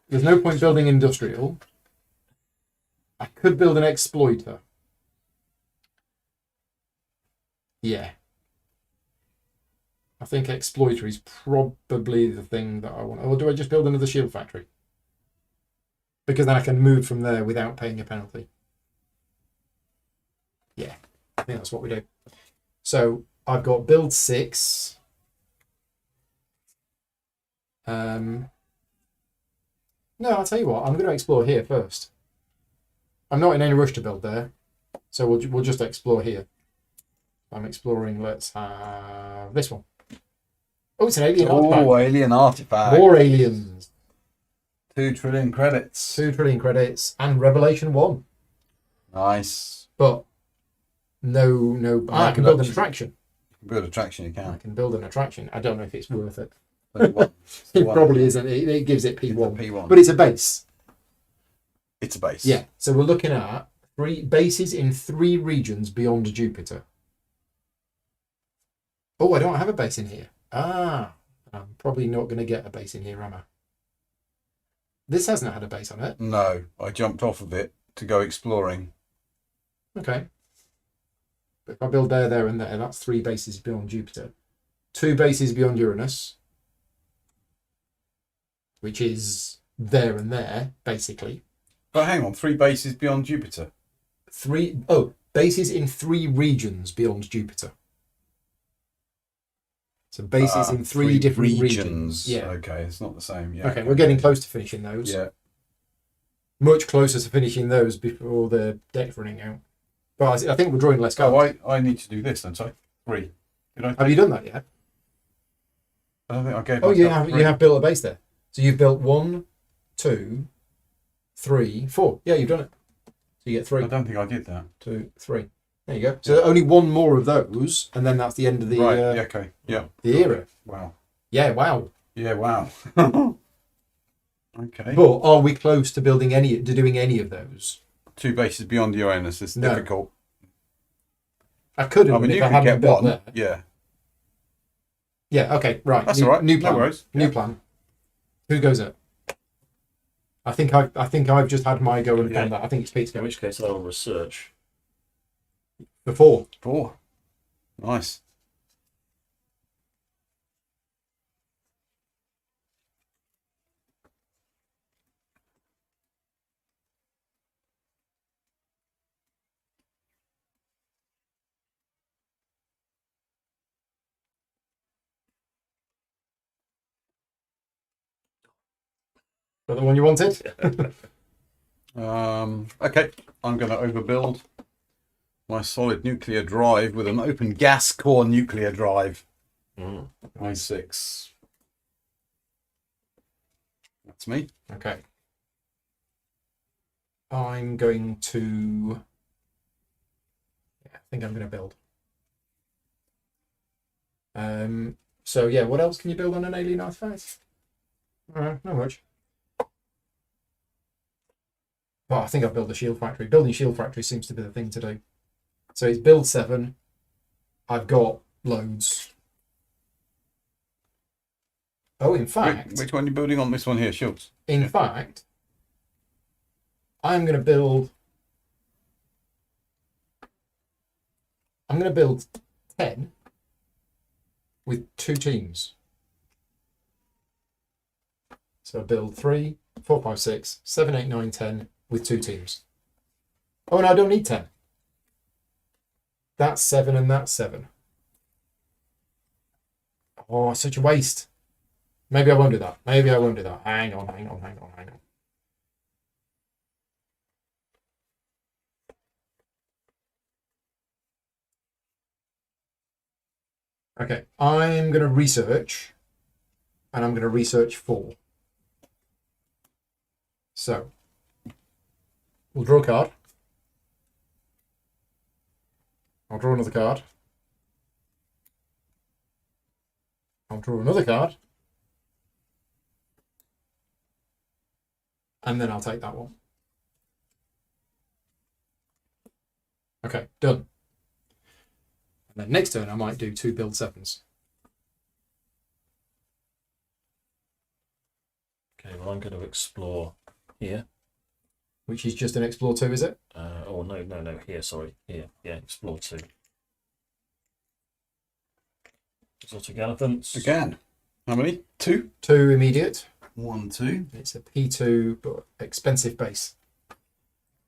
There's no point building industrial. I could build an exploiter. Yeah. I think exploiter is probably the thing that I want. Or do I just build another shield factory? Because then I can move from there without paying a penalty. Yeah, I think that's what we do. So I've got build 6. No, I'll tell you what. I'm going to explore here first. I'm not in any rush to build there, so we'll just explore here. I'm exploring. Let's have this one. Oh, it's an alien artifact. Oh, alien artifact. More aliens. 2 trillion credits. 2 trillion credits and Revelation 1. Nice. But no. I can build an attraction. Build attraction, you I can. can build an attraction. I don't know if it's worth it. It It probably isn't. It gives it P1. P1. But it's a base. It's a base. Yeah. So we're looking at 3 bases in 3 regions beyond Jupiter. Oh, I don't have a base in here. I'm probably not going to get a base in here, am I? This hasn't had a base on it. No, I jumped off of it to go exploring. Okay. But if I build there, and there, that's 3 bases beyond Jupiter. 2 bases beyond Uranus, which is there and there, basically. But hang on, 3 bases beyond Jupiter. Bases in 3 regions beyond Jupiter. So bases in 3 different regions. Yeah. Okay, it's not the same. Yeah. Okay, we're getting close to finishing those. Yeah. Much closer to finishing those before the deck's running out. But I think we're drawing less cards. Oh, I need to do this, don't I? 3. Did I? Have you done that yet? I don't think I gave. Oh, you myself have. 3. You have built a base there. So you've built 1, 2, 3, 4. Yeah, you've done it. So you get 3. I don't think I did that. 2, 3. There you go. So only 1 more of those, and then that's the end of the Right. Yeah, okay. Yeah. the era. Wow. Yeah. Wow. Yeah. Wow. Okay. But are we close to doing any of those? 2 bases beyond Uranus is No. difficult. I could have. I mean, if you I could hadn't get built 1. there. Yeah. Yeah. Okay. Right. That's new, all right. New No plan. worries. New Yeah. plan. Who goes up? I think I've just had my go Okay. on that. I think it's Pete's In go. which case, I will research. The 4. 4. Nice. Got the one you wanted? Okay, I'm going to overbuild my solid nuclear drive with an open gas core nuclear drive. Mm. I6. That's me. Okay. I'm going to. Yeah, I think I'm going to build. So yeah, what else can you build on an alien artifact? Not much. Well, I think I'll build a shield factory. Building shield factory seems to be the thing to do. So it's build 7. I've got loads. Oh, in fact, Which one are you building on? This one here, Schultz. in fact, I'm going to build 10 with 2 teams. So build 3, 4, 5, 6, 7, 8, 9, 10 with 2 teams. Oh, no, I don't need 10. That's 7 and that's 7. Oh, such a waste. Maybe I won't do that. Maybe I won't do that. Hang on. Okay, I'm going to research, and I'm going to research 4. So, we'll draw a card. I'll draw another card. I'll draw another card. And then I'll take that one. Okay, done. And then next turn I might do 2 build 7s. Okay, well I'm going to explore here. Which is just an explore 2, is it? Oh no, here, sorry. Here, yeah, explore 2. Exotic elephants. Again. How many? 2? 2 immediate. 1, 2. It's a P2, but expensive base.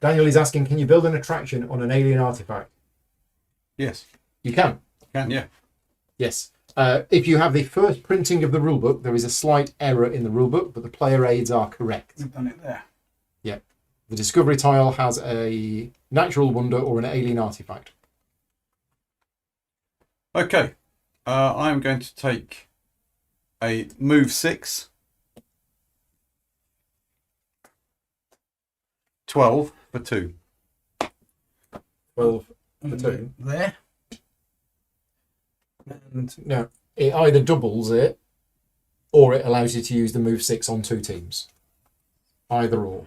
Daniel is asking, can you build an attraction on an alien artifact? Yes. You can. Can, yeah. Yes. If you have the first printing of the rulebook, there is a slight error in the rulebook, but the player aids are correct. We've done it there. Yeah. The discovery tile has a natural wonder or an alien artifact. Okay. I'm going to take a move 6. 12 for 2. 12 for 2. There. And no, it either doubles it or it allows you to use the move 6 on 2 teams. Either or.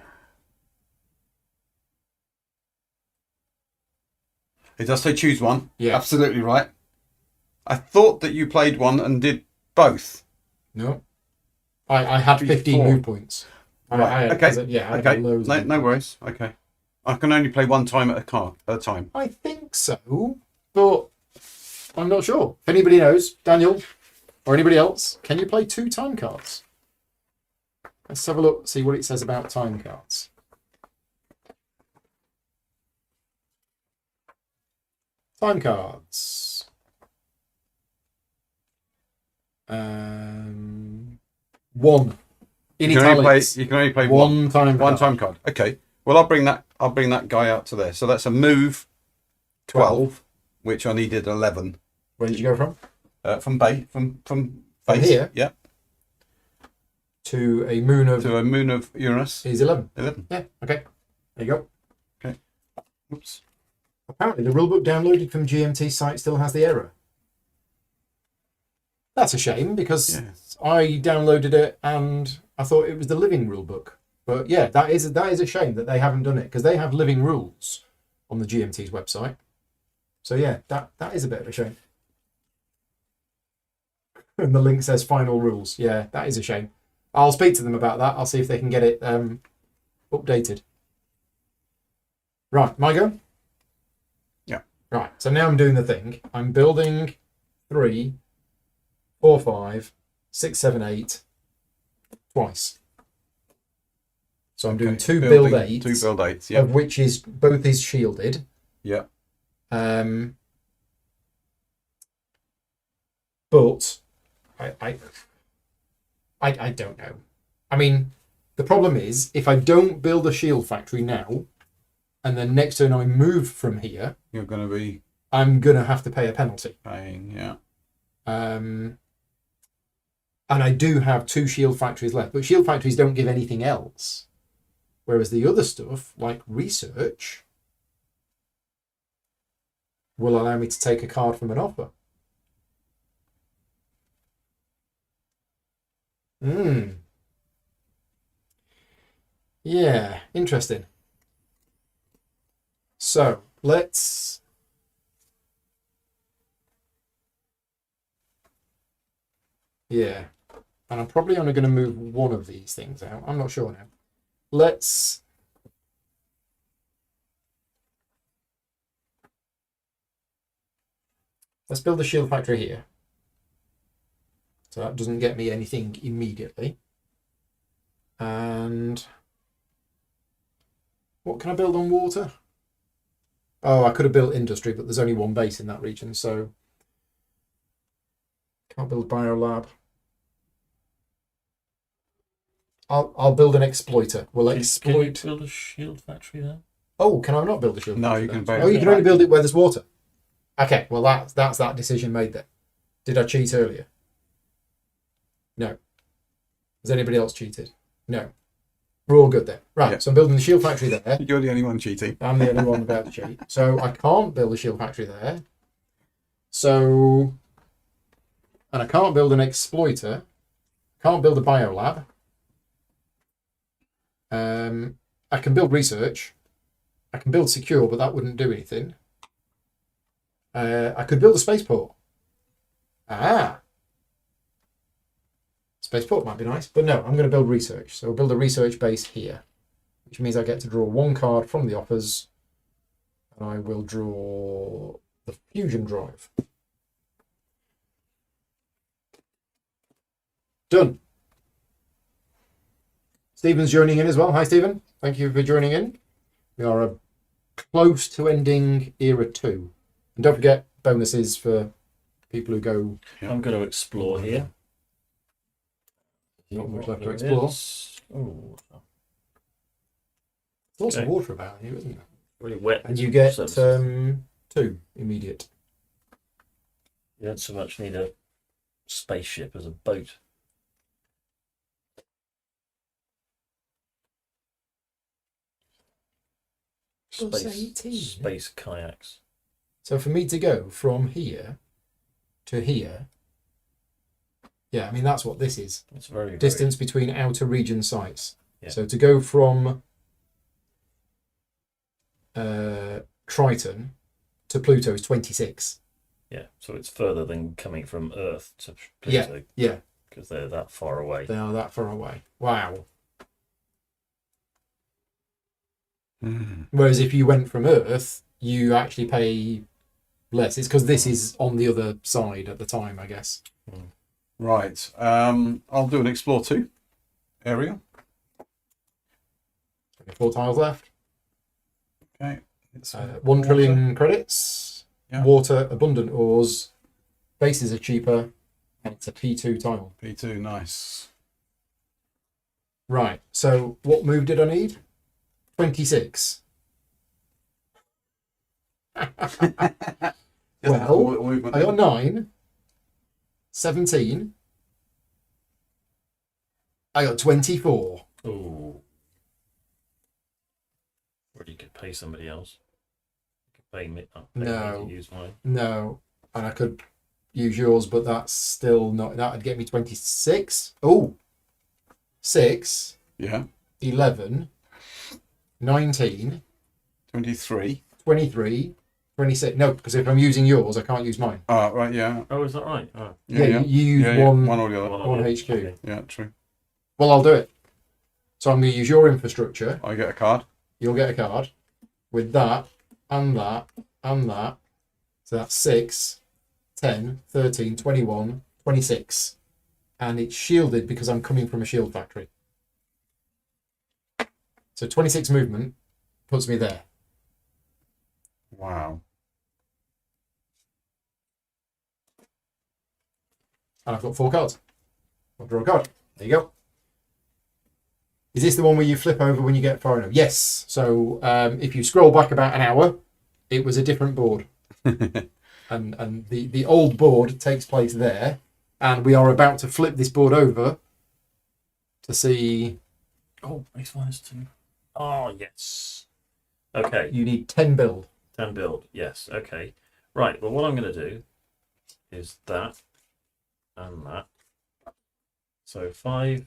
It does say choose one. Yeah. Absolutely right. I thought that you played one and did both. No. I had 15 Before. move points. Right. Okay. Yeah. I Okay. had loads of No worries. Okay. I can only play one time at a time. I think so, but I'm not sure. If anybody knows, Daniel or anybody else, can you play 2 time cards? Let's have a look, see what it says about time cards. Time cards. 1 in italics. You can only play one time one card. time card. Okay. Well, I'll bring that guy out to there. So that's a move 12, which I needed 11. Where did you go from? From base. From base. here? Yeah. To a moon of To a moon of Uranus. is 11. 11. Yeah, okay. There you go. Okay. Oops. Apparently the rulebook downloaded from GMT site still has the error. That's a shame because Yes. I downloaded it and I thought it was the living rulebook. But yeah, that is a shame that they haven't done it because they have living rules on the GMT's website. So yeah, that is a bit of a shame. And the link says final rules. Yeah, that is a shame. I'll speak to them about that. I'll see if they can get it updated. Right, my go? Yeah. Right, so now I'm doing the thing. I'm building 3, 4, 5, 6, 7, 8 twice. So I'm doing 2 build 8s. 2 build 8s, yeah. Of which is both is shielded. Yeah. But I don't know. I mean, the problem is if I don't build a shield factory now, and then next turn I move from here, You're going to be I'm gonna have to pay a penalty. paying, yeah. And I do have 2 shield factories left, but shield factories don't give anything else. Whereas the other stuff, like research, will allow me to take a card from an offer. Yeah, interesting. So let's and I'm probably only going to move one of these things out. I'm not sure now. Let's build a shield factory here. So that doesn't get me anything immediately. And what can I build on water? Oh, I could have built industry, but there's only one base in that region, so can't build biolab. I'll build an exploiter. We'll Can you exploit. build a shield factory there? Oh, can I not build a shield? No, factory you then? can build Oh, you it. can only build it where there's water. Okay, well that's that decision made then. Did I cheat earlier? No. Has anybody else cheated? No. We're all good then. Right, Yeah. so I'm building the shield factory there. You're the only one cheating. I'm the only one about to cheat. So I can't build a shield factory there. So, and I can't build an exploiter. Can't build a biolab. I can build research. I can build secure, but that wouldn't do anything. I could build a spaceport. Ah. Spaceport might be nice, but no, I'm going to build research. So I'll build a research base here, which means I get to draw one card from the offers, and I will draw the fusion drive. Done. Stephen's joining in as well. Hi, Stephen. Thank you for joining in. We are close to ending Era 2. And don't forget bonuses for people who go. Yeah. I'm going to explore here. Not much left to There explore. is- Oh, There's lots of Okay. water about here, isn't there? really wet. And you get surfaces. 2 immediate. You don't so much need a spaceship as a boat. Plus 18. Space kayaks. So for me to go from here to here, yeah, I mean, that's what this is. It's very Distance between outer region sites. Yeah. So to go from Triton to Pluto is 26. Yeah, so it's further than coming from Earth to Yeah, Pluto yeah, because they're that far away. they are that far away. Wow. Mm. Whereas if you went from Earth, you actually pay less. It's because this is on the other side at the time, I guess. Right. I'll do an Explore 2 area. 4 tiles left. Okay. It's 1 trillion credits. Yeah. Water, abundant ores. Bases are cheaper. And it's a P2 tile. P2, nice. Right. So what move did I need? 26. Well, I got 9. 17. I got 24. Oh. Or you could pay somebody else. You could pay me. Pay No. Me to use mine. No. And I could use yours, but that's still not. That would get me 26. Oh. 6, Yeah. 11, 19, 23. 23, 26. No, because if I'm using yours, I can't use mine. Right, yeah. Oh, is that right? Oh. Yeah, you use Yeah, one, one or the other. one HQ. Okay. Yeah, true. Well, I'll do it. So I'm going to use your infrastructure. I get a card. You'll get a card with that and that and that. So that's 6, 10, 13, 21, 26. And it's shielded because I'm coming from a shield factory. So 26 movement puts me there. Wow. And I've got 4 cards. I'll draw a card. There you go. Is this the one where you flip over when you get far enough? Yes. So if you scroll back about an hour, it was a different board. and the old board takes place there. And we are about to flip this board over to see. Oh, ace minus 2. Oh, yes. Okay. You need 10 build. 10 build. Yes. Okay. Right. Well, what I'm going to do is that and that. So 5,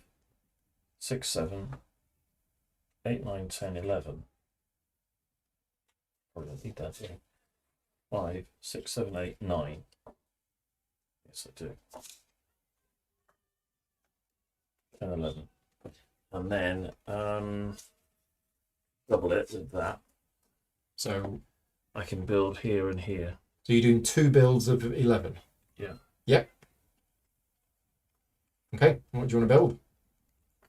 6, 7, 8, 9, 10, 11. Probably don't need that, yeah. 5, 6, 7, 8, 9. Yes, I do. 10, 11. And then double it with that. So I can build here and here. you're doing 2 builds of 11. Yeah. Yep. Okay. What do you want to build?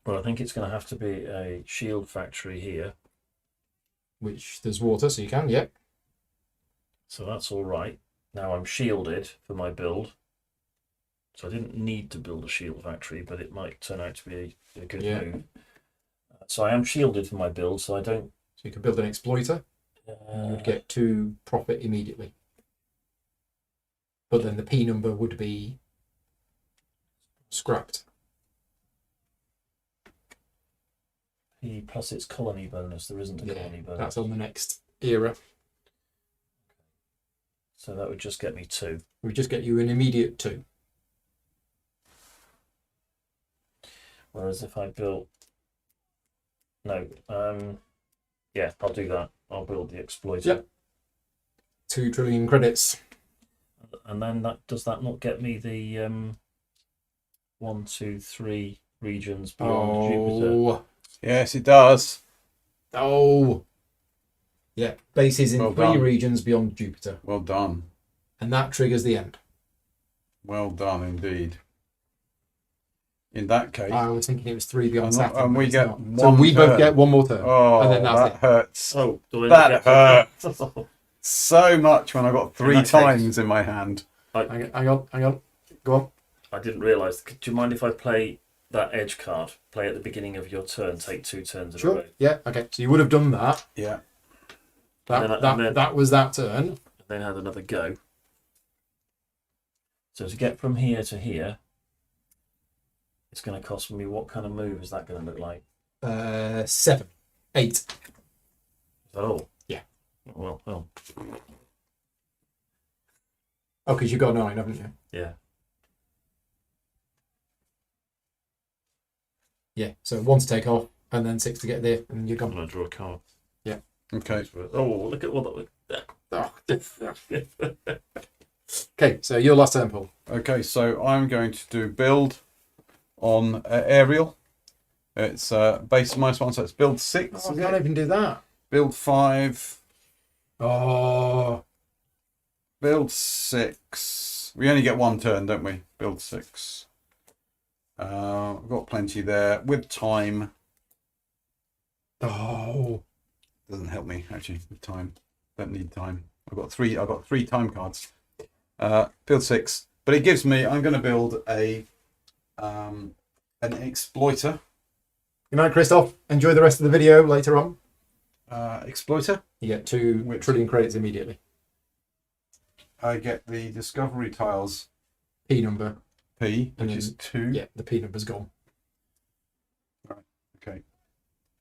Well, I think it's going to have to be a shield factory here. Which there's water, so you can. Yep. So that's all right. Now I'm shielded for my build. So I didn't need to build a shield factory, but it might turn out to be a good move. So I am shielded for my build, so I don't... So you can build an exploiter. You would get 2 profit immediately. But then the P number would be scrapped. P plus its colony bonus. There isn't a colony bonus. That's on the next era. So that would just get me 2. We just get you an immediate 2. Whereas if I built... No. Yeah, I'll do that. I'll build the exploiter. Yep. 2 trillion credits. And then does that not get me the 1, 2, 3 regions beyond Jupiter? Yes, it does. Oh. Yeah, bases in Well 3 done. regions beyond Jupiter. Well done. And that triggers the end. Well done indeed. In that case, I was thinking it was 3 beyond And Saturn. and but we it's get not. one So we both turn. get 1 more turn. oh, and then that's that it. hurts Oh, do I That get so much when I got 3 that case- times in my hand. Hang on. Go on. I didn't realise. Do you mind if I play that edge card? Play at the beginning of your turn. Take 2 turns in a Sure. row. Yeah, okay. So you would have done that. Yeah. That was that turn. And then had another go. So to get from here to here, it's going to cost me. What kind of move is that going to look like? 7. 8. Is that all? Yeah. Well. Oh, because you got 9, haven't you? Yeah. Yeah. So 1 to take off, and then 6 to get there, and you're I'm gone. going to draw a card. Okay. Oh, look at what that. Okay, so your last turn, Paul. Okay, so I'm going to do build on aerial. It's base -1, so it's build 6. Oh, I can't even do that. Build 5. Oh, Build 6. We only get 1 turn, don't we? Build 6. I've got plenty there with time. oh. Doesn't help me actually with time. Don't need time. I've got 3 time cards. Build 6, but it gives me. I'm going to build an exploiter. Good night, Christoph. Enjoy the rest of the video later on. Exploiter. You get 2 Which- trillion credits immediately. I get the discovery tiles P number. P, And which is then- 2. Yeah, the P number's gone. Okay.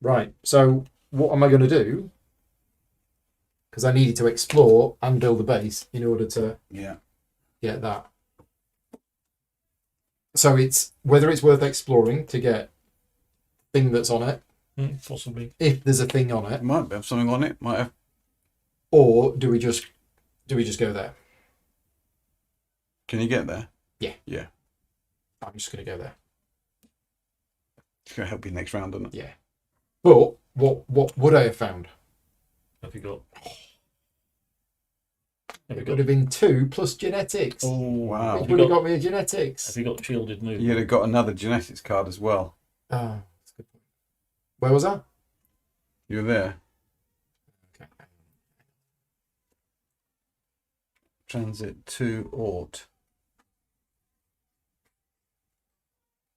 Right, so what am I going to do? Because I needed to explore and build a base in order to Yeah. get that. So it's whether it's worth exploring to get thing that's on it, Possibly. if there's a thing on It it, might have something on it. Might have. or do we just go there? Can you get there? Yeah. Yeah. I'm just going to go there. It's going to help you next round, doesn't it? Yeah. But what would I have found? Have you got? It would have been 2 plus genetics. Oh Wow. Which Have would you have got? got me a genetics. Have you got shielded move? You'd have got another genetics card as well. Oh, that's a good point. Where was that? You were there. Okay. Transit to Ort.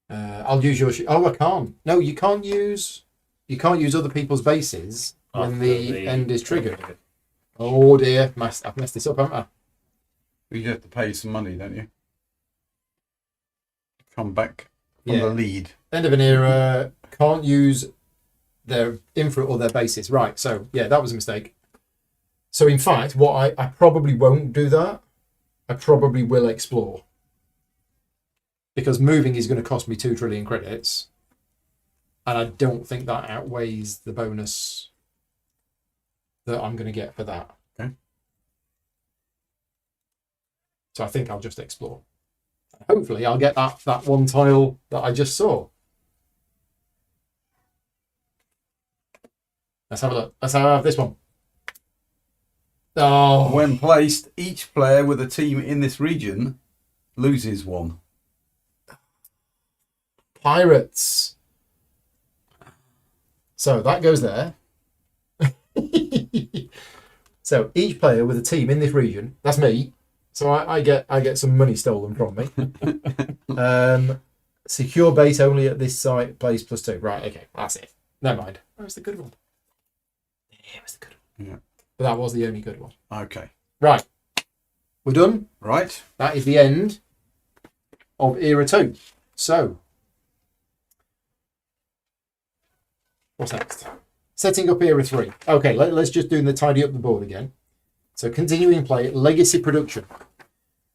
I'll use your. Oh, I can't. No, you can't use. You can't use other people's bases when After the end is triggered. Oh dear, I've messed this up, haven't I? You have to pay some money, don't you? Come back from Yeah. the lead. End of an era. Can't use their infra or their bases. Right. So yeah, that was a mistake. So in fact, what I probably won't do that. I probably will explore. Because moving is going to cost me 2 trillion credits. And I don't think that outweighs the bonus that I'm going to get for that. Okay. So I think I'll just explore. Hopefully I'll get that 1 tile that I just saw. Let's have a look. Let's have this one. Oh, When placed, each player with a team in this region loses 1. pirates. So that goes there. So each player with a team in this region, that's me. So I get some money stolen from me. Secure base only at this site, place +2. Right, okay, that's it. Never mind. That was the good one. Yeah, it was the good one. Yeah. But that was the only good one. Okay. Right. We're done. Right. That is the end of Era 2. So, what's next? Setting up Era 3. Okay, let's just do the tidy up the board again. So, continuing play, Legacy Production.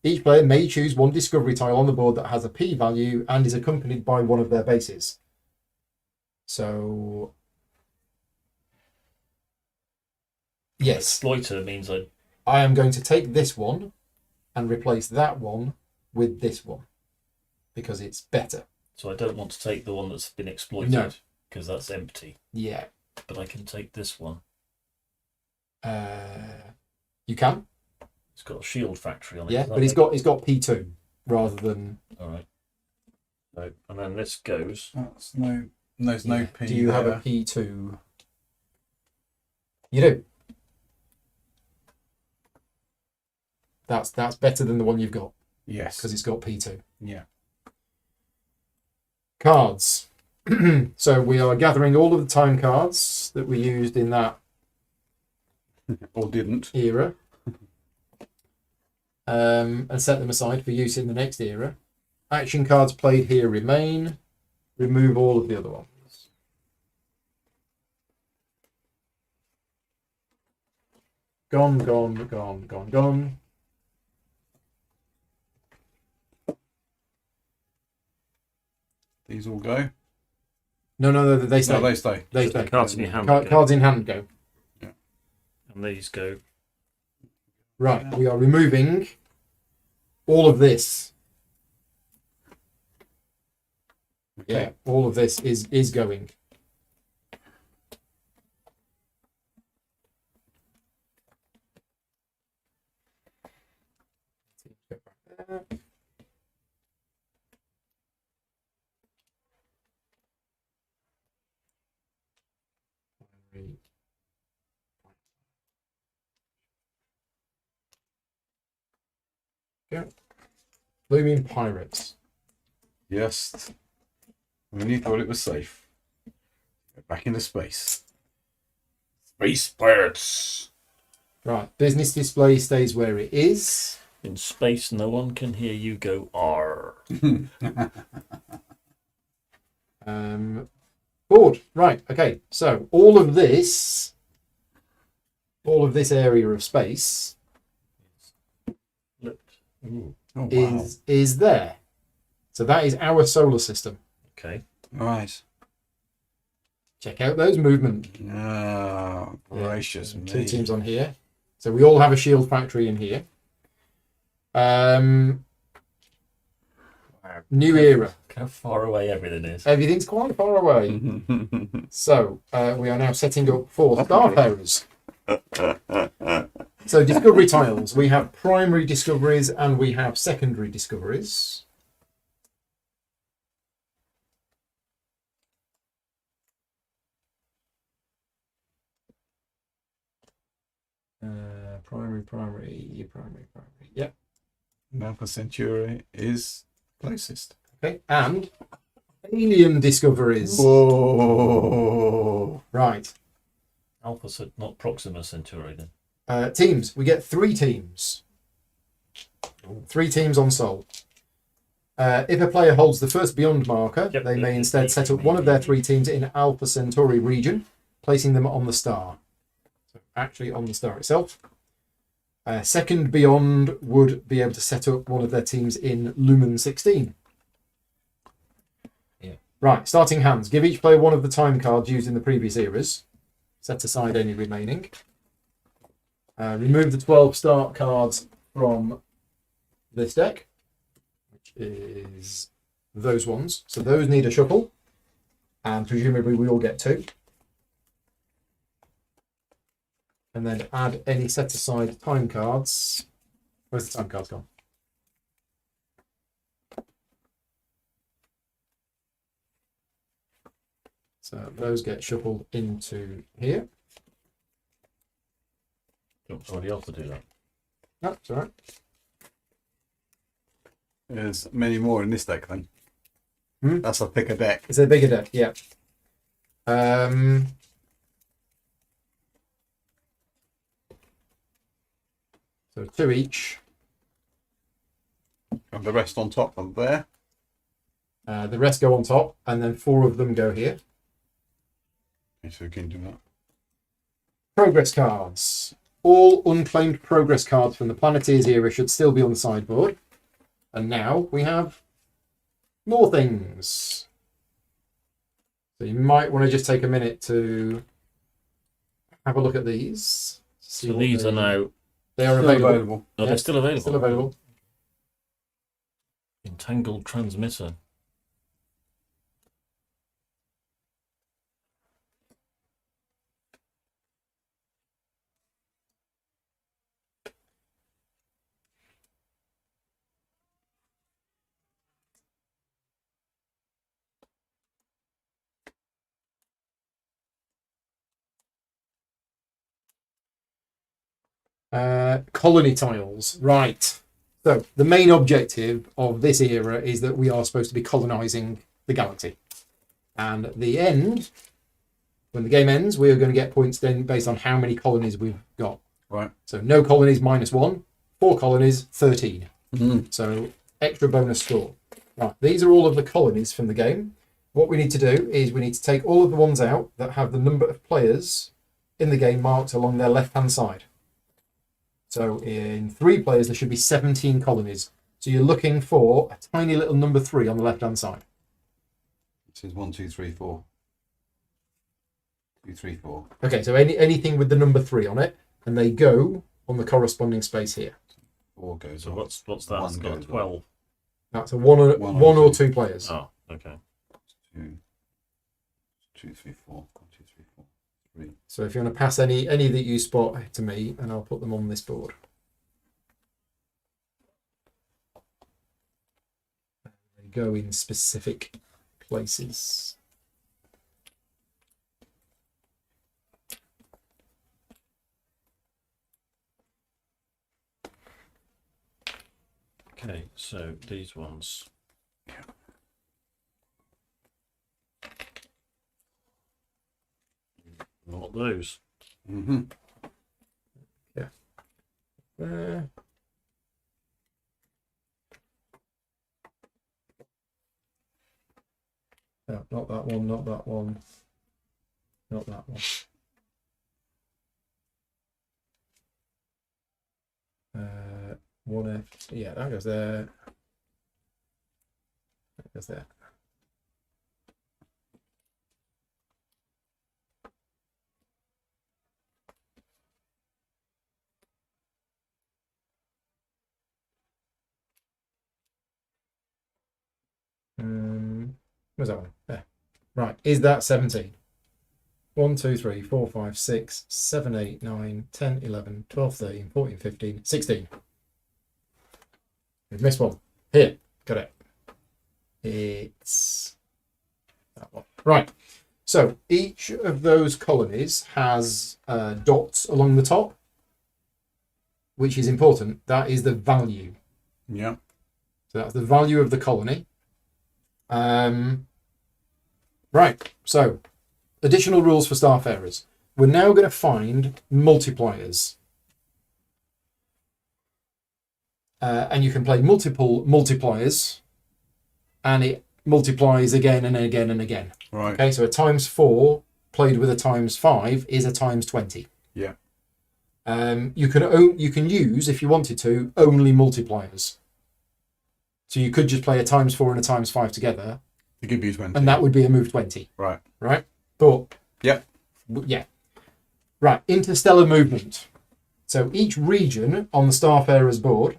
Each player may choose one discovery tile on the board that has a P value and is accompanied by one of their bases. So, yes. Exploiter means I am going to take this one and replace that one with this one because it's better. So I don't want to take the one that's been exploited No. because that's empty. Yeah. But I can take this one. You can. It's got a shield factory on it. Yeah, Does that but it's make- got P2 rather than. All right. So, and then this goes. That's there's no Yeah. P. Do you have a there. P2? You do. That's better than the one you've got Yes. because it's got P2. Yeah. Cards. So we are gathering all of the time cards that we used in that Or didn't. era, and set them aside for use in the next era. Action cards played here remain. Remove all of the other ones. Gone, gone, gone, gone, gone. These all go. No, they stay. No, they stay. They Just the stay. cards in your hand go. Cards in hand go. And these go. Right, we are removing all of this. Okay. Yeah, all of this is going. Yeah. Blooming Pirates. Yes. When you thought it was safe. Get back into space. Space pirates. Right, business display stays where it is. In space, no one can hear you go R. Board. Right, okay. So all of this area of space Flipped. Oh, wow. is there. So that is our solar system. Okay. Right. Check out those movement. Oh, gracious me. Two teams on here. So we all have a shield factory in here. New era. Look how far away everything is. Everything's quite far away. So we are now setting up for Starfarers. So discovery tiles. We have primary discoveries and we have secondary discoveries. Primary. Yep. Alpha Centauri is closest. Okay. And alien discoveries. Whoa. Right. Alpha, not Proxima Centauri then. Teams. We get 3 teams. 3 teams on Sol. If a player holds the first Beyond marker, Yep. they may instead set up one of their 3 teams in Alpha Centauri region, placing them on the star. So actually on the star itself. Second Beyond would be able to set up one of their teams in Lumen 16. Yeah. Right, starting hands. Give each player one of the time cards used in the previous eras. Set aside any remaining. Remove the 12 start cards from this deck, which is those ones. So those need a shuffle, and presumably we all get 2. And then add any set aside time cards. Where's the time cards gone? So those get shuffled into here. you want somebody else to do that? No, it's all right. There's many more in this deck then. Hmm? That's a thicker deck. It's a bigger deck, yeah. So 2 each. And the rest on top of there. The rest go on top, and then 4 of them go here. Okay, so we can do that. Progress cards. All unclaimed progress cards from the Planeteers era should still be on the sideboard. And now we have more things. So you might want to just take a minute to have a look at these. See So what these are now. They are Still available. Oh, Yeah, they're still available. Still available. Entangled transmitter. Colony tiles. Right. So the main objective of this era is that we are supposed to be colonizing the galaxy. And at the end, when the game ends, we are going to get points then based on how many colonies we've got. Right. So no colonies, -1. 4 colonies, 13. Mm-hmm. So extra bonus score. Right. These are all of the colonies from the game. What we need to do is we need to take all of the ones out that have the number of players in the game marked along their left-hand side. So in 3 players, there should be 17 colonies. So you're looking for a tiny little number 3 on the left-hand side. This is 1, 2, 3, 4. 2, 3, 4. Okay, so anything with the number 3 on it, and they go on the corresponding space here. 4 goes So on. what's that? It's One got goes 12. That's a one or One or 2 players. Oh, okay. 2, 2, 3, 4. 1, 2, 3, 4. 3. So if you want to pass any that you spot to me, and I'll put them on this board. They go in specific places. Okay, so these ones. Not those. Mm-hmm. There. No, not that one, not that one. Not that one. 1F, yeah, that goes there. That goes there. Where's that one? There. Right, is that 17? 1, 2, 3, 4, 5, 6, 7, 8, 9, 10, 11, 12, 13, 14, 15, 16. We've missed one. Here, got it. It's that one. Right, so each of those colonies has dots along the top, which is important. That is the value. Yeah. So that's the value of the colony. Right, so additional rules for Starfarers. We're now going to find multipliers. And you can play multiple multipliers, and it multiplies again and again and again. Right. Okay, so a ×4 played with a ×5 is a ×20. Yeah. You can use, if you wanted to, only multipliers. So you could just play a ×4 and a ×5 together, To give you 20. and that would be a move 20. Right. Right? But Yep. yeah. Right, interstellar movement. So each region on the Starfarers board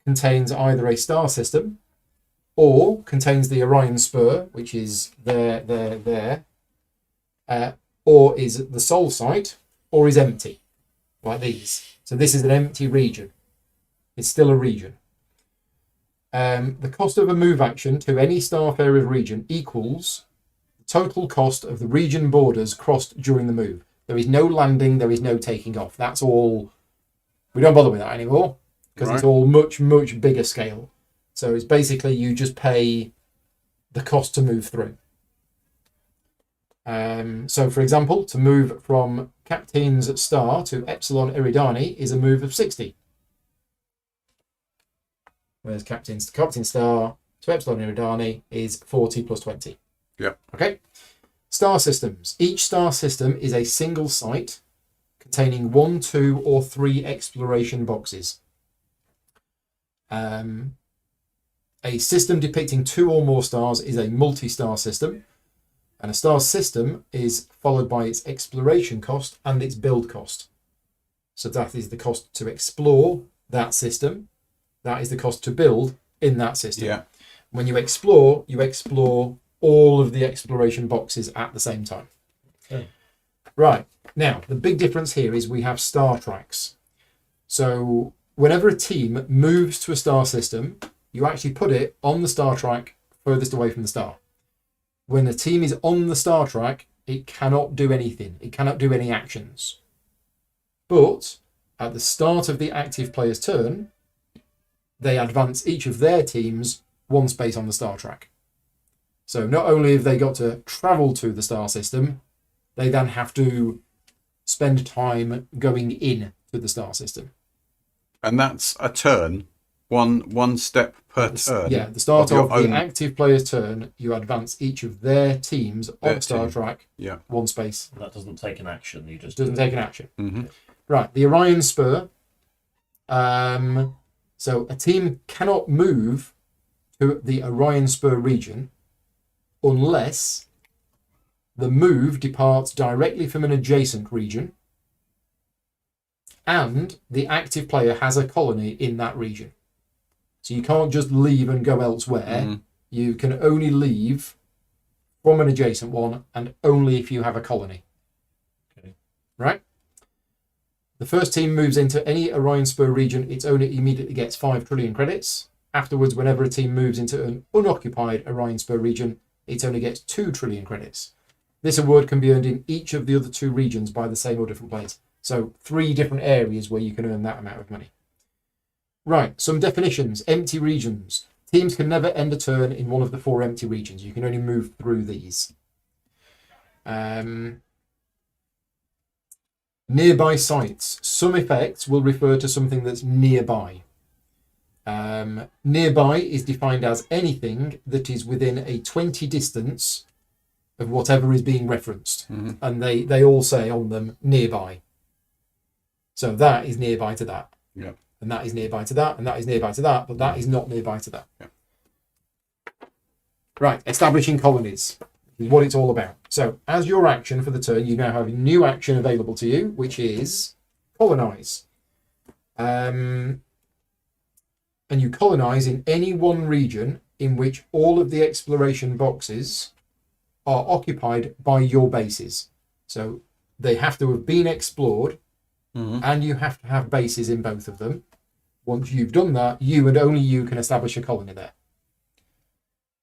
contains either a star system or contains the Orion Spur, which is there, or is the Sol site, or is empty, like these. So this is an empty region. It's still a region. The cost of a move action to any Starfarers region equals the total cost of the region borders crossed during the move. There is no landing, there is no taking off. That's all We don't bother with that anymore because it's Right. all much, much bigger scale. So it's basically you just pay the cost to move through. So, for example, to move from Captain's Star to Epsilon Eridani is a move of 60. Whereas Captain Star to Epsilon Eridani is 40 plus 20. Yeah. Okay. Star systems. Each star system is a single site containing 1, 2, or 3 exploration boxes. A system depicting 2 or more stars is a multi-star system. And a star system is followed by its exploration cost and its build cost. So that is the cost to explore that system. That is the cost to build in that system. Yeah. When you explore all of the exploration boxes at the same time. Okay. Right. Now, the big difference here is we have star tracks. So whenever a team moves to a star system, you actually put it on the star track furthest away from the star. When the team is on the star track, it cannot do anything. It cannot do any actions. But at the start of the active player's turn, they advance each of their teams 1 space on the star track. So not only have they got to travel to the star system, they then have to spend time going in to the star system. And that's a turn, one step per turn. Yeah, the start your of the active player's turn, you advance each of their teams on Their the star team. track Yeah. 1 space. That doesn't take an action. You just Doesn't take an action. Mm-hmm. Right, the Orion Spur. So a team cannot move to the Orion Spur region unless the move departs directly from an adjacent region and the active player has a colony in that region. So you can't just leave and go elsewhere. Mhm. You can only leave from an adjacent one and only if you have a colony. Okay. Right? The first team moves into any Orion Spur region, its owner immediately gets 5 trillion credits. Afterwards, whenever a team moves into an unoccupied Orion Spur region, its owner gets 2 trillion credits. This award can be earned in each of the other 2 regions by the same or different players. So 3 different areas where you can earn that amount of money. Right, some definitions. Empty regions. Teams can never end a turn in one of the 4 empty regions. You can only move through these. Nearby sites. Some effects will refer to something that's nearby. Nearby is defined as anything that is within a 20 distance of whatever is being referenced. Mm-hmm. And they all say on them nearby. So that is nearby to that. Yeah. And that is nearby to that, and that is nearby to that, but that is not nearby to that. Yeah. Right, establishing colonies is what it's all about. So as your action for the turn, you now have a new action available to you, which is colonize. And you colonize in any one region in which all of the exploration boxes are occupied by your bases. So they have to have been explored, Mm-hmm. and you have to have bases in both of them. Once you've done that, you and only you can establish a colony there.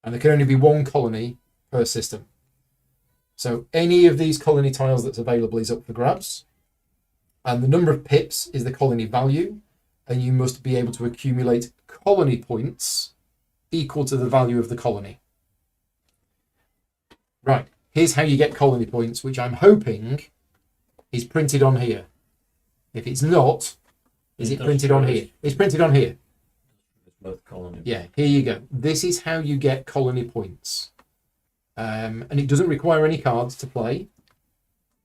And there can only be 1 colony per system. So any of these colony tiles that's available is up for grabs. And the number of pips is the colony value. And you must be able to accumulate colony points equal to the value of the colony. Right, here's how you get colony points, which I'm hoping is printed on here. If it's not, is it printed on here? It's printed on here. It's both colonies. Yeah, here you go. This is how you get colony points. And it doesn't require any cards to play.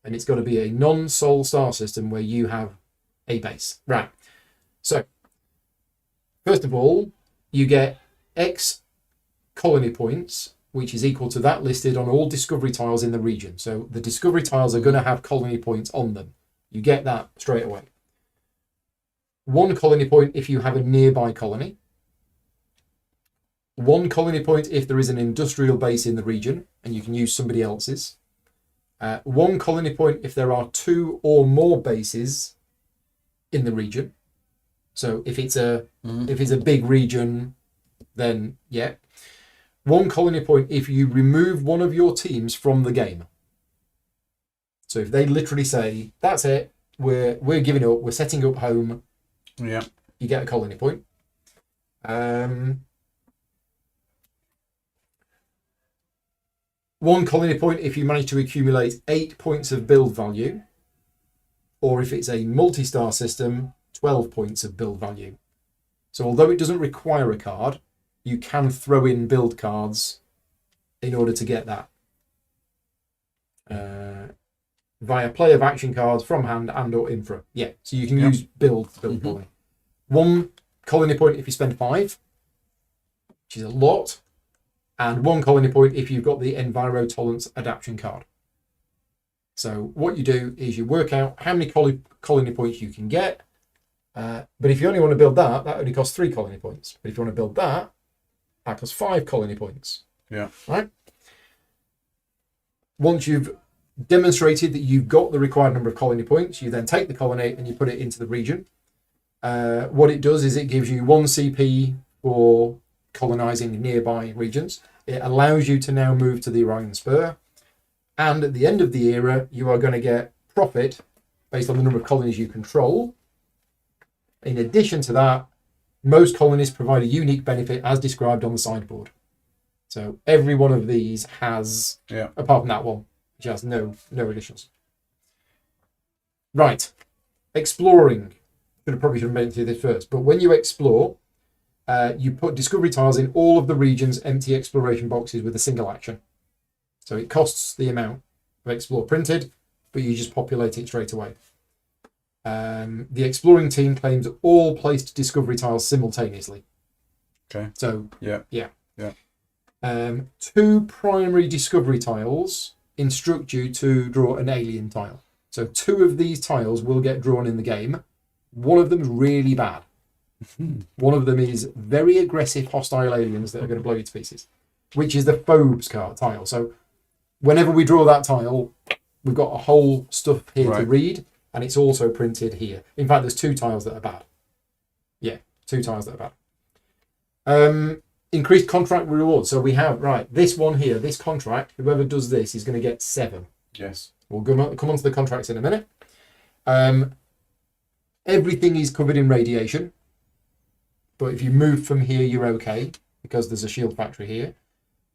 And it's got to be a non-Sol star system where you have a base. Right. So, first of all, you get X colony points, which is equal to that listed on all discovery tiles in the region. So the discovery tiles are going to have colony points on them. You get that straight away. 1 colony point if you have a nearby colony. 1 colony point if there is an industrial base in the region and you can use somebody else's. 1 colony point if there are 2 or more bases in the region. So if it's a big region, then yeah. 1 colony point if you remove one of your teams from the game. So if they literally say, that's it, we're giving up, we're setting up home, Yeah. you get a colony point. One colony point if you manage to accumulate 8 points of build value, or if it's a multi-star system, 12 points of build value. So although it doesn't require a card, you can throw in build cards in order to get that. Via play of action cards from hand and or infra. Yeah, so you can use build colony. One colony point if you spend 5, which is a lot, and one colony point if you've got the Enviro Tolerance Adaptation card. So what you do is you work out how many colony points you can get, but if you only want to build that only costs 3 colony points. But if you want to build that costs 5 colony points. Yeah. Right? Once you've demonstrated that you've got the required number of colony points, you then take the colony and you put it into the region. What it does is it gives you 1 CP for colonizing nearby regions. It allows you to now move to the Orion Spur. And at the end of the era, you are going to get profit based on the number of colonies you control. In addition to that, most colonies provide a unique benefit as described on the sideboard. So every one of these has, apart from that one, which has no additions. Right. Exploring. Probably should have mentioned this first, but when you explore, you put discovery tiles in all of the region's empty exploration boxes with a single action. So it costs the amount of explore printed, but you just populate it straight away. The exploring team claims all placed discovery tiles simultaneously. Okay. So yeah. 2 primary discovery tiles instruct you to draw an alien tile. So 2 of these tiles will get drawn in the game. One of them is really bad. One of them is very aggressive hostile aliens that are going to blow you to pieces, which is the Phobes card tile. So whenever we draw that tile, we've got a whole stuff here to read, and it's also printed here. In fact, there's 2 tiles that are bad. Yeah, 2 tiles that are bad. Increased contract reward. So we have, this one here, this contract, whoever does this is going to get 7. Yes. We'll come on to the contracts in a minute. Everything is covered in radiation. But if you move from here, you're okay, because there's a shield factory here.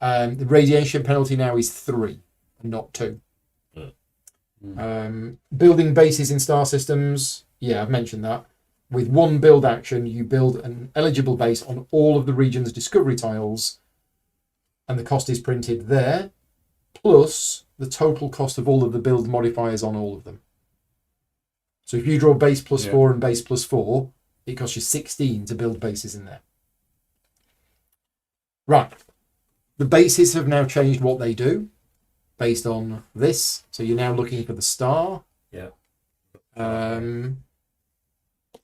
The radiation penalty now is 3, and not 2. Building bases in star systems. Yeah, I've mentioned that. With 1 build action, you build an eligible base on all of the region's discovery tiles, and the cost is printed there, plus the total cost of all of the build modifiers on all of them. So if you draw base plus 4 and base plus 4, it costs you 16 to build bases in there. Right. The bases have now changed what they do based on this. So you're now looking for the star. Yeah.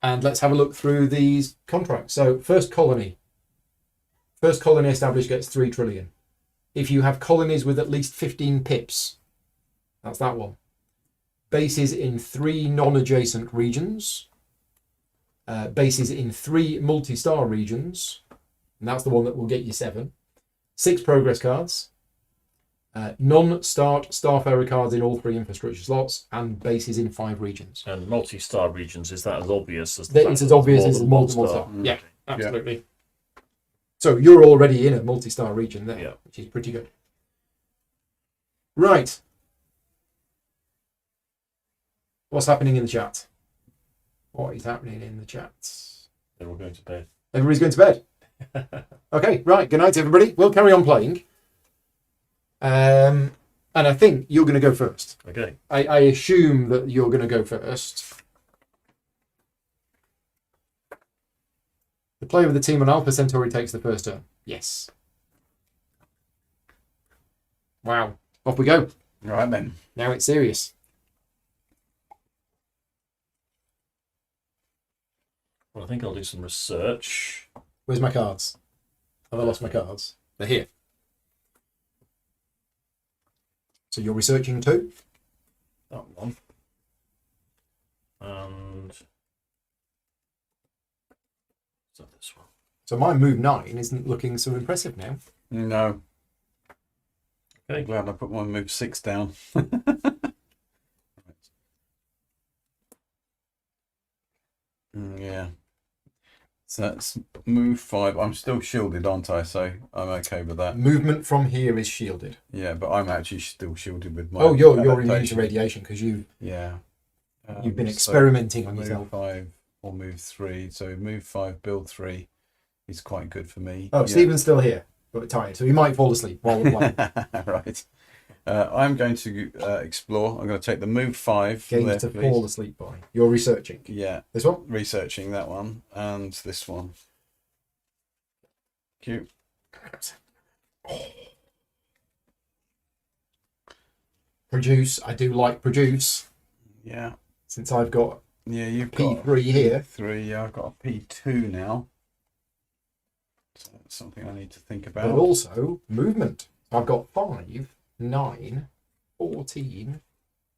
And let's have a look through these contracts. So first colony. First colony established gets 3 trillion. If you have colonies with at least 15 pips, that's that one. Bases in 3 non-adjacent regions. Bases in 3 multi-star regions. And that's the one that will get you 7. 6 progress cards. Non-start Starfarer cards in all 3 infrastructure slots, and bases in 5 regions. And multi-star regions, is that as obvious as It's as obvious as multiple star? star. Yeah, absolutely. So you're already in a multi-star region there, which is pretty good. Right. What's happening in the chat? What is happening in the chat? They're all going to bed. Everybody's going to bed. Okay, right. Good night, everybody. We'll carry on playing. And I think you're going to go first. Okay. I assume that you're going to go first. The player with the team on Alpha Centauri takes the first turn. Yes. Wow. Off we go. Right then. Now it's serious. Well, I think I'll do some research. Where's my cards? Have I lost my cards? They're here. So you're researching too? That one. And is that this one? So my move 9 isn't looking so impressive now. No. Okay. Glad I put my move 6 down. Yeah. So that's move 5. I'm still shielded, aren't I? So I'm okay with that. Movement from here is shielded. Yeah, but I'm actually still shielded with my. Oh, you're immune to adaptation. radiation because Yeah. you've been So experimenting on move yourself. 5 or move 3. So move 5, build 3 is quite good for me. Oh, Yeah. Stephen's still here, but tired, so he might fall asleep while we're playing. Right. I'm going to explore. I'm going to take the move 5. Games there, to please. fall asleep by. You're researching. Yeah, This one? researching that one and this one. Cute. Produce. I do like produce. Yeah. Since I've got Yeah, you've got P3 here. P3. Yeah, I've got a P2 now. So that's something I need to think But about. also movement. I've got 5, 9, 14,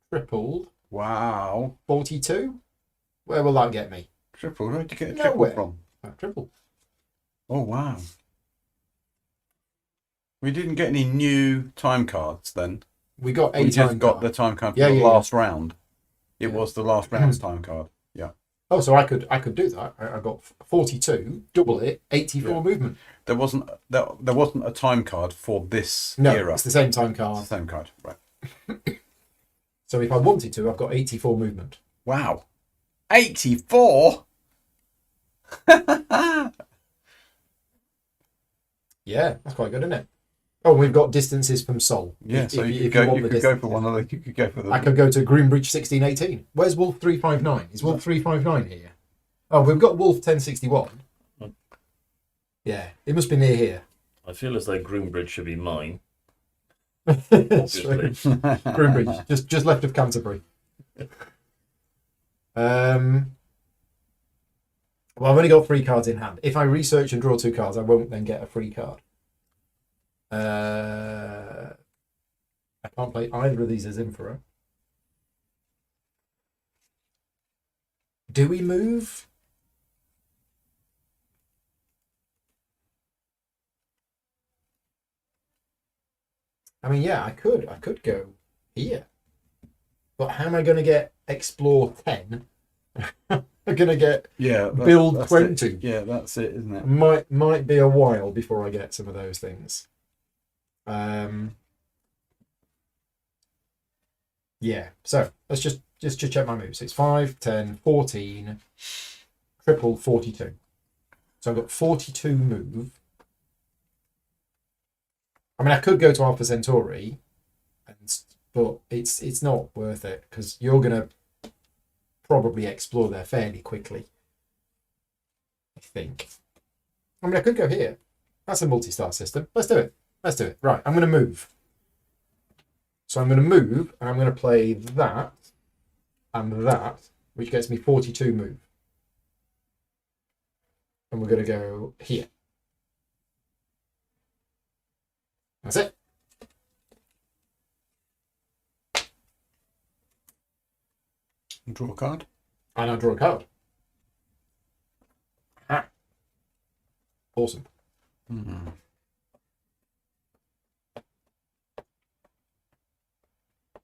tripled, Wow. 42. Where will that get me? Triple. Where'd you get a triple Nowhere. from? Triple. Oh, wow. We didn't get any new time cards then. We got a We time just got card. the time card for Yeah, the yeah, last round. It Yeah. was the last round's time card. Yeah. Oh, so I could do that. I got 42, double it, 84 Yeah. movement. There wasn't a time card for this No, era. it's the same time It's card. the same card, right? So if I wanted to, I've got 84 movement. Wow, 84. Yeah, that's quite good, isn't it? Oh, we've got distances from Sol. Yeah, so you if could want go. the You could go for distances. one of the. You could go for the. I could go to Greenbridge 1618. Where's Wolf 359? Is Wolf 359 here? Oh, we've got Wolf 1061. Yeah, it must be near here. I feel as though Groombridge should be mine. That's true. Obviously. Greenbridge, just left of Canterbury. Well, I've only got 3 cards in hand. If I research and draw 2 cards, I won't then get a free card. I can't play either of these as Emperor. Do we move? I mean, yeah, I could go here. But how am I going to get Explore 10? I'm going to get Yeah. Build that's 20. it. Yeah, that's it, isn't it? Might be a while before I get some of those things. Yeah, so let's just check my moves. It's 5, 10, 14, triple 42. So I've got 42 move. I mean, I could go to Alpha Centauri, but it's not worth it because you're gonna probably explore there fairly quickly. I think. I mean, I could go here. That's a multi-star system. Let's do it. Let's do it. Right, I'm going to move. So I'm going to move, and I'm going to play that and that, which gets me 42 move. And we're going to go here. That's it. Draw a card. And I draw a card. Ah. Awesome. Mm-hmm.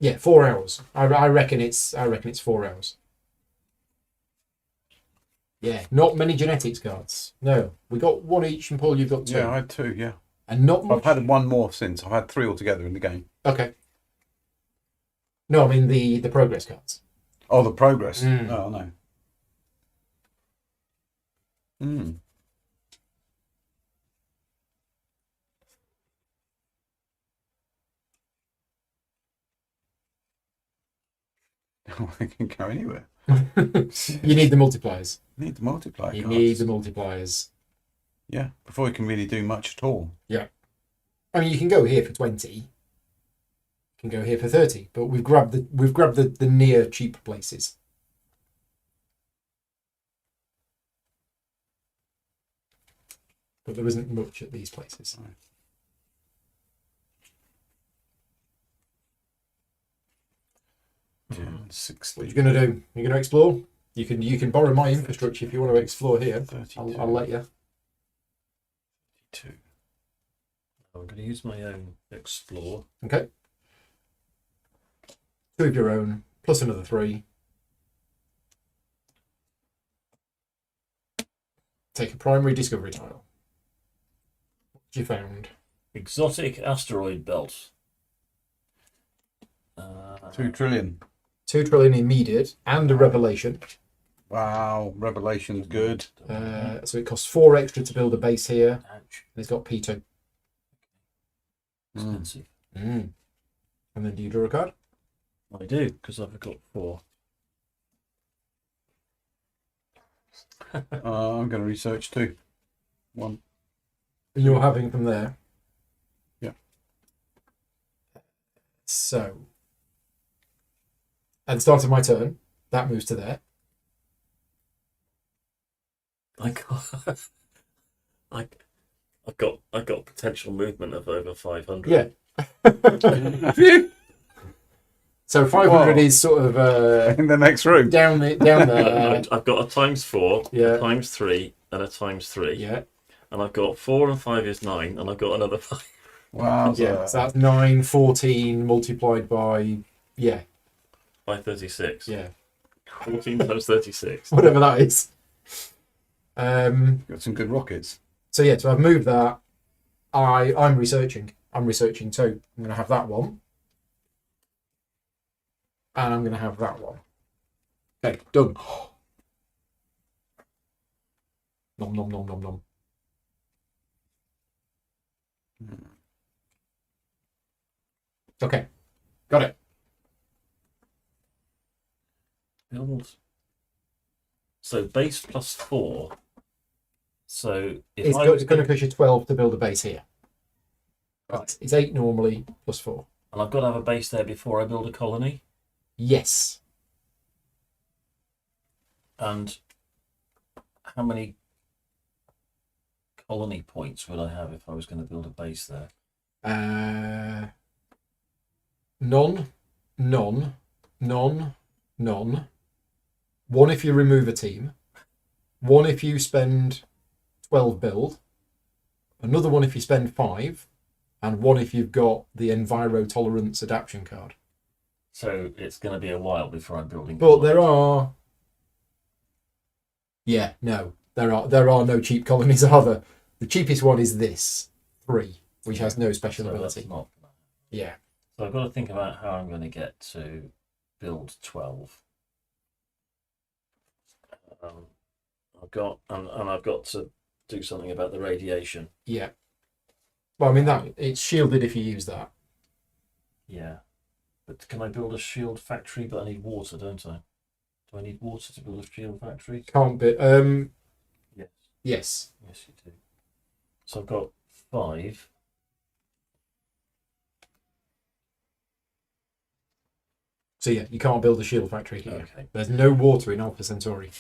Yeah, 4 hours. I reckon it's 4 hours. Yeah, not many genetics cards. No, we got 1 each, and Paul, you've got 2. Yeah, I had 2. Yeah, and not much. I've had 1 more since. I've had 3 altogether in the game. Okay. No, I mean the progress cards. Oh, the progress. Mm. Oh no. Hmm. I can go anywhere. You need the multipliers. Need the multiplier You cards. need the multipliers. Yeah, before you can really do much at all. I mean, you can go here for 20. You can go here for 30, but we've grabbed the near cheap places. But there isn't much at these places. Right. 10, 60, What are you going to do? You're going to explore? You can borrow my infrastructure if you want to explore here. 32, I'll let you. 2. I'm going to use my own explore. Okay. 2 of your own, plus another 3. Take a primary discovery tile. What you found? Exotic asteroid belt. 2 trillion. 2 trillion immediate and a revelation. Wow, revelation's good. So it costs 4 extra to build a base here. Ouch. And it's got P2. Expensive. And then do you draw a card? I do, because I've got 4. I'm going to research 2. 1. And you're having from there. Yeah. So, at the start of my turn, that moves to there. I got, I've got potential movement of over 500. Yeah. Phew. So 500 Whoa. is sort of In the next room. down there. I've got a ×4, Yeah. a ×3, and a ×3. Yeah. And I've got 4 and 5 is 9, and I've got another 5. Wow. Yeah. So that's 9, 14 multiplied by, yeah. By 36. Yeah. 14 times 36. Whatever that is. Got some good rockets. So yeah, so I've moved that. I'm researching. I'm researching too. I'm going to have that one. And I'm going to have that one. Okay, done. Nom nom nom nom nom. Okay, got it. Build. So base +4. So if It's I going was to cost you 12 to build a base here. Right. It's 8 normally plus 4. and I've got to have a base there before I build a colony. Yes. And how many colony points would I have if I was going to build a base there? None. 1 if you remove a team. 1 if you spend 12 build. Another 1 if you spend 5. And 1 if you've got the Enviro Tolerance Adaptation card. So it's going to be a while before I'm building. But there are... Yeah, no. There are no cheap colonies, are there? The cheapest one is this. 3, which has no special So ability. that's not. Yeah. So I've got to think about how I'm going to get to build 12. I've got to do something about the radiation. Yeah. Well, I mean, that it's shielded if you use that. Yeah, but can I build a shield factory? But I need water, don't I? Do I need water to build a shield factory? Can't be. Yes. Yes. Yes, you do. So I've got 5. So yeah, you can't build a shield factory here. Okay. There's no water in Alpha Centauri.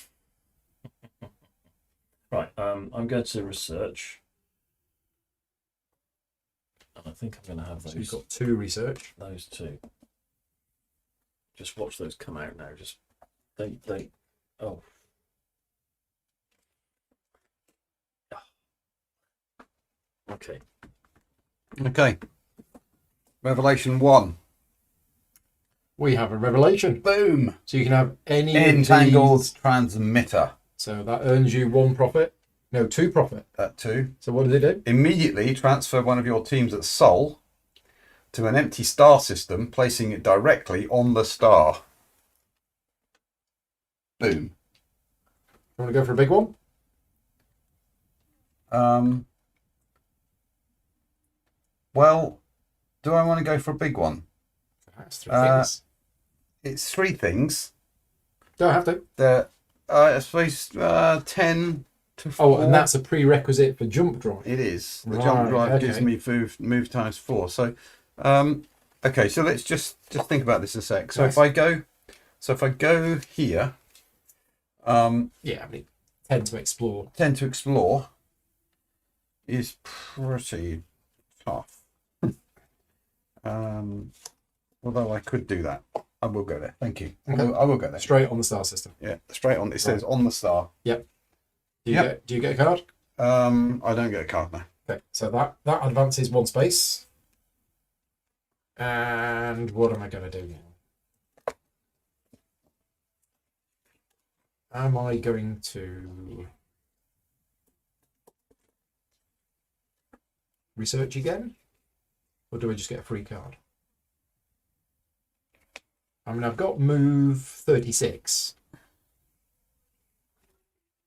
Right. I'm going to research, and I think I'm going to have So you've those. got 2 research. Those 2. Just watch those come out now. Just they. Oh. Okay. Okay. Revelation 1. We have a revelation. Boom. So you can have any Entangled of these. transmitter. So that earns you 1 profit. No, 2 profit. That 2. So what does it do? Immediately transfer one of your teams at Sol to an empty star system, placing it directly on the star. Boom. You want to go for a big one? Well, do I want to go for a big one? That's 3 things. It's 3 things. Don't have to. I suppose 10 to 4. Oh, and that's a prerequisite for jump drive. It is. The Right, jump drive gives okay. me move times 4. So, okay. So let's just think about this a sec. So Nice. if I go here, Yeah, I mean, 10 to explore. 10 to explore is pretty tough. Although I could do that. I will go there. Thank you. Okay. I will go there. Straight on the star system. Yeah, straight on. It says on the star. Do you Yep. get a card? I don't get a card now. Okay, so that advances 1 space. And what am I going to do now? Am I going to... research again? Or do I just get a free card? I mean, I've got move 36.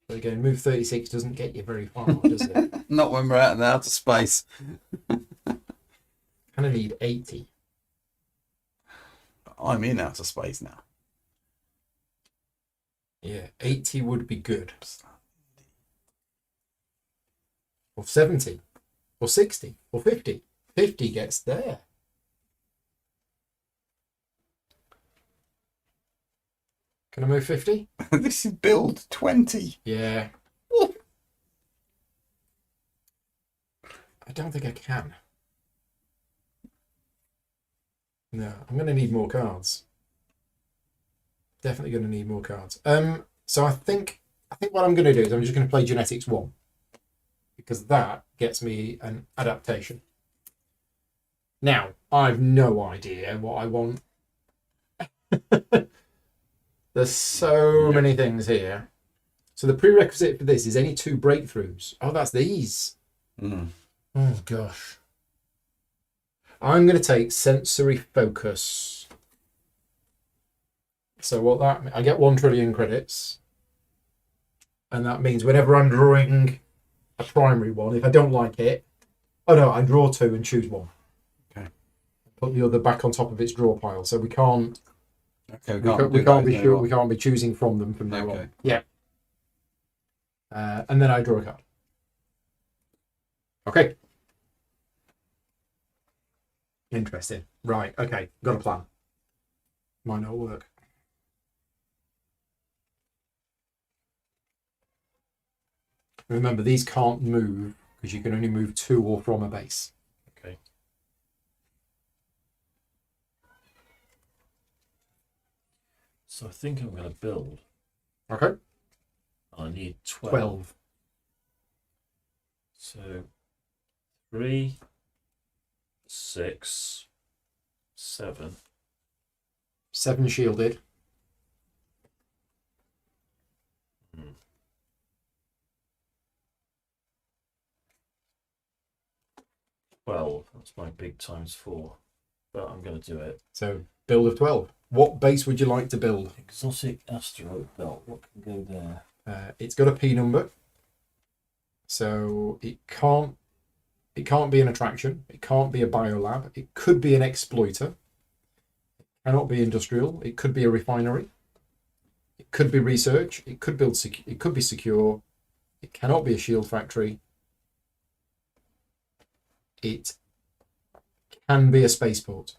But again, move 36 doesn't get you very far, does it? Not when we're out in outer space. Kind of need 80. I'm in outer space now. Yeah, 80 would be good. Or 70. Or 60. Or 50. 50 gets there. Can I move 50? This is build 20. Yeah. I don't think I can. No, I'm going to need more cards. Definitely going to need more cards. So I think what I'm going to do is I'm just going to play Genetics 1. Because that gets me an adaptation. Now, I've no idea what I want. There's so many things here. So the prerequisite for this is any 2 breakthroughs. Oh, that's these. Mm. Oh, gosh. I'm going to take sensory focus. So what that I get 1 trillion credits. And that means whenever I'm drawing a primary one, if I don't like it, oh no, I draw 2 and choose 1. Okay. Put the other back on top of its draw pile. So we can't Okay, we can't be choosing from them from now on. Yeah. And then I draw a card. Okay. Interesting. Right. Okay. Got a plan. Might not work. Remember, these can't move because you can only move to or from a base. Okay. So I think I'm going to build. Okay. I need 12. 12. So 3, 6, 7. 7 shielded. Hmm. Well, that's my big times 4. But I'm going to do it. So build of 12. What base would you like to build? Exotic asteroid belt. What can go there? It's got a P number. So it can't be an attraction. It can't be a biolab. It could be an exploiter. It cannot be industrial. It could be a refinery. It could be research. It could it could be secure. It cannot be a shield factory. It can be a spaceport.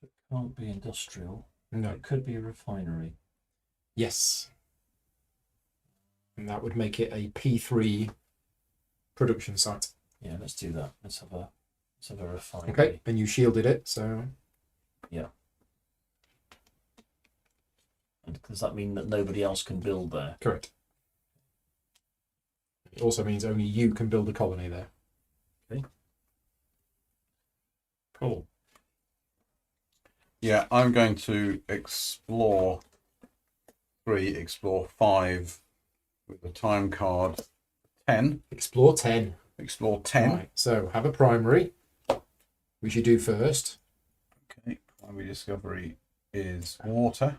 It can't be industrial. No. It could be a refinery. Yes. And that would make it a P3 production site. Yeah, let's do that. Let's have a refinery. Okay, and you shielded it, so Yeah. And does that mean that nobody else can build there? correct. It also means only you can build a colony there. Cool. Yeah, I'm going to explore 3, explore 5 with the time card 10. Explore 10. Explore 10. Right, so have a primary, which you do first. Okay, primary discovery is water.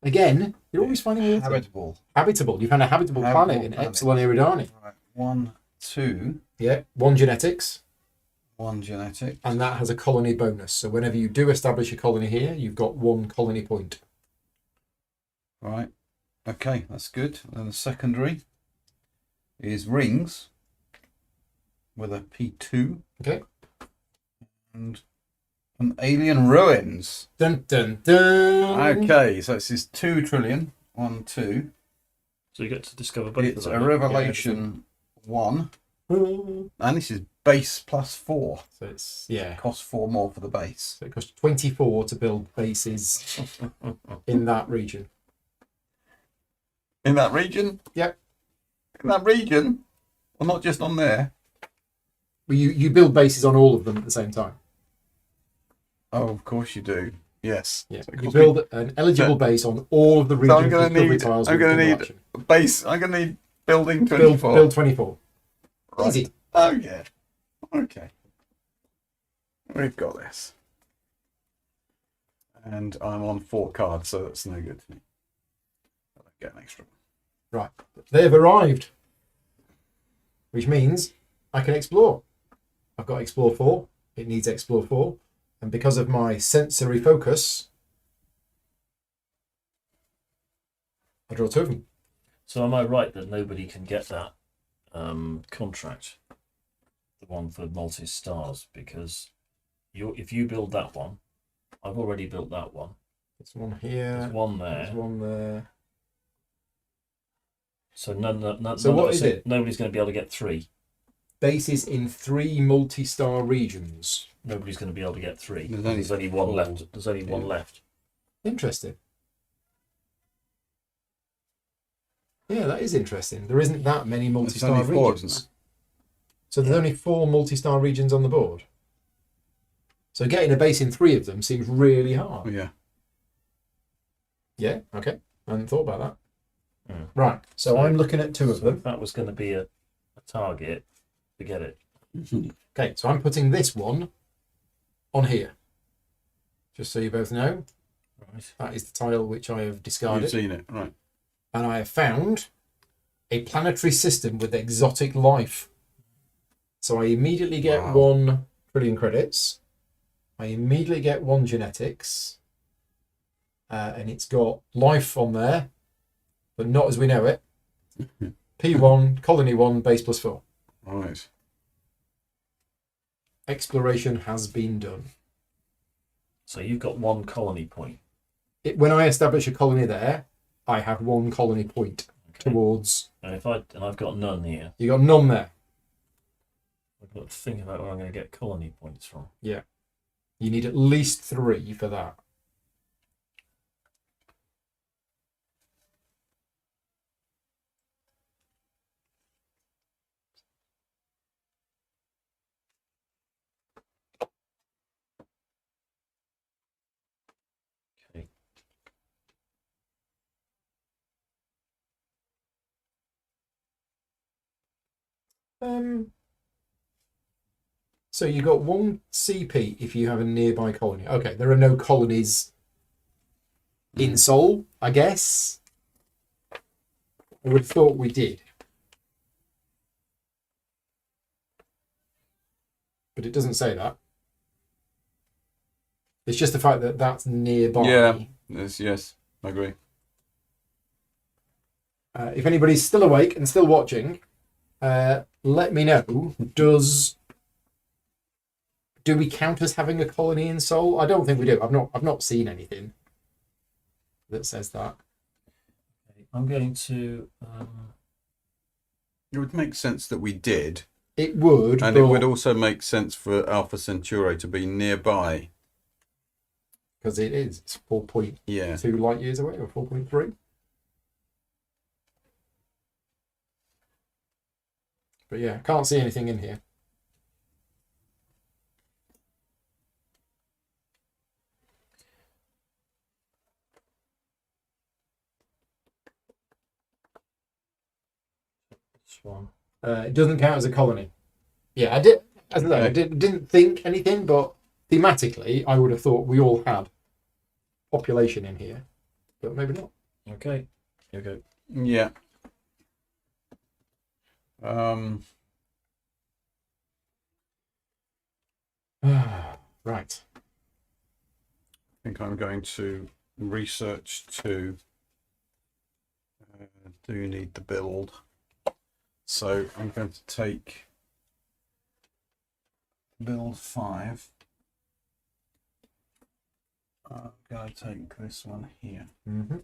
Again, you're always finding water. Habitable. Habitable. You found a habitable planet in planet. Epsilon Eridani. Right, 1, 2, Yeah, 1 genetics, 1 genetic. and that has a colony bonus. So whenever you do establish a colony here, you've got 1 colony point. Right. Okay, that's good. And then the secondary is rings with a P2 Okay. and an alien ruins. Dun dun dun. Okay, so this is 2 trillion. 1, 2. So you get to discover both It's of a them. revelation 1. So And this is base plus 4. it's, yeah. Costs 4 more for the base. So it costs 24 to build bases in that region. In that region? Yep. In that region? Well, not just on there. you build bases on all of them at the same time. Oh, of course you do. Yes. Yeah, So it you costs build an eligible base on all of the regions I'm gonna discovery need. tiles. I'm with gonna a need action. a base. I'm gonna need building 24. Build 24. Right. Easy. Oh yeah. Okay. We've got this. And I'm on 4 cards, so that's no good to me. I'll get an extra one. Right, they've arrived, which means I can explore. I've got Explore 4. It needs Explore 4. And because of my sensory focus, I draw 2 of them. So am I right that nobody can get that contract, the one for multi-stars, because if you build that one, I've already built that one. There's one here. There's one There's there. one there. So none So of what us is it? Nobody's going to be able to get 3. Bases in 3 multi-star regions. Nobody's going to be able to get 3. There's There's only one 4. left. There's only one left. Interesting. Yeah, that is interesting. There isn't that many multi-star only 4, regions. isn't So there's only 4 multi-star regions on the board. So getting a base in 3 of them seems really hard. Yeah. Yeah, okay. I hadn't thought about that. Hmm. Right, so I'm looking at 2 of So them. if that was going to be a target, forget it. Okay, so I'm putting this one on here. Just so you both know, Right. that is the tile which I have discarded. You've seen it, right? And I have found a planetary system with exotic life. So I immediately get Wow. 1 trillion credits. I immediately get 1 genetics. And it's got life on there, but not as we know it. P1, colony 1, base +4. Right. Exploration has been done. So you've got 1 colony point. When I establish a colony there, I have 1 colony point Okay. towards. And I've got none here. You got none there. I've got to think about where I'm going to get colony points from. You need at least 3 for that. Okay. So you got 1 CP if you have a nearby colony. Okay, there are no colonies in Seoul, I guess. I would have thought we did. But it doesn't say that. It's just the fact that that's nearby. Yeah. Yes, I agree. If anybody's still awake and still watching, let me know. Do we count as having a colony in Seoul? I don't think we do. I've not seen anything that says that. I'm going to. It would make sense that we did, It would, and but it would also make sense for Alpha Centauri to be nearby. because it is. It's 4.2 Yeah. light years away, or 4.3. But yeah, can't see anything in here. This one. It doesn't count as a colony. Yeah, I did. As I say, I didn't think anything, but thematically, I would have thought we all had population in here, but maybe not. Okay. Here we go. Yeah. Right. I think I'm going to research to do you need the build. So I'm going to take build 5. I'm going to take this one here. Mm-hmm.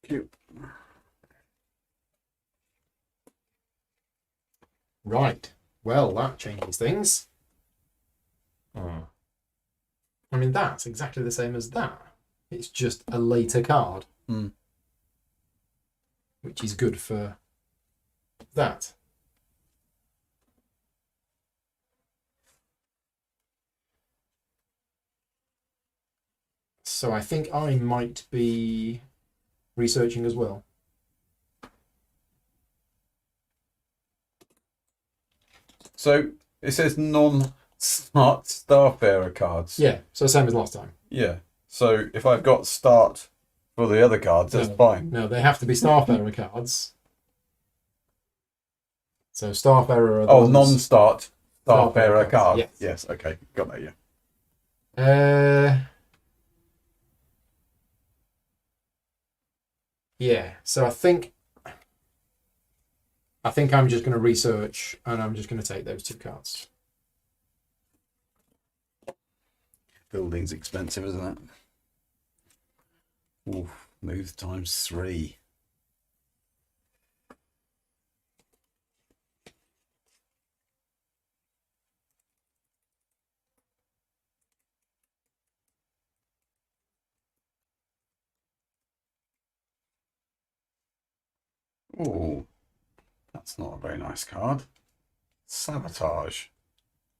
Cute. Right. Well, that changes things. Hmm. I mean, that's exactly the same as that. It's just a later card, Hmm. which is good for that. So I think I might be researching as well. So it says non-start Starfarer cards. Yeah, so same as last time. Yeah. So if I've got start for the other cards, that's fine. No, they have to be Starfarer cards. So Starfarer are the Oh, ones- non-start Starfarer Starfarer cards, card. yes. Yes. Okay. Got that. Yeah. Yeah, so I think I'm just going to research and I'm just going to take those 2 cards. Building's expensive, isn't it? Ooh, move times 3. Oh, that's not a very nice card. Sabotage.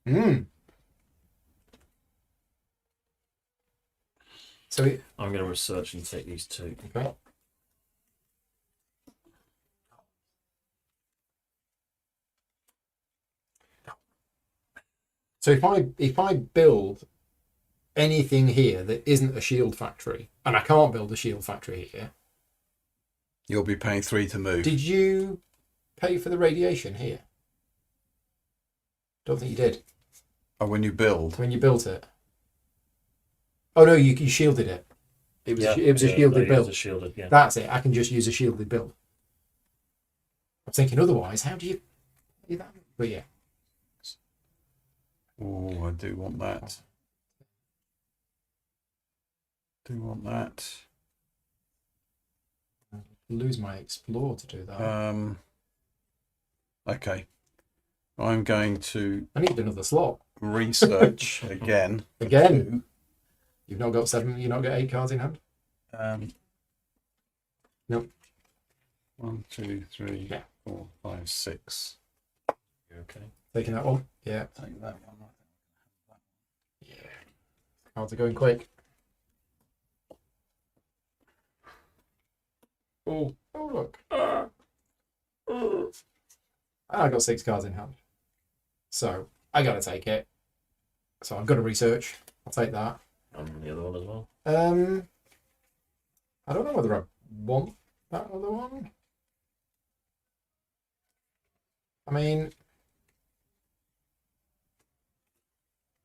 Mm. So I'm going to research and take these 2. okay. So if I build anything here that isn't a shield factory, and I can't build a shield factory here, You'll be paying 3 to move. did you pay for the radiation here? Don't think you did Oh, when you build. when you built it. Oh no, you shielded it. It was a shielded build. A shielded, yeah. That's it. I can just use a shielded build. I'm thinking otherwise. How do you do that? But yeah. Oh, I do want that. Do want that. Lose my explore to do that. Okay. I'm going to I need another slot. research again. Again. You've not got 7. You've not got 8 cards in hand. Nope. 1, 2, 3, Yeah. 4, 5, 6. You okay? Taking that one. Yeah. Take that one. Yeah. Cards are going quick. Oh look. I got 6 cards in hand. So I gotta take it. So I've got to research. I'll take that. And the other one as well. I don't know whether I want that other one. I mean,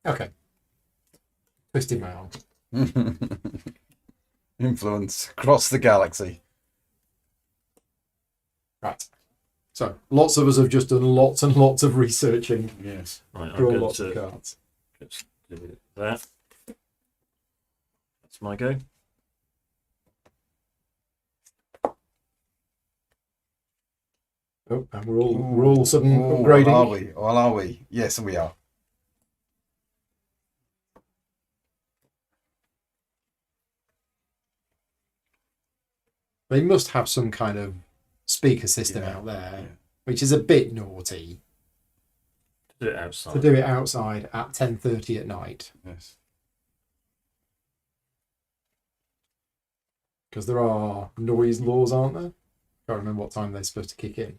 okay. Twisted my arm. Influence across the galaxy. Right. So lots of us have just done lots and lots of researching. Yes. Right, I'm Draw going lots of to cards. just do that. That's my go. Oh, and we're all sudden upgrading. Are we? Well, are we? Yes, we are. They must have some kind of speaker system Yeah, out there, yeah. which is a bit naughty Do it outside. to do it outside at 10:30 at night, Yes. because there are noise laws, aren't there? Can't remember what time they're supposed to kick in.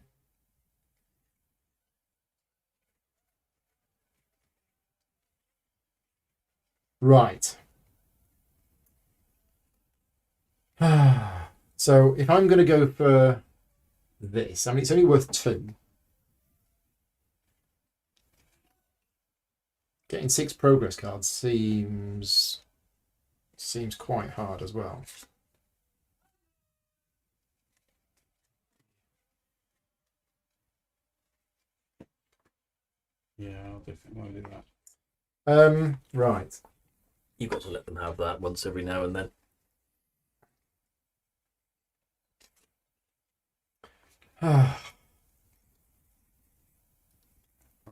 Right. So if I'm going to go for this, I mean, it's only worth 2. Getting 6 progress cards seems quite hard as well. Yeah, I'll definitely do that. Right. You've got to let them have that once every now and then.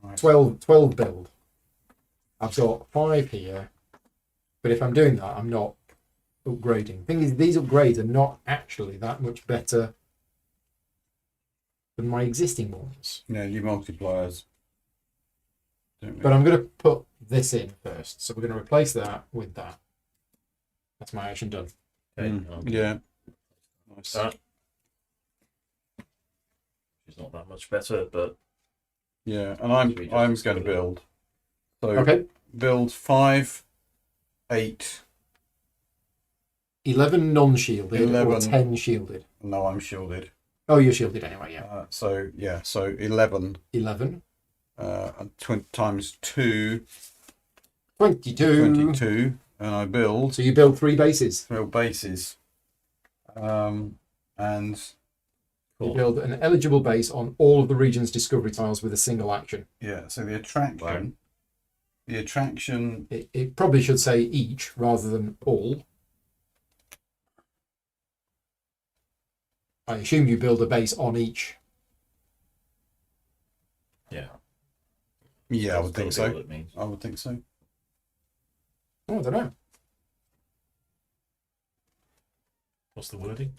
Right. 12 build. I've got 5 here, but if I'm doing that, I'm not upgrading. Thing is, these upgrades are not actually that much better than my existing ones. Yeah, you multipliers. Don't we? But I'm going to put this in first. So we're going to replace that with that. That's my action done. Okay. Yeah. Nice. That. It's not that much better, but Yeah, and I'm We just going to discovered it. build. So Okay. build 5, 8. 11 non-shielded or 11. 10 shielded. No, I'm shielded. Oh, you're shielded anyway, yeah. So 11 11. and times 2, 22. 22, and I build So you build 3 bases. bases. And You build an eligible base on all of the region's discovery tiles with a single action. yeah, so the attraction, It probably should say each rather than all. I assume you build a base on each. yeah. yeah, I would That's think gotta be so. what it means. I would think so. Oh, I don't know. What's the wording?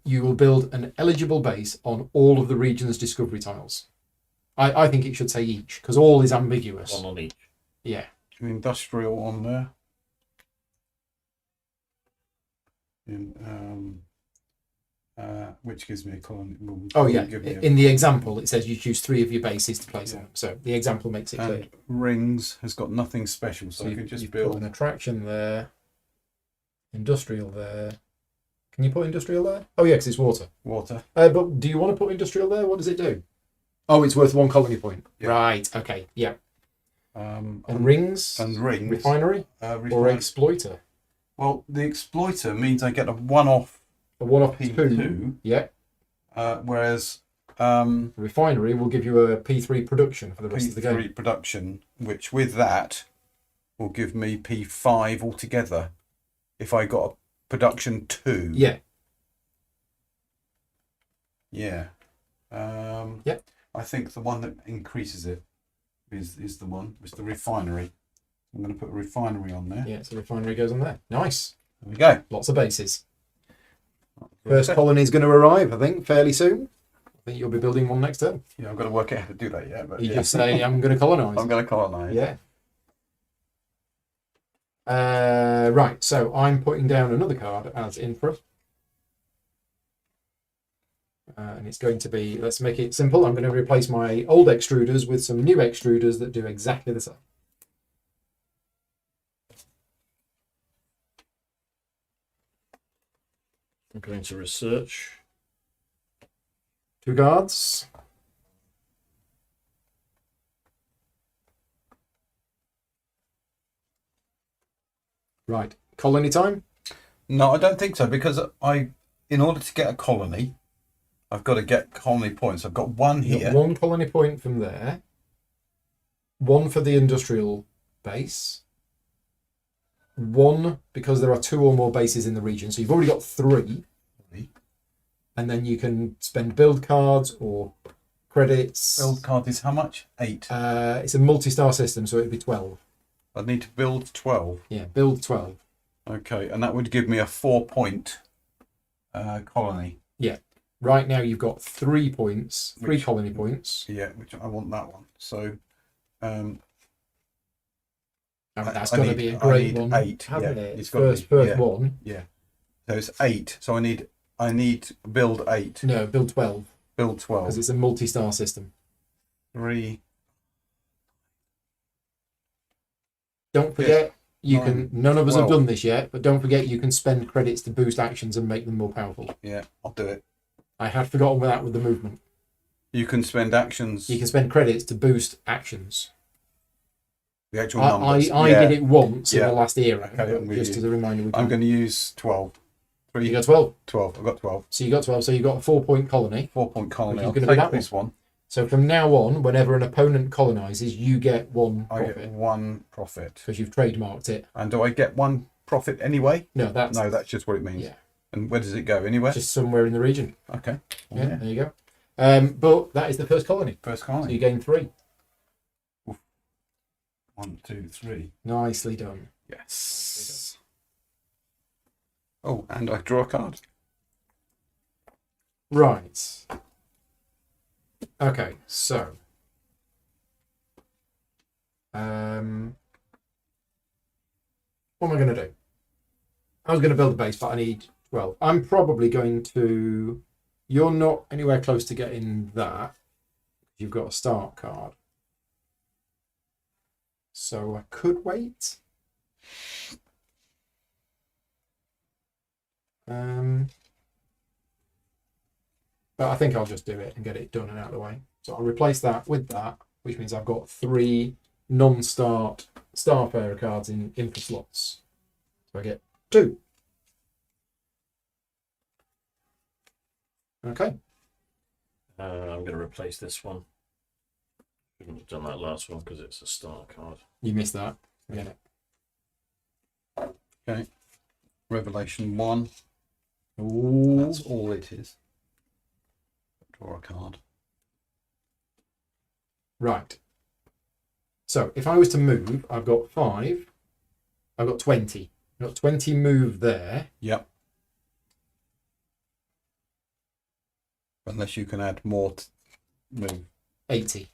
You will build an eligible base on all of the region's discovery tiles. I think it should say each because all is ambiguous. One on each. Yeah. Industrial on there. Which gives me a colony. Oh yeah. Give me In the example, it says you choose 3 of your bases to place Yeah. on them. So the example makes it clear. and rings has got nothing special, so I can just you've build. put an attraction there, industrial there. Can you put industrial there? Oh yeah, because it's water. Water. But do you want to put industrial there? What does it do? Oh, it's worth 1 colony point. Yeah. Right. Okay. Yeah. And rings. and rings. Refinery or exploiter. Well, the exploiter means I get a one-off A one-off P2. 2. Yeah. Whereas Refinery will give you a P3 production for the rest of the game. P3 production, which with that will give me P5 altogether if I got a production 2. Yeah. Yeah. Yep. I think the one that increases it is the one. It's the refinery. I'm going to put a refinery on there. Yeah. So refinery goes on there. Nice. There we go. Lots of bases. First colony is going to arrive, I think, fairly soon. I think you'll be building one next term. Yeah, I've got to work out how to do that yet. But You yeah. just say, I'm going to colonise. I'm going to colonise. Yeah. Right, so I'm putting down another card as infra. And it's going to be, let's make it simple. I'm going to replace my old extruders with some new extruders that do exactly the same. I'm going to research. 2 guards. Right, colony time. No, I don't think so because in order to get a colony, I've got to get colony points. I've got 1 You've here. got 1 colony point from there. 1 for the industrial base. 1 because there are 2 or more bases in the region. So you've already got 3. And then you can spend build cards or credits. Build card is how much? 8. It's a multi-star system, so it'd be 12. I need to build 12. Yeah, build 12. Okay, and that would give me a 4-point colony. Yeah. Right now you've got 3 points, 3 Which- colony points. Yeah, which I want that one. So And that's I going to need- be a I great need one, 8, hasn't yeah. it? It's gotta First be, yeah. one. yeah, so it's 8. So I need build 8, No, build 12 build because 12, it's a multi-star system. 3. Don't forget, you nine, can. None of us have 12. done this yet, but don't forget you can spend credits to boost actions and make them more powerful. Yeah, I'll do it. I had forgotten that with the movement. You can spend actions. You can spend credits to boost actions. The actual numbers. I yeah. did it once in Yeah. the last era, Okay, but I'm with just you. as a reminder. I'm going to use 12. 3. You got 12. 12. I've got 12. So you got 12. So you got a 4-point colony. 4-point colony. Which is I'll gonna be that take this one. So from now on, whenever an opponent colonizes, you get 1 I profit get 1 profit. because you've trademarked it. And do I get 1 profit anyway? No, that's No, that's just what it means. yeah, And where does it go? Anywhere? just somewhere in the region. Okay. Yeah, there you go. But that is the first colony. First So colony. you gain 3. 1, 2, 3. Nicely done. Yes. Oh, and I draw a card. Right. Okay, so what am I going to do? I was going to build a base, but I need 12. I'm probably going to... You're not anywhere close to getting that. You've got a start card. So I could wait. But I think I'll just do it and get it done and out of the way. So I'll replace that with that, which means I've got 3 non-start Starfarer cards in for slots. So I get 2. Okay. I'm going to replace this one. Shouldn't have done that last one because it's a star card. You missed that. Get it. Okay. Revelation 1. Ooh. That's all it is. Draw a card. Right. So if I was to move, I've got 5. I've got 20. I've got 20 move there. Yep. Unless you can add more move. 80.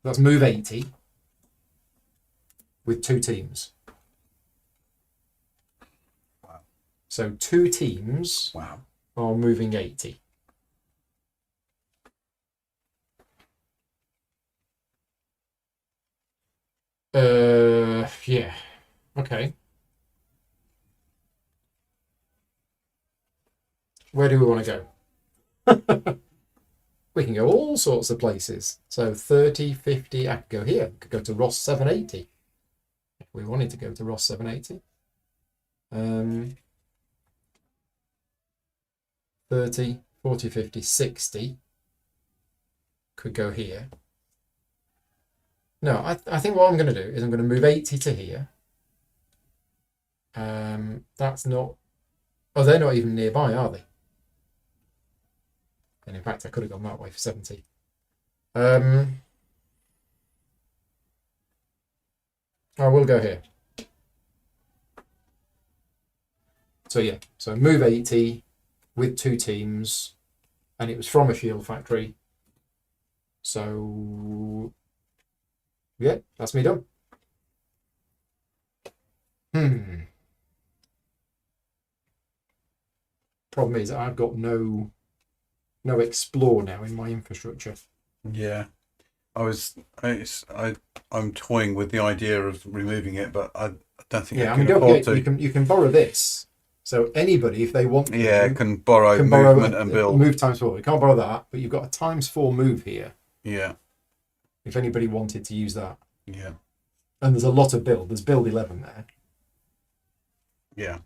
That's move 80 with 2 teams. Wow. So 2 teams Wow. are moving 80. Yeah. Okay. Where do we want to go? We can go all sorts of places. So 30, 50, I could go here. I could go to Ross 780. If we wanted to go to Ross 780. 30, 40, 50, 60. Could go here. No, I think what I'm going to do is I'm going to move 80 to here. That's not... Oh, they're not even nearby, are they? And in fact, I could have gone that way for 70. I will go here. So yeah, so move 80 with 2 teams, and it was from a shield factory. So yeah, that's me done. Problem is, I've got no explore now in my infrastructure. Yeah. I'm toying with the idea of removing it, but I don't think Yeah, I I mean, can don't afford forget, to. you can borrow this. So anybody, if they want to, Yeah, can borrow can movement borrow and build. move ×4. You can't borrow that, but you've got a ×4 move here. Yeah. If anybody wanted to use that, Yeah. and there's a lot of build. There's build 11 there. Yeah.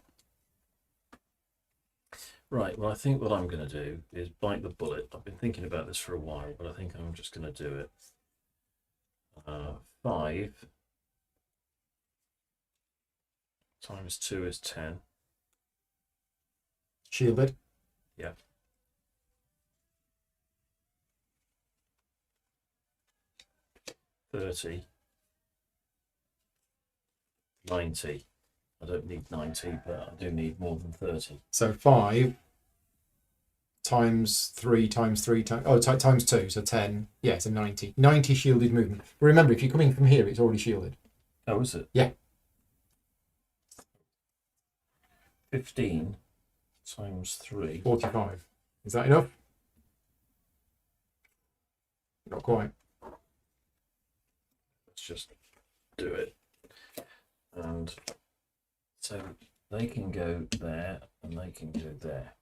Right, well, I think what I'm going to do is bite the bullet. I've been thinking about this for a while, but I think I'm just going to do it. 5 times 2 is 10. Shielded. Yeah. 30. 90. I don't need 90, but I do need more than 30. So 5 times 3 times 3 times 2, so 10. Yeah, so 90. 90 shielded movement. But remember, if you're coming from here, it's already shielded. Oh, is it? Yeah. 15 times 3. 45. Is that enough? Not quite. Let's just do it. And so they can go there and they can go there. They're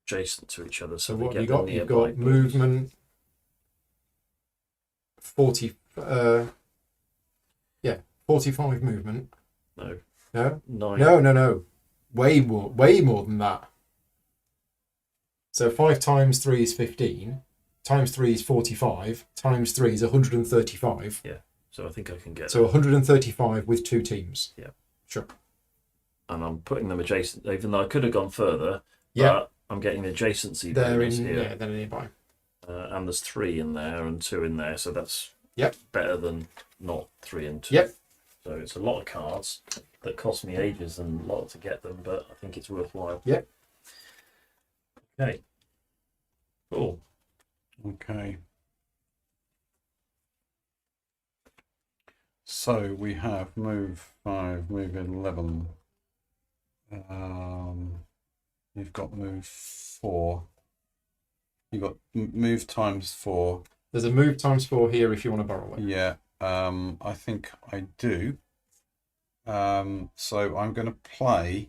adjacent to each other. So we what have get you got? the You've nearby got boost. movement 40. Yeah, 45 movement. No. No? 9. No. Way more than that. So 5 times 3 is 15. Times 3 is 45. Times 3 is 135. Yeah. So I think I can get So 135 with 2 teams. Yeah. Sure. And I'm putting them adjacent, even though I could have gone further. Yeah. But I'm getting the adjacency They're bonus in, here. yeah, they're nearby. And there's 3 in there and 2 in there. So that's better than not 3 and 2. Yep. So it's a lot of cards that cost me ages and a lot to get them, but I think it's worthwhile. Yep. Okay. Cool. Okay. So we have move 5, move 11. You've got move 4. You've got move times 4. There's a move times 4 here if you want to borrow it. Yeah, I think I do. So I'm going to play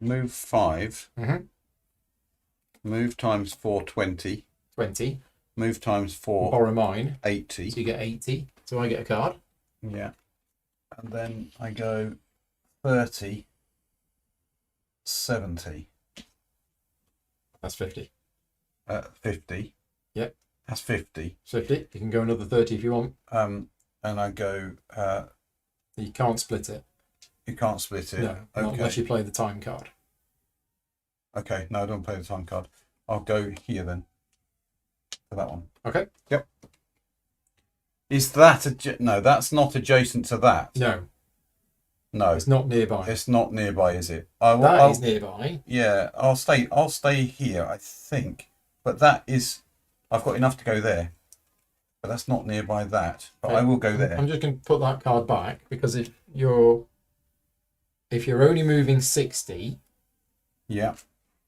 move 5. Mm-hmm. Move times 4, 20. 20. Move times 4, Borrow mine. 80. So you get 80. So I get a card. Yeah. And then I go 30, 70. That's 50. 50. Yep. That's 50. 50. You can go another 30 if you want. And I go, You can't split it. you can't split it. No, not Okay. unless you play the time card. Okay, no, I don't play the time card. I'll go here then. For that one. Okay. Yep. Is that no? That's not adjacent to that. No, No, it's not nearby. it's not nearby, is it? That is nearby. Yeah, I'll stay here, I think. But that is, I've got enough to go there. But that's not nearby that. But I will go there. I'm just going to put that card back because if you're only moving 60, Yeah.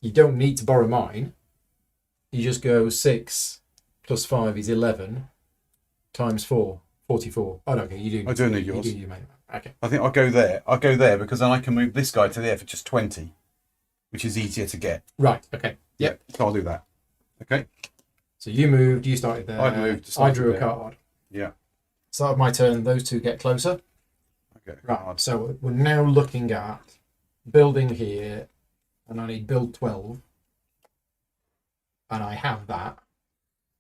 you don't need to borrow mine. You just go 6 plus 5 is 11 times 4, 44. Oh, no, okay, you do. I do need yours. You do, you mate. Okay. I think I'll go there. I'll go there because then I can move this guy to there for just 20, which is easier to get. Right. Okay. Yep. So I'll do that. Okay. So you moved. You started there. I moved, I started drew a there. card. Yeah. Start of my turn. Those two get closer. Okay. Right. So we're now looking at building here, and I need build 12, and I have that.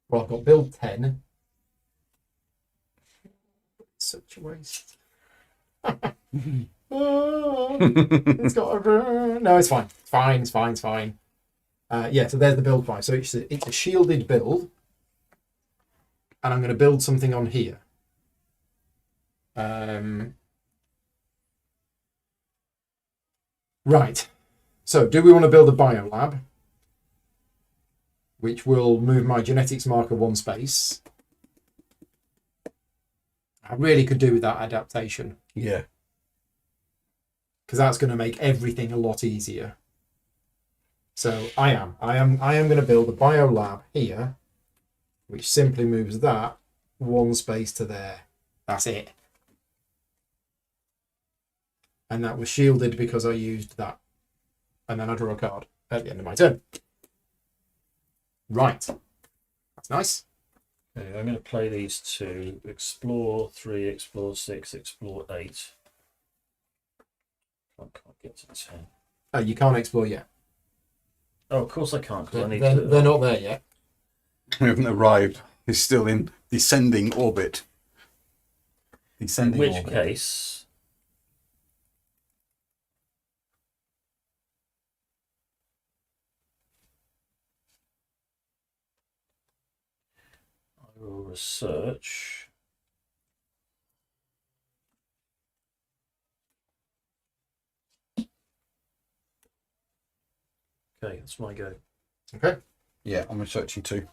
Well, I've got build 10. Such a waste. Oh, it's got a... No, it's fine. It's fine. It's fine. It's fine. Yeah, so there's the build 5. So it's a shielded build. And I'm going to build something on here. Right. So do we want to build a biolab? Which will move my genetics marker 1 space. I really could do with that adaptation. Yeah. Because that's going to make everything a lot easier. So I am going to build a biolab here, which simply moves that 1 space to there. That's it. And that was shielded because I used that. And then I draw a card at the end of my turn. Right. That's nice. Okay, I'm going to play these two. Explore 3, explore 6, explore 8. I can't get to 10. You can't explore yet. Oh, of course I can't because I need They're, to. they're not there yet. We haven't arrived. He's still in descending orbit. In Descending which orbit. case, I will research. Okay, that's my go. Okay. Yeah, I'm researching too.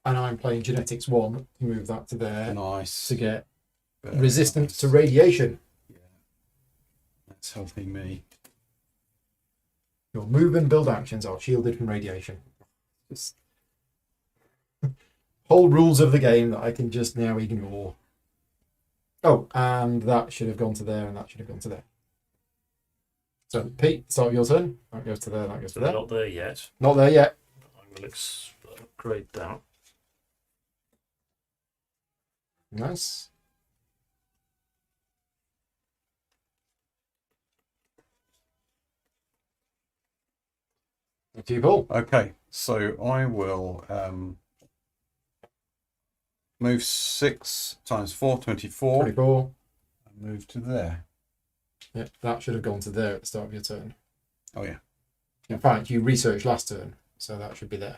And I'm playing genetics 1 to move that to there Nice. to get Very resistance nice. to radiation. Yeah. That's helping me. Your move and build actions are shielded from radiation. Just whole rules of the game that I can just now ignore. Oh, and that should have gone to there, and that should have gone to there. So, Pete, start of your turn. That goes to there, that goes to So they're there. not there yet. Not there yet. I will upgrade that. Nice. To you, Paul. Okay, so I will move 6 times 4, 24. 24. And move to there. Yep, that should have gone to there at the start of your turn. Oh, yeah. In fact, you researched last turn, so that should be there.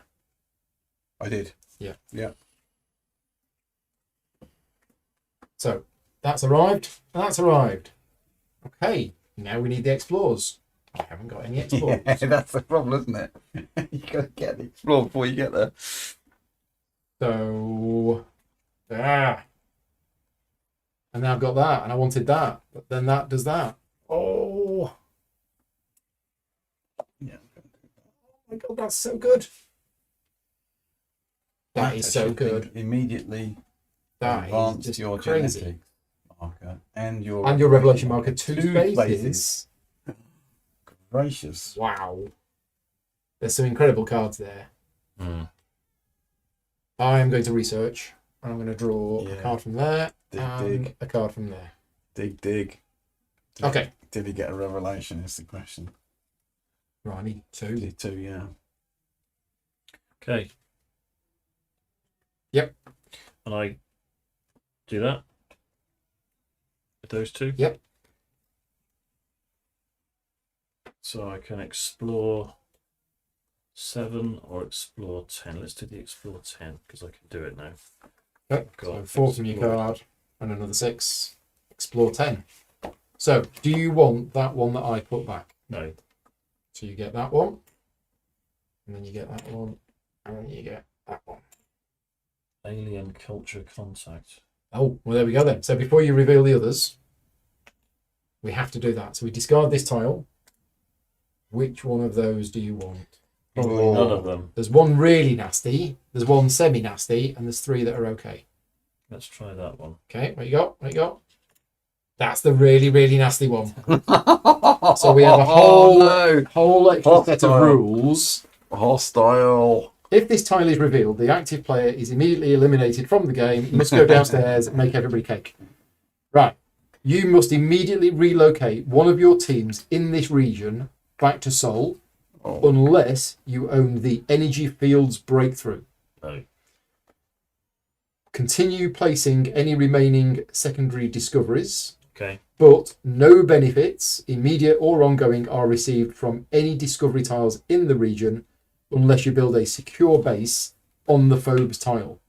I did. Yeah. Yeah. So that's arrived. That's arrived. Okay, now we need the explorers. I haven't got any explorers. Yeah, that's the problem, isn't it? You got to get the explore before you get there. So Ah. And now I've got that, and I wanted that, but then that does that. Oh, Yeah. my God, that's so good. That is I so should good. think immediately That is advance just your crazy. genetics marker and your Revelation marker, two spaces. spaces. Gracious. Wow. There's some incredible cards there. Hmm. I am going to research. I'm going to draw a Yeah. card from there Dig, and dig. a card from there. Dig. Did Okay. Did he get a revelation? Is the question. Right, I need two. Did too, yeah. Okay. Yep. And I do that with those two. Yep. So I can explore 7 or explore 10. Let's do the explore 10 because I can do it now. Okay. Got So 4 from your explore. card and another 6. Explore 10. So, do you want that one that I put back? No. So you get that one, and then you get that one, and then you get that one. Alien culture contact. Oh, well, there we go then. So before you reveal the others, we have to do that. So we discard this tile. Which one of those do you want? Probably none of them. There's one really nasty, there's one semi-nasty, and there's 3 that are okay. Let's try that one. Okay, what you got? What you got? That's the really, really nasty one. So we have a whole extra set of Hostile. rules. Hostile. If this tile is revealed, the active player is immediately eliminated from the game. You must go downstairs and make everybody cake. Right. You must immediately relocate one of your teams in this region back to Sol, unless you own the Energy Fields Breakthrough. No. Continue placing any remaining secondary discoveries, Okay. but no benefits, immediate or ongoing, are received from any discovery tiles in the region unless you build a secure base on the Phobes tile.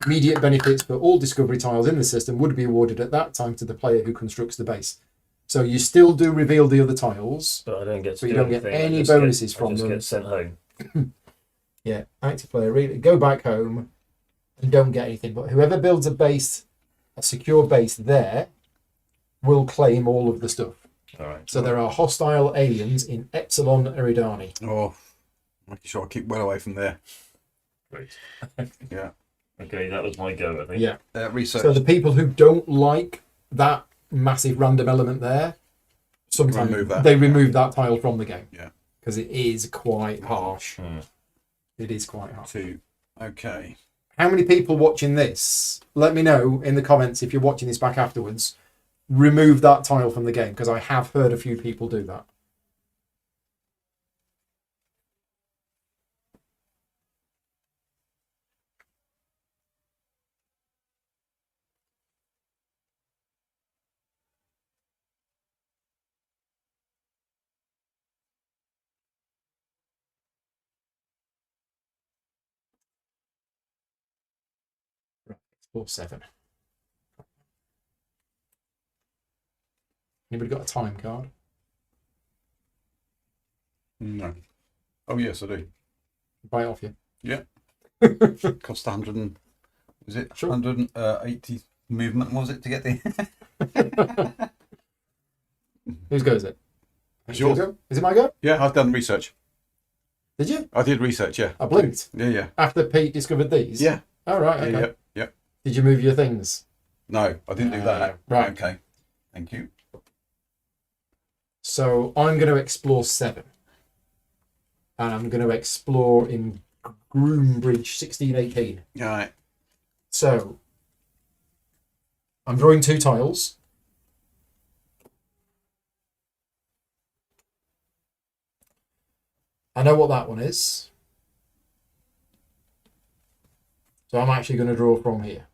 Immediate benefits for all discovery tiles in the system would be awarded at that time to the player who constructs the base. So you still do reveal the other tiles, But I don't get to but you do don't get anything. I any just bonuses I from just them. get sent home. Yeah, active player, really go back home and don't get anything. But whoever builds a base, a secure base there, will claim all of the stuff. All right. So there are hostile aliens in Epsilon Eridani. Oh, making sure I keep well away from there. Great. Yeah. Okay, that was my go, I think. Yeah. Research. So the people who don't like that massive random element there, sometimes Remove that. they remove that tile from the game. Yeah. Because it is quite harsh. Hmm. It is quite harsh. 2. Okay. How many people watching this? Let me know in the comments if you're watching this back afterwards. Remove that tile from the game, because I have heard a few people do that. Right, explore 7. Anybody got a time card? No. Oh, yes, I do. Buy it off you. Cost 100 and... Was it Sure. 180 movement, was it, to get the... Whose go is it? It's yours. Go? Is it my go? Yeah, I've done research. Did you? I did research, yeah. I blinked Yeah. after Pete discovered these. Yeah. Oh, right. Okay. Yeah. Did you move your things? No, I didn't do that. Right. Okay. Thank you. So I'm going to explore 7. And I'm going to explore in Groombridge 1618. All right. So I'm drawing 2 tiles. I know what that one is. So I'm actually going to draw from here.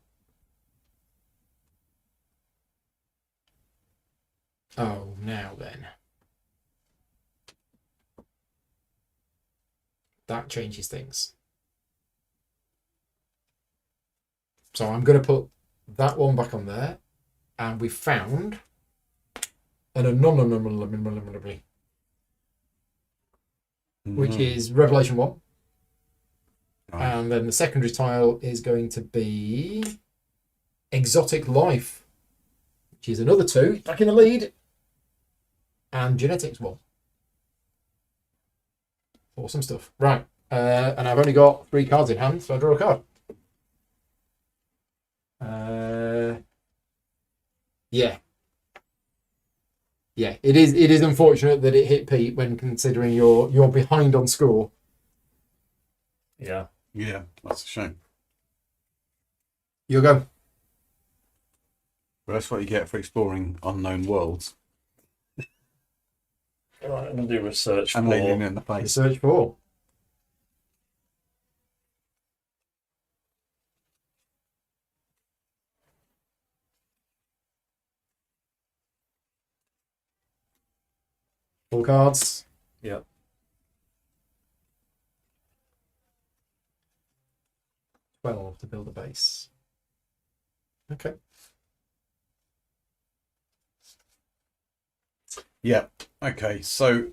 Oh, now then. That changes things. So I'm going to put that one back on there. And we found an anomaly, which is Revelation 1. Right. And then the secondary tile is going to be Exotic Life, which is another 2, back in the lead. And Genetics 1. Awesome stuff. Right. And I've only got 3 cards in hand, so I draw a card. Yeah. Yeah, it is unfortunate that it hit Pete when considering you're behind on score. Yeah. Yeah, that's a shame. You'll go. But that's what you get for exploring unknown worlds Right, I'm going to do research and for... leading in the face. Research for. Full cards. Yep. To build a base. Okay. Yeah. Okay. So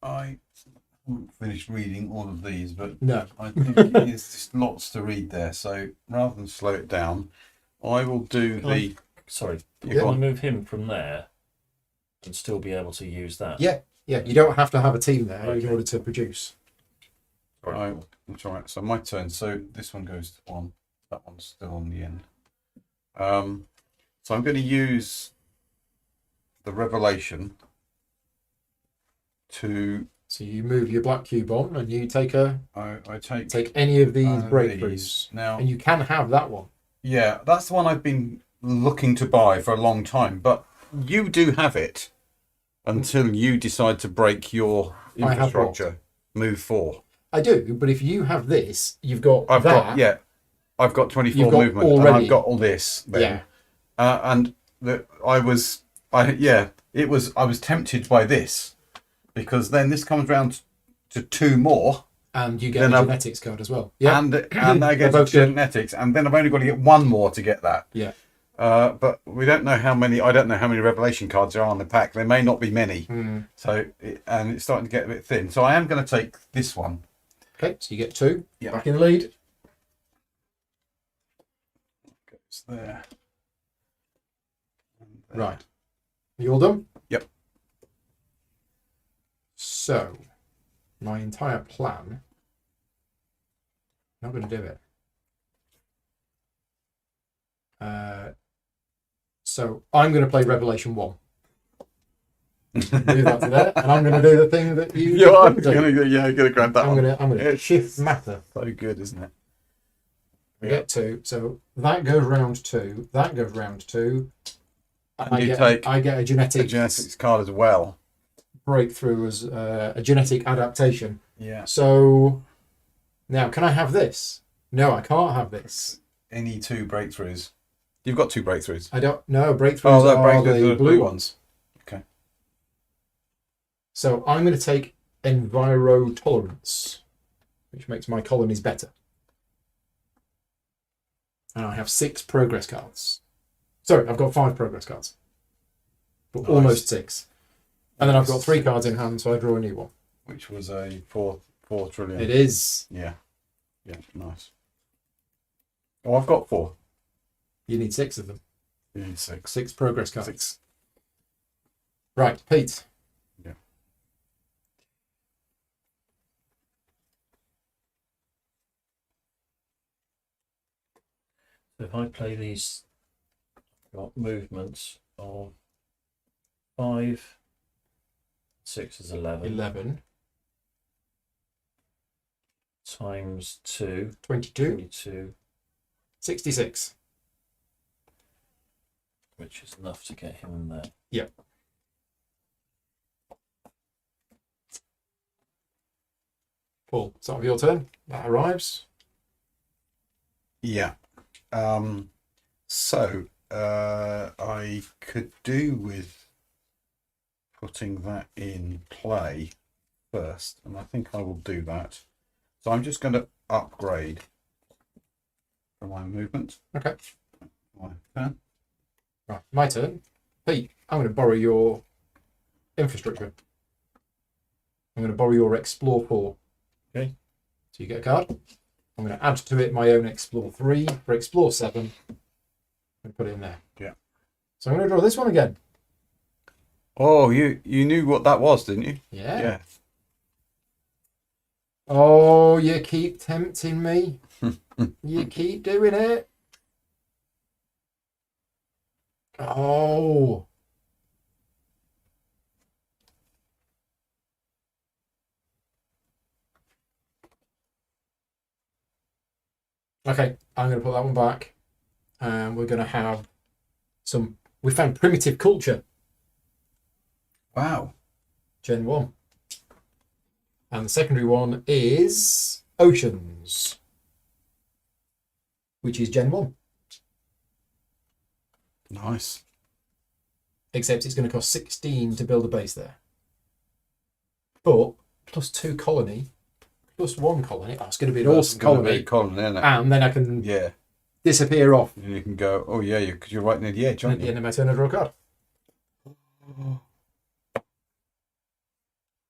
I haven't finished reading all of these, but No. I think there's just lots to read there. So rather than slow it down, I will do Can the. Sorry, Yeah, you go want to on. move him from there and still be able to use that? Yeah. Yeah. You don't have to have a team there Okay. in order to produce. Right. That's all right. So my turn. So this one goes to 1. That one's still on the end. So I'm going to use the revelation to. So you move your black cube on, and you take I take any of these breakthroughs, these. Now, and you can have that one. yeah, that's the one I've been looking to buy for a long time. But you do have it until you decide to break your I have what? infrastructure. Move 4. I do, but if you have this, you've got I've that. got yeah. I've got 24 You've got movement, and already- I've got all this. Then. Yeah. And I was tempted by this because then this comes round to 2 more, And you get Then a I've- genetics card as well. Yeah. and I get They're both good. genetics, and then I've only got to get 1 more to get that. Yeah. But we don't know how many. I don't know how many revelation cards there are on the pack. There may not be many. Mm. So and it's starting to get a bit thin. So I am going to take this one. Okay, so you get 2. Yeah. Back in the lead. Goes there. And there. Right. You all done? Yep. So, my entire plan. Not going to do it. So I'm going to play Revelation 1. Move that to there, and I'm going to do the thing that you. I'm couldn't do. gonna grab that I'm one. going to It's shift matter. So good, isn't it? We get 2, so that goes round 2. That goes round 2. And I you get take I get a a genetic genetics card as well. breakthrough as a genetic adaptation. Yeah. So now, can I have this? No, I can't have this. Any 2 breakthroughs. You've got 2 breakthroughs. I don't know. Breakthroughs Oh, the are breakthroughs the are blue ones. Okay. So I'm going to take Enviro Tolerance, which makes my colonies better. And I have 6 progress cards. Sorry, I've got 5 progress cards. But Nice. almost 6. And then I've got Nice. 3 cards in hand, so I draw a new one. Which was a 4 trillion. It is. Yeah. Yeah, nice. Oh, I've got 4. You need 6 of them. You need 6. 6 progress cards. 6. Right, Pete. Yeah. So if I play these, I've got movements of 5, 6 is 11, 11, times 2, 22, 22, 66. which is enough to get him in there. Yep. Paul, start with your turn. That arrives. Yeah. So I could do with putting that in play first, and I think I will do that. So I'm just going to upgrade for my movement. Okay. My turn. Right, my turn. Pete, I'm going to borrow your infrastructure. I'm going to borrow your Explore 4. Okay. So you get a card. I'm I'm going to add to it my own Explore 3 for Explore 7 and put it in there. Yeah. So I'm going to draw this one again. Oh, you knew what that was, didn't you? Yeah. Yeah. Oh, you keep tempting me. You keep doing it. Oh. Okay, I'm going to put that one back. And we're going to have some... We found primitive culture, Wow. Gen 1. And the secondary one is oceans, which is Gen 1. Nice. Except it's going to cost 16 to build a base there. But plus 2 colony, plus 1 colony. Oh, it's going to be an awesome colony. Isn't it? And then I can Yeah. disappear off. And you can go, oh yeah, because you're right near the edge, And aren't at the you? end of my turn, I draw a card.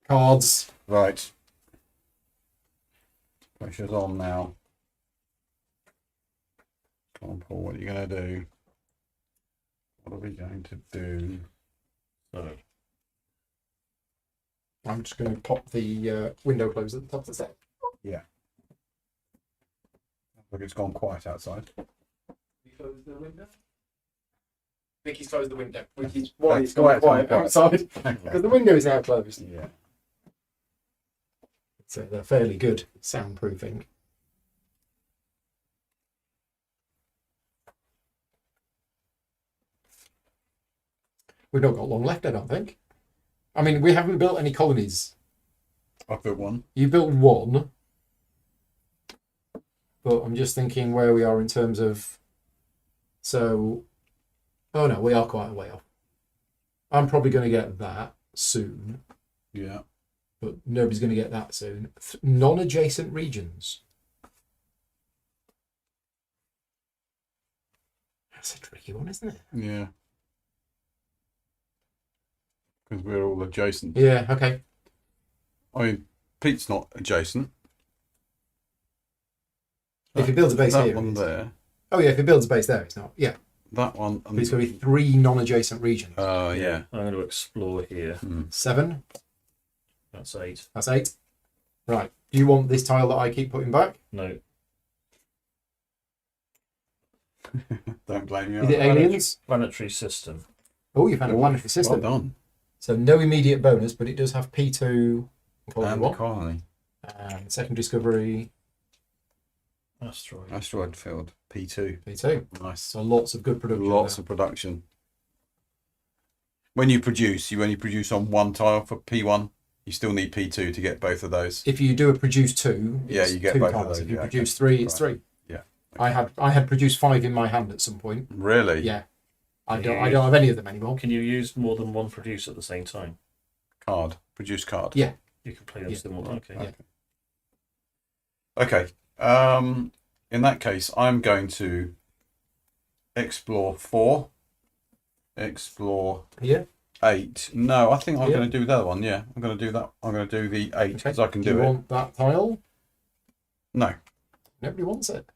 Cards. Right. Pressure's on now. Come on, Paul, what are you going to do? What are we going to do? So, I'm just going to pop the window closed at the top of the set. Yeah. Look, it's gone quiet outside. You close the window? Vicky's closed the window, which is why That's it's gone quiet, quiet outside. Because the window is now closed. Yeah. So they're fairly good soundproofing. We've not got long left, I don't think. I mean, we haven't built any colonies. I've built one. You built one. But I'm just thinking where we are in terms of... So... Oh no, we are quite a way off. I'm probably going to get that soon. Yeah. But nobody's going to get that soon. Non-adjacent regions. That's a tricky one, isn't it? Yeah. Because we're all adjacent. Yeah, okay. I mean, Pete's not adjacent. If he builds a base that here, one it is. there, Oh yeah, if he builds a base there, it's not. Yeah. that one, But it's going to be 3 non-adjacent regions. Oh yeah. I'm going to explore here. 7. That's 8. That's 8. Right. Do you want this tile that I keep putting back? No. Don't blame you. Is it aliens? Planetary system. Oh, you found a planetary system. Well done. So no immediate bonus, but it does have P2 and colony And 1. colony. And second discovery, Asteroid. Asteroid field. P2. P2. Nice. So lots of good production. Lots there. of production. When you produce, you only produce on one tile for P1. You still need P2 to get both of those. If you do a produce 2, Yeah, it's you get 2 both of tiles. those, If you yeah, produce okay. 3, it's Right. 3. Yeah. I had produced 5 in my hand at some point. Really? Yeah. I Can don't you I don't have any of them anymore. Can you use more than one produce at the same time? Card. Produce card. Yeah. You can play them Yeah. simultaneously. Okay. Yeah. Okay. In that case, I'm going to explore 4. Explore Yeah. 8. No, I think I'm Yeah. going to do the other one. Yeah, I'm going to do that. I'm going to do the 8 because I can Do do you it. want that tile? No. Nobody wants it.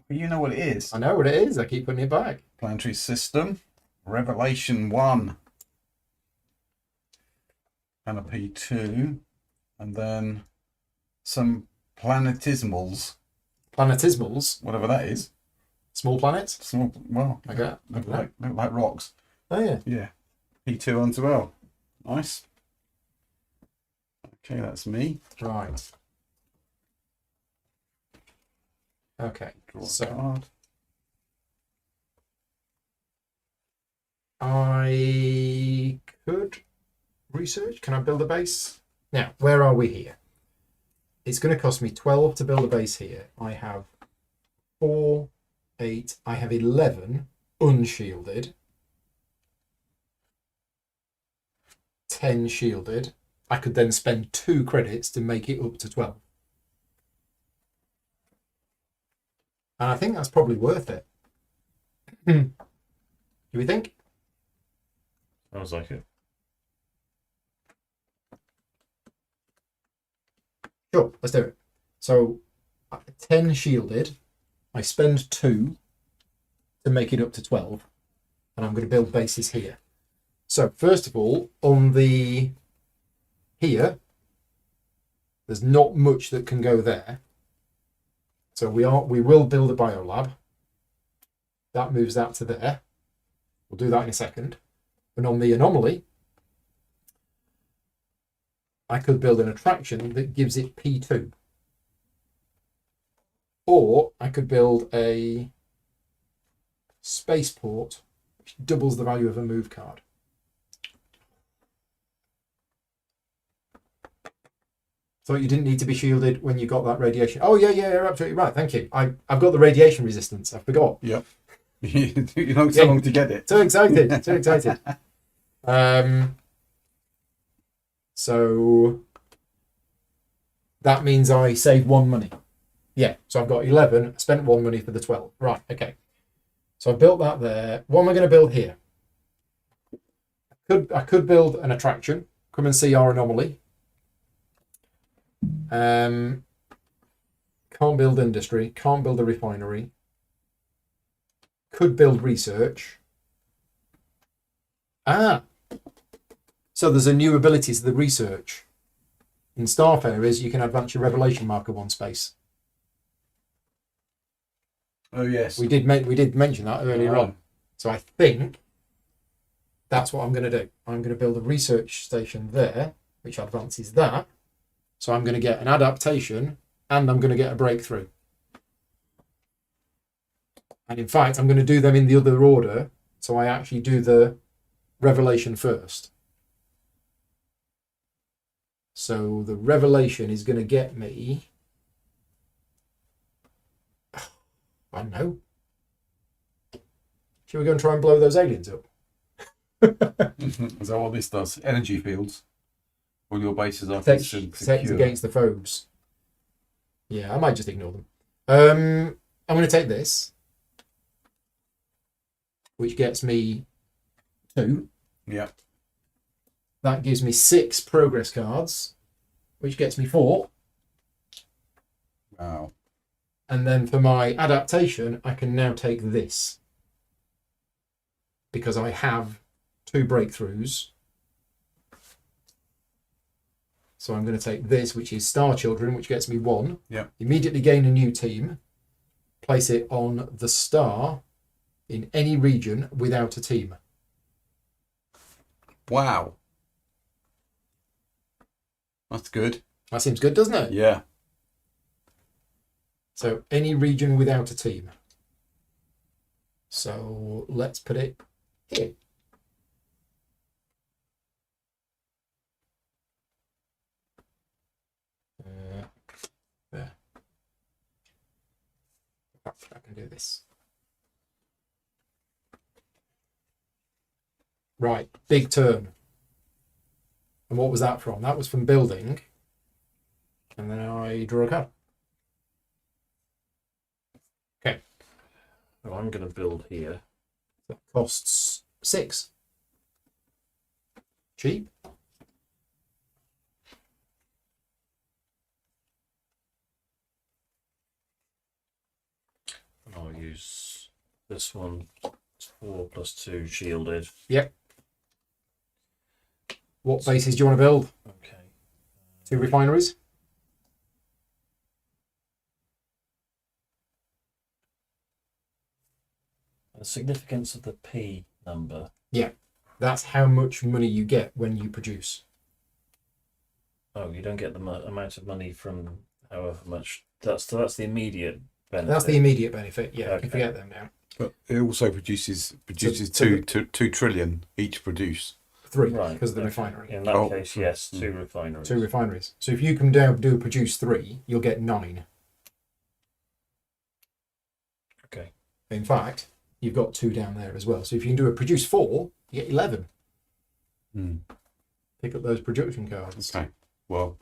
You know what it is. I know what it is. I keep putting it back. Planetary system. Revelation 1. Canopy 2. And then some planetismals. Planetismals, Whatever that is. small planets. Small, well, Okay. look like rocks. Oh yeah. Yeah. P2 ones as well. Nice. Okay, that's me. Right. Okay. Draw a So card. I could research. Can I build a base? Now, where are we here? It's going to cost me 12 to build a base here. I have 4, 8. I have 11 unshielded. 10 shielded. I could then spend 2 credits to make it up to 12. And I think that's probably worth it. Do we think? Sounds like it. Sure, let's do it. So 10 shielded. I spend 2 to make it up to 12. And I'm going to build bases here. So first of all, on the here, there's not much that can go there. So we will build a biolab. That moves that to there. We'll do that in a second. And on the anomaly, I could build an attraction that gives it P2. Or I could build a spaceport which doubles the value of a move card. Thought you didn't need to be shielded when you got that radiation. Oh, yeah, you're absolutely right. Thank you. I've got the radiation resistance. I forgot. Yep. You took so long to get it. Too excited. Too excited. So that means I save 1 money. Yeah, so I've got 11. I spent 1 money for the 12. Right, okay. So I built that there. What am I going to build here? I could build an attraction. Come and see our anomaly. Can't build industry. Can't build a refinery. Could build research. So there's a new ability to the research. In Starfarers, you can advance your revelation marker 1 space. Oh yes, We did mention that earlier on. So I think that's what I'm going to do. I'm going to build a research station there, which advances that. So I'm going to get an adaptation and I'm going to get a breakthrough. And in fact, I'm going to do them in the other order. So I actually do the revelation first. So the revelation is going to get me, I don't know. Should we go and try and blow those aliens up? Is that what this does? Energy fields. All your bases are Protects secure. against the foes. Yeah, I might just ignore them. I'm going to take this, which gets me 2. Yeah. That gives me 6 progress cards, which gets me 4. Wow. And then for my adaptation, I can now take this. Because I have 2 breakthroughs. So I'm going to take this, which is Star Children, which gets me 1. Yeah. Immediately gain a new team. Place it on the star in any region without a team. Wow. That's good. That seems good, doesn't it? Yeah. So any region without a team. So let's put it here. There. I can do this. Right, big turn. And what was that from? That was from building. And then I draw a card. Okay. Well, I'm going to build here. That costs 6. Cheap. And I'll use this one. It's 4 + 2 shielded. Yep. What bases do you want to build? Okay. 2 refineries? The significance of the P number. Yeah. That's how much money you get when you produce. Oh, you don't get the amount of money from however much. That's the immediate benefit. That's the immediate benefit. Yeah, you Okay. can forget them now. But it also produces So- 2 trillion each produce. 3, Right, because of the okay. refinery. In that Oh. case, yes, 2 refineries. 2 refineries. So if you can now produce 3, you'll get 9. Okay. In fact, you've got 2 down there as well. So if you can produce 4, you get 11. Hmm. Pick up those production cards. Okay. Well,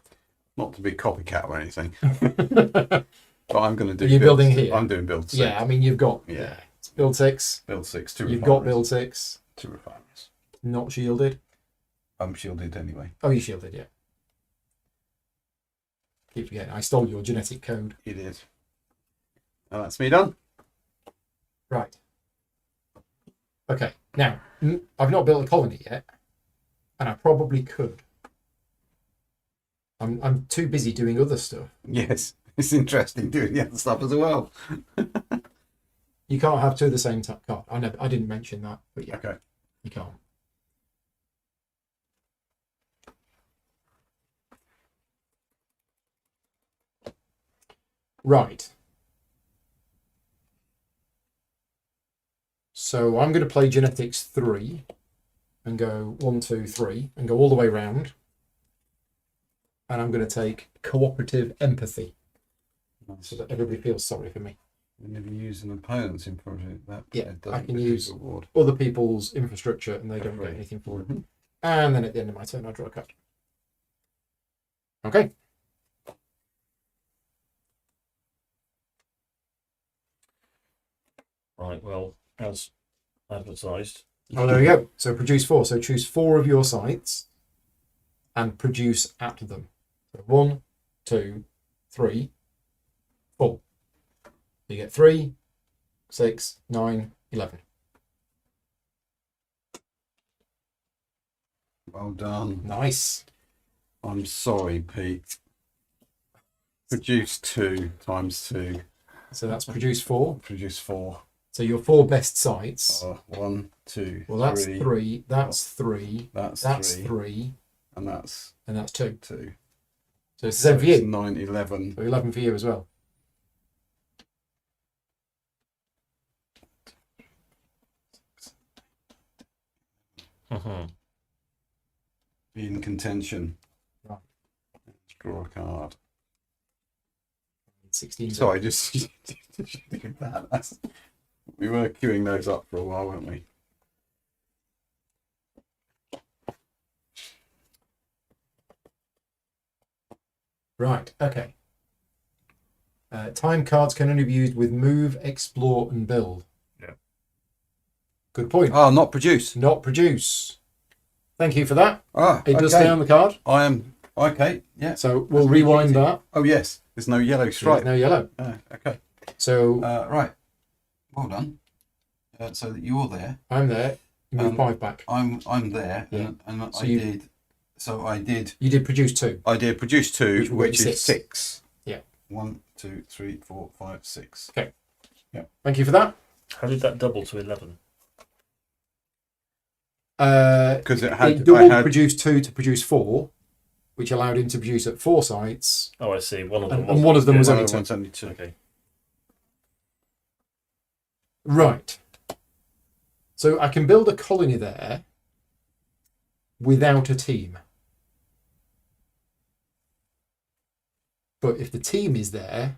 not to be copycat or anything, but I'm going to do. Are you building here? I'm doing build 6. Yeah, I mean, you've got Yeah. it's build 6. Build 6. 2 You've refineries. got build 6. 2 refineries. Not shielded. I'm shielded anyway. Oh, you shielded, yeah. Keep forgetting. I stole your genetic code. It is. That's me done. Right. Okay. Now, I've not built a colony yet, and I probably could. I'm too busy doing other stuff. Yes, it's interesting doing the other stuff as well. You can't have two of the same type card. I didn't mention that, but yeah, Okay. you can't. Right. So I'm going to play Genetics 3 and go 1, 2, 3 and go all the way round. And I'm going to take Cooperative Empathy so that everybody feels sorry for me. Whenever you use an opponent's in project, that Yeah, doesn't I can produce use a reward. other people's infrastructure and they don't get Right. anything for it. Mhm. And then at the end of my turn, I draw a card. Okay. Right, well, as advertised. Oh, there we go. So produce 4. So choose 4 of your sites and produce at them. So 1, 2, 3, 4. You get 3, 6, 9, 11. Well done. Nice. I'm sorry, Pete. Produce 2 times 2. So that's produce 4. Produce 4. So your 4 best sites. 1, 2, Well, that's 3. 3. That's 3. That's That's 3. 3. And that's And that's 2. 2. So it's the same for It's you. 9, 11. So 11 for you as well. Mhm. Be in contention. Right. Let's draw a card. 16. Sorry, just did that. We were queuing those up for a while, weren't we? Right, okay. Time cards can only be used with move, explore, and build. Yeah. Good point. Oh, not produce. Not produce. Thank you for that. Ah, It does okay. stay on the card. I am okay. Yeah. So we'll That's rewind easy. that. Oh yes. There's no yellow There's stripe. no yellow. Okay. So Right. Well done. So that you're there. I'm there. Move 5 back. I'm there. Yeah. And So I you- did. So I did. You did produce 2. I did produce 2, Which which is is 6. Yeah. 1, 2, 3, 4, 5, 6. Thank you for that. How did that double to 11? Because it had. It doubled I had. produce 2 to produce 4, which allowed him to produce at 4 sites. Oh, I see. One of them. And one of them was one only of 2. one's only 2. Okay. Right. So I can build a colony there without a team. But if the team is there,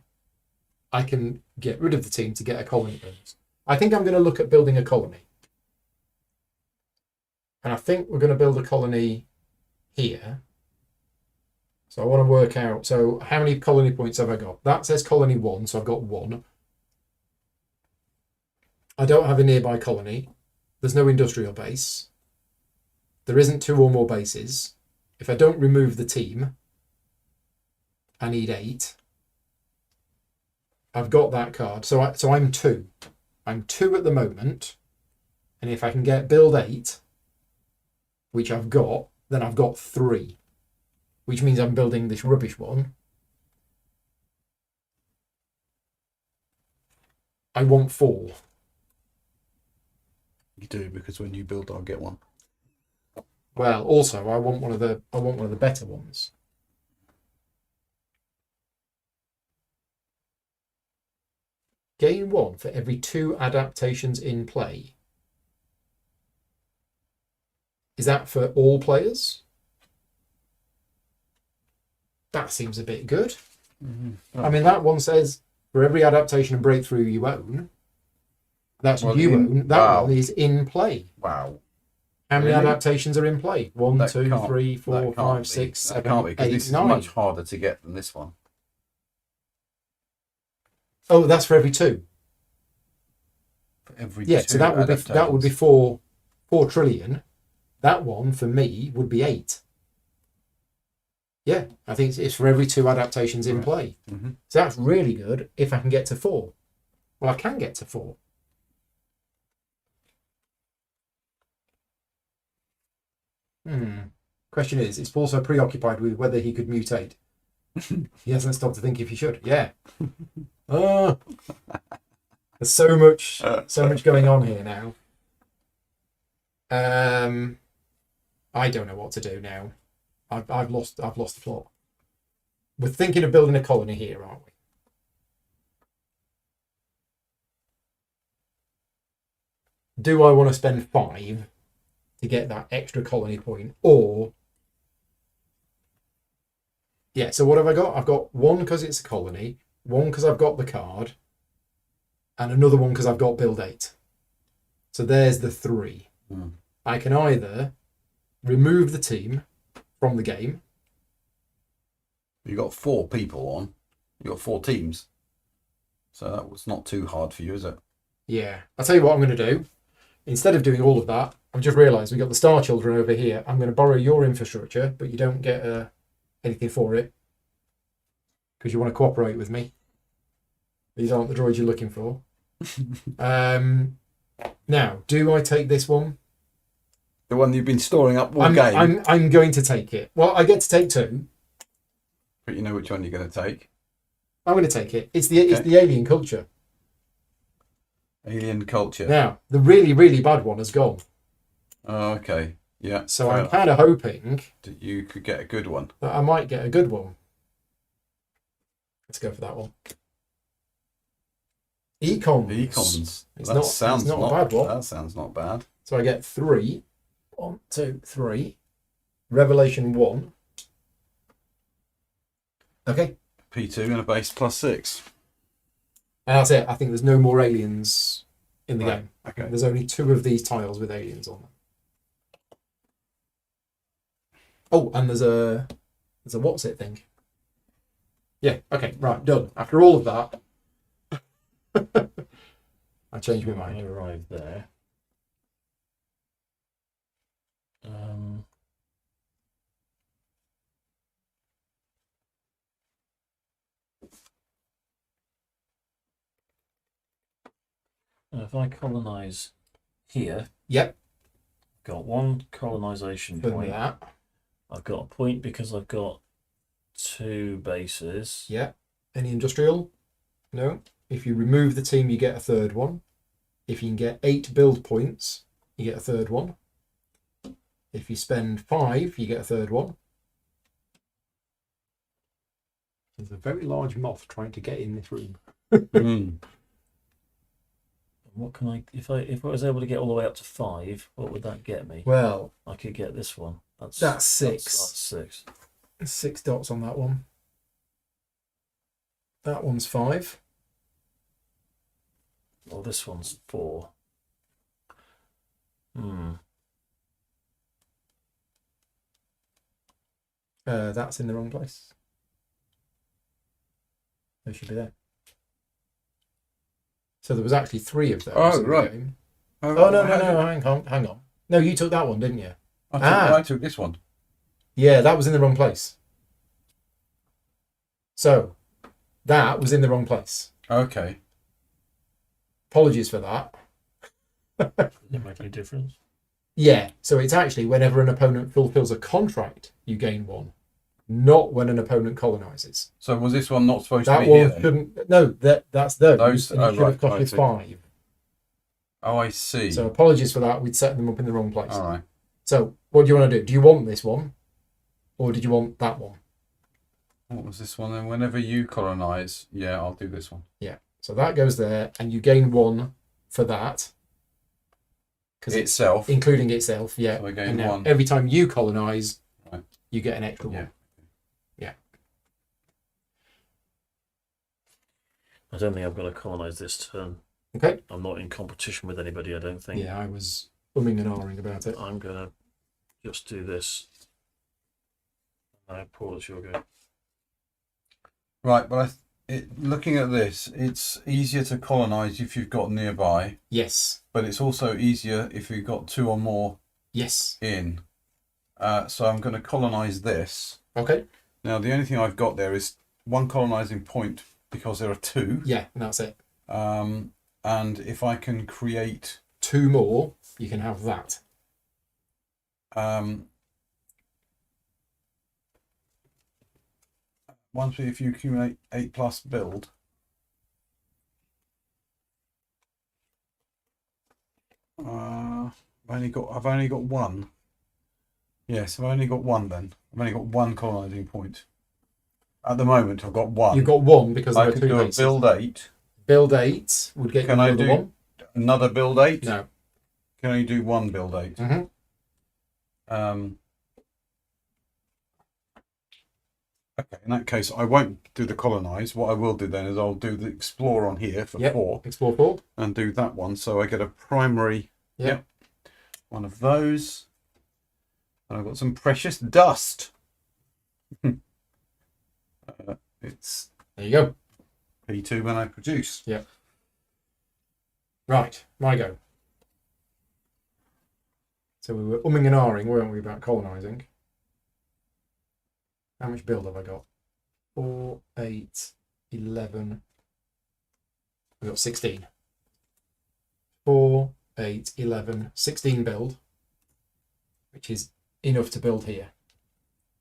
I can get rid of the team to get a colony built. I think I'm going to look at building a colony. And I think we're going to build a colony here. So I want to work out, so how many colony points have I got? That says colony 1, so I've got 1. I don't have a nearby colony. There's no industrial base. There isn't 2 or more bases. If I don't remove the team, I need 8. I've got that card. So I'm 2. I'm 2 at the moment. And if I can get build 8, which I've got, then I've got 3. Which means I'm building this rubbish one. I want 4. You do, because when you build, I'll get one. Well, also I want one of the better ones. Gain 1 for every 2 adaptations in play. Is that for all players? That seems a bit good. I mean, that one says for every adaptation and breakthrough you own, that's Well, you in- own. That wow. one is in play. Wow. How many Really? adaptations are in play? 1, That 2, can't- 3, 4, that can't 5, be. 6, That 7, can't be, because 8, this is 9. much harder to get than this one. Oh, that's for every 2. For every Yeah, 2 so that would be adaptations. 4 trillion. That one for me would be 8. Yeah, I think it's for every 2 adaptations in Right. play. Mhm. So that's really good if I can get to 4. Well, I can get to 4. Question is Paul so preoccupied with whether he could mutate? He hasn't stopped to think if he should. Yeah. Oh, there's so much going on here now. I don't know what to do now. I've lost the plot. We're thinking of building a colony here, aren't we? Do I want to spend 5 to get that extra colony point, or yeah? So what have I got? I've got 1 because it's a colony, 1 because I've got the card, and another 1 because I've got build 8. So there's the 3. I can either remove the team from the game. You got 4 people on. You got 4 teams. So that was not too hard for you, is it? Yeah. I'll tell you what I'm going to do. Instead of doing all of that, I've just realised we've got the Star Children over here. I'm going to borrow your infrastructure, but you don't get anything for it because you want to cooperate with me. These aren't the droids you're looking for. Now, do I take this one? The one you've been storing up all game. I'm going to take it. Well, I get to take 2. But you know which one you're going to take. I'm going to take it. It's the alien culture. Alien culture. Now, the really, really bad one has gone. Oh, okay. Yeah. So I'm kind of hoping that you could get a good one. That I might get a good one. Let's go for that one. Econs. Econs. It's sounds not a bad one. That sounds not bad. So I get 3. 1, 2, 3. Revelation 1. Okay. P2 and a base +6. And that's it. I think there's no more aliens in the game. Okay. There's only 2 of these tiles with aliens on them. Oh, and there's a what's it thing. Yeah, okay, right, done. After all of that, I changed my mind. I arrived there. If I colonise here, Yep. got 1 colonisation Done point. that. I've got a point because I've got 2 bases. Yeah. Any industrial? No. If you remove the team, you get a 3rd one. If you can get 8 build points, you get a 3rd one. If you spend 5, you get a 3rd one. There's a very large moth trying to get in this room. What can I if I was able to get all the way up to 5, what would that get me? Well, I could get this one. That's 6. That's 6. 6 dots on that one. That one's 5. Well, this one's 4. That's in the wrong place. They should be there. So there was actually 3 of those. Oh, in the right. game. Oh, no, hang on. No, you took that one, didn't you? I took this one. Yeah, that was in the wrong place. So, that was in the wrong place. Okay. Apologies for that. Does it make any difference? Yeah, so it's actually whenever an opponent fulfills a contract, you gain 1. Not when an opponent colonizes. So was this one not supposed to That be one here then? shouldn't. No, that's those. Those- And it oh, should have right, cost I you see. 5. Oh, I see. So apologies for that. We'd set them up in the wrong place. All right. So what do you want to do? Do you want this one, or did you want that one? What was this one then? Whenever you colonize, yeah, I'll do this one. Yeah. So that goes there, and you gain 1 for that. Because Itself. including itself, yeah. So I gain And now 1. every time you colonize, Right. you get an extra Yeah. 1. Yeah. I don't think I've got to colonise this turn. Okay. I'm not in competition with anybody, I don't think. Yeah, I was umming and ahhing about it. I'm going to just do this. Paul, it's your go. Right, but looking at this, it's easier to colonize if you've got nearby, Yes. but it's also easier if you've got 2 or more Yes. in. So I'm going to colonize this. Okay. Now, the only thing I've got there is 1 colonizing point because there are 2. Yeah, and that's it. And if I can create 2 more, you can have that. if you accumulate 8+ build. I've only got one. Yes, I've only got one then. I've only got one colonizing point. At the moment, I've got one. You've got 1 because I there are could 2 do a bases. build 8. Build 8 would get Can you I another do 1. another build 8? No. Can I do one build 8? Okay, in that case, I won't do the colonize. What I will do then is I'll do the explore on here for 4. Explore 4. And do that one. So I get a primary. Yep. One of those. And I've got some precious dust. It's There you go. P2 when I produce. Yep. Right, my go. So we were umming and ahhing, weren't we, about colonising? How much build have I got? 4, 8, 11. We've got 16. 4, 8, 11, 16 build, which is enough to build here.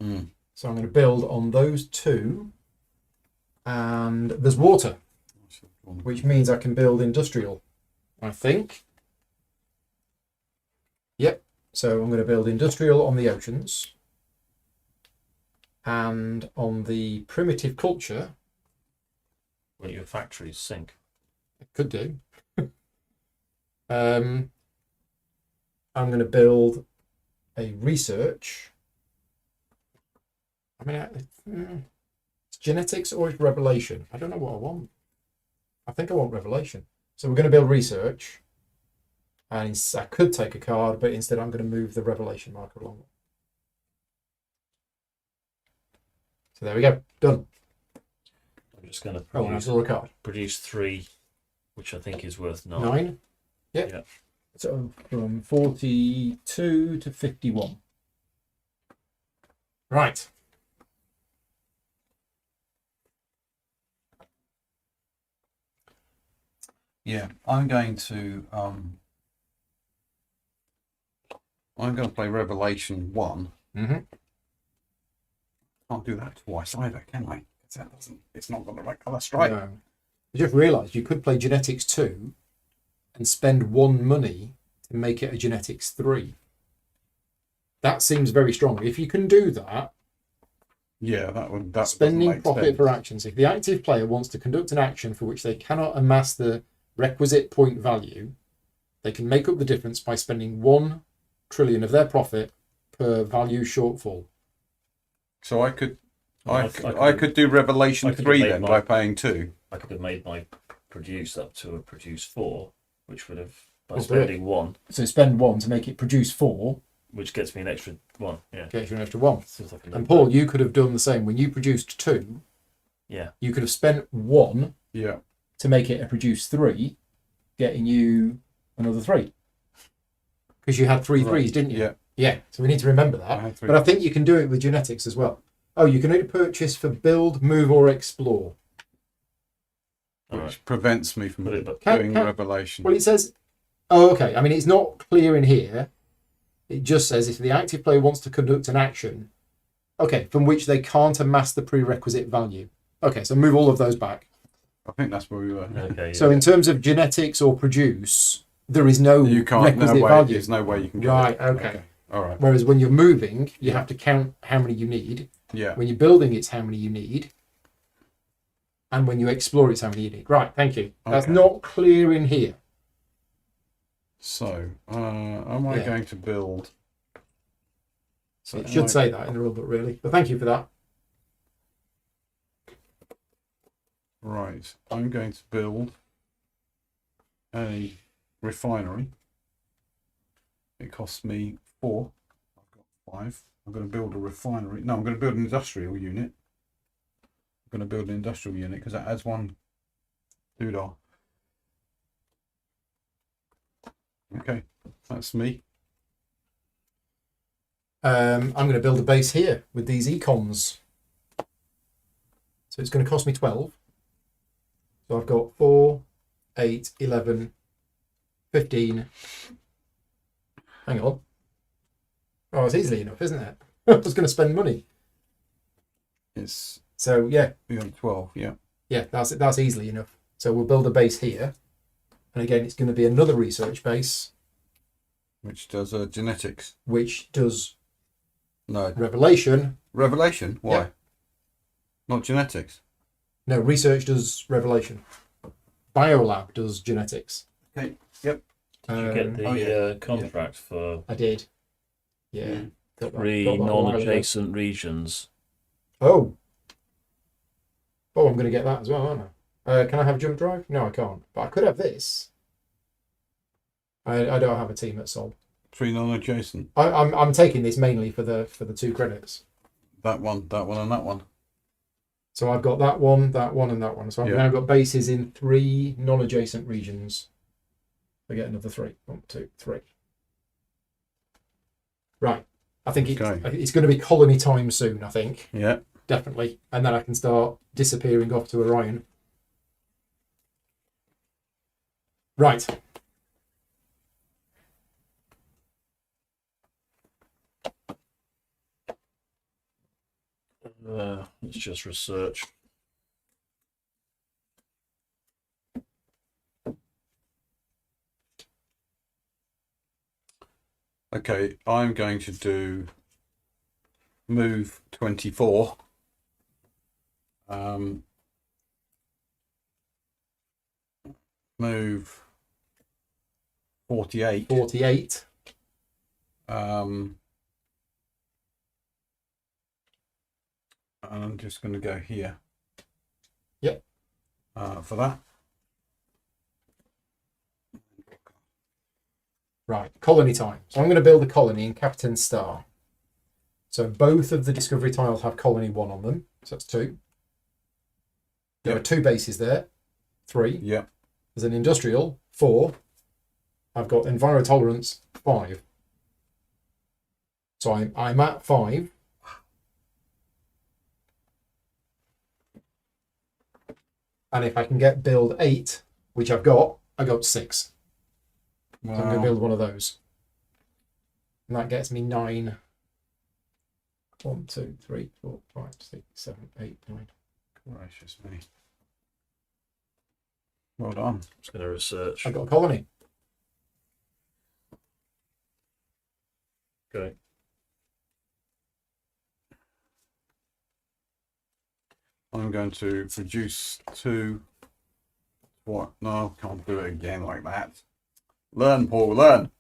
So I'm going to build on those 2. And there's water, which means I can build industrial, I think. Yep. So I'm going to build industrial on the oceans. And on the primitive culture, Well, your factories sink. I could do. I'm going to build a research. I mean, it's genetics or it's revelation. I don't know what I want. I think I want revelation. So we're going to build research. And I could take a card, but instead I'm going to move the revelation marker along. So there we go. Done. I'm just going to Oh, and I draw a card. produce 3, which I think is worth 9. 9. Yep. Yeah. So from 42 to 51. Right. Yeah, I'm going to play Revelation 1. Mm-hmm. Can't do that twice either, can I? It's not got the right colour stripe. No. I just realised you could play genetics 2 and spend 1 money to make it a genetics 3. That seems very strong. If you can do that, Yeah, that spending make profit sense. for actions. If the active player wants to conduct an action for which they cannot amass the requisite point value, they can make up the difference by spending 1 trillion of their profit per value shortfall. So I could Well, I could do Revelation I could 3 have then made by my- paying 2. I could have made my produce up to a produce 4, which would have, by We'll do it. spending 1, So spend 1 to make it produce 4, which gets me an extra 1. Yeah. gets you an extra 1. Seems like a And no-brainer. Paul, you could have done the same. When you produced 2, Yeah. you could have spent 1 Yeah. to make it a produce 3, getting you another 3. Because you had 3 Right. threes, didn't you? Yeah. Yeah, so we need to remember I that. had 3. But I think you can do it with genetics as well. Oh, you can only purchase for build, move, or explore. which Alright. prevents me from Put it back. doing Can- Revelation. Well, it says, oh, okay. I mean, it's not clear in here. It just says if the active player wants to conduct an action, okay, from which they can't amass the prerequisite value. Okay, so move all of those back. I think that's where we were. Okay. Yeah. So in terms of genetics or produce, there is no You can't. requisite No way. value. There's no way you can get Right, it. okay. All right. Whereas when you're moving, you Yeah. have to count how many you need. Yeah. When you're building, it's how many you need. And when you explore, it's how many you need. Right, thank you. That's Okay. not clear in here. So, am I Yeah. going to build? So It should say that in the rulebook, really. But thank you for that. Right. I'm going to build a refinery. It costs me 4. I've got 5. I'm going to build a refinery. No, I'm going to build an industrial unit. I'm going to build an industrial unit because that adds 1 $2. Okay, that's me. I'm going to build a base here with these econs. So it's going to cost me 12. So I've got 4, 8, 11, 15. Hang on. Oh, it's easily enough, isn't it? I was going to spend money. It's So, yeah. beyond 12, yeah. Yeah, that's easily enough. So we'll build a base here. And again, it's going to be another research base. Which does genetics. Which does No. revelation. Revelation? Why? Yeah. Not genetics. No, research does revelation. Biolab does genetics. Okay. Yep. Did you get the contract for I did. Yeah. Got that- 3 got that a while ago. non-adjacent regions? Oh, I'm going to get that as well, aren't I? Can I have jump drive? No, I can't. But I could have this. I don't have a team at Sol. 3 non-adjacent. I'm taking this mainly for the 2 credits. That one, and that one. So I've got that one, and that one. So I've Yeah. now got bases in 3 non-adjacent regions. I get another 3. 1, 2, 3. Right. I think it's going to be colony time soon, I think. Yeah. Definitely. And then I can start disappearing off to Orion. Right. Let's just research. Okay, I'm going to do move 24. Move 48. 48. And I'm just going to go here. Yep. For that. Right, colony time. So I'm going to build a colony in Captain Star. So both of the discovery tiles have colony 1 on them. So that's 2. There Yep. are 2 bases there. 3. Yep. There's an industrial. 4. I've got envirotolerance. 5. So I'm at 5. And if I can get build 8, which I've got, I got 6. So I'm going to build one of those. And that gets me 9. 1, 2, 3, 4, 5, 6, 7, 8, 9. Gracious me. Well done. Just going to research. I've got a colony. Okay. I'm going to produce 2. What? No, can't do it again like that. Learn, Paul, learn.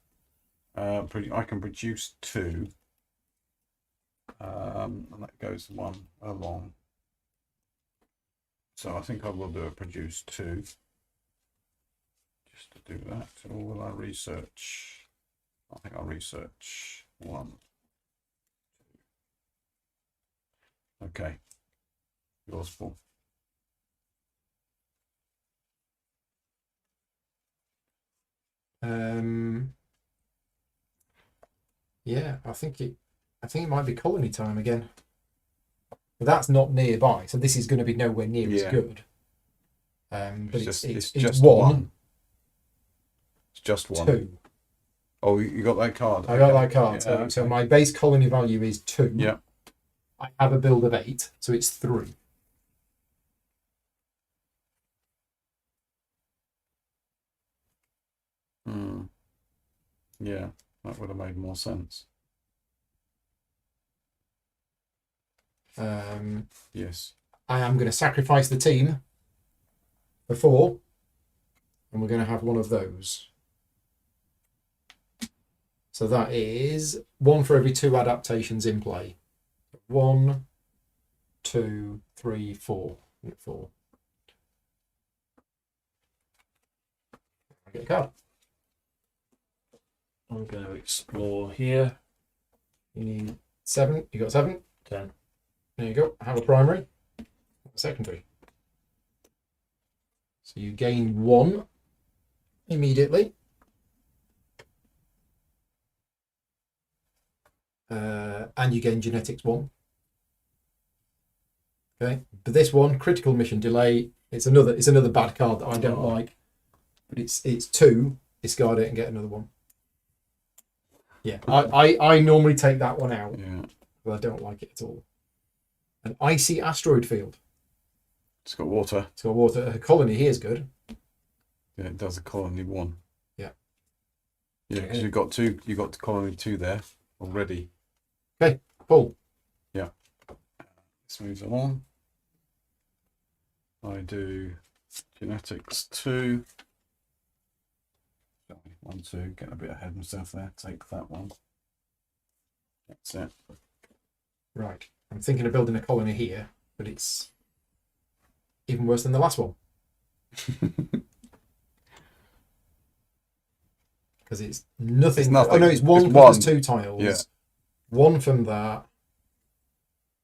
I can produce 2. And that goes 1 along. So I think I will do a produce 2. Just to do that. Or will I research? I think I'll research 1. Okay. Yours, Paul. Yeah, I think it might be colony time again. But that's not nearby, so this is going to be nowhere near as Yeah. good. But it's just 1, It's just 1. 2. Oh, you got that card. I got that card. Yeah, So okay. my base colony value is 2. Yeah. I have a build of 8, so it's 3. Yeah, that would have made more sense. Yes. I am going to sacrifice the team for 4, and we're going to have one of those. So that is 1 for every 2 adaptations in play. 1, 2, 3, 4. 4. I get a card. I'm going to explore here. You need 7. You got 7. 10. There you go. Have a primary. A secondary. So you gain 1 immediately. And you gain genetics 1. Okay. But this one, critical mission delay, it's another bad card that I don't like. but it's 2. Discard it and get another one. Yeah, I normally take that one out, Yeah. but I don't like it at all. An icy asteroid field. It's got water. It's got water. A colony here is good. Yeah, it does a colony 1. Yeah. Yeah, because you've got 2. You've got colony 2 there already. Okay, pull. Yeah. Let's move along. I do genetics 2. 1, 2. Getting a bit ahead of myself there. Take that one. That's it. Right. I'm thinking of building a colony here, but it's even worse than the last one. Because it's nothing. It's nothing. Oh no, it's 1 It's because one. there's 2 tiles. Yeah. 1 from that.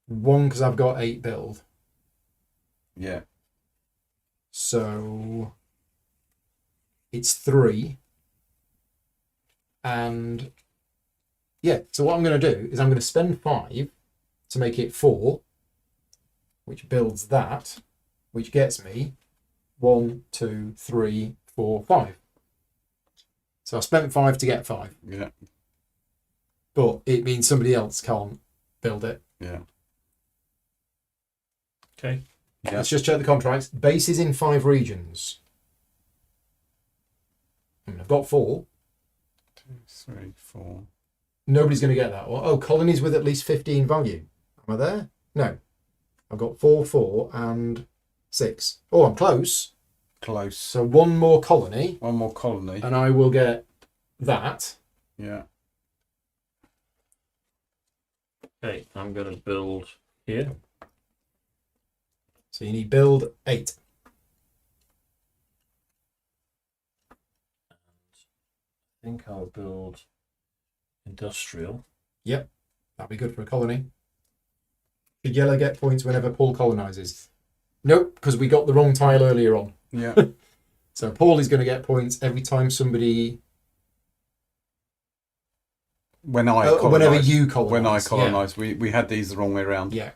1 because I've got 8 build. Yeah. So it's 3. And yeah, so what I'm going to do is I'm going to spend 5 to make it 4, which builds that, which gets me 1, 2, 3, 4, 5. So I spent 5 to get 5. Yeah. But it means somebody else can't build it. Yeah. Okay. Yeah. Let's just check the contracts. Base is in 5 regions. I mean, I've got 4. 2, 3, 4. Nobody's going to get that. Oh, colonies with at least 15 value. Am I there? No. I've got 4, 4, and 6. Oh, I'm close. Close. So 1 more colony, One more colony. and I will get that. Yeah. Okay, I'm going to build here. So you need build 8. I think I'll build industrial. Yep, that'd be good for a colony. Should yellow get points whenever Paul colonizes? Nope, because we got the wrong tile earlier on. Yeah. So Paul is going to get points every time somebody... whenever you colonize. When I colonise, we had these the wrong way around. Yeah.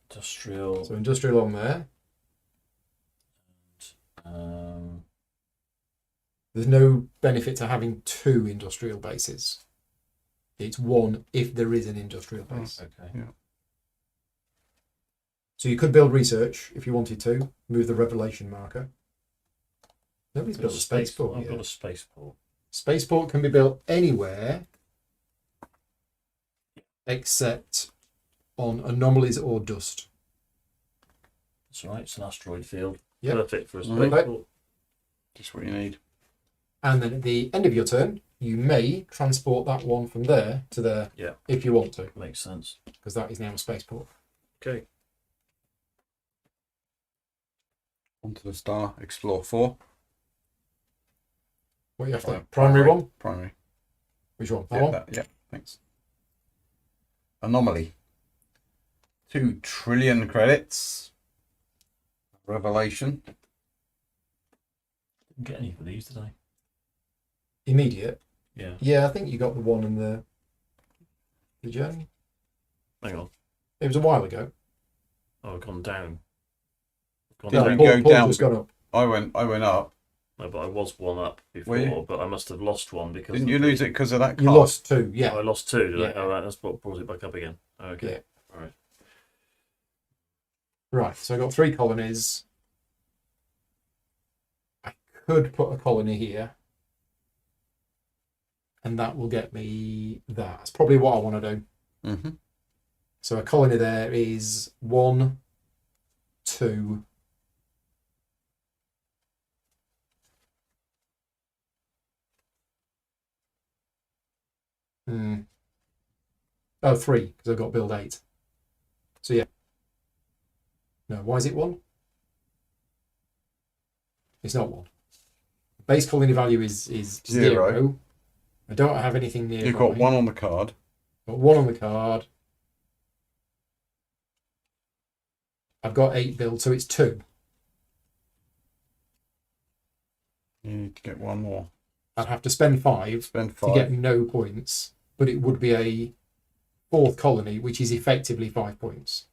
Industrial. So industrial on there. There's no benefit to having 2 industrial bases. It's 1 if there is an industrial base. Okay. Yeah. So you could build research if you wanted to. Move the revelation marker. Nobody's built a spaceport I've yet. got a spaceport. Spaceport can be built anywhere except on anomalies or dust. That's right. It's an asteroid field. Yep. Perfect for a Mhm. spaceport. Just what you need. And then at the end of your turn, you may transport that one from there to there Yeah. if you want to, Makes sense. because that is now a spaceport. Okay. Onto the star. Explore 4. What you have to Right, primary one? Primary. Which one? That Yeah, one? yeah, thanks. Anomaly. 2 trillion credits. Revelation. Didn't get any for these, did I? Immediate. Yeah. Yeah, I think you got the one in the journey. Hang on. It was a while ago. Oh, I've gone down. I've gone Did down. you Paul go down? just got up. I went up. No, but I was 1 up Were you? before, but I must have lost 1 because. Didn't of you the- lose it because of that card? You lost 2, Oh, yeah. I lost 2, did I? Yeah. Oh, right, that's what brought it back up again. Okay. Yeah. All right. Right, so I got 3 colonies. I could put a colony here. And that will get me that. That's probably what I want to do. Mm-hmm. So a colony there is 1, 2. Oh, 3, because I've got build 8. So yeah. No, why is it 1? It's not 1. Base colony value is 0. I don't have anything near. You've got 1 on the card. Got 1 on the card. I've got 8 build, so it's 2. You need to get 1 more. I'd have to spend 5 Spend to 5. get no points, but it would be a 4th colony, which is effectively 5 points.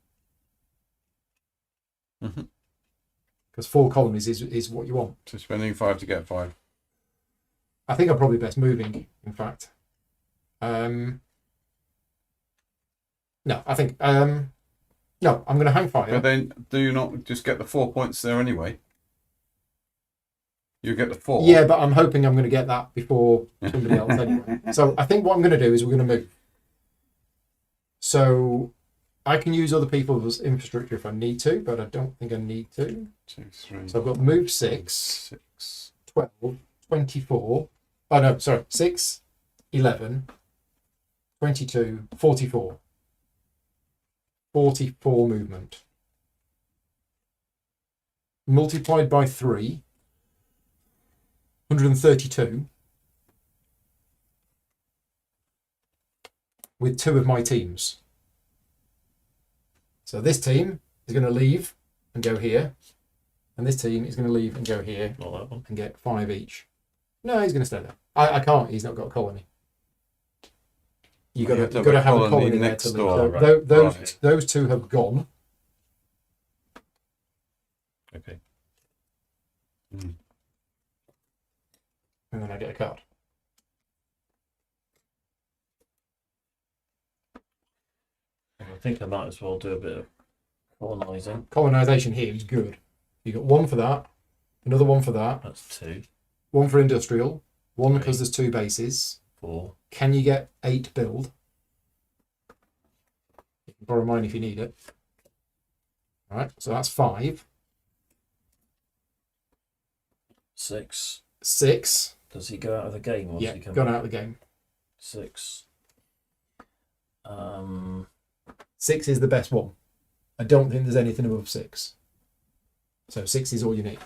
Mhm. because 4 colonies is what you want. So spending 5 to get 5. I think I'm probably best moving, in fact. No, I think no, I'm going to hang fire. But then, do you not just get the 4 points there anyway? You get the 4. Yeah, but I'm hoping I'm going to get that before somebody else anyway. So I think what I'm going to do is we're going to move. So I can use other people's infrastructure if I need to, but I don't think I need to. 2, 3. So I've got move 6, 6. 12, 24. Oh no, sorry, 6, 11, 22, 44. 44 movement. Multiplied by 3, 132. With 2 of my teams. So this team is going to leave and go here. And this team is going to leave and go here Not that one. and get 5 each. No, he's going to stay there. I can't. He's not got a colony. You've got to have a colony there next to leave. door. So Right. those 2 have gone. Okay. Mm. And then I get a card. I think I might as well do a bit of colonising. Colonisation here is good. You got 1 for that, another 1 for that, That's 2, 1 for industrial, 1 Right. because there's 2 bases. 4. Can you get 8 build? You can borrow mine if you need it. Alright, so that's 5. 6. 6. Does he go out of the game or Yeah, does he come gone back? out of the game. 6. 6 is the best one. I don't think there's anything above 6. So 6 is all you need.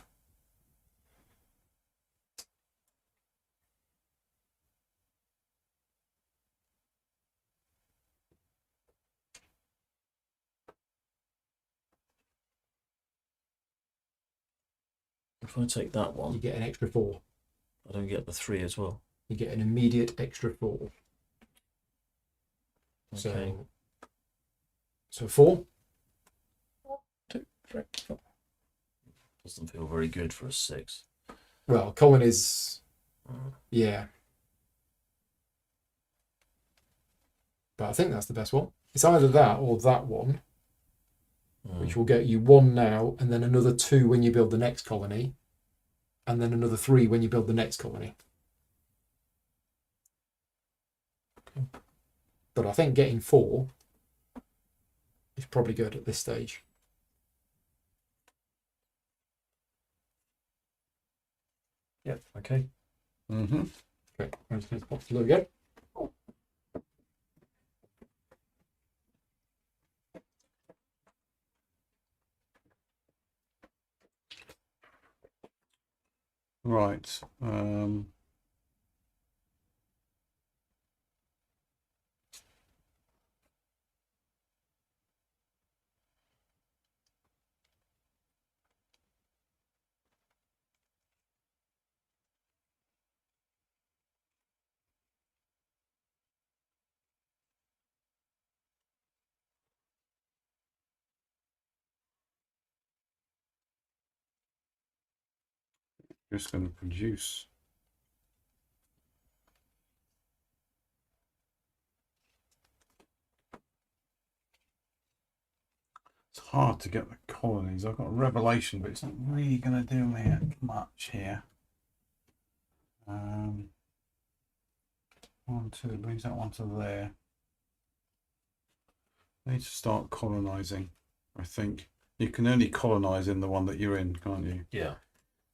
If I take that You one, get an extra 4. I don't get the 3 as well. You get an immediate extra 4. Okay. So 4. 2, 3, 4. Doesn't feel very good for a 6. Well, Colin is, Mm. yeah. But I think that's the best one. It's either that or that one, which will get you 1 now, and then another 2 when you build the next colony, and then another 3 when you build the next colony. Okay. But I think getting 4 is probably good at this stage. Yeah, okay. Mm-hmm. Okay, I'm just going to pop the blue again. Right. Just going to produce. It's hard to get the colonies. I've got a revelation, but it's not really going to do me much here. 1, 2, brings that one to there. I need to start colonizing. I think you can only colonize in the one that you're in, can't you? Yeah.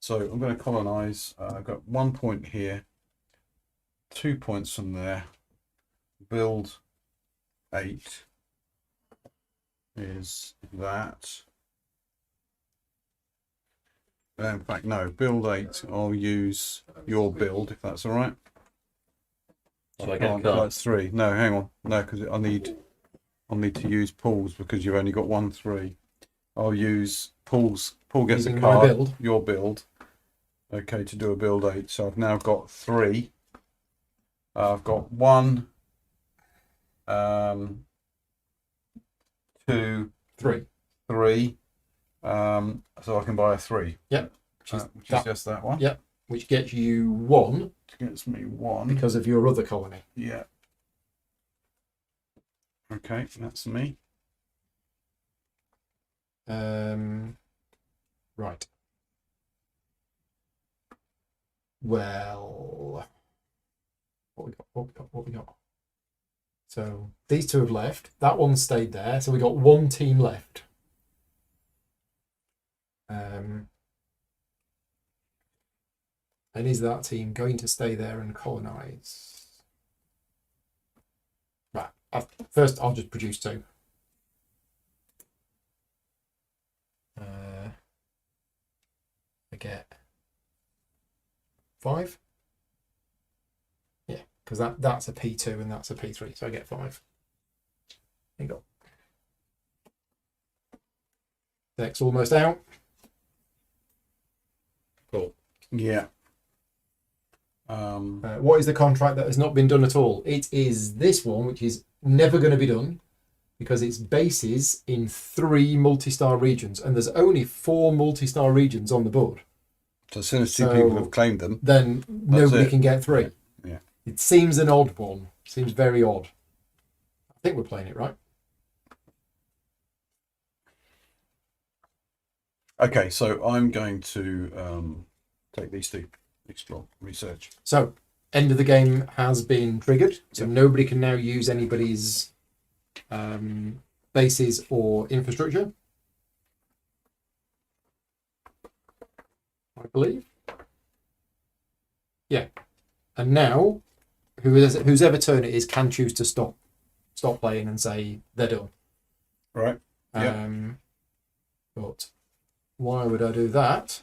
So I'm going to colonize. I've got 1 point here, 2 points from there. Build 8 is that. In fact, no, build 8. I'll use your build if that's all right. So I get a can't, card. that's 3. No, hang on. No, because I'll need to use Paul's because you've only got 1 3. I'll use Paul's. Paul gets Using a my card. build. Your build. Okay, to do a build 8. So I've now got 3. I've got 1, 2, 3. 3. So I can buy a 3. Yep. Which is that- just that one. Yep. Which gets you 1 Which gets me 1. because of your other colony. Yeah. Okay, that's me. Right. Well, what we got? So these two have left. That one stayed there. So we got one team left. And is that team going to stay there and colonize? Right. First, I'll just produce 2. I get 5. Yeah, because that's a P2 and that's a P3, so I get 5. There you go. Deck's almost out. Cool. Yeah. What is the contract that has not been done at all? It is this one, which is never going to be done because it's bases in 3 multi-star regions, and there's only 4 multi-star regions on the board. So as soon as 2 people have claimed them, then nobody it. can get 3. Yeah. It seems an odd one. Seems very odd. I think we're playing it right. Okay, so I'm going to take these 2, explore, research. So, end of the game has been triggered. So nobody can now use anybody's bases or infrastructure, I believe. Yeah. And now, whose ever turn it is can choose to stop playing and say they're done. Right. Yeah. But why would I do that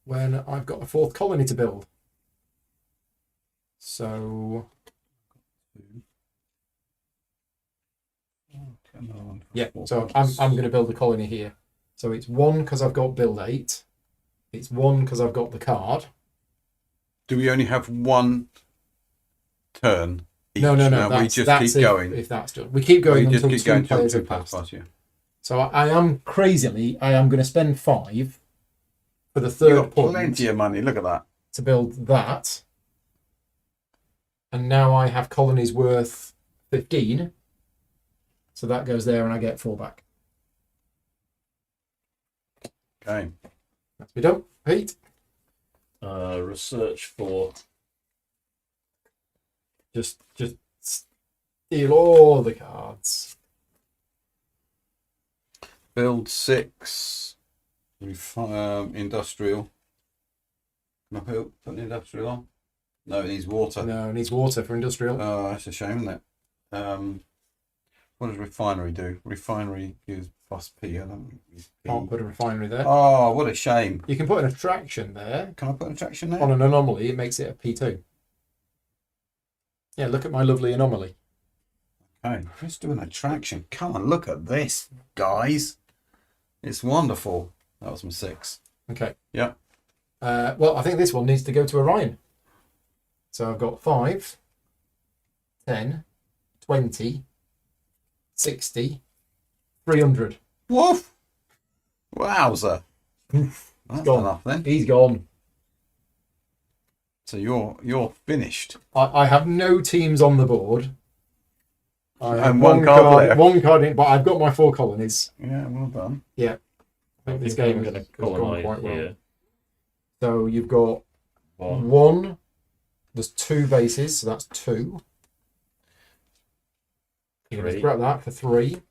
when I've got a 4th colony to build? So yeah, so I'm going to build a colony here. So it's 1 because I've got build 8. It's 1 because I've got the card. Do we only have 1 turn each? No. We just keep going. If that's done, we keep going until 2 players have players passed. yeah. So I am going to spend 5 for the You've 3rd got point plenty of money. Look at that. to build that. And now I have colonies worth 15. So that goes there and I get 4 back. Okay. That's me done. Pete? Research for Just steal all the cards. Build 6. Industrial. Can I put an industrial on? No, it needs water. No, it needs water for industrial. Oh, that's a shame, isn't it? What does refinery do? Refinery gives plus P. I don't use P. Can't put a refinery there. Oh, what a shame. You can put an attraction there. Can I put an attraction there? On an anomaly, it makes it a P2. Yeah, look at my lovely anomaly. Okay, let's do an attraction. Come on, look at this, guys. It's wonderful. That was my 6. Okay. Yeah. Well, I think this one needs to go to Orion. So I've got 5, 10, 20, 60, 300. Woof! Wowza. That's gone. enough then. He's gone. So you're finished. I have no teams on the board. I have And one card left. One card in, but I've got my 4 colonies. Yeah, well done. Yeah. I think this I'm game going to has gone colonize quite well. here. So you've got 1. 1. There's 2 bases, so that's 2. You can 3. just grab that for 3.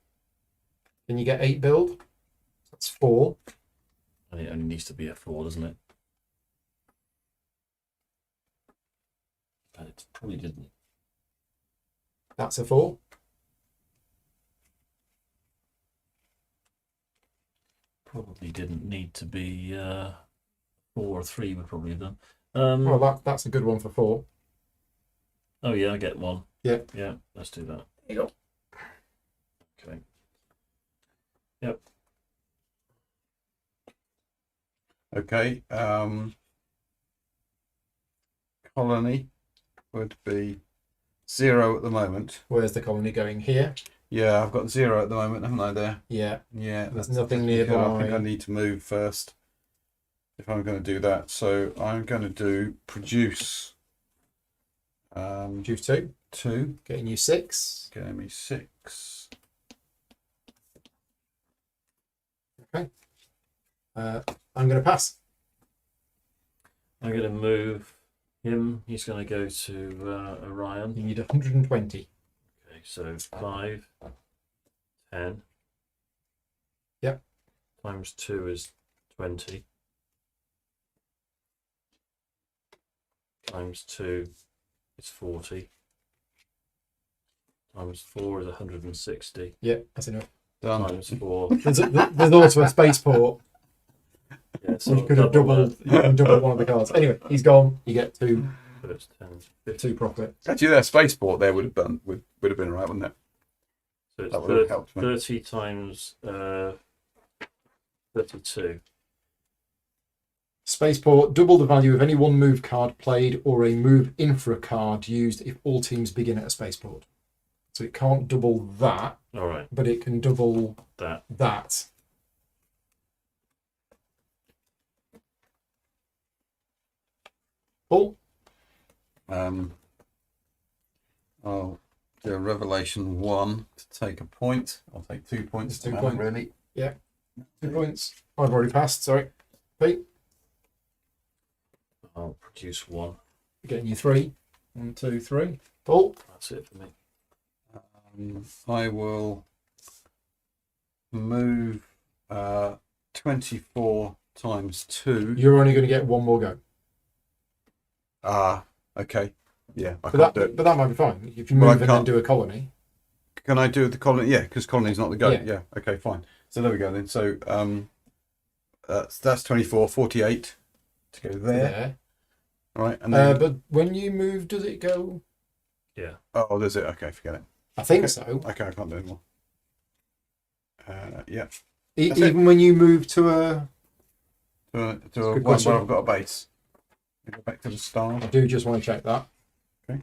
Then you get 8 build. That's 4. And it only needs to be a 4, doesn't it? But it probably didn't. That's a 4. Probably didn't need to be 4 or 3. Would probably have done. Well, that's a good one for 4. Oh yeah, I get 1. Yeah. Yeah. Let's do that. There you go. Okay. Yep. Okay. Colony would be 0 at the moment. Where's the colony going? Here. Yeah, I've got 0 at the moment, haven't I? There. Yeah. Yeah. There's that's nothing technically- I think nearby. I need to move first if I'm going to do that. So I'm going to do produce. Choose 2. 2. Getting you 6. Getting me 6. I'm going to pass. I'm going to move him. He's going to go to Orion. You need 120. Okay, so 5, 10. Yep. Times 2 is 20. Times 2 is 40. Times 4 is 160. Yeah, that's enough. Done. Times 4. There's also a spaceport. Yeah, So you could have doubled one of the cards. Anyway, he's gone. You get 2 So it's 10, 50. 2 profit. Actually, that spaceport there would have been right, wouldn't it? So it's That would have helped me. 30 times 32. Spaceport, double the value of any one move card played or a move infra card used if all teams begin at a spaceport. So it can't double that, All right, but it can double that. that. Paul? I'll do a Revelation 1 to take a point. I'll take 2 points. It's 2 at the points. moment, really. Yeah. 2 points. I've already passed, sorry. Pete? I'll produce 1. Getting you 3. 1, 2, 3. Paul? That's it for me. I will move 24 times 2. You're only going to get one more go. Okay. Yeah, I But can't do it. that might be fine. If you Well, I move and then can't. do a colony. Can I do the colony? Yeah, because colony's not the go. Yeah. Yeah. Okay, fine. So there we go then. So that's 24, 48 to go there. All right. And then, But when you move, does it go? Yeah. oh, there's it. Okay, forget it. I think Okay. so. Okay, I can't do anymore. Yeah. That's Even when you move to a... To a good one question. where I've got a base. Go back to the star. I do just want to check that. Okay.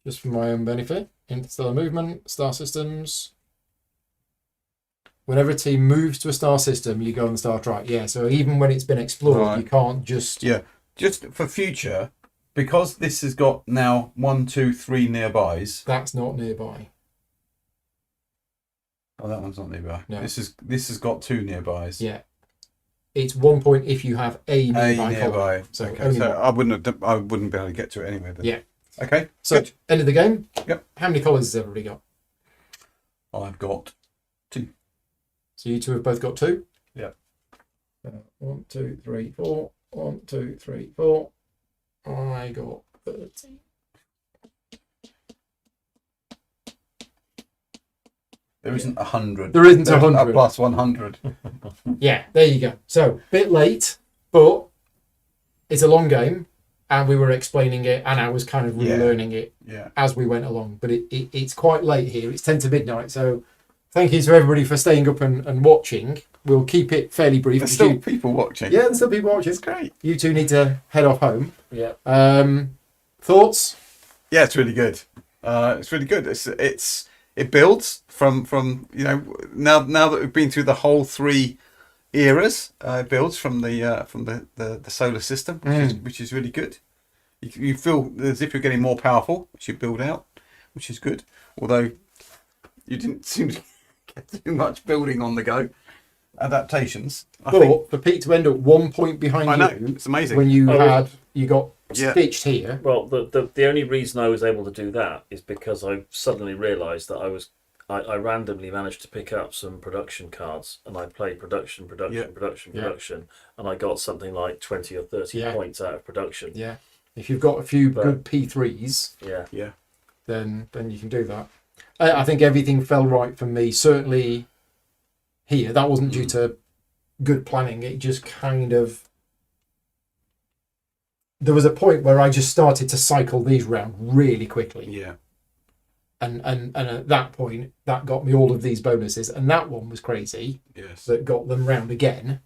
Just for my own benefit. Interstellar movement, star systems. Whenever a team moves to a star system, you go on the star track. Yeah, so even when it's been explored, Right. you can't just... Yeah. Just for future, because this has got now 1, 2, 3 nearbys. That's not nearby. Oh, that one's not nearby. No. This has got 2 nearbys. Yeah. It's 1 point if you have a A nearby colony. nearby. So okay, only so one. I wouldn't be able to get to it anyway. Then. Yeah. Okay. So Good. end of the game. Yep. How many colonies has everybody got? I've got 2. So you two have both got 2? Yeah. 1, 2, 3, 4. 1, 2, 3, 4. I got 30. There isn't 100. There isn't There's 100. A plus 100. Yeah, there you go. So, bit late, but it's a long game, and we were explaining it, and I was kind of Yeah. relearning it Yeah. as we went along. But it's quite late here. It's 10 to midnight, so thank you to everybody for staying up and watching. We'll keep it fairly brief. There's 'cause still you, people watching. yeah, there's still people watching. It's great. You two need to head off home. Yeah. Thoughts? Yeah, it's really good. It's really good. It builds from now that we've been through the whole 3 eras. It builds from the solar system, which is really good. You feel as if you're getting more powerful, which you build out, which is good. Although you didn't seem to get too much building on the go. Adaptations. I think. But for Pete to end up 1 point behind I know, you it's amazing. when you Oh, got Yeah. stitched here. Well, the only reason I was able to do that is because I suddenly realised that I randomly managed to pick up some production cards, and I played production, Yeah. and I got something like 20 or 30 Yeah. points out of production. Yeah. If you've got a few But- good P3s, Yeah. then you can do that. I think everything fell right for me. Certainly here, that wasn't due to good planning. It just kind of... There was a point where I just started to cycle these round really quickly. Yeah. And at that point, that got me all of these bonuses. And that one was crazy. Yes. That got them round again.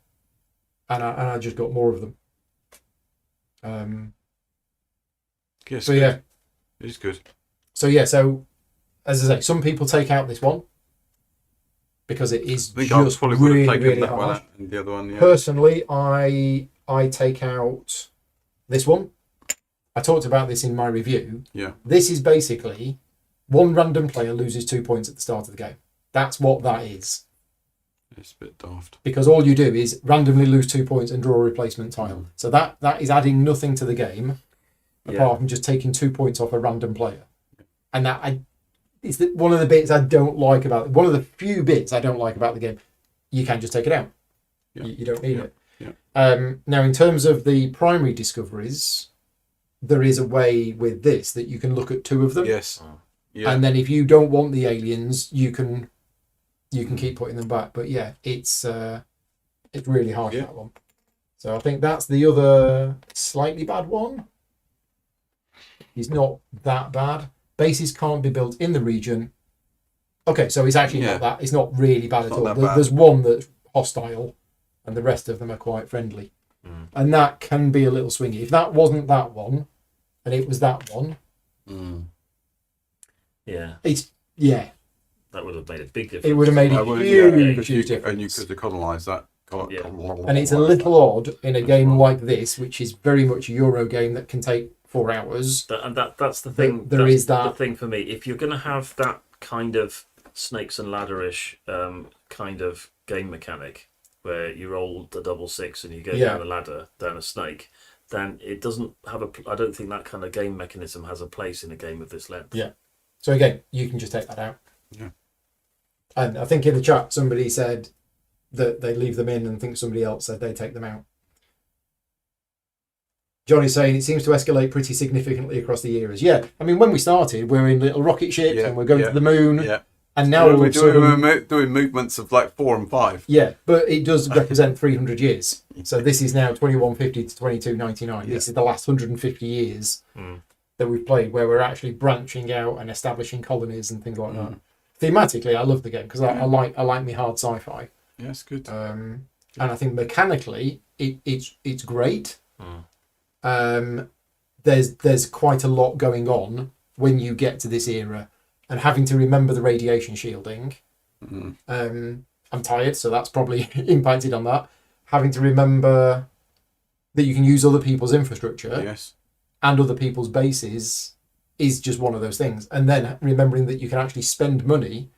And I just got more of them. Yes. So yeah. It is good. So as I say, some people take out this one. because it is I think I just probably would really, have taken really that one harsh. out and the other one. Yeah. Personally, I take out this one. I talked about this in my review. Yeah. This is basically one random player loses 2 points at the start of the game. That's what that is. It's a bit daft. Because all you do is randomly lose 2 points and draw a replacement tile. Mm. So that is adding nothing to the game, Yeah. apart from just taking 2 points off a random player. And that is one of the bits I don't like about one of the few bits I don't like about the game. You can just take it out. Yeah. You don't need it. Yeah. Now, in terms of the primary discoveries, there is a way with this that you can look at 2 of them. Yes. Yeah. And then if you don't want the aliens, you can keep putting them back. But yeah, it's really harsh, Yeah. that one. So I think that's the other slightly bad one. He's not that bad. Bases can't be built in the region. Okay, so he's actually Yeah. not that. It's not really bad It's at not all. that bad. There's one that's hostile, and the rest of them are quite friendly. And that can be a little swingy. If that wasn't that one, and it was that one, Mm. Yeah, yeah, that would have made a big difference. it would have made I a would, huge, because huge you, difference. and you could have colonised that. Yeah. And it's a little odd in a game like this, which is very much a Euro game that can take 4 hours. That's the thing. There that's is that. the thing for me. If you're going to have that kind of snakes and ladderish kind of game mechanic, where you roll the double 6 and you go Yeah. down a ladder, down a snake, then it doesn't have I don't think that kind of game mechanism has a place in a game of this length. Yeah. So again, you can just take that out. Yeah. And I think in the chat somebody said that they leave them in, and I think somebody else said they take them out. Johnny's saying it seems to escalate pretty significantly across the eras. Yeah, I mean, when we started, we're in little rocket ships Yeah, and we're going yeah, to the moon, Yeah. and now we're we're sort of, doing movements of like 4 and 5. yeah, but it does represent 300 years. So this is now 2150 to 2299. Yeah. This is the last 150 years Mm. that we've played, where we're actually branching out and establishing colonies and things like that. Mm. Thematically, I love the game because I like me hard sci-fi. Yes, good. And I think mechanically it's great. There's quite a lot going on when you get to this era, and having to remember the radiation shielding. Mm. I'm tired, so that's probably impacted on that. Having to remember that you can use other people's infrastructure Yes. and other people's bases is just one of those things. And then remembering that you can actually spend money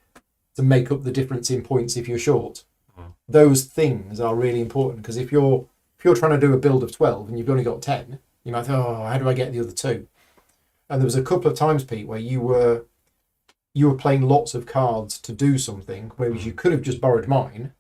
to make up the difference in points if you're short. Those things are really important, because if you're trying to do a build of 12 and you've only got 10, you might think, oh, how do I get the other 2? And there was a couple of times, Pete, where you were playing lots of cards to do something, whereas you could have just borrowed mine.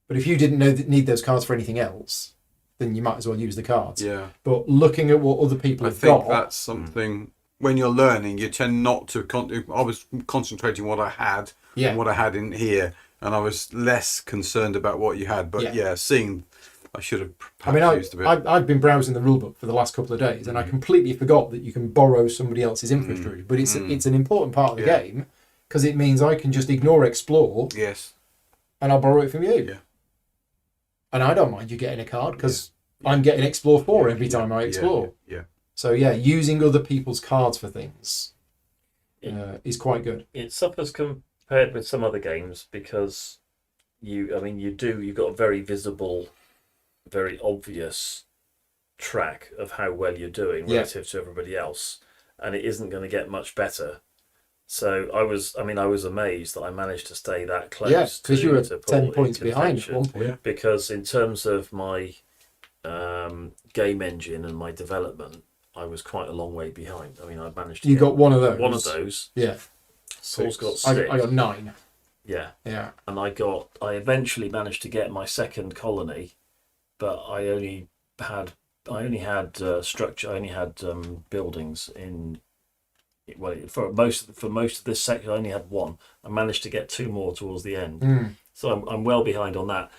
But if you didn't need those cards for anything else, then you might as well use the cards. Yeah. But looking at what other people I have think got, that's something, when you're learning, you tend not to. I was concentrating what I had yeah, and what I had in here, and I was less concerned about what you had. But Yeah. seeing, I should have I mean, used a bit. I've been browsing the rulebook for the last couple of days, and I completely forgot that you can borrow somebody else's infrastructure. But it's an important part of the Yeah. game, because it means I can just ignore explore Yes. and I'll borrow it from you. Yeah. And I don't mind you getting a card, because I'm getting explore 4 every time I explore. Yeah. So yeah, using other people's cards for things is quite good. It suffers compared with some other games because you've got a very visible, very obvious track of how well you're doing Yeah. relative to everybody else, and it isn't going to get much better. So I was amazed that I managed to stay that close. Yeah, because you were to 10 Paul points in behind at contention. one point. Yeah. Because in terms of my game engine and my development, I was quite a long way behind. I mean, I managed to You get got one of those. one of those. Yeah. Paul's got 6. I got 9. Yeah. Yeah. And I eventually managed to get my second colony, but I only had structure. I only had buildings in. Well, for most of this section, I only had 1. I managed to get 2 more towards the end, so I'm well behind on that.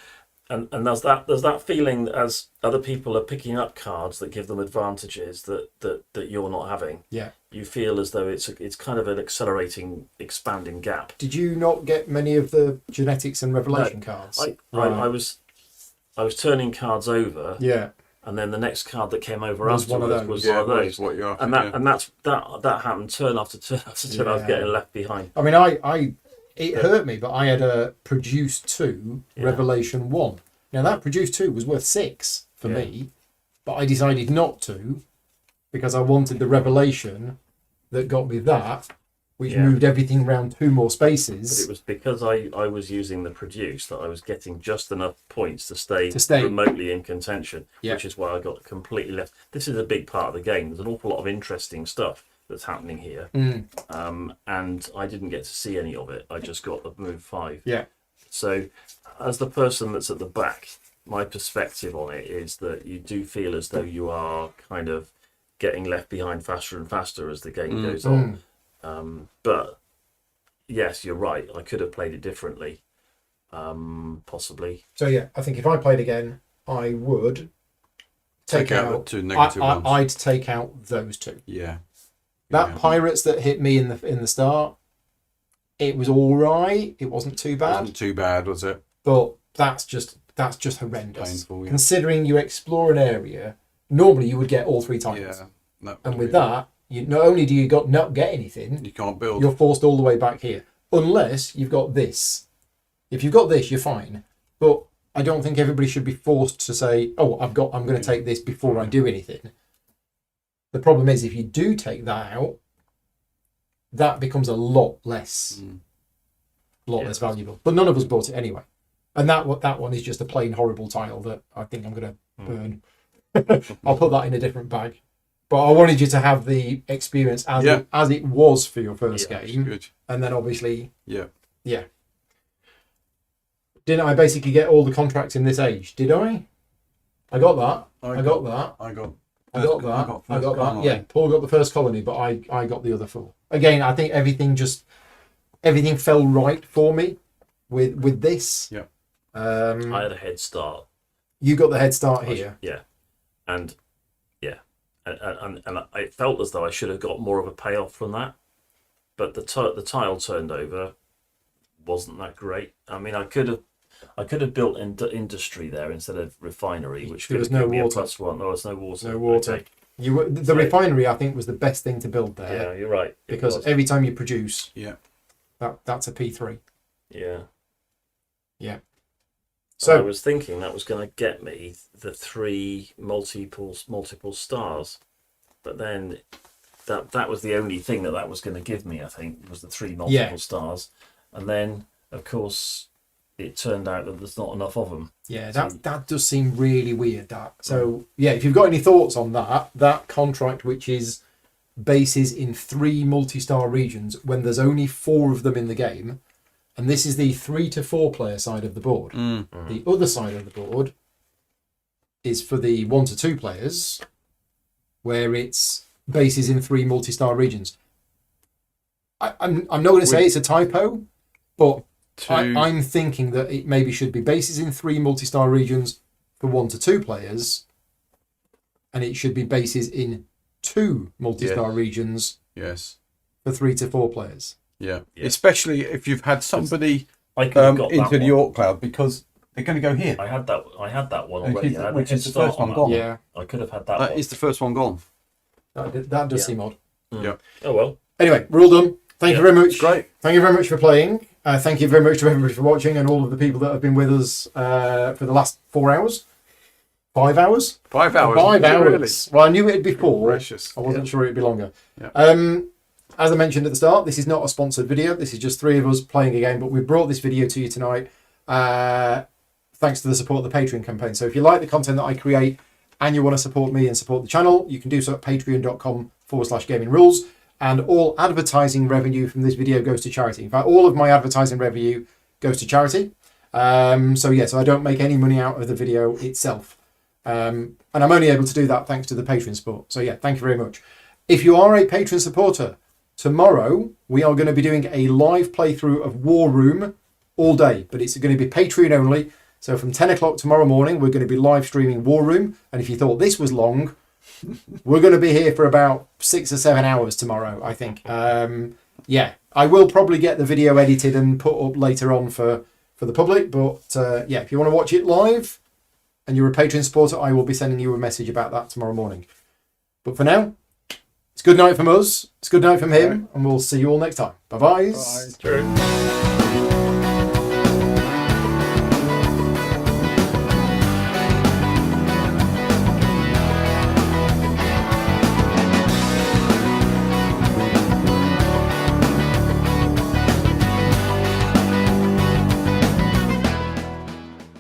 And there's that feeling as other people are picking up cards that give them advantages that you're not having. Yeah. You feel as though it's kind of an accelerating, expanding gap. Did you not get many of the genetics and revelation cards? I was turning cards over, Yeah. and then the next card that came over Was one of afterwards those. was one of those. What you're after, And that happened turn after turn after turn. I was Yeah. getting left behind. I mean, I it hurt me, but I had a Produce 2 Revelation 1. Now, that Produce 2 was worth 6 for me, but I decided not to because I wanted the Revelation that got me that, which moved everything around 2 more spaces. But it was because I was using the Produce that I was getting just enough points to stay remotely in contention, which is why I got completely left. This is a big part of the game. There's an awful lot of interesting stuff that's happening here, and I didn't get to see any of it. I just got the move 5. Yeah. So, as the person that's at the back, my perspective on it is that you do feel as though you are kind of getting left behind faster and faster as the game goes on. But yes, you're right. I could have played it differently, possibly. So yeah, I think if I played again, I would take out the 2 negative ones. I'd take out those 2. Yeah. That Pirates that hit me in the start, it was all right. It wasn't too bad. Wasn't too bad, was it? But that's just horrendous. Painful, yeah. Considering you explore an area, normally you would get all 3 tiles. Yeah. And with that, you not only do you not get anything, you can't build. You're forced all the way back here, unless you've got this. If you've got this, you're fine. But I don't think everybody should be forced to say, "Oh, I'm going to take this before I do anything." The problem is, if you do take that out, that becomes a lot less less valuable. But none of us bought it anyway, and that one is just a plain horrible tile that I think I'm going to burn. I'll put that in a different bag. But I wanted you to have the experience as it was for your first game, good. And then obviously, yeah. Didn't I basically get all the contracts in this age? Did I? I got that. I got that. I got that. Yeah, Paul got the first colony, but I got the other 4. Again, I think everything fell right for me with this. Yeah. I had a head start. You got the head start here. Yeah, and I felt as though I should have got more of a payoff from that, but the tile turned over wasn't that great. I mean, I could have built industry there instead of refinery, which there could was have no given me water. a +1. No, there's no water. No water. Okay. The refinery, I think, was the best thing to build there. Yeah, you're right. Because every time you produce, that's a P3. Yeah. Yeah. So I was thinking that was going to get me the 3 multiple stars, but then that was the only thing that was going to give me. I think was the 3 multiple stars, and then of course it turned out that there's not enough of them. Yeah, that does seem really weird. So if you've got any thoughts on that contract, which is bases in 3 multi-star regions when there's only 4 of them in the game. And this is the 3 to 4 player side of the board. The other side of the board is for the 1 to 2 players, where it's bases in 3 multi-star regions. I'm not going to say it's a typo, but I'm thinking that it maybe should be bases in 3 multi-star regions for 1 to 2 players, and it should be bases in 2 multi-star regions for 3 to 4 players. Yeah, especially if you've had somebody into the Orc Cloud, because they're going to go here. I had that one already. Which is the first one gone. Yeah, I could have had that. That is the first one gone. That does seem odd. Yeah. Oh well. Anyway, we're all done. Thank you very much. Great. Thank you very much for playing. Thank you very much to everybody for watching, and all of the people that have been with us for the last 4 hours. 5 hours? 5 hours. 5 hours. Really? Well, I knew it'd be 4. Precious. I wasn't sure it'd be longer. Yeah. As I mentioned at the start, this is not a sponsored video. This is just 3 of us playing a game, but we brought this video to you tonight thanks to the support of the Patreon campaign. So if you like the content that I create and you want to support me and support the channel, you can do so at patreon.com/gaming rules. And all advertising revenue from this video goes to charity. In fact, all of my advertising revenue goes to charity. So I don't make any money out of the video itself. And I'm only able to do that thanks to the Patreon support. So yeah, thank you very much. If you are a Patreon supporter, tomorrow we are going to be doing a live playthrough of War Room all day, but it's going to be Patreon only. So from 10 o'clock tomorrow morning, we're going to be live streaming War Room. And if you thought this was long, we're going to be here for about 6 or 7 hours tomorrow, I think. I will probably get the video edited and put up later on for the public. But if you want to watch it live and you're a Patreon supporter, I will be sending you a message about that tomorrow morning. But for now, it's good night from us. It's good night from him. And we'll see you all next time. Bye-bye. Bye. True.